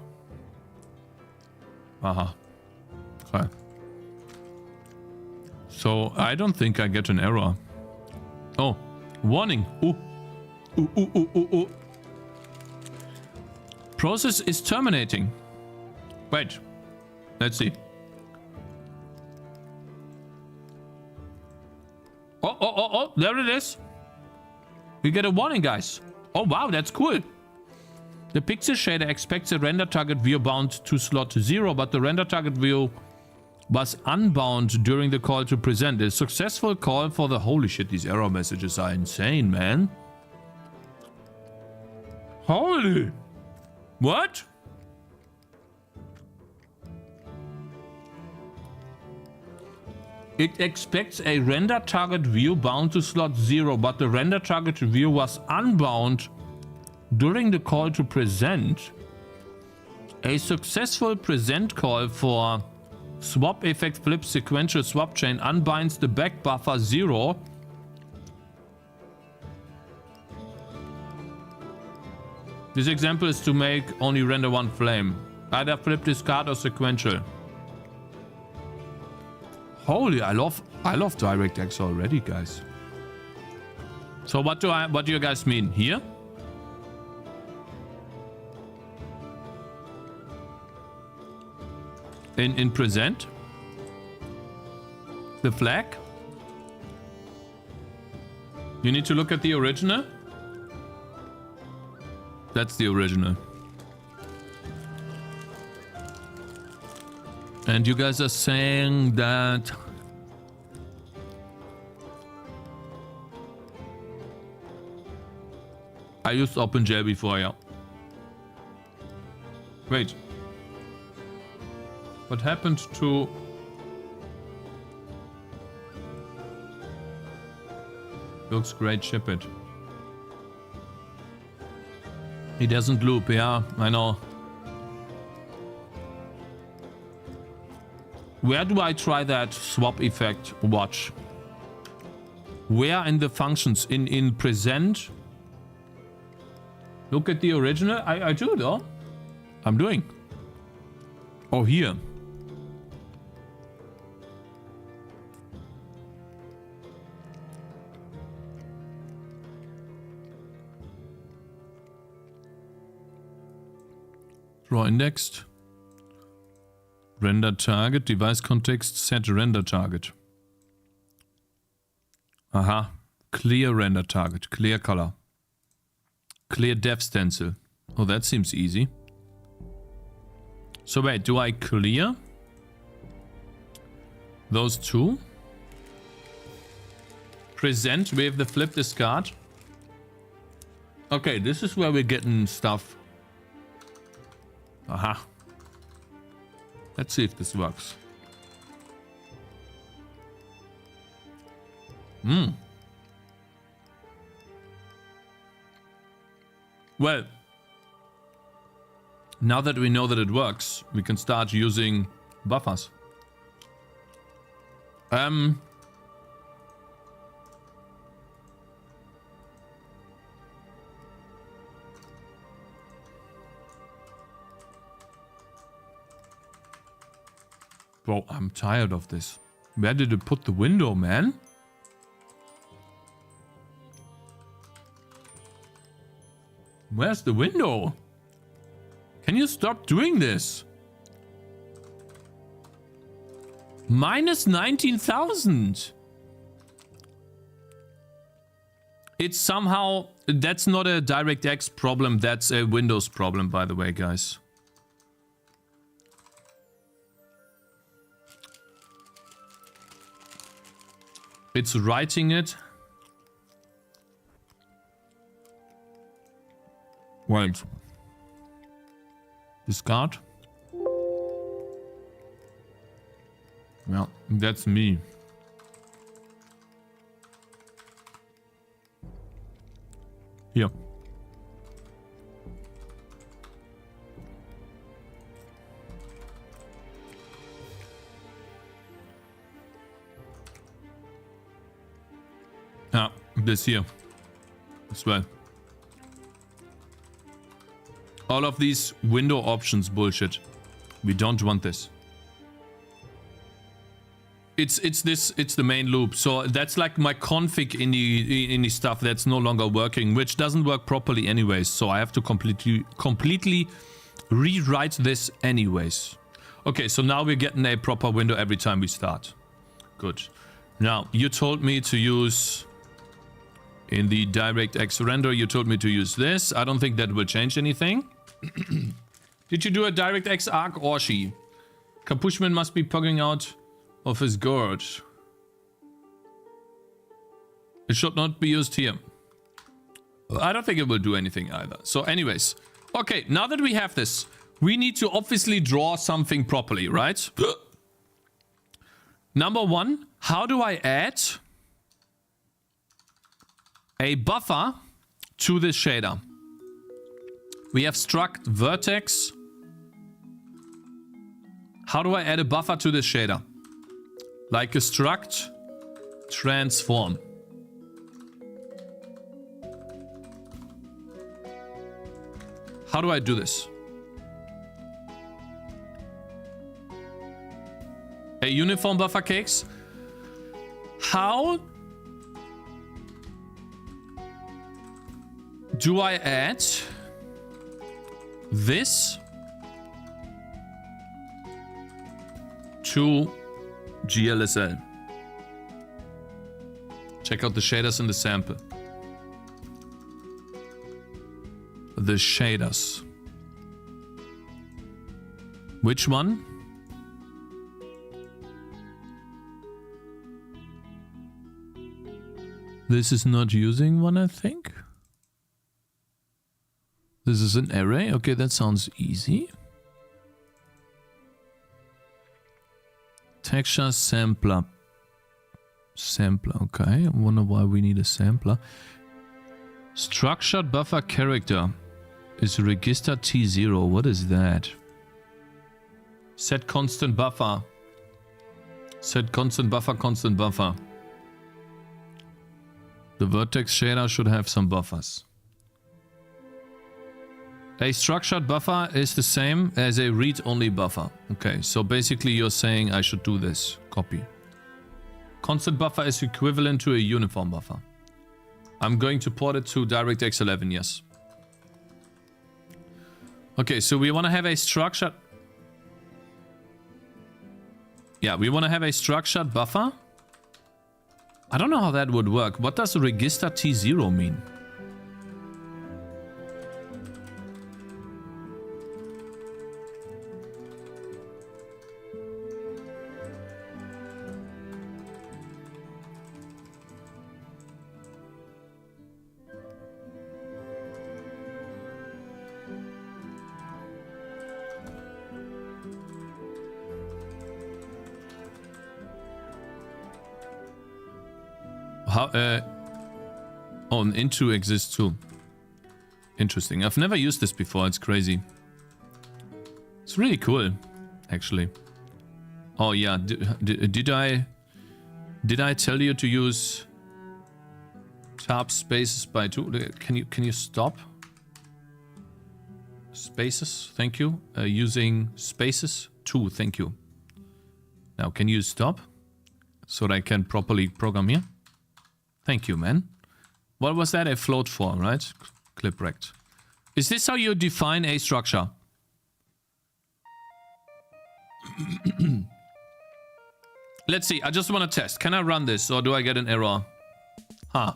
Aha. Okay. So I don't think I get an error. Oh, warning. Ooh. Ooh, ooh, ooh, ooh, ooh. Process is terminating. Wait. Let's see. Oh, oh, oh, oh. There it is. We get a warning, guys. Oh, wow. That's cool. The pixel shader expects a render target view bound to slot 0, but the render target view was unbound during the call to present. A successful call for the... Holy shit, these error messages are insane, man. Holy... What? It expects a render target view bound to slot 0, but the render target view was unbound during the call to present. A successful present call for swap effect flip sequential swap chain unbinds the back buffer 0. This example is to make only render one flame. Either flip discard or sequential. Holy, I love DirectX already, guys. So what do you guys mean here? In present? The flag? You need to look at the original? That's the original. And you guys are saying that I used OpenGL before, yeah. Wait. What happened to... Looks great, ship it. He doesn't loop, yeah, I know. Where do I try that swap effect? Watch. Where in the functions? In present? Look at the original. I do though. I'm doing. Oh, here. Draw indexed. Render target, device context, set render target. Aha. Clear render target, clear color. Clear dev stencil. Oh, that seems easy. So wait, do I clear those two? Present with the flip discard. Okay, this is where we're getting stuff. Aha. Let's see if this works. Well, now that we know that it works, we can start using buffers. Bro, I'm tired of this. Where did it put the window, man? Where's the window? Can you stop doing this? Minus 19,000. It's somehow... That's not a DirectX problem. That's a Windows problem, by the way, guys. It's writing it. Wait. Discard. Well, that's me. Here. Ah, this here as well. All of these window options bullshit. We don't want this. It's the main loop. So that's like my config in the stuff that's no longer working, which doesn't work properly anyways. So I have to completely rewrite this anyways. Okay, so now we're getting a proper window every time we start. Good. Now, you told me to use... In the DirectX render, you told me to use this. I don't think that will change anything. Did you do a DirectX arc, Orshi? Capuchman must be pugging out of his gourd. It should not be used here. I don't think it will do anything either. So anyways. Okay, now that we have this, we need to obviously draw something properly, right? Number one, how do I add... a buffer to this shader? We have struct vertex. How do I add a buffer to this shader? Like a struct transform. How do I do this? A uniform buffer, Cakes. how do I add this to GLSL? Check out the shaders in the sample. The shaders. Which one? This is not using one, I think. This is an array. Okay, that sounds easy. Texture sampler. Sampler, okay. I wonder why we need a sampler. Structured buffer character is register T0. What is that? Set constant buffer. Set constant buffer, constant buffer. The vertex shader should have some buffers. A structured buffer is the same as a read-only buffer. Okay, so basically you're saying I should do this. Copy. Constant buffer is equivalent to a uniform buffer. I'm going to port it to DirectX 11, yes. Okay, so we want to have a structured... Yeah, we want to have a structured buffer. I don't know how that would work. What does register T0 mean? Oh, an into exists too. Interesting. I've never used this before. It's crazy. It's really cool, actually. Oh yeah, did I tell you to use tab spaces by 2? Can you stop? Spaces, thank you. Using spaces 2, thank you. Now can you stop so that I can properly program here? Thank you, man. What was that? A float for, right? Clip rect. Is this how you define a structure? Let's see. I just want to test. Can I run this or do I get an error? Huh.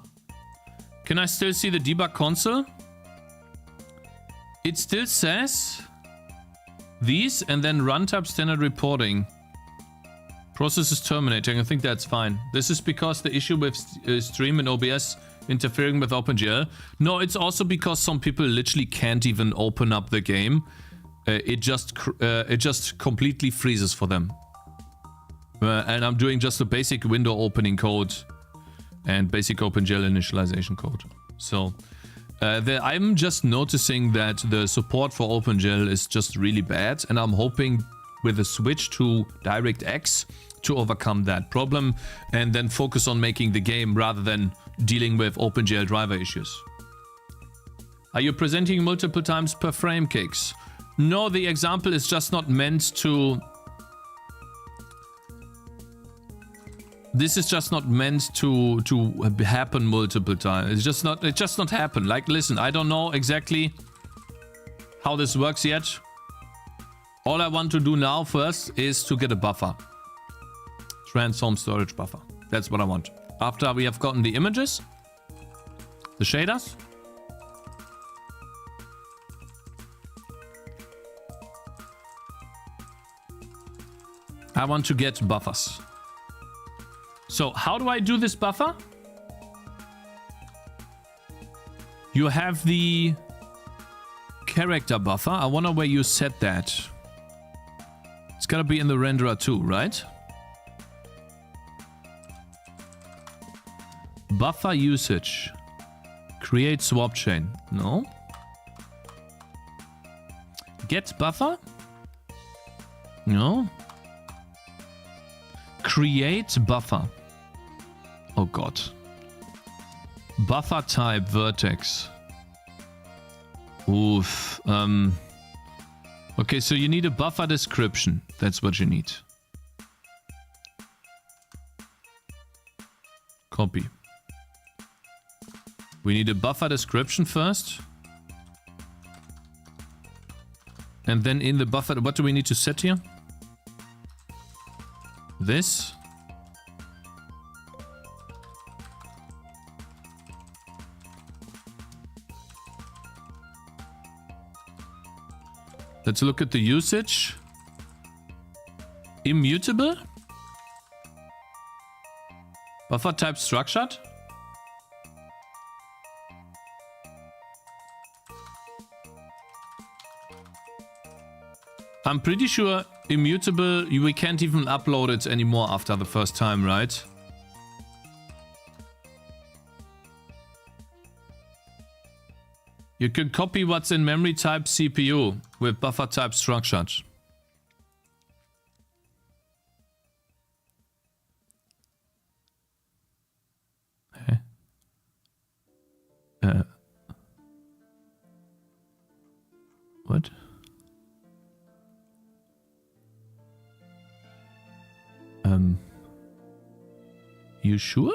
Can I still see the debug console? It still says these and then runtime standard reporting. Process is terminating. I think that's fine. This is because the issue with stream and OBS interfering with OpenGL. No, it's also because some people literally can't even open up the game. It just completely freezes for them. And I'm doing just a basic window opening code and basic OpenGL initialization code. So I'm just noticing that the support for OpenGL is just really bad, and I'm hoping with a switch to DirectX to overcome that problem and then focus on making the game rather than dealing with OpenGL driver issues. Are you presenting multiple times per frame, Cakez? No, the example is just not meant to... This is just not meant to happen multiple times. It's just not happen. Like, listen, I don't know exactly how this works yet. All I want to do now first is to get a buffer. Transform storage buffer. That's what I want. After we have gotten the images, the shaders, I want to get buffers. So how do I do this buffer? You have the character buffer. I wonder where you set that. It's gotta be in the renderer too, right? Buffer usage. Create swap chain. No. Get buffer? No. Create buffer. Oh god. Buffer type vertex. Oof. Okay, so you need a buffer description. That's what you need. copy. We need a buffer description first. And then in the buffer, what do we need to set here? This. Let's look at the usage. Immutable. Buffer type structured. I'm pretty sure immutable, we can't even upload it anymore after the first time, right? You can copy what's in memory type CPU with buffer type structured. What? You sure?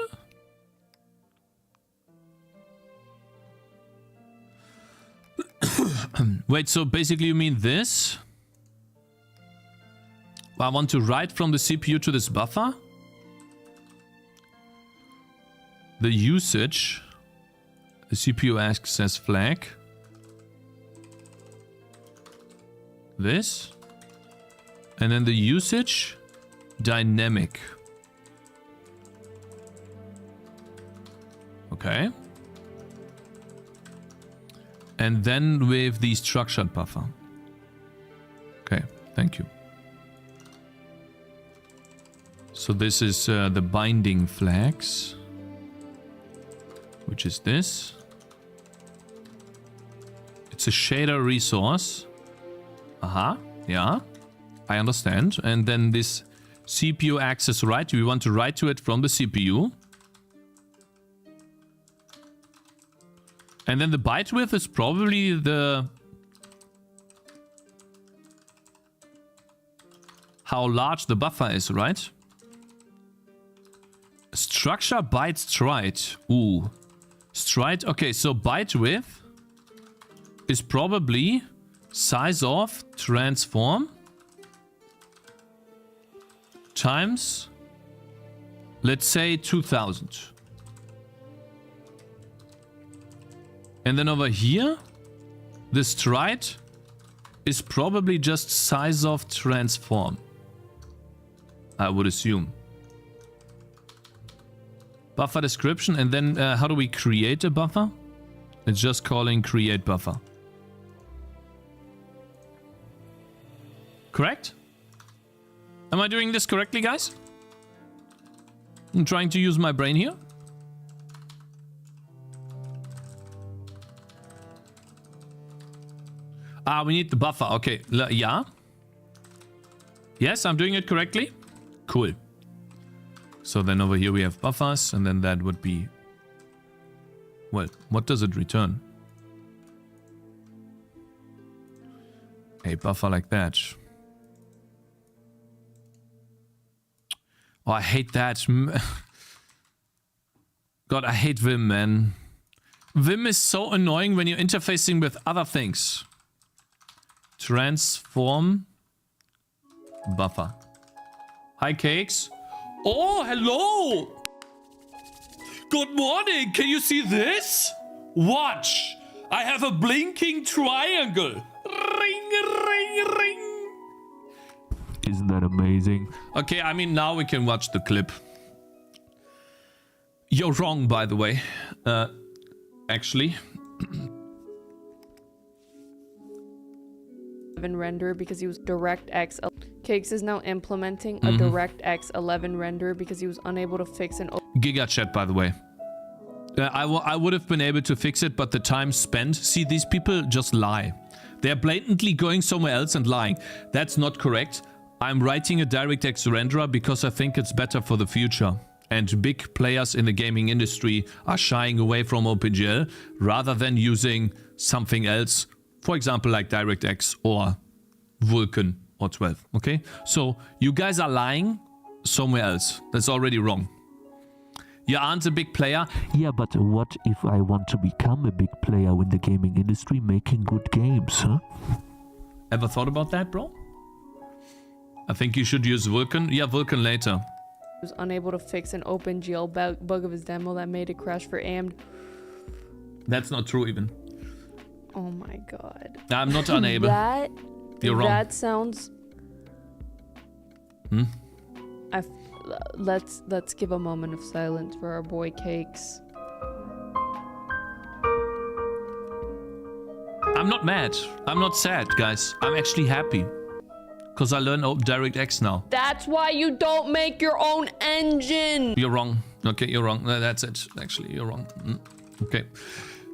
Wait, so basically you mean this? I want to write from the CPU to this buffer? The usage, the CPU access flag. This. And then the usage, dynamic. Okay. And then with the structured buffer. Okay, thank you. So this is the binding flags. Which is this. It's a shader resource. Aha, yeah. I understand. And then this CPU access write. We want to write to it from the CPU. And then the byte width is probably the... how large the buffer is, right? Structure byte stride. Ooh. Stride. Okay, so byte width is probably size of transform times, let's say, 2000. And then over here, the stride is probably just size of transform. I would assume. Buffer description, and then how do we create a buffer? It's just calling create buffer. Correct? Am I doing this correctly, guys? I'm trying to use my brain here. Ah, we need the buffer. Okay, yeah. Yes, I'm doing it correctly. Cool. So then over here we have buffers, and then that would be... well, what does it return? A buffer like that. Oh, I hate that. God, I hate Vim, man. Vim is so annoying when you're interfacing with other things. Transform buffer. Hi, Cakez. Oh, hello! Good morning! Can you see this? Watch! I have a blinking triangle! Ring, ring, ring! Isn't that amazing? Okay, I mean, now we can watch the clip. You're wrong, by the way. Actually. Render because he was DirectX. Cakez is now implementing a DirectX 11 render because he was unable to fix an... Giga chat, by the way. I would have been able to fix it, but the time spent... See, these people just lie. They're blatantly going somewhere else and lying. That's not correct. I'm writing a DirectX renderer because I think it's better for the future. And big players in the gaming industry are shying away from OpenGL rather than using something else. For example, like DirectX or Vulkan or 12, okay? So, you guys are lying somewhere else. That's already wrong. You aren't a big player. Yeah, but what if I want to become a big player in the gaming industry making good games, huh? Ever thought about that, bro? I think you should use Vulkan. Yeah, Vulkan later. He was unable to fix an OpenGL bug of his demo that made it crash for AMD. That's not true even. Oh my god. I'm not unable. You're wrong. That sounds... Let's give a moment of silence for our boy Cakez. I'm not mad. I'm not sad, guys. I'm actually happy. Because I learned DirectX now. That's why you don't make your own engine! You're wrong. Okay, you're wrong. That's it. Actually, you're wrong. Okay.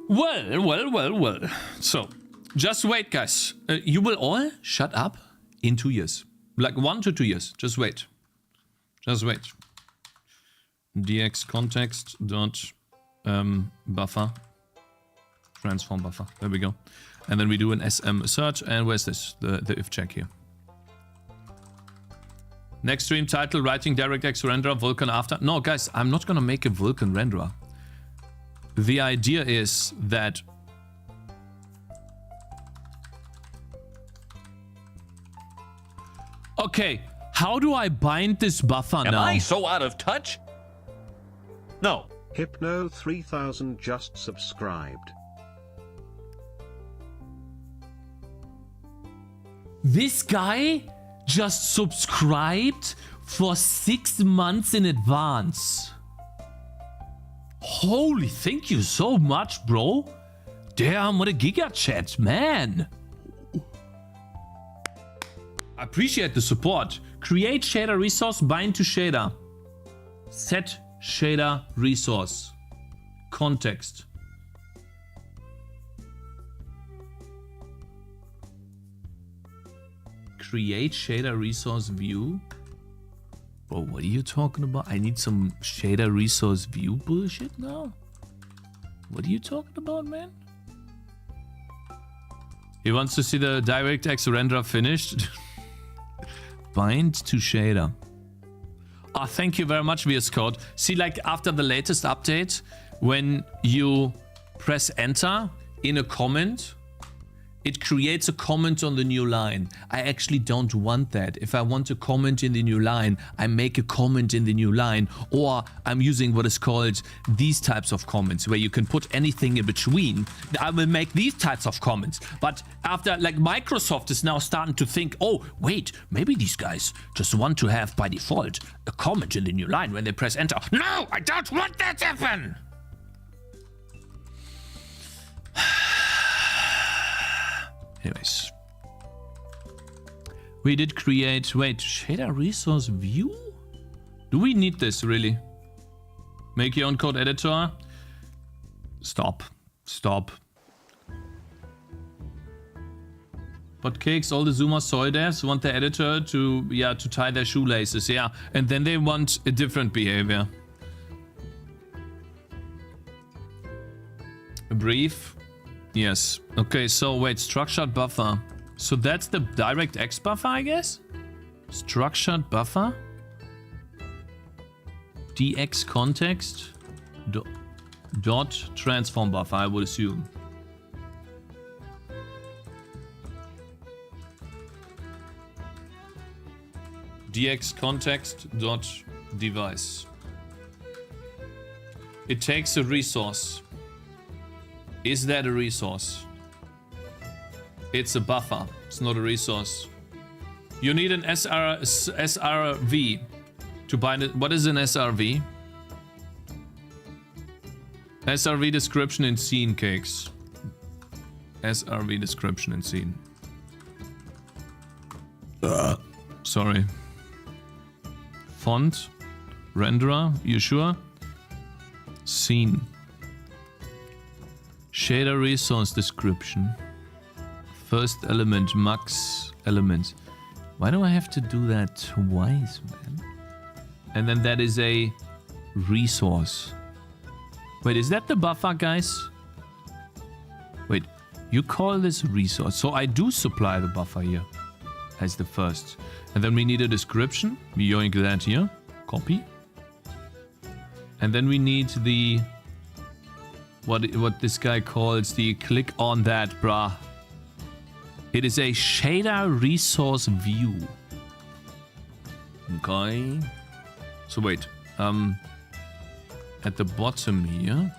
Well. So, just wait, guys. You will all shut up in 2 years. Like 1 to 2 years. Just wait. Just wait. dx context dot buffer. Transform buffer. There we go. And then we do an SM search. And where's this? The if check here. Next stream title, writing DirectX renderer, Vulkan after. No, guys, I'm not gonna make a Vulkan renderer. The idea is that... Okay, how do I bind this buffer now? Am I so out of touch? No. Hypno 3000 just subscribed. This guy just subscribed for 6 months in advance. Holy, thank you so much, bro. Damn, what a giga chat, man. I appreciate the support. Create shader resource, bind to shader. Set shader resource. Context. Create shader resource view. Bro, what are you talking about? I need some shader resource view bullshit now? What are you talking about, man? He wants to see the DirectX renderer finished. Bind to shader. Oh, thank you very much, VS Code. See, like after the latest update, when you press enter in a comment, it creates a comment on the new line. I actually don't want that. If I want a comment in the new line, I make a comment in the new line, or I'm using what is called these types of comments, where you can put anything in between. I will make these types of comments. But after, like, Microsoft is now starting to think, oh, wait, maybe these guys just want to have by default a comment in the new line when they press enter. No, I don't want that to happen. Anyways, we did create, wait, shader resource view? Do we need this really? Make your own code editor? Stop. But Cakez, all the Zoomer soy devs want the editor to tie their shoelaces, yeah. And then they want a different behavior. A brief. Yes. Okay, so wait, structured buffer. So that's the DirectX buffer, I guess? Structured buffer? DX context dot transform buffer, I would assume. DX context dot device. It takes a resource. Is that a resource? It's a buffer. It's not a resource. You need an SRV to bind it. What is an SRV? SRV description in scene, Cakez. SRV description in scene. Sorry. Font. Renderer. You sure? Scene. Shader resource description. First element, max element. Why do I have to do that twice, man? And then that is a resource. Wait, is that the buffer, guys? Wait, you call this resource. So I do supply the buffer here as the first. And then we need a description. We yoink that here. Copy. And then we need the... What this guy calls the click on that, bruh. It is a shader resource view. Okay. So wait. At the bottom here.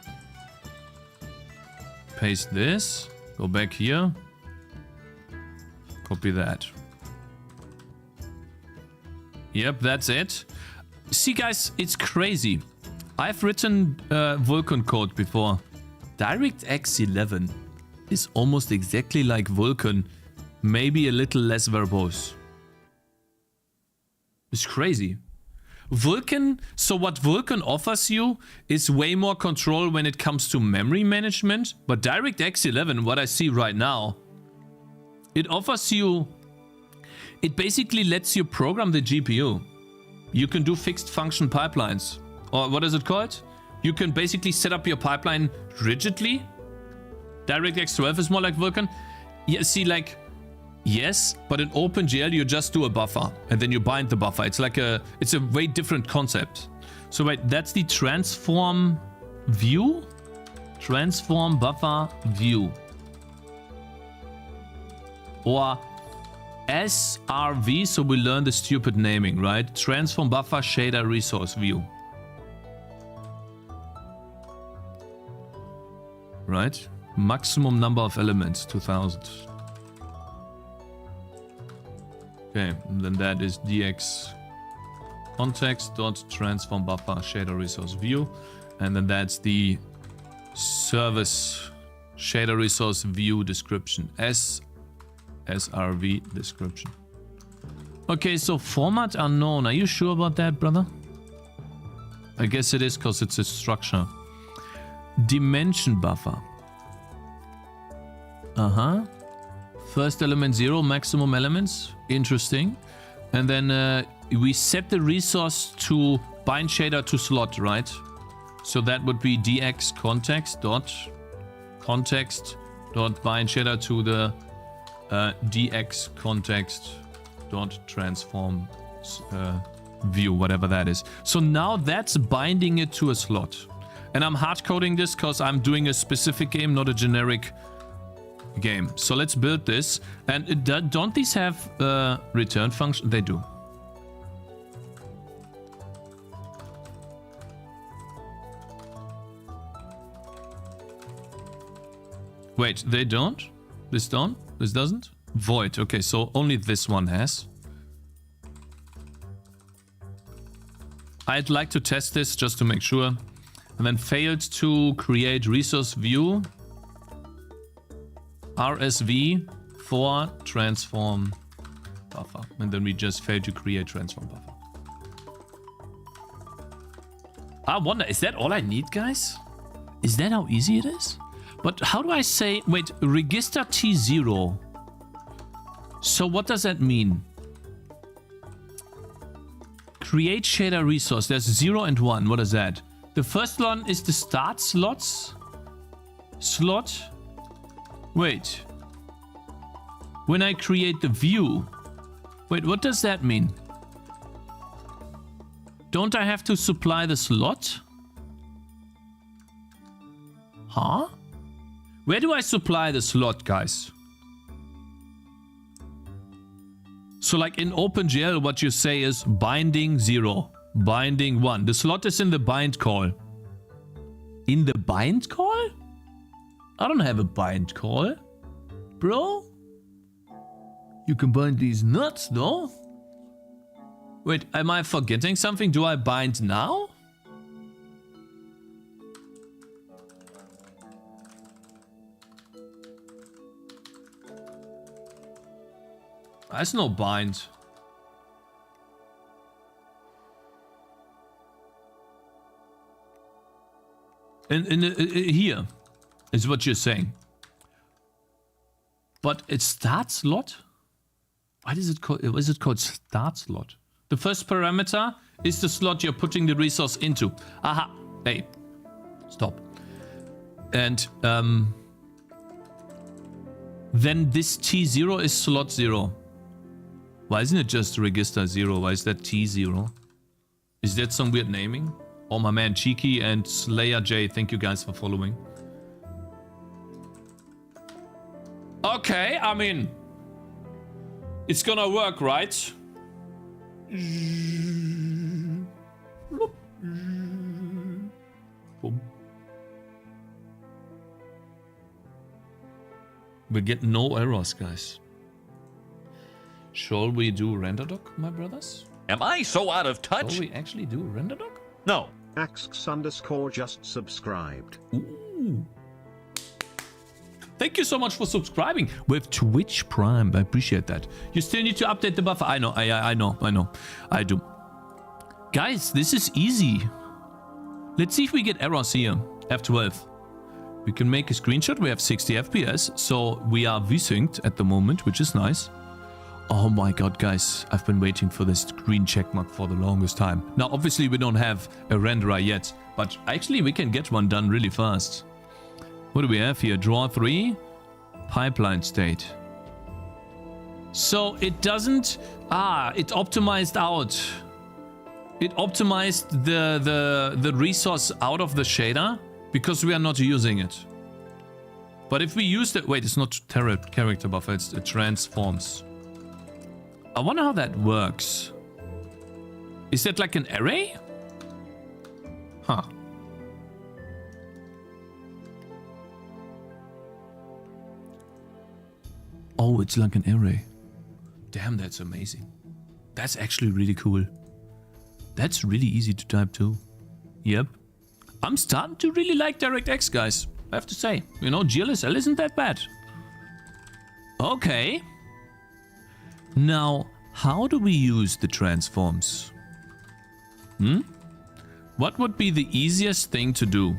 Paste this. Go back here. Copy that. Yep, that's it. See, guys, it's crazy. I've written Vulkan code before. DirectX 11 is almost exactly like Vulkan, maybe a little less verbose. It's crazy. Vulkan, so what Vulkan offers you is way more control when it comes to memory management, but DirectX 11, what I see right now, it offers you, it basically lets you program the GPU. You can do fixed function pipelines, or what is it called? You can basically set up your pipeline rigidly. DirectX 12 is more like Vulkan. Yeah, see, like, yes, but in OpenGL you just do a buffer and then you bind the buffer. It's like it's a way different concept. So wait, that's the transform view? Transform buffer view. Or SRV, so we learn the stupid naming, right? Transform buffer shader resource view. Right? Maximum number of elements, 2000. Okay, and then that is dx context dot transform buffer shader resource view, and then that's the service shader resource view description, SRV description. Okay, so format unknown. Are you sure about that, brother? I guess it is because it's a structure. Dimension buffer. First element 0, maximum elements. Interesting. And then we set the resource to bind shader to slot, right? So that would be dx context dot bind shader to the dx context dot transform view, whatever that is. So now that's binding it to a slot. And I'm hard coding this because I'm doing a specific game, not a generic game. So let's build this. And don't these have return function? They do. Wait, they don't? This don't? This doesn't? Void. Okay, so only this one has. I'd like to test this just to make sure. And then failed to create resource view. RSV for transform buffer. And then we just failed to create transform buffer. I wonder, is that all I need, guys? Is that how easy it is? But how do I say, wait, register T0. So what does that mean? Create shader resource. There's 0 and 1. What is that? The first one is the start slots. Slot. Wait. When I create the view. Wait, what does that mean? Don't I have to supply the slot? Huh? Where do I supply the slot, guys? So like in OpenGL, what you say is binding 0, binding 1. The slot is in the bind call. In the bind call? I don't have a bind call. Bro? You can bind these nuts, no? Wait, am I forgetting something? Do I bind now? There's no bind. Here is what you're saying. But it's start slot? Why is it called start slot? The first parameter is the slot you're putting the resource into. Aha. Hey. Stop. And then this T0 is slot 0. Why isn't it just register 0? Why is that T0? Is that some weird naming? Oh, my man, Cheeky and Slayer J, thank you guys for following. Okay, I mean, it's gonna work, right? Boom. We get no errors, guys. Shall we do RenderDoc, my brothers? Am I so out of touch? Shall we actually do RenderDoc? No. Axx_ just subscribed. Ooh. Thank you so much for subscribing with Twitch Prime. I appreciate that. You still need to update the buffer. I know. I do. Guys, this is easy. Let's see if we get errors here. F12. We can make a screenshot. We have 60 FPS. So we are V-synced at the moment, which is nice. Oh my god, guys. I've been waiting for this green checkmark for the longest time. Now, obviously, we don't have a renderer yet. But actually, we can get one done really fast. What do we have here? Draw 3. Pipeline state. So it doesn't... it optimized out. It optimized the resource out of the shader because we are not using it. But if we use it... Wait, it's not character buffer. It transforms. I wonder how that works. Is that like an array? Huh. Oh, it's like an array. Damn, that's amazing. That's actually really cool. That's really easy to type too. Yep. I'm starting to really like DirectX, guys. I have to say. You know, GLSL isn't that bad. Okay. Now, how do we use the transforms? What would be the easiest thing to do?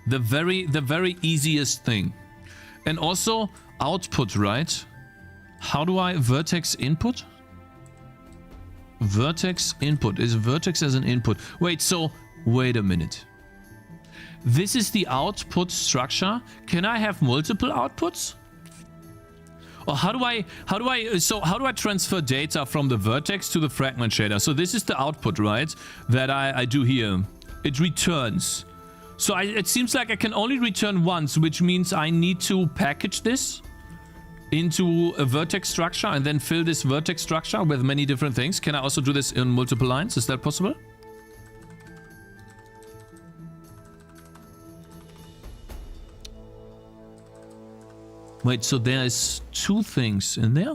The very easiest thing. And also output, right? How do I vertex input? Vertex input. Is vertex as an input? Wait, so wait a minute. This is the output structure. Can I have multiple outputs? Or how do I transfer data from the vertex to the fragment shader? So this is the output, right? That I do here. It returns. So it seems like I can only return once, which means I need to package this into a vertex structure and then fill this vertex structure with many different things. Can I also do this in multiple lines? Is that possible? Wait, so there's two things in there?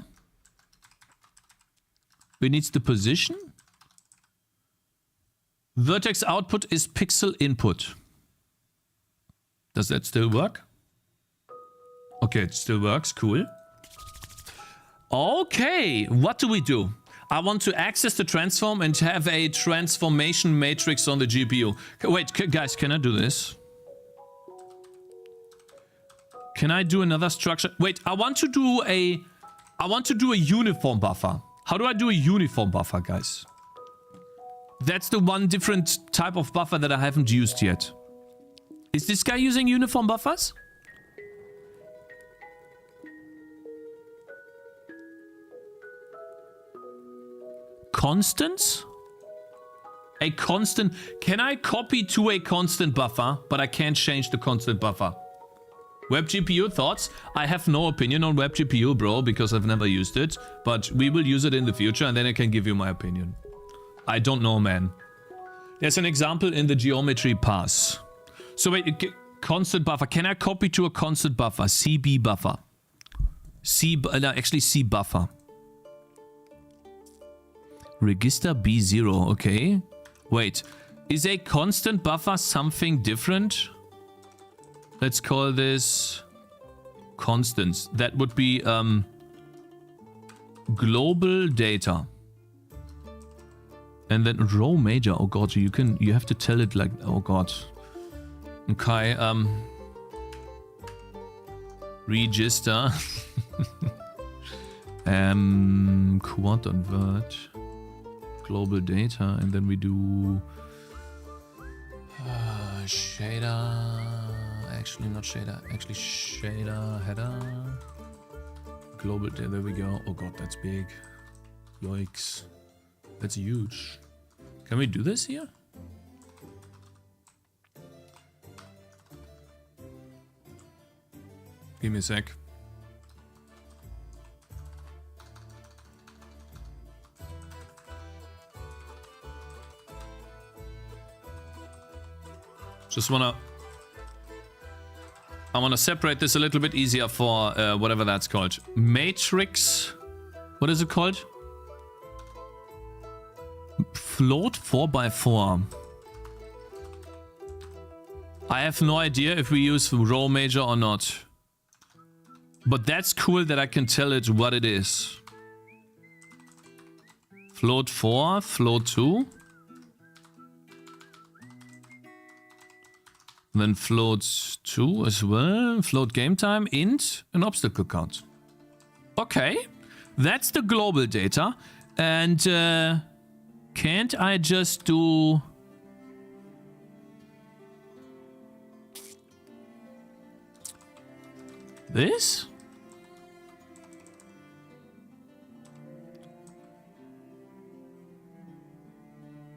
We need the position. Vertex output is pixel input. Does that still work? Okay, it still works. Cool. Okay, what do we do? I want to access the transform and have a transformation matrix on the GPU. Wait, guys, can I do this? Can I do another structure? Wait, I want to do a uniform buffer. How do I do a uniform buffer, guys? That's the one different type of buffer that I haven't used yet. Is this guy using uniform buffers? Constants? A constant. Can I copy to a constant buffer, but I can't change the constant buffer? WebGPU thoughts? I have no opinion on WebGPU, bro, because I've never used it. But we will use it in the future and then I can give you my opinion. I don't know, man. There's an example in the geometry pass. So wait, constant buffer. Can I copy to a constant buffer? CB buffer. Actually C buffer. Register B0, okay. Wait, is a constant buffer something different? Let's call this constants. That would be global data. And then row major. Oh god, you have to tell it like, oh god. Okay, register. Quad convert. Global data, and then we do shader. Actually, not shader. Actually, shader header. Global data. There we go. Oh god, that's big. Yikes. That's huge. Can we do this here? Give me a sec. I wanna separate this a little bit easier for whatever that's called. Matrix. What is it called? Float 4x4. I have no idea if we use row major or not. But that's cool that I can tell it what it is. Float 4, float 2. Then float 2 as well. Float game time, int, an obstacle count. Okay. That's the global data. And can't I just do... this?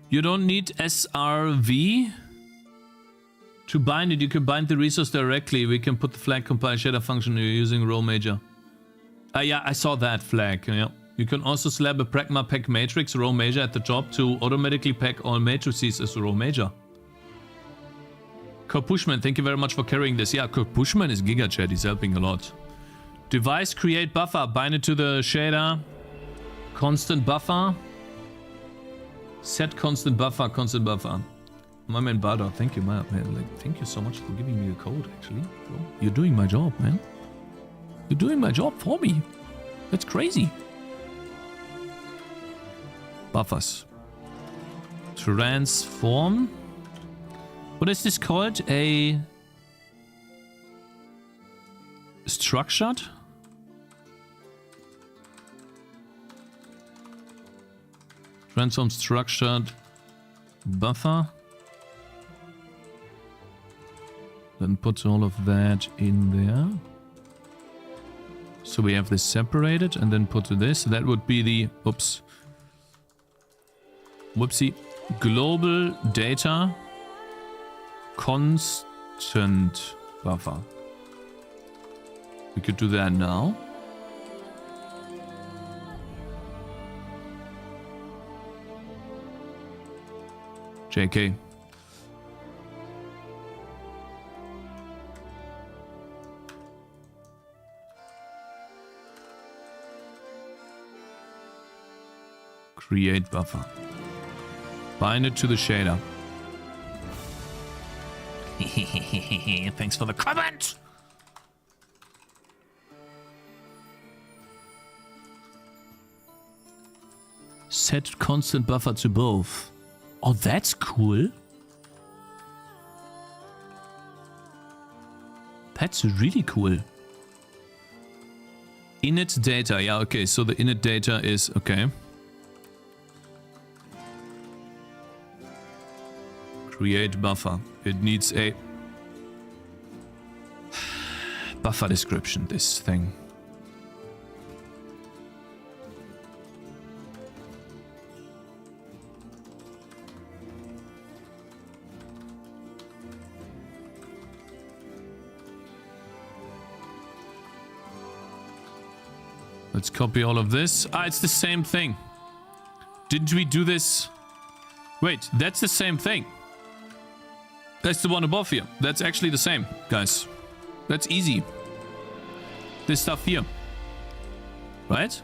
You don't need SRV to bind it. You can bind the resource directly. We can put the flag compile shader function using row major. Yeah, I saw that flag. Yeah. You can also slap a pragma pack matrix row major at the top to automatically pack all matrices as row major. Pushman, thank you very much for carrying this. Yeah, Pushman is Giga Chat. He's helping a lot. Device create buffer. Bind it to the shader. Constant buffer. Set constant buffer. Constant buffer. My man Bada, thank you, man. Like, thank you so much for giving me the code, actually. Bro, you're doing my job, man. You're doing my job for me. That's crazy. Buffers. Transform. What is this called? A structured? Transform structured buffer. Then put all of that in there. So we have this separated and then put this. That would be the, oops. Whoopsie. Global data constant buffer. We could do that now. JK. Create buffer. Bind it to the shader. Thanks for the comment! Set constant buffer to both. Oh, that's cool. That's really cool. Init data. Yeah, okay. So the init data is... okay. Create buffer. It needs a buffer description, this thing. Let's copy all of this. Ah, it's the same thing. Didn't we do this? Wait, that's the same thing. That's the one above here. That's actually the same, guys. That's easy. This stuff here. Right?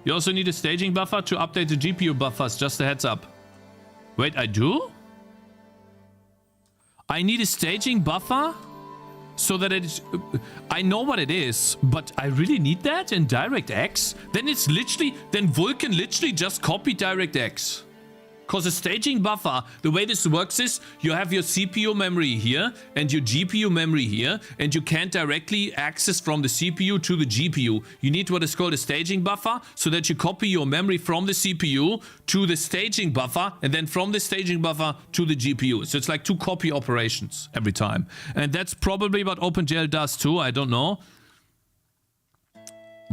You also need a staging buffer to update the GPU buffers. Just a heads up. Wait, I do? I need a staging buffer? So that it... I know what it is, but I really need that in DirectX? Then it's literally... Then Vulkan literally just copied DirectX. Because a staging buffer, the way this works is you have your CPU memory here and your GPU memory here, and you can't directly access from the CPU to the GPU. You need what is called a staging buffer so that you copy your memory from the CPU to the staging buffer and then from the staging buffer to the GPU. So it's like 2 copy operations every time. And that's probably what OpenGL does too. I don't know.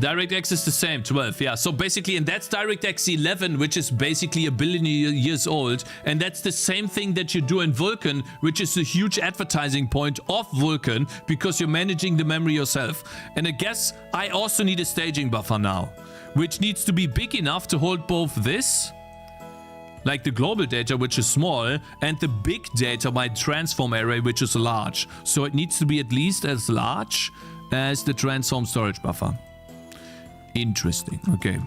DirectX is the same, 12, yeah. So basically, and that's DirectX 11, which is basically 1 billion years old. And that's the same thing that you do in Vulkan, which is a huge advertising point of Vulkan, because you're managing the memory yourself. And I guess I also need a staging buffer now, which needs to be big enough to hold both this, like the global data, which is small, and the big data, my transform array, which is large. So it needs to be at least as large as the transform storage buffer. Interesting. Okay.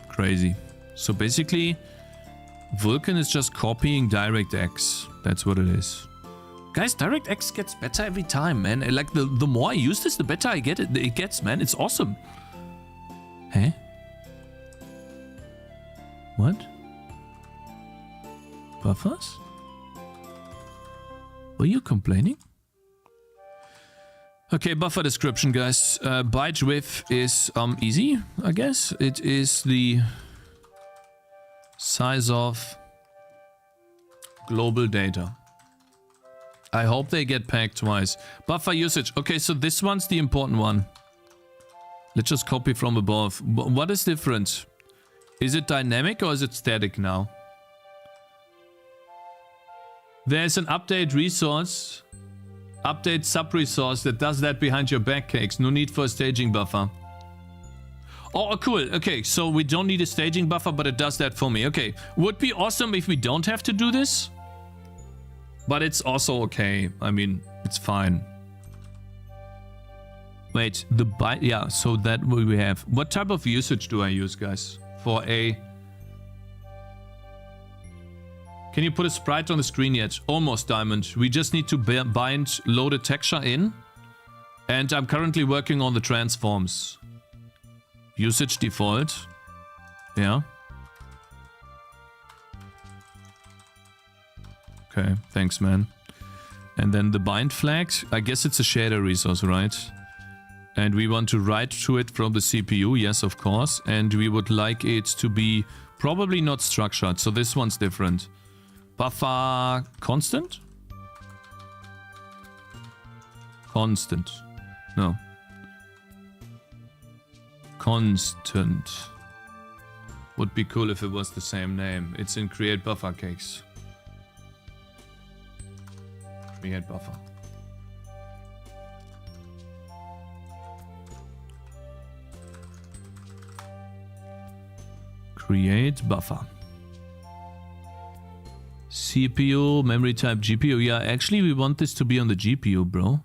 Crazy. So basically, Vulkan is just copying DirectX. That's what it is. Guys, DirectX gets better every time, man. Like, the more I use this, the better it gets, man. It's awesome. Huh? What? Buffers? Were you complaining? Okay, buffer description, guys. Byte width is easy, I guess. It is the size of global data. I hope they get packed twice. Buffer usage. Okay, so this one's the important one. Let's just copy from above. What is different? Is it dynamic or is it static now? There's an update resource, update sub-resource that does that behind your back, Cakes. No need for a staging buffer. Oh, cool. Okay, so we don't need a staging buffer, but it does that for me. Okay, would be awesome if we don't have to do this. But it's also okay. I mean, it's fine. Wait, the byte... Yeah, so that we have. What type of usage do I use, guys? For a... Can you put a sprite on the screen yet? Almost, Diamond. We just need to bind loaded texture in. And I'm currently working on the transforms. Usage default. Yeah. Okay, thanks, man. And then the bind flag. I guess it's a shader resource, right? And we want to write to it from the CPU. Yes, of course. And we would like it to be probably not structured. So this one's different. Buffer constant? Constant. No. Constant. Would be cool if it was the same name. It's in create buffer, Cakes. Create buffer. Create buffer. CPU, memory type, GPU. Yeah, actually we want this to be on the GPU, bro.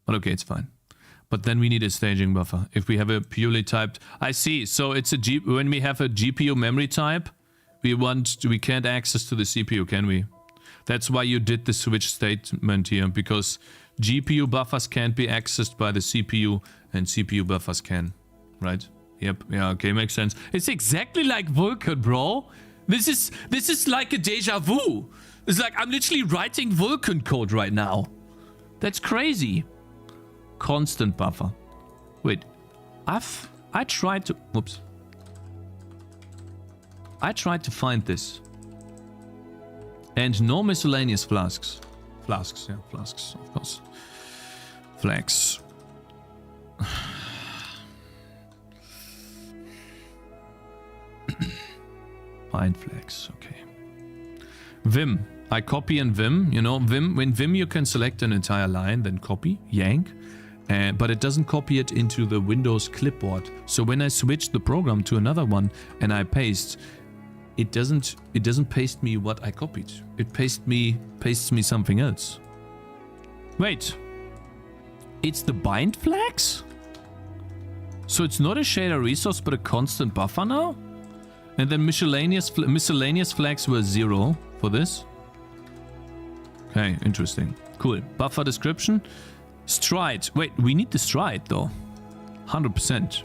But okay, it's fine. But then we need a staging buffer. If we have a purely typed... I see. So it's a when we have a GPU memory type, we can't access to the CPU, can we? That's why you did the switch statement here, because GPU buffers can't be accessed by the CPU and CPU buffers can, right? Yep. Yeah, okay, makes sense. It's exactly like Vulkan, bro. This is like a deja vu. It's like I'm literally writing Vulkan code right now. That's crazy. Constant buffer. Wait, I tried to... Whoops. I tried to find this. And no miscellaneous flasks. Flasks, yeah, flasks, of course. Flags. Find flags, okay. Vim. I copy in Vim, you know, Vim. When Vim you can select an entire line, then copy, yank. But it doesn't copy it into the Windows clipboard. So when I switch the program to another one and I paste, it doesn't paste me what I copied. It pastes me something else. Wait. It's the bind flags? So it's not a shader resource but a constant buffer now? And then miscellaneous flags were 0 for this. Okay, interesting. Cool. Buffer description. Stride. Wait, we need the stride though. 100%.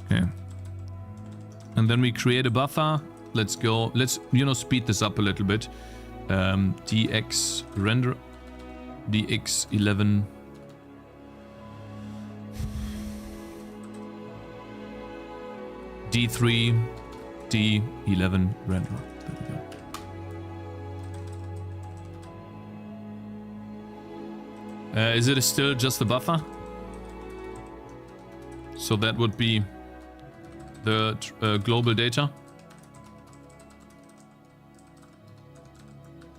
Okay. And then we create a buffer. Let's go. Let's, speed this up a little bit. DX render. DX11. D3, D11 renderer. There we go. Is it still just the buffer? So that would be the global data.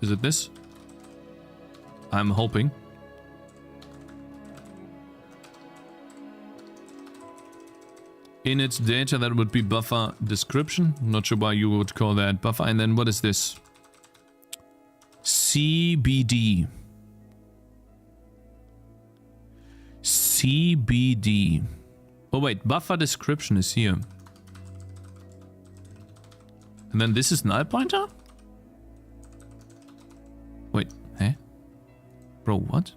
Is it this? I'm hoping. In its data, that would be buffer description. Not sure why you would call that buffer. And then what is this? CBD. CBD. Oh wait, buffer description is here. And then this is null pointer? Wait, eh? Bro, what?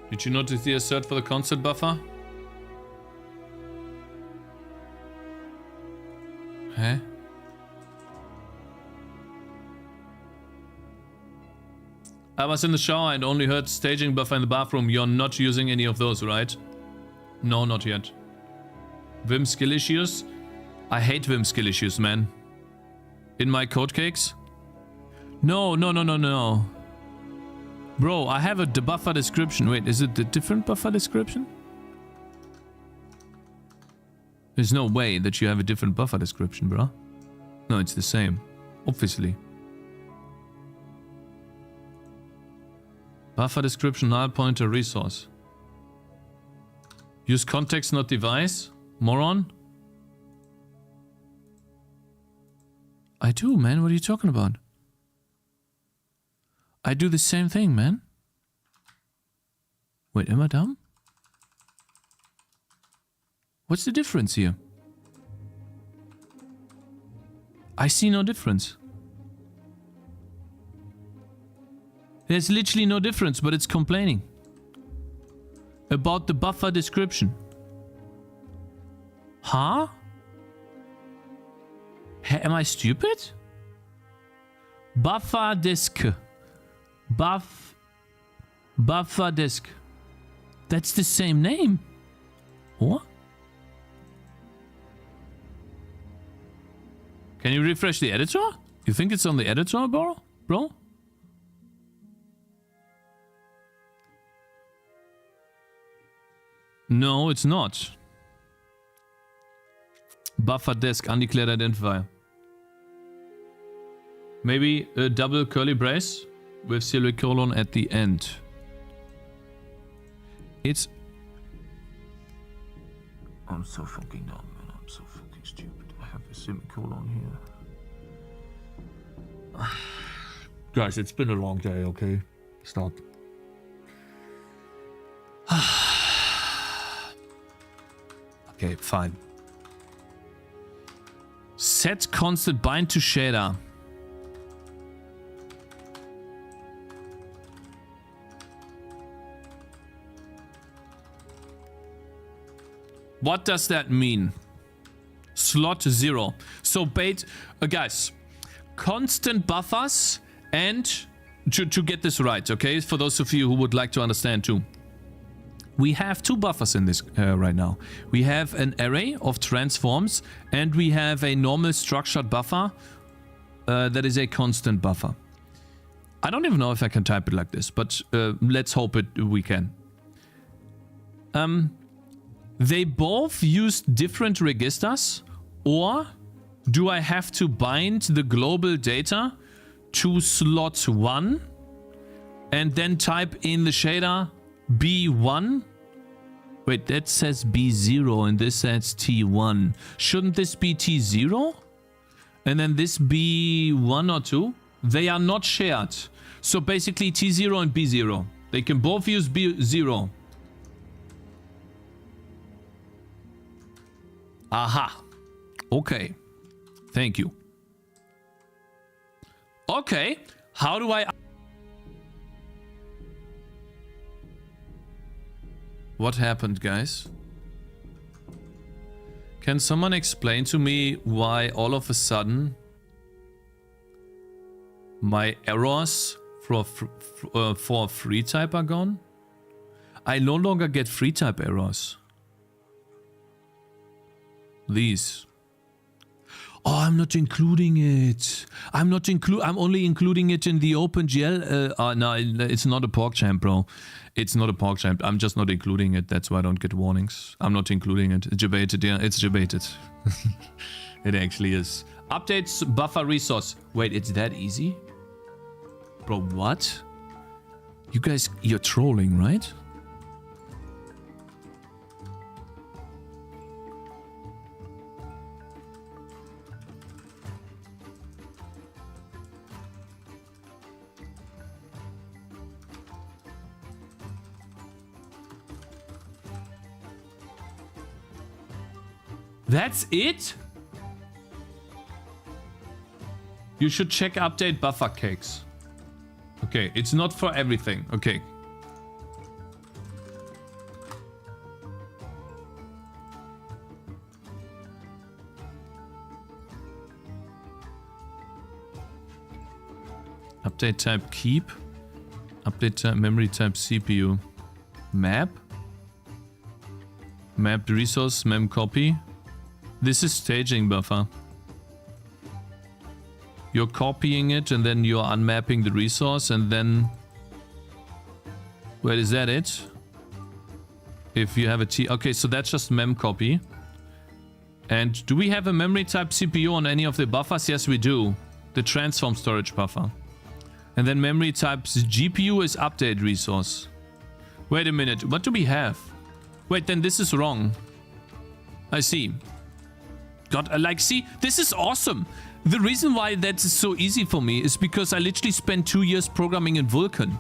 Did you notice the assert for the constant buffer? Huh? I was in the shower and only heard staging buffer in the bathroom. You're not using any of those, right? No, not yet. Vim skill issues? I hate Vim skill issues, man. In my code cakes? No. Bro, I have a buffer description. Wait, is it the different buffer description? There's no way that you have a different buffer description, bro. No, it's the same. Obviously. Buffer description, null pointer, resource. Use context, not device. Moron. I do, man. What are you talking about? I do the same thing, man. Wait, am I dumb? What's the difference here? I see no difference. There's literally no difference, but it's complaining about the buffer description. Huh? Am I stupid? Buffer disk. Buffer disk. That's the same name. What? Can you refresh the editor? You think it's on the editor, bro? No, it's not. Buffer disk, undeclared identifier. Maybe a double curly brace with semicolon at the end. It's... I'm so fucking dumb, man. I'm so fucking stupid. I have a semicolon here. Guys, it's been a long day, okay? Stop. Okay, fine. Set constant bind to shader. What does that mean? Slot 0. So guys, constant buffers and to get this right, okay? For those of you who would like to understand too. We have two buffers in this right now. We have an array of transforms and we have a normal structured buffer that is a constant buffer. I don't even know if I can type it like this, but let's hope we can. They both use different registers, or do I have to bind the global data to slot 1 and then type in the shader B1? Wait, that says B0 and this says T1. Shouldn't this be T0? And then this B1 or 2? They are not shared. So basically T0 and B0. They can both use B0. Aha. Okay. Thank you. Okay. How do I... What happened, guys? Can someone explain to me why all of a sudden my errors for free type are gone? I no longer get free type errors. These. Oh, I'm not including it. I'm only including it in the OpenGL. No, it's not a PogChamp, bro. It's not a PogChamp. I'm just not including it. That's why I don't get warnings. I'm not including it. It's debated, yeah. It's debated. It actually is. Updates buffer resource. Wait, it's that easy? Bro, what? You guys, you're trolling, right? That's it? You should check update buffer cakes. Okay, it's not for everything. Okay. Update type keep. Update type memory type CPU. Map. Mapped resource mem copy. This is staging buffer. You're copying it and then you're unmapping the resource and then... Wait, is that it? If you have a T... Okay, so that's just mem copy. And do we have a memory type CPU on any of the buffers? Yes, we do. The transform storage buffer. And then memory type GPU is update resource. Wait a minute, what do we have? Wait, then this is wrong. I see. God, like, see, this is awesome. The reason why that's so easy for me is because I literally spent 2 years programming in Vulkan.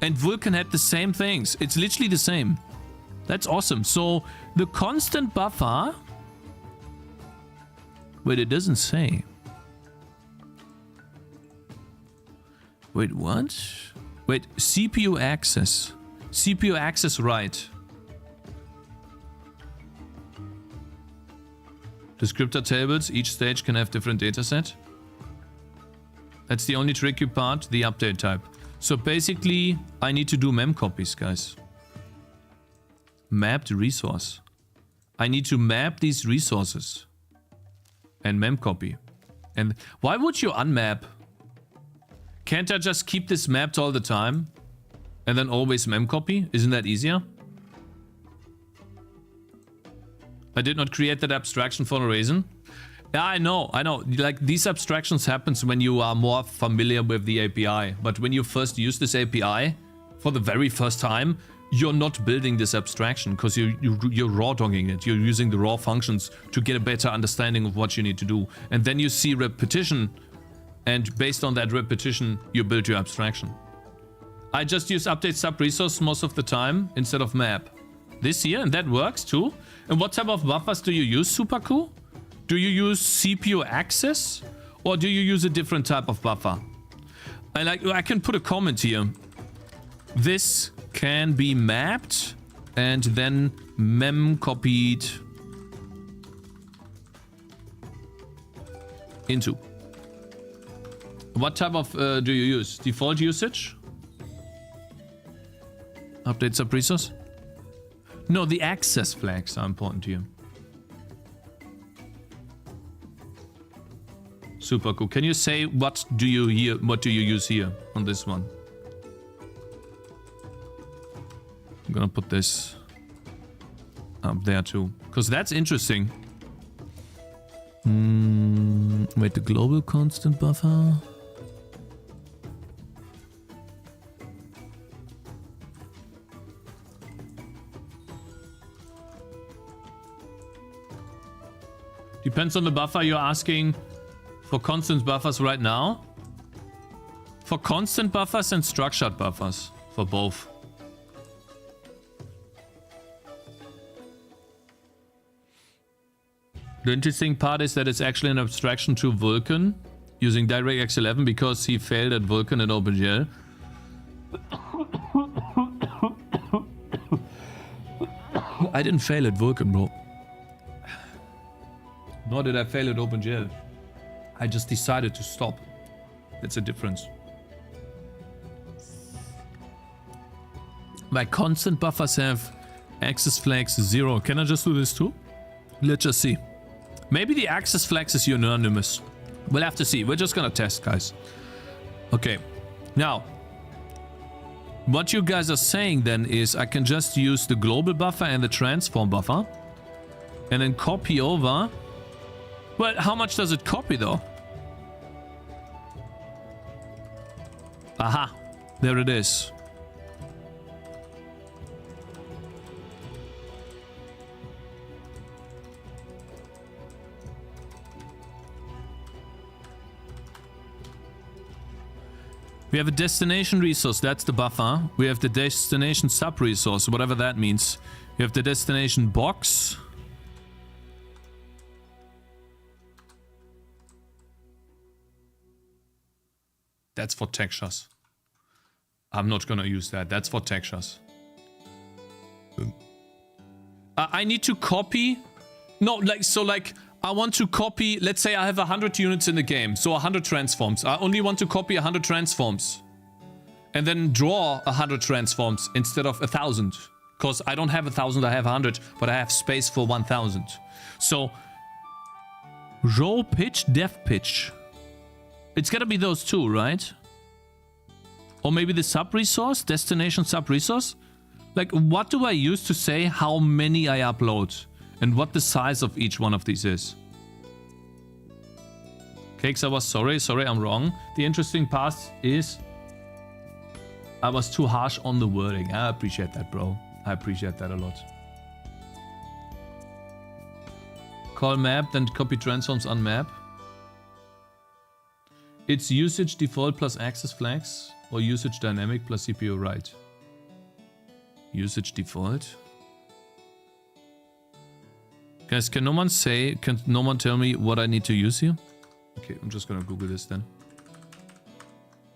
And Vulkan had the same things. It's literally the same. That's awesome. So, the constant buffer... Wait, it doesn't say. Wait, what? Wait, CPU access. CPU access right. Descriptor tables, each stage can have different dataset. That's the only tricky part, the update type. So basically, I need to do mem copies, guys. Mapped resource. I need to map these resources. And mem copy. And why would you unmap? Can't I just keep this mapped all the time? And then always mem copy? Isn't that easier? I did not create that abstraction for a reason. Yeah, I know. Like, these abstractions happens when you are more familiar with the API. But when you first use this API, for the very first time, you're not building this abstraction because you're raw dogging it. You're using the raw functions to get a better understanding of what you need to do. And then you see repetition. And based on that repetition, you build your abstraction. I just use update sub resource most of the time instead of map. This here, and that works too. And what type of buffers do you use, Super Cool? Do you use CPU access? Or do you use a different type of buffer? I can put a comment here. This can be mapped and then mem copied into. What type of do you use? Default usage? Update sub resource? No, the access flags are important to you. Super cool. Can you say what do you use here on this one? I'm gonna put this up there too, because that's interesting. Wait, the global constant buffer. Depends on the buffer you're asking for constant buffers right now. For constant buffers and structured buffers. For both. The interesting part is that it's actually an abstraction to Vulkan using DirectX 11 because he failed at Vulkan and OpenGL. I didn't fail at Vulkan, bro. Nor did I fail at OpenGL. I just decided to stop. That's a difference. My constant buffers have access flags 0. Can I just do this too? Let's just see. Maybe the access flags is unanimous. We'll have to see. We're just gonna test, guys. Okay. Now, what you guys are saying then is I can just use the global buffer and the transform buffer and then copy over. Well, how much does it copy though? Aha, there it is. We have a destination resource, that's the buffer. We have the destination sub-resource, whatever that means. We have the destination box. That's for textures. I'm not gonna use that. That's for textures. I need to copy. No, like, so like, I want to copy, let's say I have 100 units in the game, so 100 transforms. I only want to copy 100 transforms. And then draw 100 transforms instead of 1,000. Because I don't have 1,000, I have 100, but I have space for 1,000. So, row pitch, dev pitch. It's gotta be those two, right? Or maybe the sub-resource, destination sub-resource? Like, what do I use to say how many I upload? And what the size of each one of these is? Cakes, I was sorry, I'm wrong. The interesting part is I was too harsh on the wording. I appreciate that, bro. I appreciate that a lot. Call map, then copy transforms on map. It's usage default plus access flags or usage dynamic plus CPU write. Usage default. Guys, can no one tell me what I need to use here? Okay, I'm just gonna Google this then.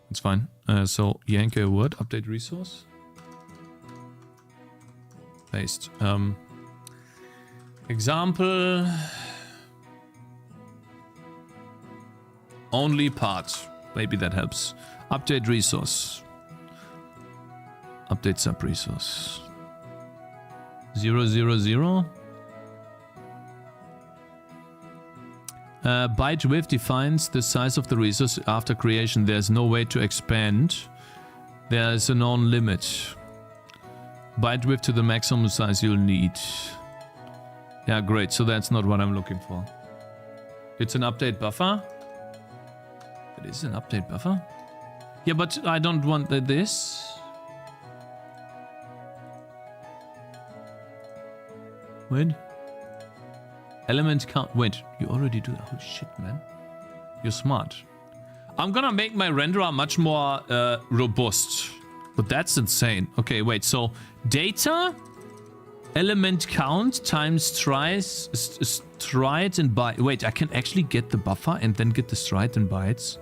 It's fine. So, yank a word, update resource. Paste. Example. Only part. Maybe that helps. Update resource. Update sub resource. 000. Byte width defines the size of the resource after creation. There's no way to expand. There is a known limit. Byte width to the maximum size you'll need. Yeah, great. So that's not what I'm looking for. It's an update buffer. It is an update buffer. Yeah, but I don't want this. Wait. Element count. Wait, you already do that. Oh shit, man. You're smart. I'm gonna make my renderer much more robust. But that's insane. Okay, wait. So, data, element count times stride and byte. Wait, I can actually get the buffer and then get the stride and bytes.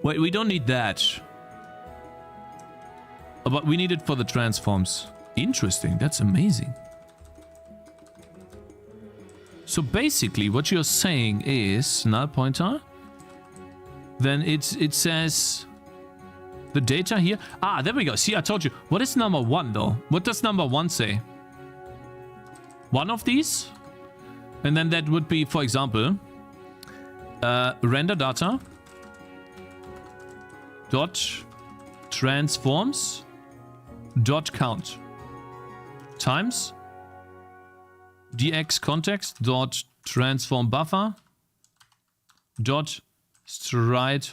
Wait, we don't need that. But we need it for the transforms. Interesting, that's amazing. So basically what you're saying is null pointer. Then it says the data here. Ah, there we go. See, I told you. What is number 1 though? What does number 1 say? One of these? And then that would be, for example, render data dot transforms dot count times dx context dot transform buffer dot stride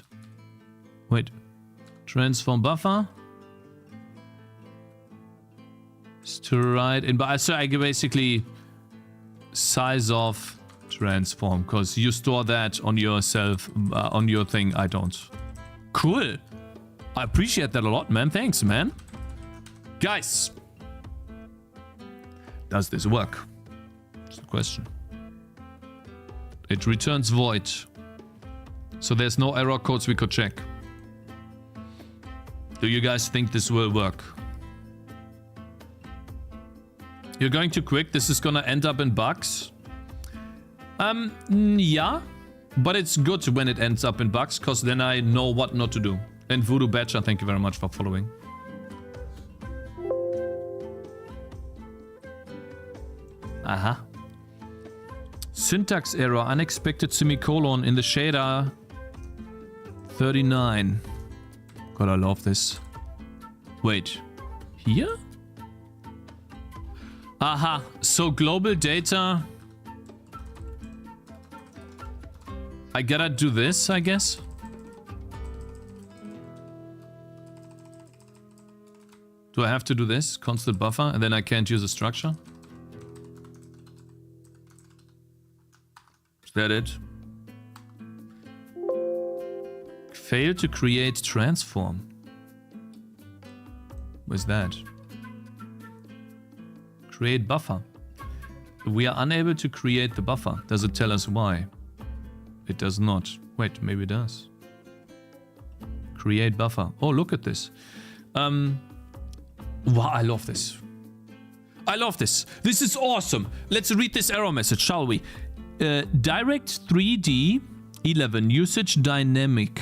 transform buffer stride and so I basically size of transform because you store that on yourself on your thing. I don't. Cool. I appreciate that a lot, man. Thanks, man. Guys. Does this work? That's the question. It returns void. So there's no error codes we could check. Do you guys think this will work? You're going too quick. This is gonna end up in bugs. Yeah, but it's good when it ends up in bugs, because then I know what not to do. And Voodoo Badger, thank you very much for following. Aha. Syntax error, unexpected semicolon in the shader 39. God, I love this. Wait, here? Aha, so global data. I gotta do this, I guess. Do I have to do this? Constant buffer, and then I can't use a structure? Is that it? Fail to create transform. What's that? Create buffer. We are unable to create the buffer. Does it tell us why? It does not. Wait, maybe it does. Create buffer. Oh, look at this. Wow, I love this. I love this. This is awesome. Let's read this error message, shall we? Direct 3D 11 usage dynamic.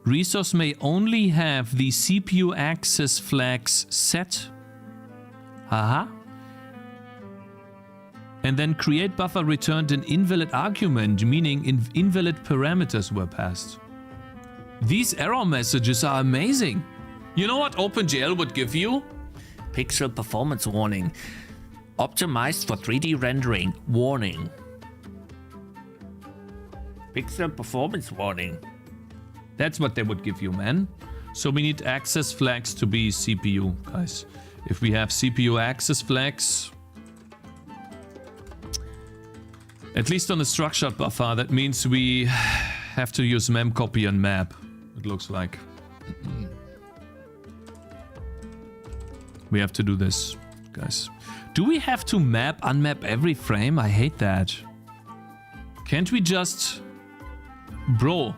Resource may only have the CPU access flags set. Haha. And then create buffer returned an invalid argument, meaning invalid parameters were passed. These error messages are amazing. You know what OpenGL would give you? Pixel performance warning. Optimized for 3D rendering. Warning. Pixel performance warning. That's what they would give you, man. So we need access flags to be CPU, guys. If we have CPU access flags, at least on the structured buffer, that means we have to use memcopy and map, it looks like. We have to do this, guys. Do we have to unmap every frame? I hate that. Can't we just... Bro.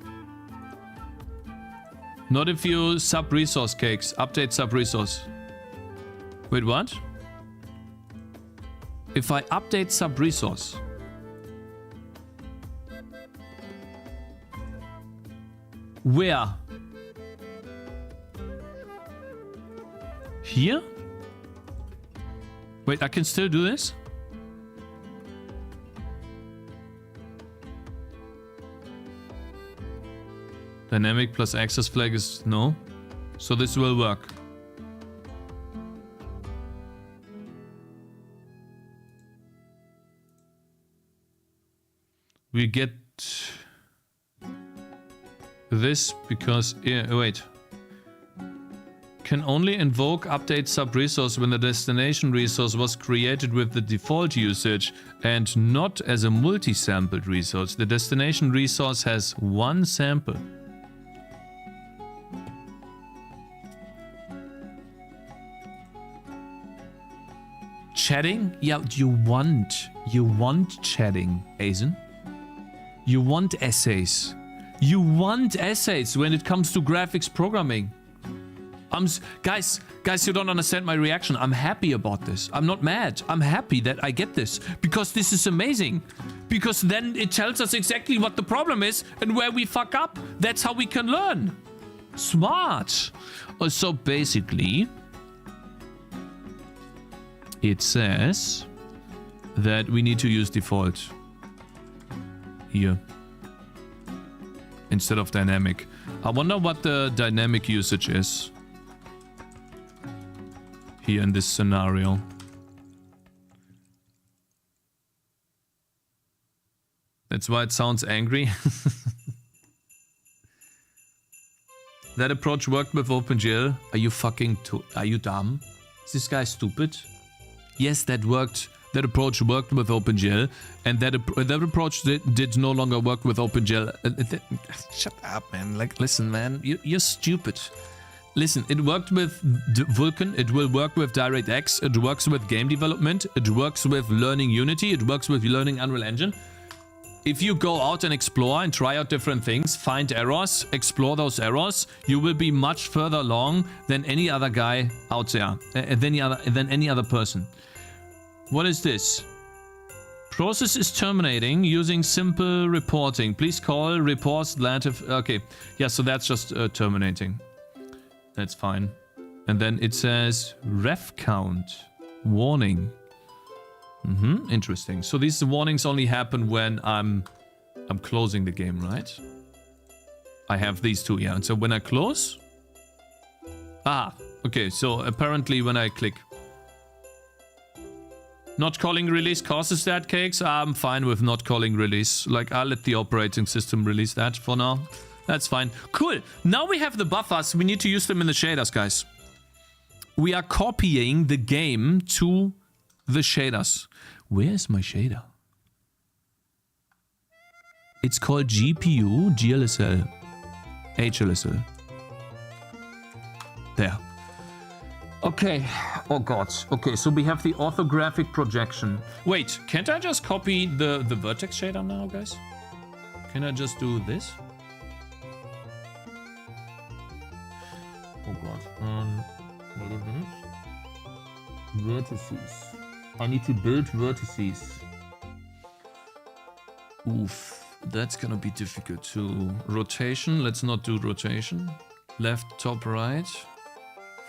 Not if you sub-resource cakes. Update sub-resource. Wait, what? If I update sub-resource... Where? Here? Wait, I can still do this? Dynamic plus access flag is no. So this will work. We get this because... Yeah, wait. Can only invoke update sub-resource when the destination resource was created with the default usage and not as a multi-sampled resource. The destination resource has one sample. Chatting? Yeah, you want chatting, Azen. You want essays. You want essays when it comes to graphics programming. Guys, you don't understand my reaction. I'm happy about this. I'm not mad. I'm happy that I get this because this is amazing. Because then it tells us exactly what the problem is and where we fuck up. That's how we can learn. Smart. So basically, it says that we need to use default here instead of dynamic. I wonder what the dynamic usage is here in this scenario. That's why it sounds angry. That approach worked with OpenGL. Are you fucking are you dumb? Is this guy stupid? Yes, that worked. That approach worked with OpenGL, and that approach did no longer work with OpenGL. Shut up, man. Like, listen, man, you're stupid. Listen, it worked with Vulkan, it will work with DirectX, it works with game development, it works with learning Unity, it works with learning Unreal Engine. If you go out and explore and try out different things, find errors, explore those errors, you will be much further along than any other guy out there, than any other person. What is this? Process is terminating using simple reporting. Please call reports lative. Okay, yeah, so that's just terminating. That's fine. And then it says ref count warning. Interesting. So these warnings only happen when I'm closing the game, right? I have these two, yeah. And so when I close, okay. So apparently when I click. Not calling release causes that, Cakes. I'm fine with not calling release. Like, I'll let the operating system release that for now. That's fine. Cool. Now we have the buffers. We need to use them in the shaders, guys. We are copying the game to the shaders. Where is my shader? It's called GPU GLSL. HLSL. There. Okay, oh god. Okay, so we have the orthographic projection. Wait, can't I just copy the vertex shader now, guys? Can I just do this? Oh god. What is this? Vertices. I need to build vertices. Oof, that's gonna be difficult too. Rotation, let's not do rotation. Left, top, right.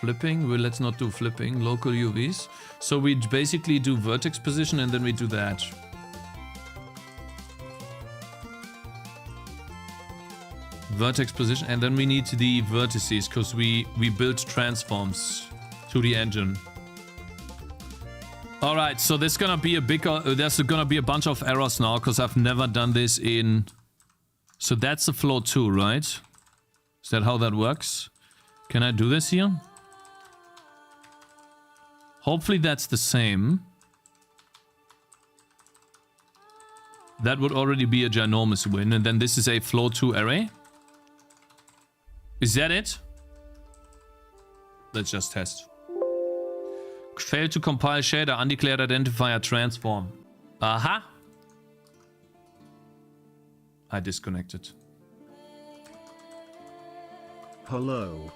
Flipping, well, let's not do flipping. Local UVs. So we basically do vertex position and then we do that. Vertex position and then we need the vertices because we build transforms to the engine. All right, so there's gonna be a bunch of errors now because I've never done this in. So that's the flow 2, right? Is that how that works? Can I do this here? Hopefully that's the same. That would already be a ginormous win. And then this is a flow 2 array. Is that it? Let's just test. Failed to compile shader, undeclared identifier transform. Aha! I disconnected. Hello.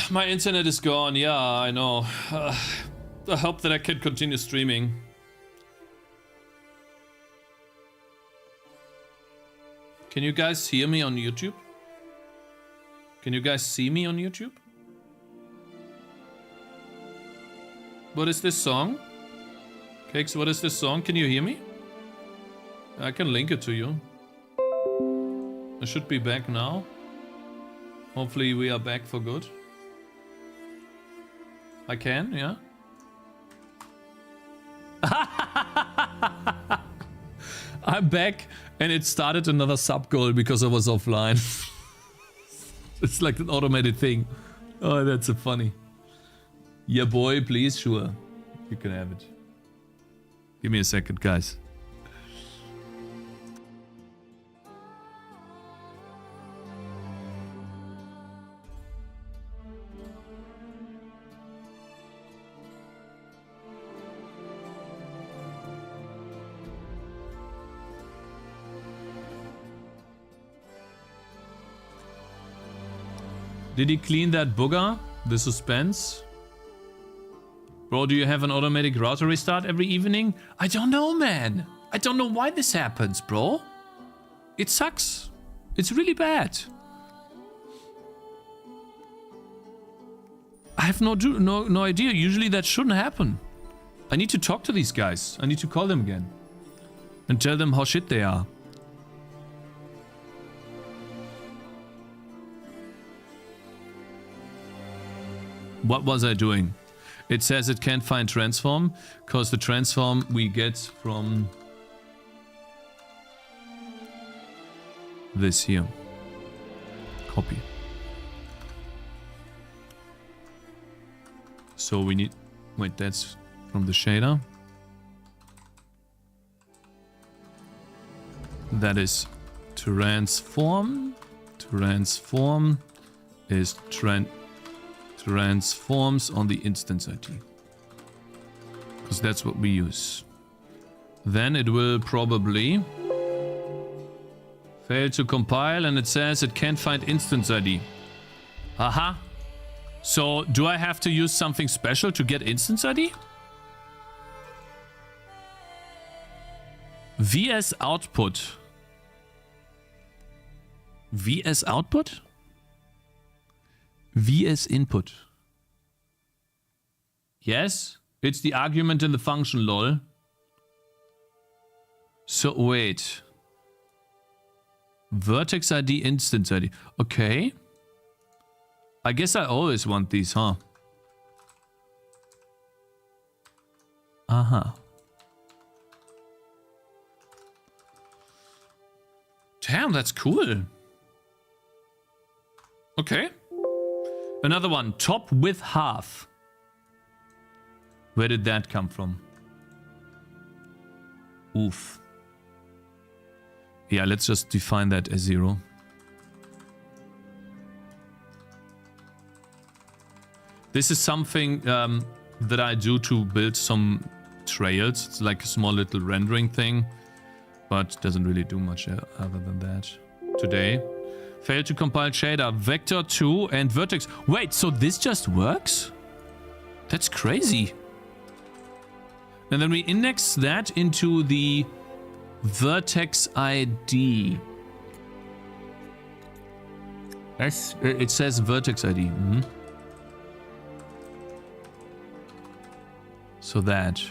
My internet is gone. Yeah, I know. I hope that I can continue streaming. Can you guys hear me on YouTube? Can you guys see me on YouTube? What is this song? Cakes, what is this song? Can you hear me? I can link it to you. I should be back now. Hopefully we are back for good. I can, yeah. I'm back and it started another sub goal because I was offline. It's like an automated thing. Oh, that's so funny. Yeah, boy, please, sure. You can have it. Give me a second, guys. Did he clean that booger? The suspense? Bro, do you have an automatic router restart every evening? I don't know, man. I don't know why this happens, bro. It sucks. It's really bad. I have no idea. Usually that shouldn't happen. I need to talk to these guys. I need to call them again. And tell them how shit they are. What was I doing? It says it can't find transform, because the transform we get from this here. Copy. So we need... Wait, that's from the shader. That is transform. Transform is transforms on the instance ID. Because that's what we use. Then it will probably fail to compile and it says it can't find instance ID. Aha. So do I have to use something special to get instance ID? VS output. VS output? VS input. Yes, it's the argument in the function, lol. So wait. Vertex ID, instance ID. Okay. I guess I always want these, huh? Uh-huh. Damn, that's cool. Okay. Another one. Top with half. Where did that come from? Oof. Yeah, let's just define that as 0. This is something that I do to build some trails. It's like a small little rendering thing, but doesn't really do much other than that today. Failed to compile shader, vector 2 and vertex. Wait, so this just works? That's crazy. And then we index that into the vertex ID. Yes, it says vertex ID. So that.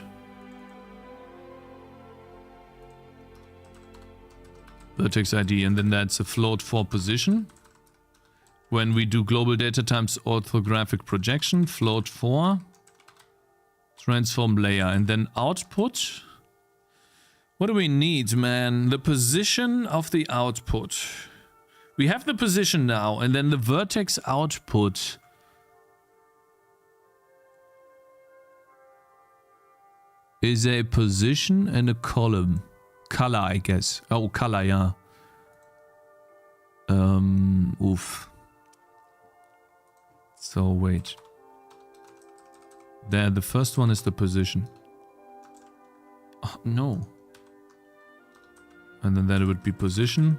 Vertex ID, and then that's a float for position. When we do global data times orthographic projection, float for transform layer, and then output. What do we need, man? The position of the output. We have the position now, and then the vertex output. Is a position and a column. Color, I guess. Oh, color, yeah. Oof. So, wait. There, the first one is the position. Oh, no. And then that would be position.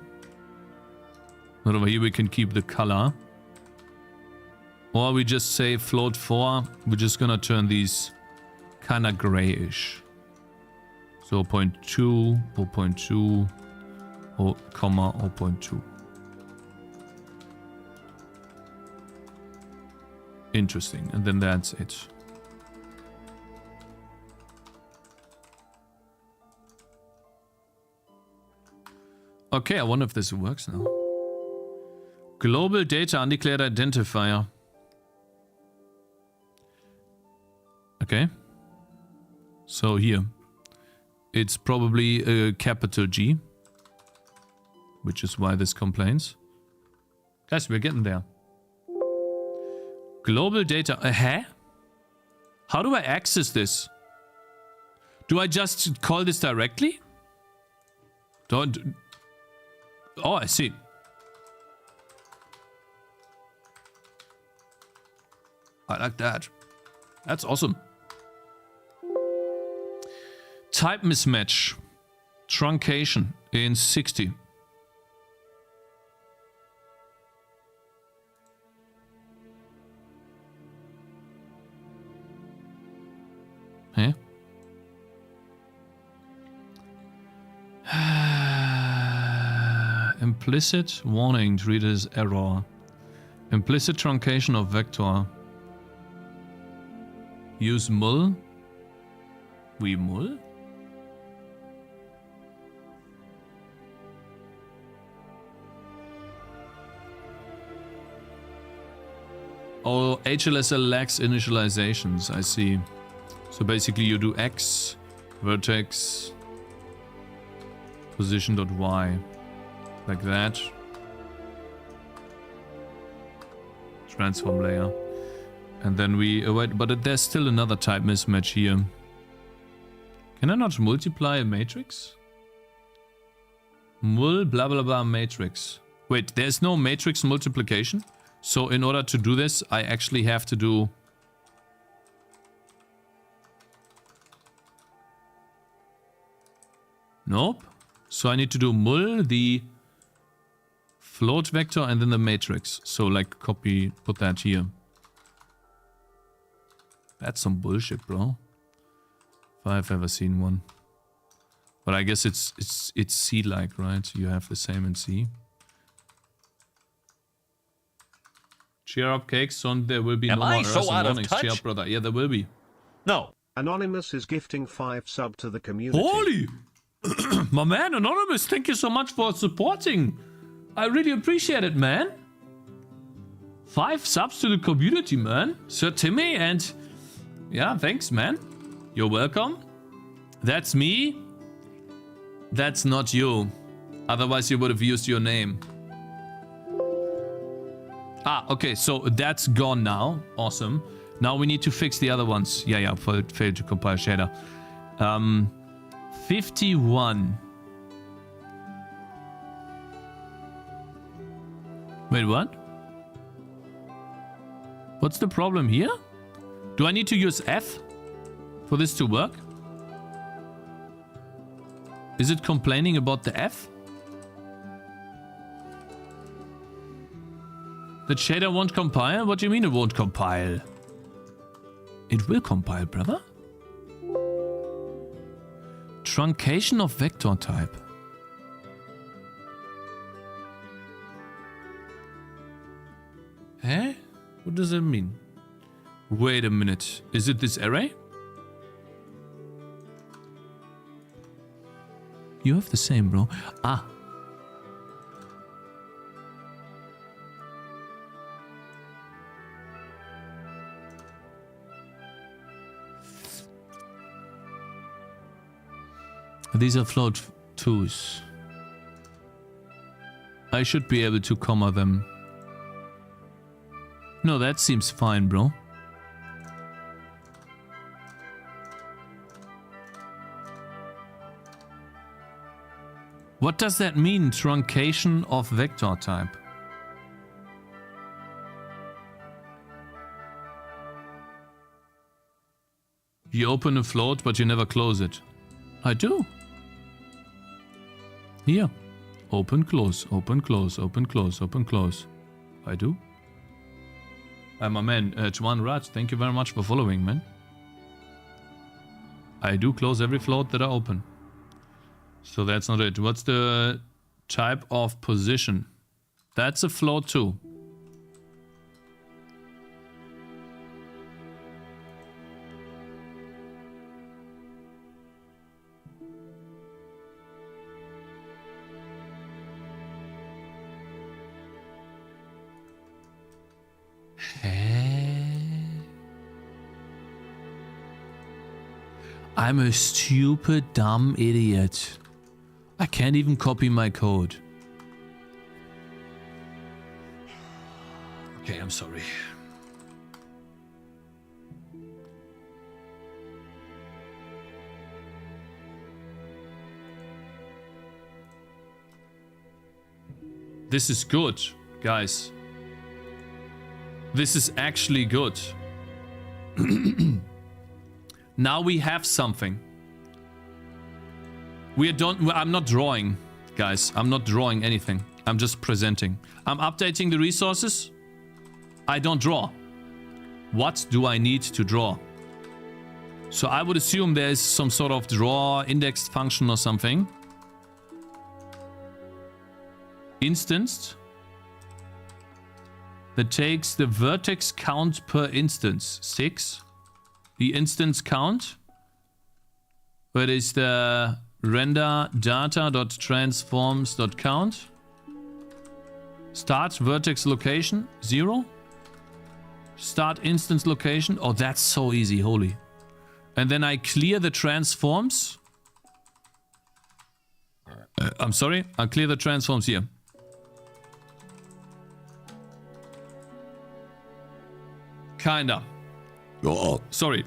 But over here we can keep the color. Or we just say float 4. We're just gonna turn these kinda grayish. So 0.2, 0.2, comma 0.2. Interesting. And then that's it. Okay, I wonder if this works now. Global data undeclared identifier. Okay. So here. It's probably a capital G. Which is why this complains. Guys, we're getting there. Global data. How do I access this? Do I just call this directly? Don't. Oh, I see. I like that. That's awesome. Type mismatch. Truncation in 60. Huh? Implicit warning treated as error. Implicit truncation of vector. Use mul. We mul? Oh, HLSL lacks initializations, I see. So basically you do X, vertex, position.y, like that. Transform layer. And then we, wait, but there's still another type mismatch here. Can I not multiply a matrix? Mul blah blah blah matrix. Wait, there's no matrix multiplication. So in order to do this, I actually have to do... Nope. So I need to do mul, the float vector, and then the matrix. So like copy, put that here. That's some bullshit, bro. If I've ever seen one. But I guess it's C-like, right? You have the same in C. Cheer up, Cakes. Son, there will be no more errors and warnings. Cheer up, brother. Yeah, there will be. No. Anonymous is gifting 5 sub to the community. Holy! My man, Anonymous, thank you so much for supporting. I really appreciate it, man. 5 subs to the community, man. Sir Timmy, and... Yeah, thanks, man. You're welcome. That's me. That's not you. Otherwise, you would have used your name. Ah, okay, so that's gone now. Awesome. Now we need to fix the other ones. Yeah, failed to compile shader. 51. Wait, what? What's the problem here? Do I need to use F for this to work? Is it complaining about the F? The shader won't compile? What do you mean it won't compile? It will compile, brother. Truncation of vector type. Eh? What does it mean? Wait a minute. Is it this array? You have the same, bro. Ah. These are float 2s. I should be able to comma them. No, that seems fine, bro. What does that mean, truncation of vector type? You open a float, but you never close it. I do. Here. Open, close, open, close, open, close, open, close. I do. My man, Juan Raj, thank you very much for following, man. I do close every float that I open. So that's not it. What's the type of position? That's a float too. I'm a stupid, dumb idiot. I can't even copy my code. Okay, I'm sorry. This is good, guys. This is actually good. Now we have something. I'm not drawing, guys. I'm not drawing anything. I'm just presenting. I'm updating the resources. I don't draw. What do I need to draw? So I would assume there's some sort of draw indexed function or something. Instanced. That takes the vertex count per instance. 6. The instance count. Where is the render data.transforms.count. Start vertex location 0. Start instance location. Oh, that's so easy, holy. And then I clear the transforms. I'm sorry, I'll clear the transforms here. Kinda. Oh, sorry.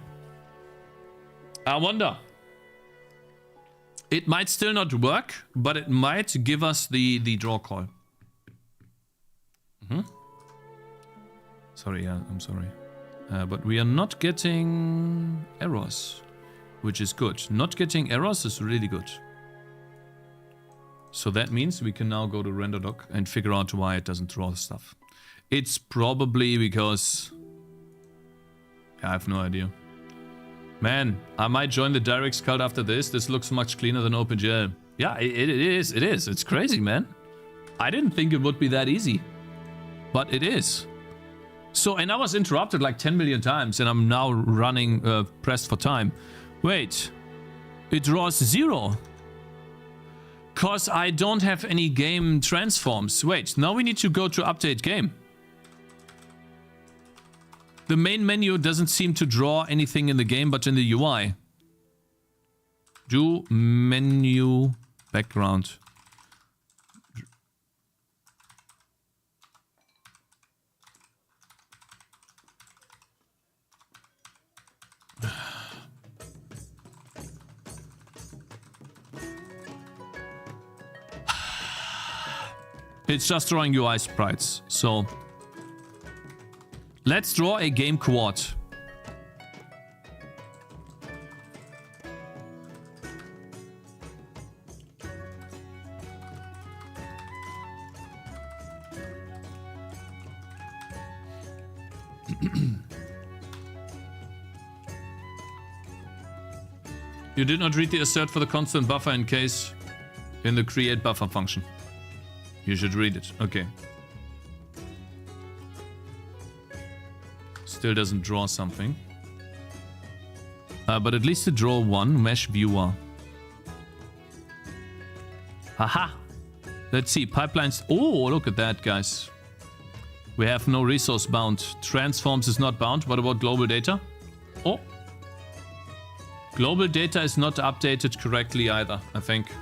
I wonder. It might still not work, but it might give us the draw call. Sorry, yeah, I'm sorry. But we are not getting errors, which is good. Not getting errors is really good. So that means we can now go to render doc and figure out why it doesn't draw stuff. It's probably because... I have no idea. Man, I might join the DirectX cult after this. This looks much cleaner than OpenGL. Yeah, it is. It is. It's crazy, man. I didn't think it would be that easy. But it is. So, and I was interrupted like 10 million times, and I'm now running pressed for time. Wait. It draws 0. Because I don't have any game transforms. Wait, now we need to go to update game. The main menu doesn't seem to draw anything in the game, but in the UI. Do menu background. It's just drawing UI sprites, so... Let's draw a game quad. You did not read the assert for the constant buffer in case in the create buffer function. You should read it. Okay. Still doesn't draw something. But at least to draw one mesh viewer. Haha! Let's see, pipelines. Oh, look at that, guys. We have no resource bound. Transforms is not bound. What about global data? Oh. Global data is not updated correctly either, I think.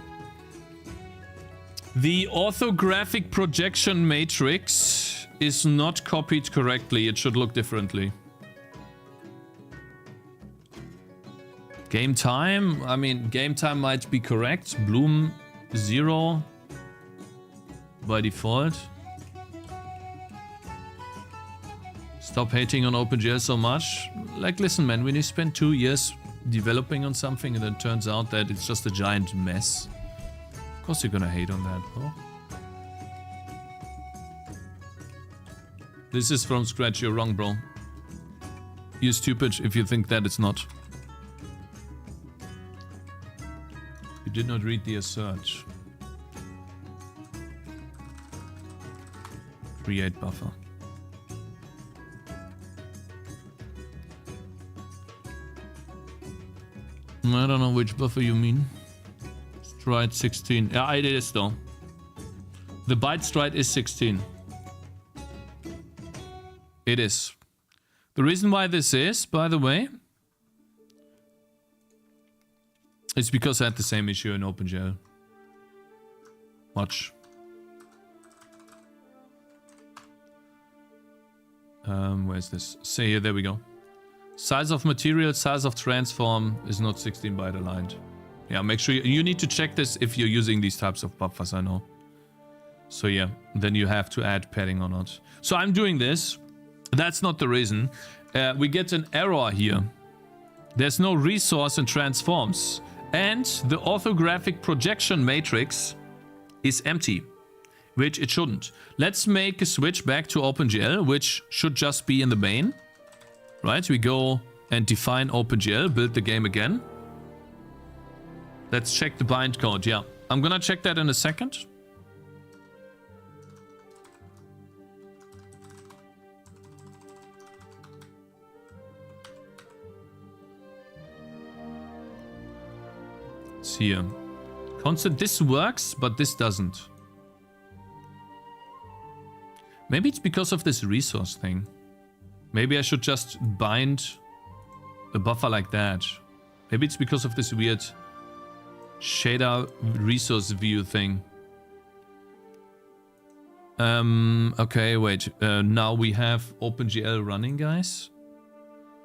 The orthographic projection matrix is not copied correctly. It should look differently. Game time? I mean, game time might be correct. Bloom 0 by default. Stop hating on OpenGL so much. Like, listen, man, when you spend 2 years developing on something and then it turns out that it's just a giant mess, of course you're gonna hate on that, bro. This is from scratch. You're wrong, bro. You're stupid if you think that it's not. You did not read the assert. Create buffer. I don't know which buffer you mean. Stride 16. Yeah, it is though. The byte stride is 16. It is. The reason why this is, by the way, is because I had the same issue in OpenGL. Watch. Where's this? Say here, there we go. Size of material, size of transform is not 16 byte aligned. Yeah, make sure you need to check this if you're using these types of buffers, I know. So yeah, then you have to add padding or not. So I'm doing this. That's not the reason. We get an error here. There's no resource in transforms. And the orthographic projection matrix is empty, which it shouldn't. Let's make a switch back to OpenGL, which should just be in the main. Right, we go and define OpenGL, build the game again. Let's check the bind code. Yeah, I'm gonna check that in a second. Let's see here. Constant, this works, but this doesn't. Maybe it's because of this resource thing. Maybe I should just bind the buffer like that. Maybe it's because of this weird shader resource view thing. Okay, wait. Now we have OpenGL running, guys.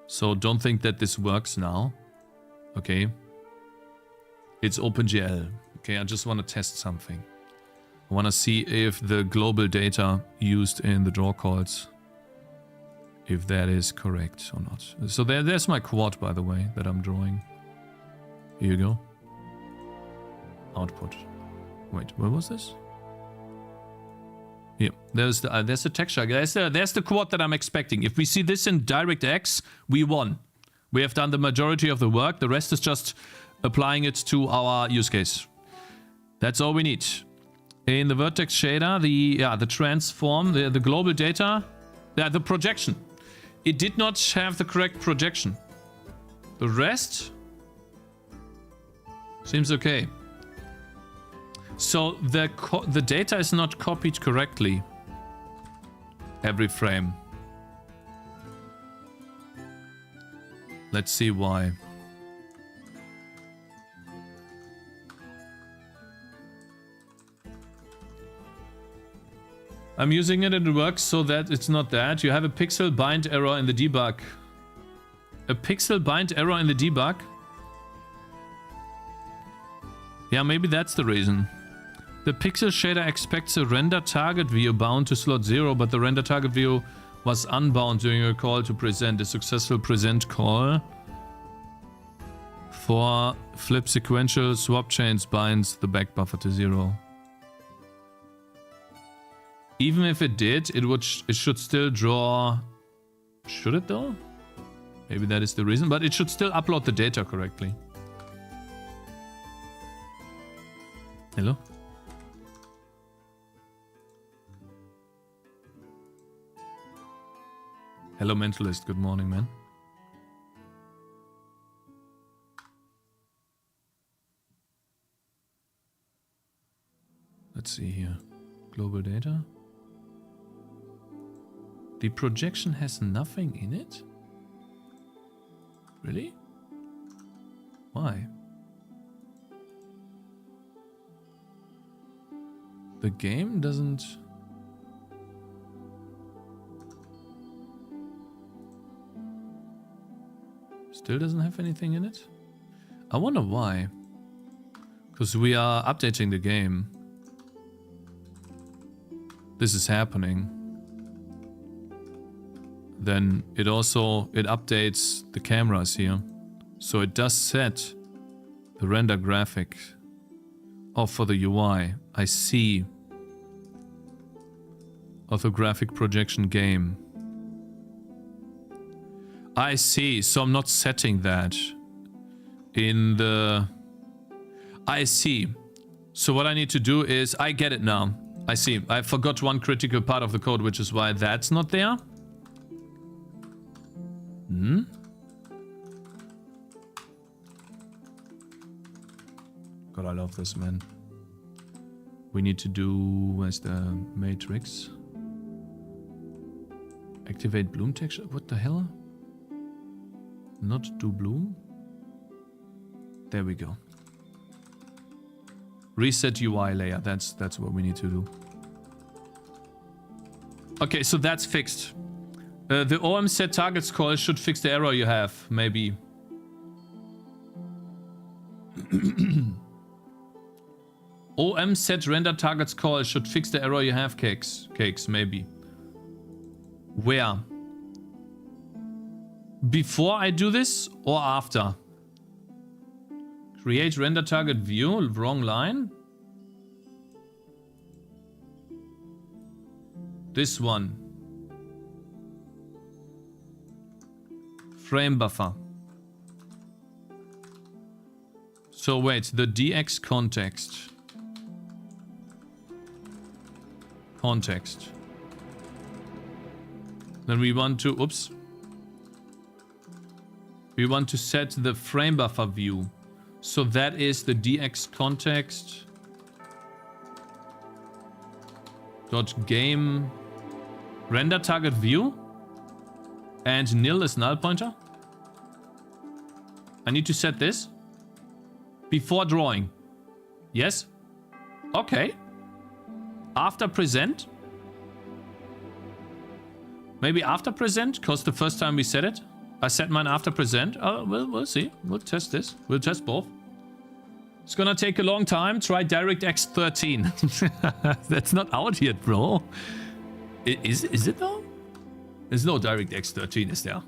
So don't think that this works now. Okay. It's OpenGL. Okay, I just want to test something. I want to see if the global data used in the draw calls, if that is correct or not. So there's my quad, by the way, that I'm drawing. Here you go. Output. Wait, where was this? Here, there's the texture. There's the quad that I'm expecting. If we see this in DirectX, we won. We have done the majority of the work. The rest is just applying it to our use case. That's all we need. In the vertex shader, the transform, the global data, the projection. It did not have the correct projection. The rest seems okay. So the data is not copied correctly every frame. Let's see why. I'm using it and it works so that it's not that. You have a pixel bind error in the debug. A pixel bind error in the debug? Yeah, maybe that's the reason. The pixel shader expects a render target view bound to slot 0, but the render target view was unbound during a call to present. A successful present call for flip sequential swap chains binds the back buffer to 0. Even if it did, it should still draw... Should it though? Maybe that is the reason, but it should still upload the data correctly. Hello? Hello, Mentalist. Good morning, man. Let's see here. Global data. The projection has nothing in it? Really? Why? The game doesn't... Still doesn't have anything in it? I wonder why. Because we are updating the game. This is happening. Then it updates the cameras here. So it does set the render graphic. Oh, for the UI. I see. Orthographic projection game. I see. So I'm not setting that in the... I see. So what I need to do is... I get it now. I see. I forgot one critical part of the code, which is why that's not there. Hmm? God, I love this, man. We need to do... Where's the matrix? Activate bloom texture? What the hell? Not do bloom? There we go. Reset UI layer. That's what we need to do. Okay, so that's fixed. The OM set targets call should fix the error you have, maybe. OM set render targets call should fix the error you have, Cakez, maybe. Where? Before I do this or after? Create render target view, wrong line. This one. Frame buffer. So wait, the DX context. Context. Then we want to, oops. We want to set the frame buffer view. So that is the DX context. Dot game render target view. And nil is null pointer. I need to set this before drawing. Yes? Okay. After present. Maybe after present, because the first time we set it, I set mine after present. Oh, we'll see. We'll test this. We'll test both. It's gonna take a long time. Try DirectX 13. That's not out yet, bro. Is it though? There's no DirectX 13, is there?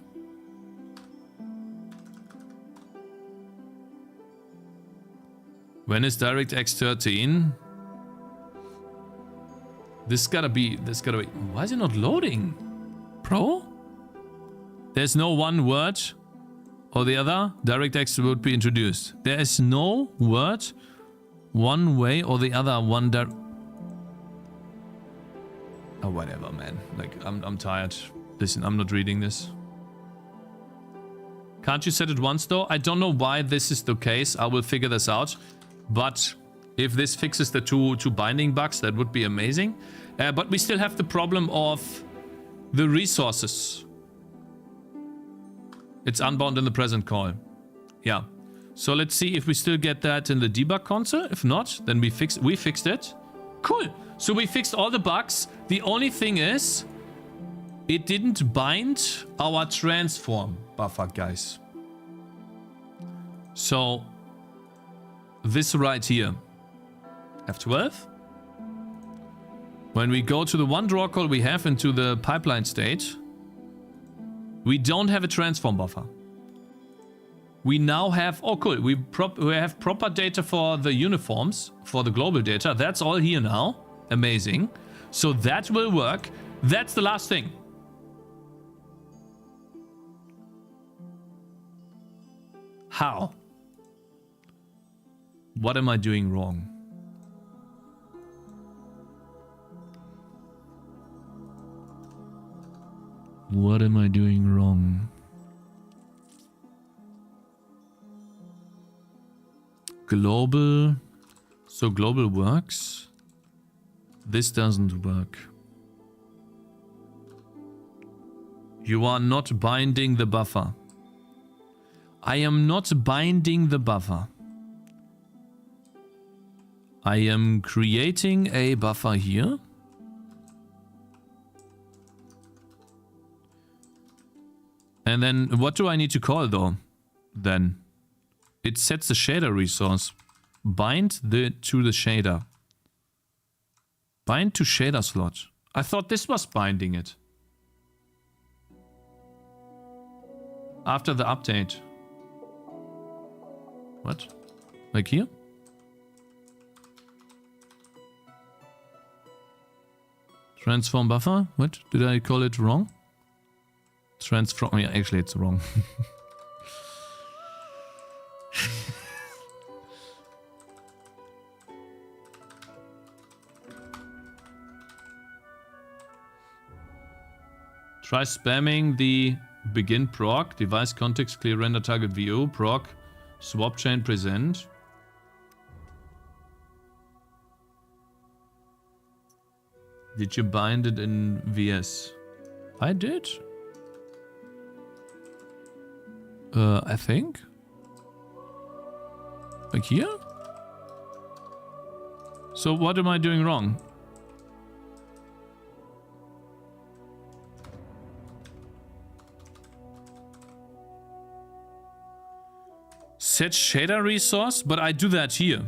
When is DirectX 13? This gotta be. Why is it not loading? Bro? There's no one word or the other. DirectX would be introduced. There is no word one way or the other. Oh, whatever, man. Like, I'm tired. Listen, I'm not reading this. Can't you set it once, though? I don't know why this is the case. I will figure this out. But if this fixes the two binding bugs, that would be amazing. But we still have the problem of the resources. It's unbound in the present call. Yeah. So let's see if we still get that in the debug console. If not, then we fixed it. Cool. So we fixed all the bugs. The only thing is, it didn't bind our transform buffer, guys. So this right here, F12. When we go to the one draw call we have into the pipeline state, we don't have a transform buffer. We now have, oh cool, we have proper data for the uniforms, for the global data. That's all here now. Amazing. So that will work. That's the last thing. How? What am I doing wrong? What am I doing wrong? Global. So global works. This doesn't work. You are not binding the buffer. I am not binding the buffer. I am creating a buffer here. And then what do I need to call though? Then it sets the shader resource. Bind to the shader. Bind to shader slot. I thought this was binding it. After the update. What? Like here? Transform buffer? What? Did I call it wrong? Transform. Yeah, actually it's wrong. Try spamming the begin proc, device context, clear render target view, proc, swap chain present. Did you bind it in VS? I did. I think. Like here? So what am I doing wrong? Set shader resource, but I do that here.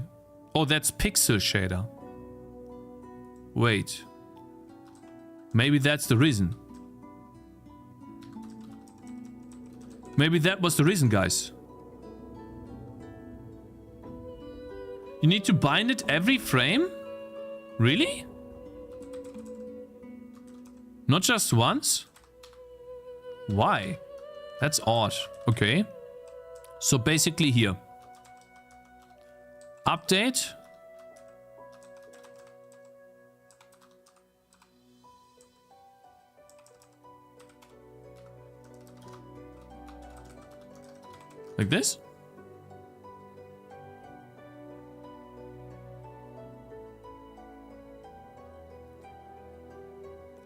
Oh, that's pixel shader. Wait. Maybe that's the reason. Maybe that was the reason, guys. You need to bind it every frame? Really? Not just once? Why? That's odd. Okay. So basically here. Update. Like this?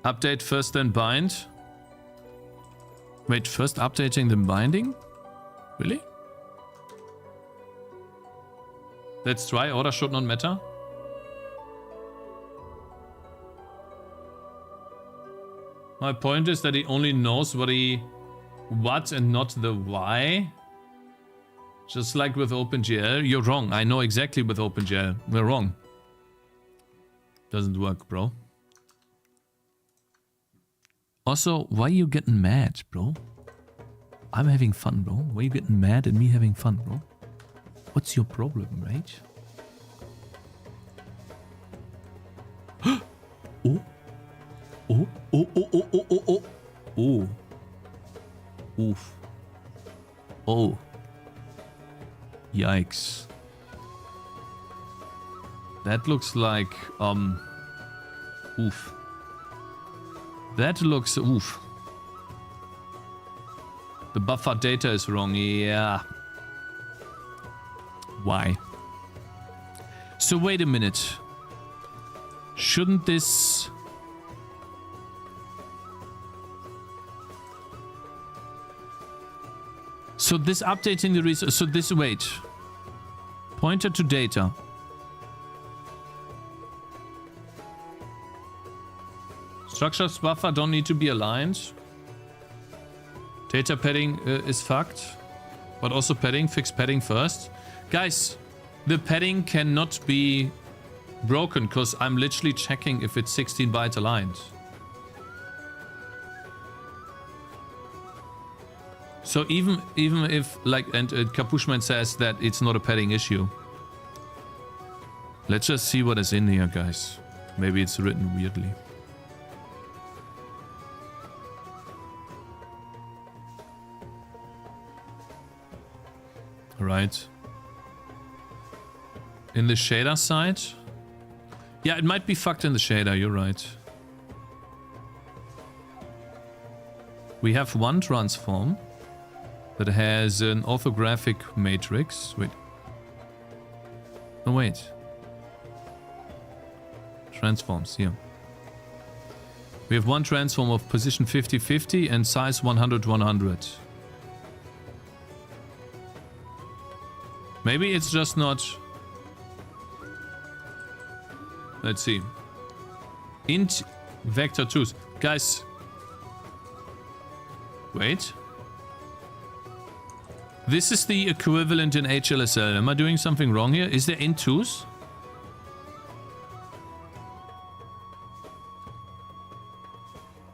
Update first, then bind. Wait, first updating, then binding? Really? Let's try. Order should not matter. My point is that he only knows what and not the why. Just like with OpenGL, you're wrong. I know exactly with OpenGL. We're wrong. Doesn't work, bro. Also, why are you getting mad, bro? I'm having fun, bro. Why are you getting mad at me having fun, bro? What's your problem, right? Oh. Oh, oh, oh, oh, oh, oh, oh. Oh. Oof. Oh. Yikes. That looks like, oof. That looks, oof. The buffer data is wrong, yeah. Why? So wait a minute. Shouldn't this... So this updating the resource... So this, wait. Pointer to data. Structures buffer don't need to be aligned. Data padding is fucked. But also padding, fix padding first. Guys, the padding cannot be broken because I'm literally checking if it's 16 byte aligned. So even if, like, and Capuchman says that it's not a padding issue. Let's just see what is in here, guys. Maybe it's written weirdly. Right. In the shader side? Yeah, it might be fucked in the shader, you're right. We have one transform that has an orthographic matrix. Wait. Oh, wait. Transforms, here. We have one transform of position 50-50 and size 100-100. Maybe it's just not... Let's see. Int vector 2s. Guys. Wait. This is the equivalent in HLSL. Am I doing something wrong here? Is there int 2s?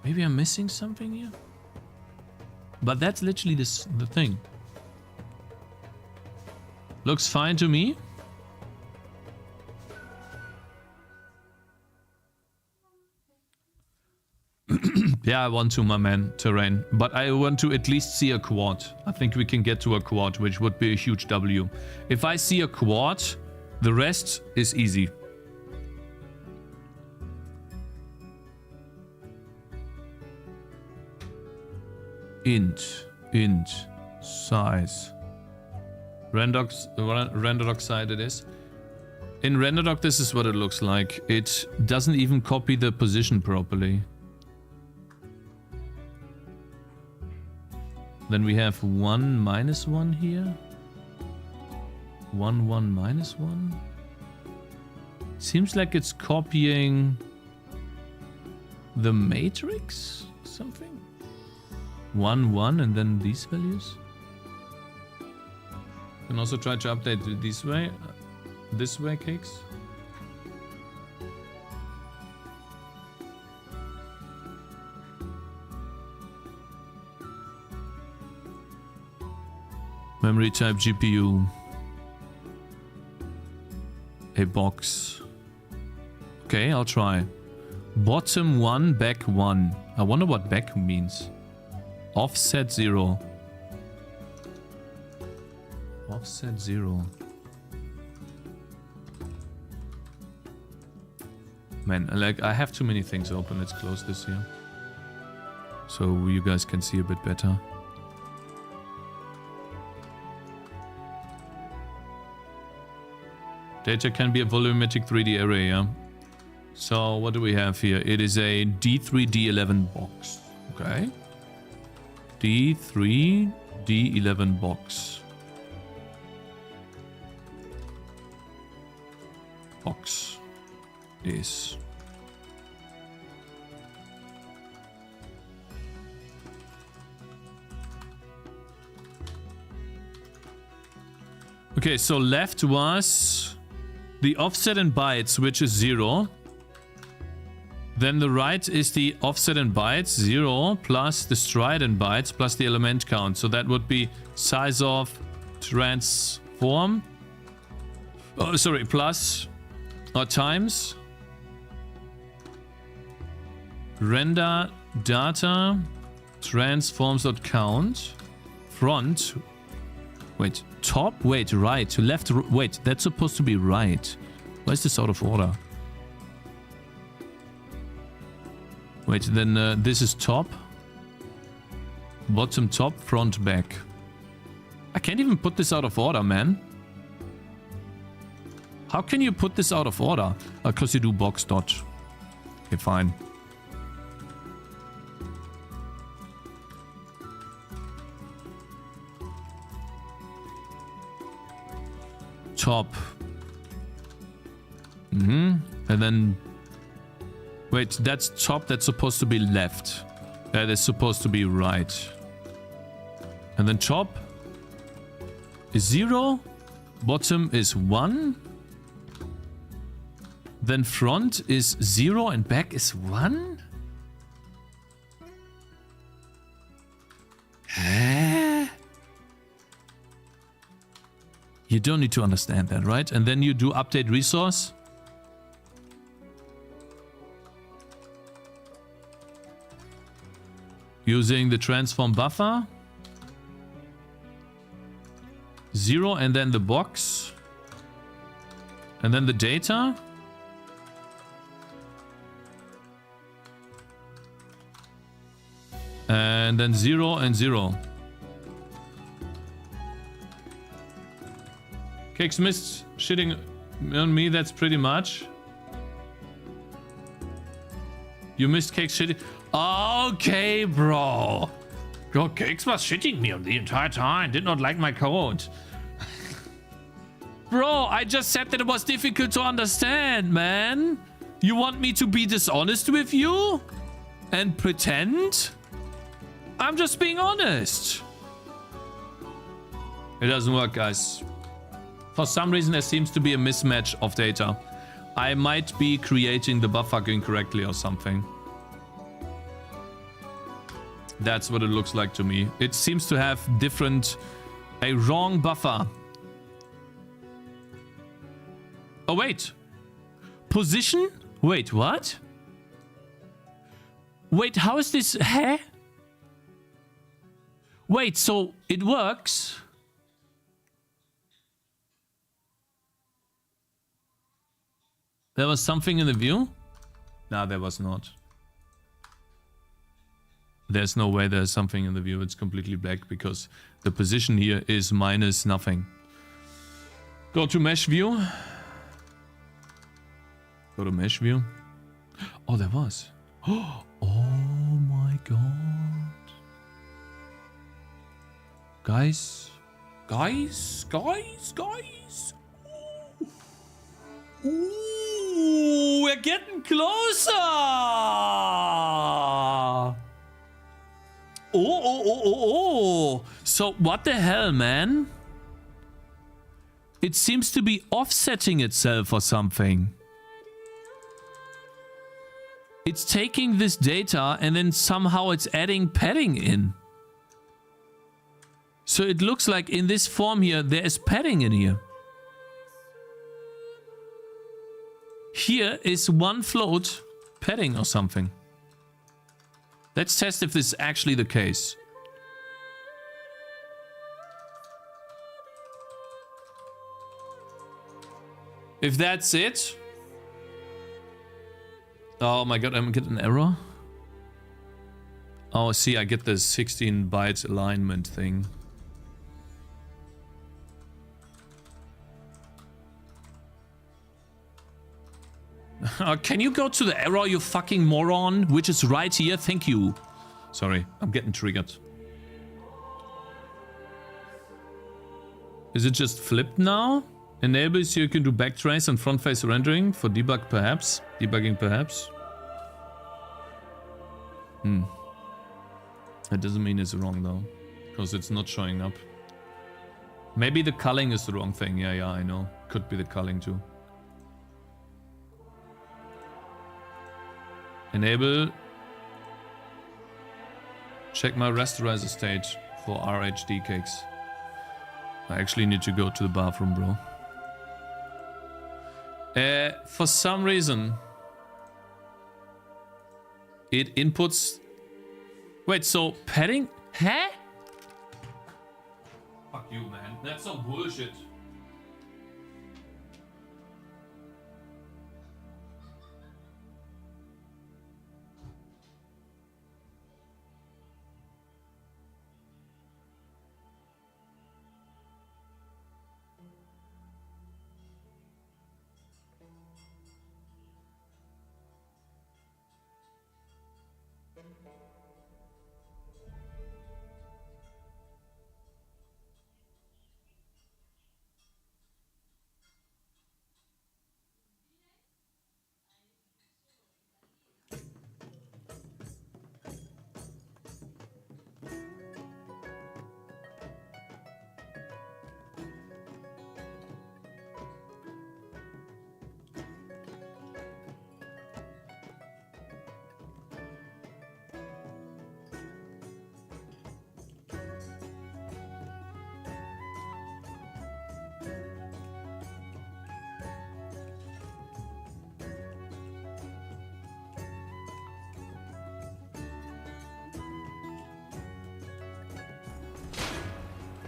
Maybe I'm missing something here? But that's literally the thing. Looks fine to me. Yeah, I want to, my man, terrain. But I want to at least see a quad. I think we can get to a quad, which would be a huge W. If I see a quad, the rest is easy. Int, size. Renderdoc side it is. In Renderdoc, this is what it looks like. It doesn't even copy the position properly. Then we have 1 minus 1 here. 1 1 minus 1. Seems like it's copying the matrix something. 1 1 and then these values. You can also try to update it this way, Cakez. Memory type GPU. A box. Okay, I'll try. Bottom 1, back 1. I wonder what back means. Offset 0. Offset 0. Man, like, I have too many things open. Let's close this here. So you guys can see a bit better. Data can be a volumetric 3D array, yeah? So what do we have here? It is a D3, D11 box. Okay. D3, D11 box. Box. This. Okay, so left was the offset in bytes, which is 0. Then the right is the offset in bytes, 0, plus the stride in bytes, plus the element count. So that would be size of transform. Oh, sorry, plus or times render data transforms.count front. Wait, top? Wait, right. Left, wait, that's supposed to be right. Why is this out of order? Wait, then this is top. Bottom, top, front, back. I can't even put this out of order, man. How can you put this out of order? Because you do box dot. Okay, fine. Top. And then... Wait, that's top. That's supposed to be left. That is supposed to be right. And then top is 0. Bottom is 1. Then front is 0 and back is 1? Huh? You don't need to understand that, right? And then you do update resource. Using the transform buffer. 0 and then the box. And then the data. And then 0 and 0. Cakez missed shitting on me, that's pretty much. You missed Cakez shitting. Okay, bro. Bro, Cakez was shitting me on the entire time. Did not like my code. Bro, I just said that it was difficult to understand, man. You want me to be dishonest with you? And pretend? I'm just being honest. It doesn't work, guys. For some reason, there seems to be a mismatch of data. I might be creating the buffer incorrectly or something. That's what it looks like to me. It seems to have a wrong buffer. Oh, wait. Position? Wait, what? Wait, how is this? Huh? Wait, so it works? There was something in the view? No, there was not. There's no way there's something in the view. It's completely black because the position here is minus nothing. Go to mesh view. Go to mesh view. Oh, there was. Oh my god. Guys. Guys. Ooh, we're getting closer. Oh. So what the hell, man? It seems to be offsetting itself or something. It's taking this data and then somehow it's adding padding in. So it looks like in this form here, there is padding in here. Here is one float padding or something. Let's test if this is actually the case. If that's it. Oh my god, I'm getting an error. Oh, see, I get the 16 bytes alignment thing. Can you go to the error, you fucking moron? Which is right here, thank you. Sorry, I'm getting triggered. Is it just flipped now? Enables you can do backtrace and front face rendering for debug perhaps. Debugging perhaps. That doesn't mean it's wrong though. Because it's not showing up. Maybe the culling is the wrong thing. Yeah, I know. Could be the culling too. Enable. Check my rasterizer state for RHD cakes. I actually need to go to the bathroom, bro. For some reason, it inputs... Wait, so padding? Huh? Fuck you, man. That's some bullshit.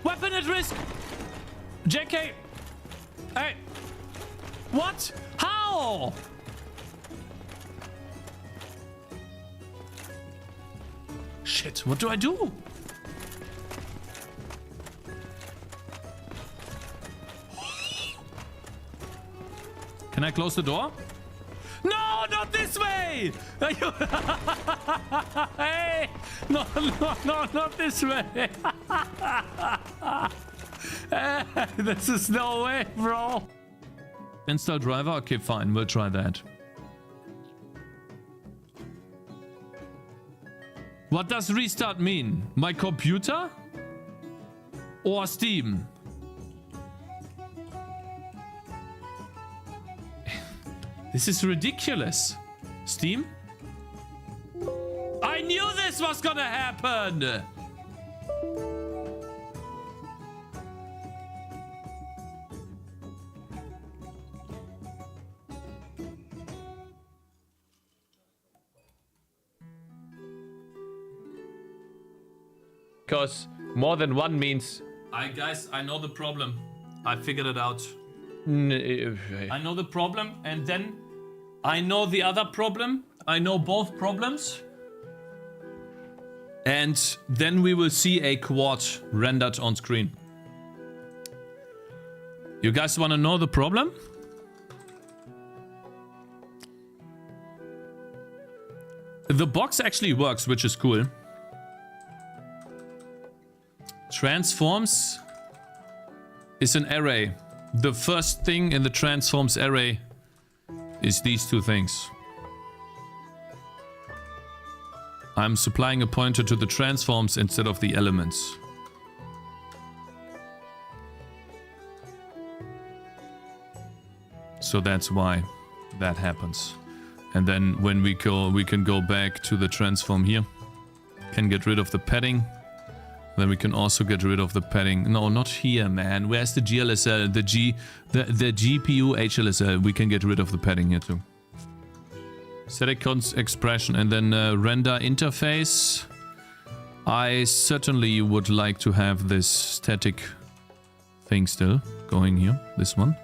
Weapon at risk! JK! Hey! What? How? Shit, what do I do? Can I close the door? No, not this way! Hey! No, not this way! This is no way, bro! Install driver? Okay, fine, we'll try that. What does restart mean? My computer? Or Steam? This is ridiculous. Steam? I knew this was gonna happen! Because more than one means... Guys, I know the problem. I figured it out. I know the problem, and then I know the other problem. I know both problems. And then we will see a quad rendered on screen. You guys want to know the problem? The box actually works, which is cool. Transforms is an array. The first thing in the transforms array is these two things. I'm supplying a pointer to the transforms instead of the elements. So that's why that happens. And then when we can go back to the transform here. Can get rid of the padding. Then we can also get rid of the padding. No, not here, man. Where's the GLSL? The GPU HLSL. We can get rid of the padding here too. Static expression and then render interface. I certainly would like to have this static thing still going here. This one.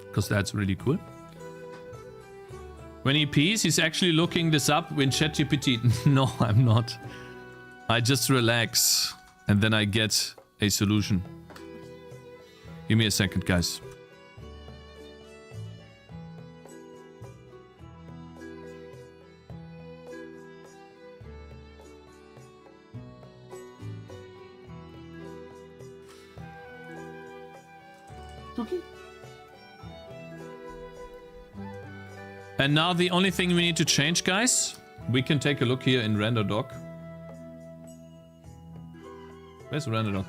Because that's really cool. When he pees, he's actually looking this up in ChatGPT. No, I'm not. I just relax, and then I get a solution. Give me a second, guys. Okay. And now the only thing we need to change, guys, we can take a look here in render doc. Where's the render doc?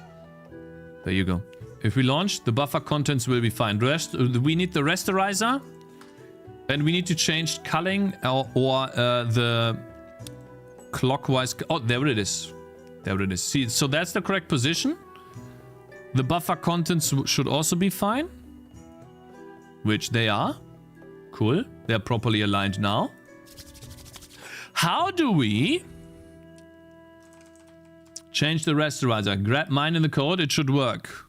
There you go. If we launch, the buffer contents will be fine. We need the rasterizer, and we need to change culling or the clockwise. Oh, there it is. There it is. See, so that's the correct position. The buffer contents should also be fine, which they are. Cool. They're properly aligned now. How do we change the rasterizer? Grab mine in the code. It should work.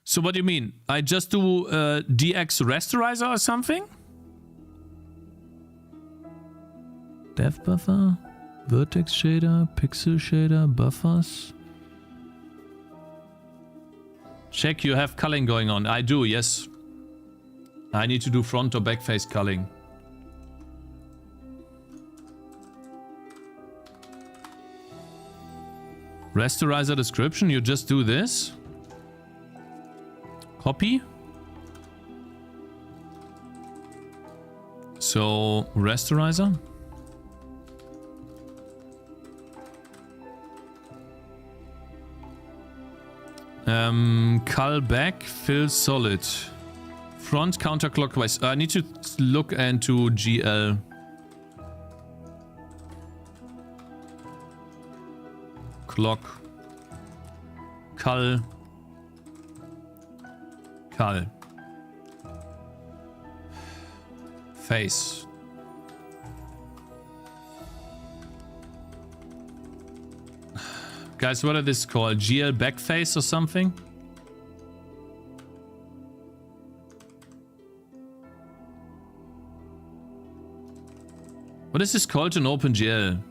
So what do you mean? I just do DX rasterizer or something? Dev buffer, vertex shader, pixel shader, buffers. Check you have culling going on. I do, yes. I need to do front or back face culling. Rasterizer description, you just do this. Copy. So, rasterizer. Cull back, fill solid. Front counterclockwise. I need to look into GL. Clock. Cull. Cull. Face. Guys, what are this called? GL backface or something? What is this called in OpenGL?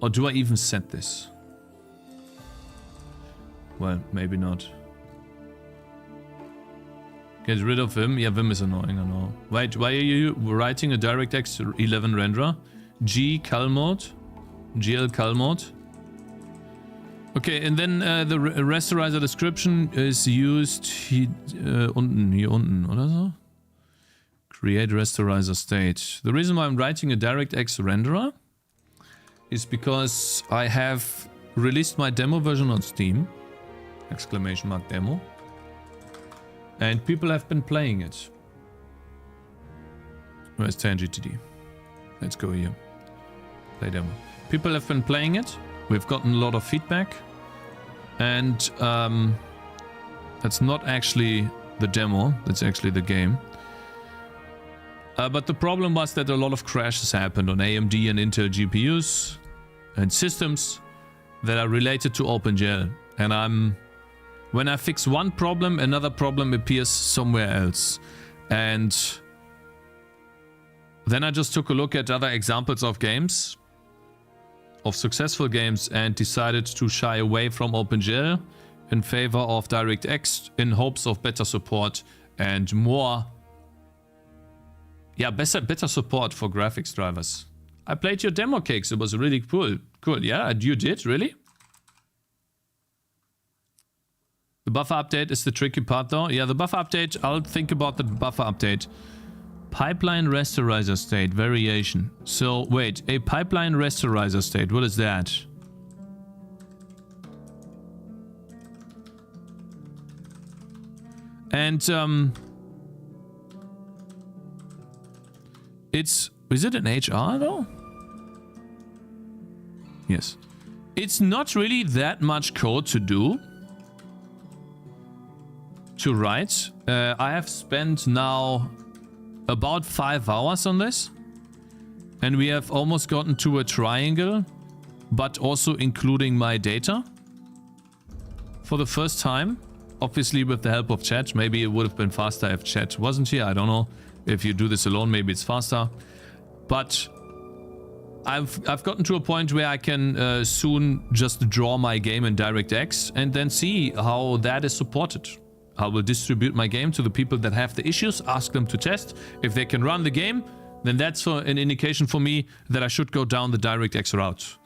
Or do I even set this? Well, maybe not. Get rid of Vim? Yeah, Vim is annoying, I know. Wait, why are you writing a DirectX 11 renderer? G cull mode? GL cull mode. Okay, and then the rasterizer description is used hier unten, oder so? Create rasterizer state. The reason why I'm writing a DirectX renderer is because I have released my demo version on Steam. Exclamation mark demo. And people have been playing it. Where's Tangy TD? Let's go here. Play demo. People have been playing it. We've gotten a lot of feedback. And that's not actually the demo. That's actually the game. But the problem was that a lot of crashes happened on AMD and Intel GPUs and systems that are related to OpenGL. And when I fix one problem, another problem appears somewhere else. And then I just took a look at other examples of games, of successful games, and decided to shy away from OpenGL in favor of DirectX in hopes of better support and more, better support for graphics drivers. I played your demo, Cakez. It was really cool. Cool, yeah, you did, really? The buffer update is the tricky part though. Yeah, the buffer update, I'll think about the buffer update. Pipeline rasterizer state, variation. So, wait, a pipeline rasterizer state, what is that? And, is it an HR though? Yes. It's not really that much code to do. To write. I have spent now about 5 hours on this. And we have almost gotten to a triangle, but also including my data. For the first time, obviously with the help of chat. Maybe it would have been faster if chat wasn't here, I don't know. If you do this alone, maybe it's faster. But I've gotten to a point where I can soon just draw my game in DirectX and then see how that is supported. I will distribute my game to the people that have the issues, ask them to test. If they can run the game, then that's an indication for me that I should go down the DirectX route.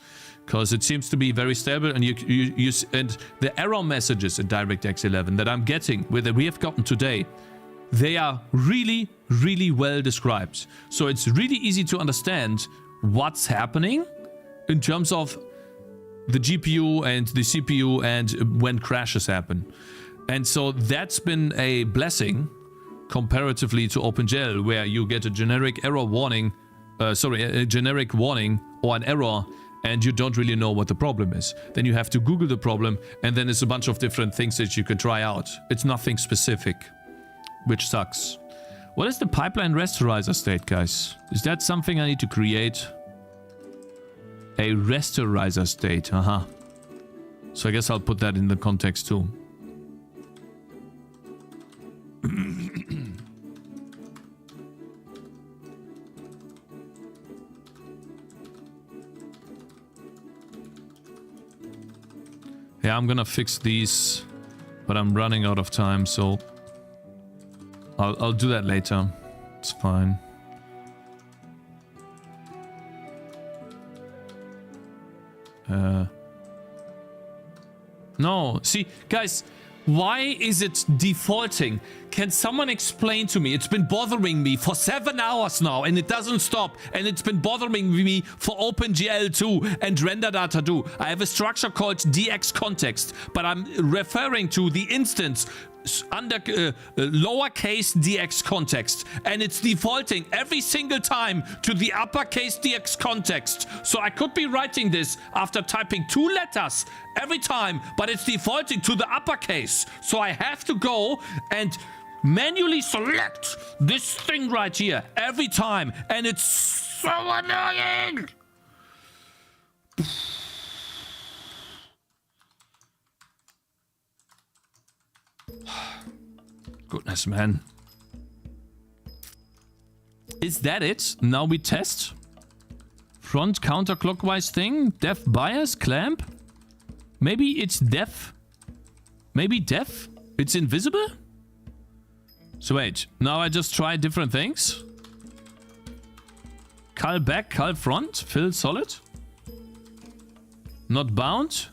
Because it seems to be very stable, and and the error messages in DirectX 11 that I'm getting, that we have gotten today, they are really, really well described. So it's really easy to understand what's happening in terms of the GPU and the CPU and when crashes happen. And so that's been a blessing comparatively to OpenGL, where you get a generic error warning, a generic warning or an error, and you don't really know what the problem is. Then you have to Google the problem, and then there's a bunch of different things that you can try out. It's nothing specific, which sucks. What is the pipeline rasterizer state, guys? Is that something I need to create? A rasterizer state, So I guess I'll put that in the context too. Yeah, I'm gonna fix these, but I'm running out of time, so I'll do that later. It's fine. No, see, guys, why is it defaulting? Can someone explain to me? It's been bothering me for 7 hours now, and it doesn't stop. And it's been bothering me for OpenGL 2 and render data 2. I have a structure called DX context, but I'm referring to the instance under lowercase dx context, and it's defaulting every single time to the uppercase dx context. So I could be writing this after typing 2 letters every time, but it's defaulting to the uppercase. So I have to go and manually select this thing right here every time, and it's so annoying. Goodness, man. Is that it? Now we test? Front counterclockwise thing? Def bias? Clamp? Maybe it's def? Maybe def? It's invisible? So wait, now I just try different things? Cull back, cull front, fill solid? Not bound?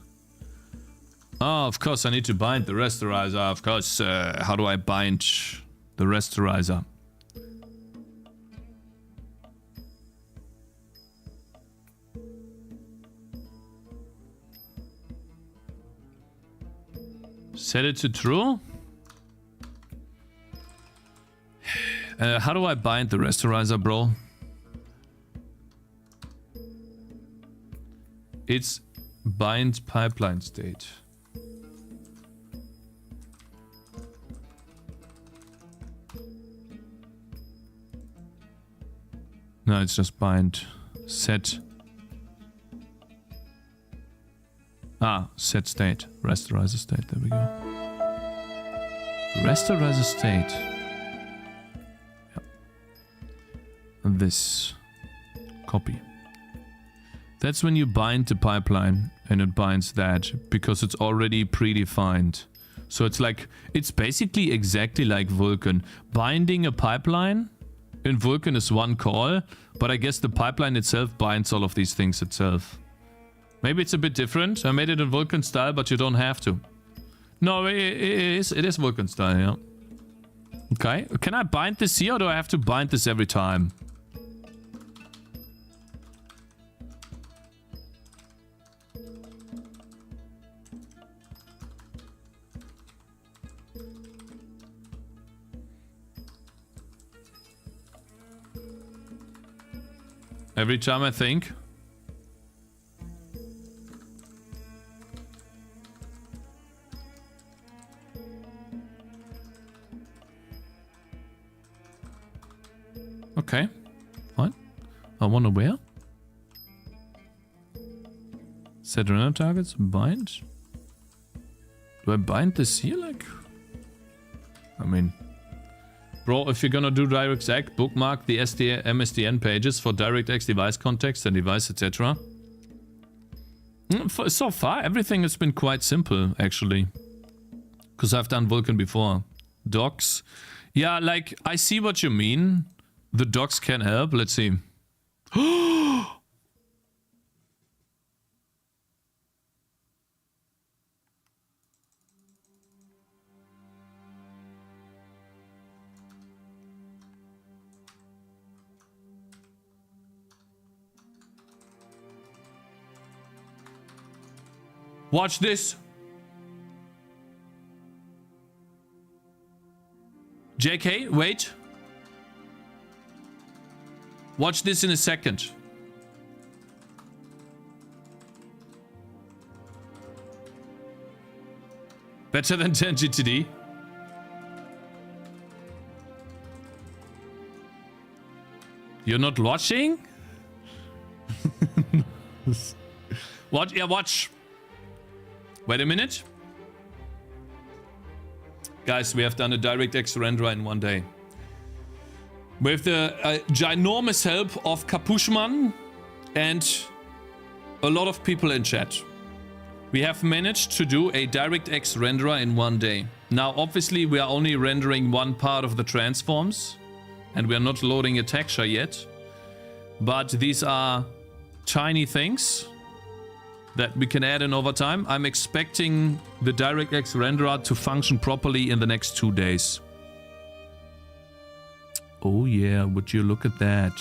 Oh, of course, I need to bind the rasterizer. Of course, how do I bind the rasterizer? Set it to true. How do I bind the rasterizer, bro? It's bind pipeline state. No, it's just bind set. Set state. Rasterizer state. There we go. Rasterizer state. Yeah. And this. Copy. That's when you bind the pipeline, and it binds that because it's already predefined. So it's like, it's basically exactly like Vulkan. Binding a pipeline in Vulkan is one call, but I guess the pipeline itself binds all of these things itself. Maybe it's a bit different. I made it in Vulkan style, but you don't have to. No, it is Vulkan style, yeah. Okay, can I bind this here, or do I have to bind this every time? Every time I think. Okay, fine. I wonder where. Set random targets, bind. Do I bind this here, like? I mean, bro, if you're gonna do DirectX, bookmark the MSDN pages for DirectX device context and device, etc. So far, everything has been quite simple, actually. Because I've done Vulkan before. Docs. Yeah, like, I see what you mean. The docs can help. Let's see. Watch this. JK, wait. Watch this in a second. Better than 10 GTD. You're not watching? What? Yeah, watch. Wait a minute. Guys, we have done a DirectX renderer in one day. With the ginormous help of Capuchman and a lot of people in chat. We have managed to do a DirectX renderer in one day. Now, obviously, we are only rendering one part of the transforms. And we are not loading a texture yet. But these are tiny things that we can add in over time. I'm expecting the DirectX renderer to function properly in the next 2 days. Oh yeah, would you look at that?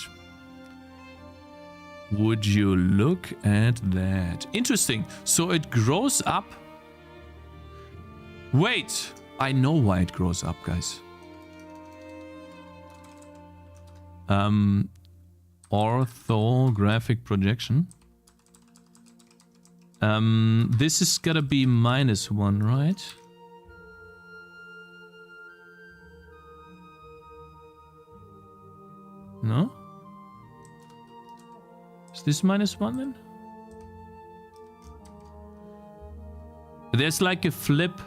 Would you look at that? Interesting. So it grows up. Wait, I know why it grows up, guys. Orthographic projection. This is gotta be -1, right? No? Is this -1 then? There's like a flip.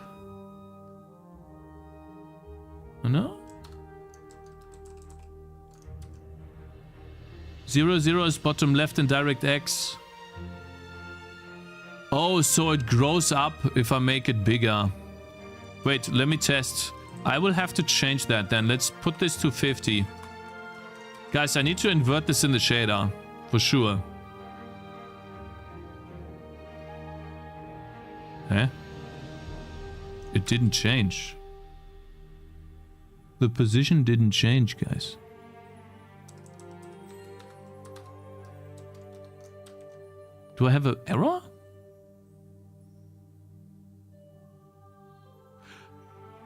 No? 0, 0 is bottom left in DirectX. Oh, so it grows up if I make it bigger. Wait, let me test. I will have to change that then. Let's put this to 50. Guys, I need to invert this in the shader. For sure. Eh? It didn't change. The position didn't change, guys. Do I have an error?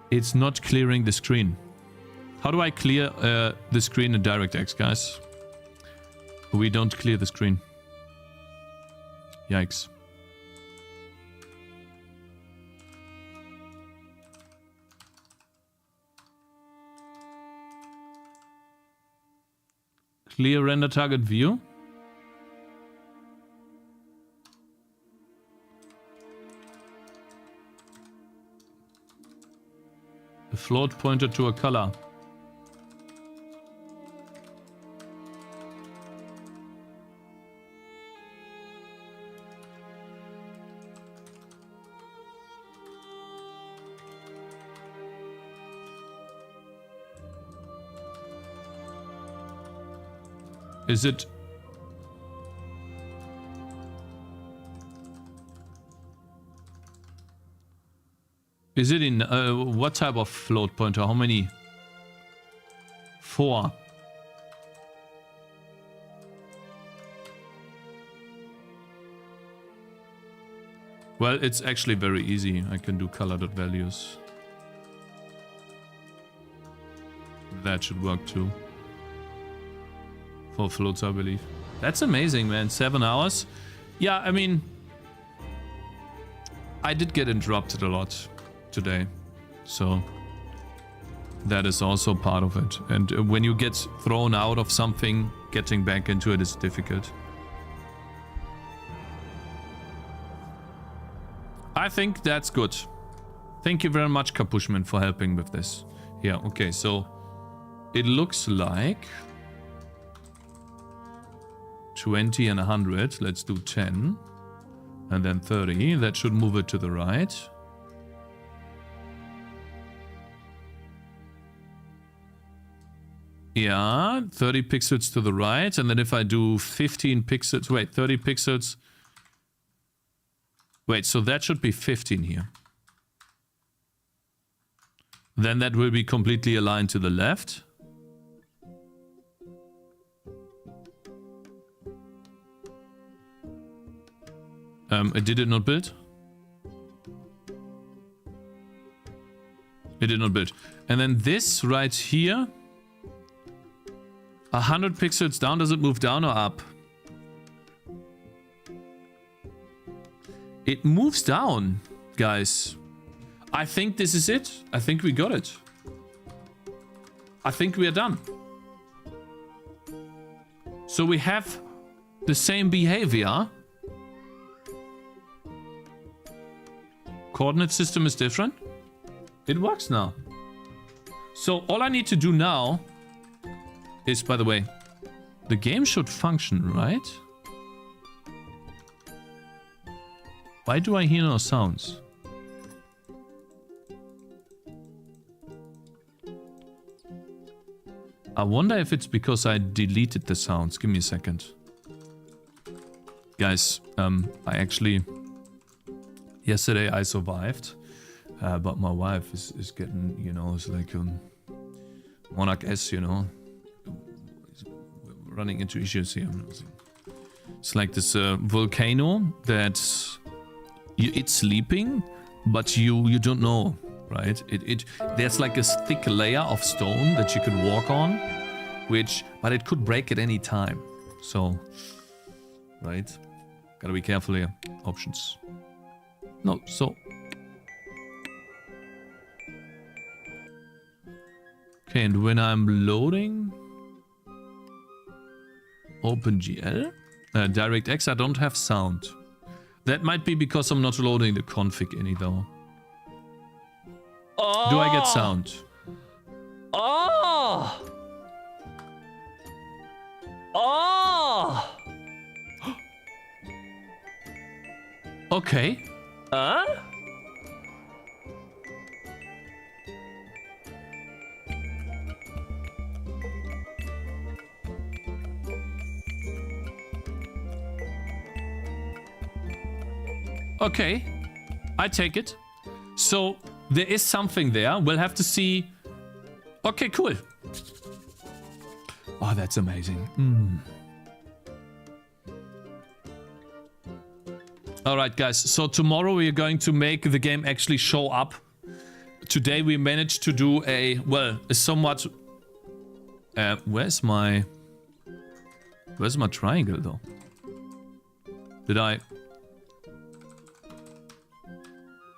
It's not clearing the screen. How do I clear the screen in DirectX, guys? We don't clear the screen. Yikes. Clear render target view. A float pointer to a color. Is it... Is it in... what type of float pointer? How many? 4. Well, it's actually very easy. I can do color.values. That should work too. For floats, I believe. That's amazing, man. 7 hours. Yeah, I mean... I did get interrupted a lot today. So... that is also part of it. And when you get thrown out of something, getting back into it is difficult. I think that's good. Thank you very much, Capuchman, for helping with this. Yeah, okay, so... it looks like... 20 and 100. Let's do 10. And then 30. That should move it to the right. Yeah, 30 pixels to the right. And then if I do 15 pixels... wait, 30 pixels... wait, so that should be 15 here. Then that will be completely aligned to the left. Did it not build? It did not build. And then this right here. 100 pixels down. Does it move down or up? It moves down, guys. I think this is it. I think we got it. I think we are done. So we have the same behavior. Coordinate system is different. It works now. So all I need to do now is, by the way, the game should function, right? Why do I hear no sounds? I wonder if it's because I deleted the sounds. Give me a second. Guys, I actually... Yesterday I survived, but my wife is getting, you know, it's like Monarch S, you know, running into issues here. It's like this volcano that it's sleeping, but you don't know, right? There's like a thick layer of stone that you could walk on, but it could break at any time. So, right? Gotta be careful here. Options. No, so. Okay, and when I'm loading OpenGL, DirectX, I don't have sound. That might be because I'm not loading the config any though. Oh! Do I get sound? Oh! Oh! Okay. Huh? Okay, I take it. So there is something there. We'll have to see. Okay, cool. Oh, that's amazing. All right, guys. So tomorrow we are going to make the game actually show up. Today we managed to do a somewhat. Where's my triangle though? Did I?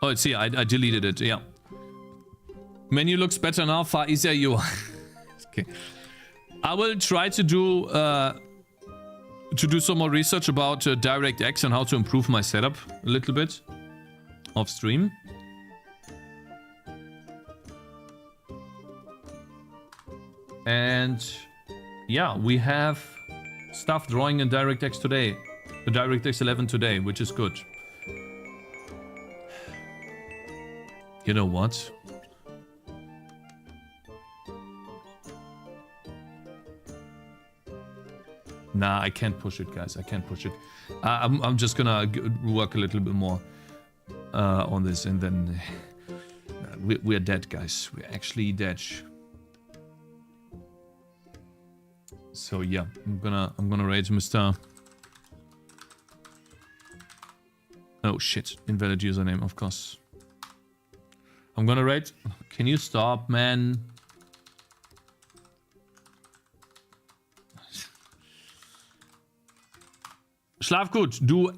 Oh, it's here. I deleted it. Yeah. Menu looks better now. Far easier you are. Okay. I will try to do some more research about DirectX and how to improve my setup a little bit off stream. And yeah, we have stuff drawing in DirectX today. The DirectX 11 today, which is good. You know what? Nah, I can't push it, guys. I can't push it. I'm just gonna work a little bit more on this, and then we're dead, guys. We're actually dead. So yeah, I'm gonna rate Mr. Oh shit! Invalid username, of course. I'm gonna rate. Can you stop, man? Schlaf gut, du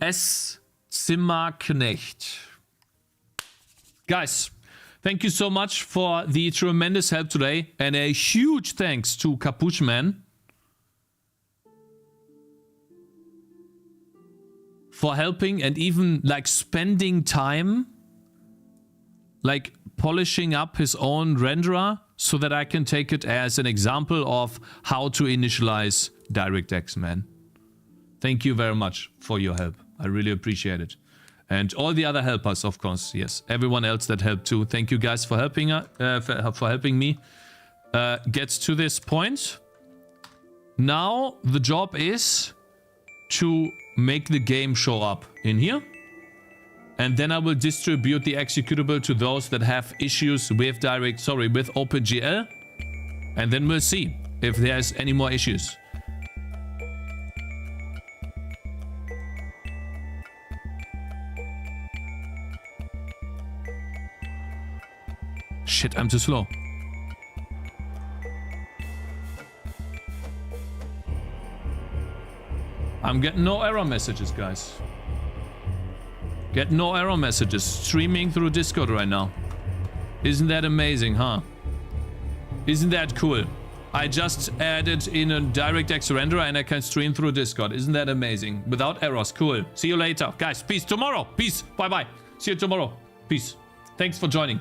Zimmerknecht. Guys, thank you so much for the tremendous help today, and a huge thanks to Capuch Man for helping and even like spending time like polishing up his own renderer so that I can take it as an example of how to initialize DirectX, man. Thank you very much for your help. I really appreciate it. And all the other helpers, of course. Yes, everyone else that helped too. Thank you guys for helping me get to this point. Now the job is to make the game show up in here. And then I will distribute the executable to those that have issues with with OpenGL. And then we'll see if there's any more issues. Shit, I'm too slow. I'm getting no error messages, guys. Get no error messages. Streaming through Discord right now. Isn't that amazing, huh? Isn't that cool? I just added in a DirectX renderer and I can stream through Discord. Isn't that amazing? Without errors. Cool. See you later. Guys, peace tomorrow. Peace. Bye-bye. See you tomorrow. Peace. Thanks for joining.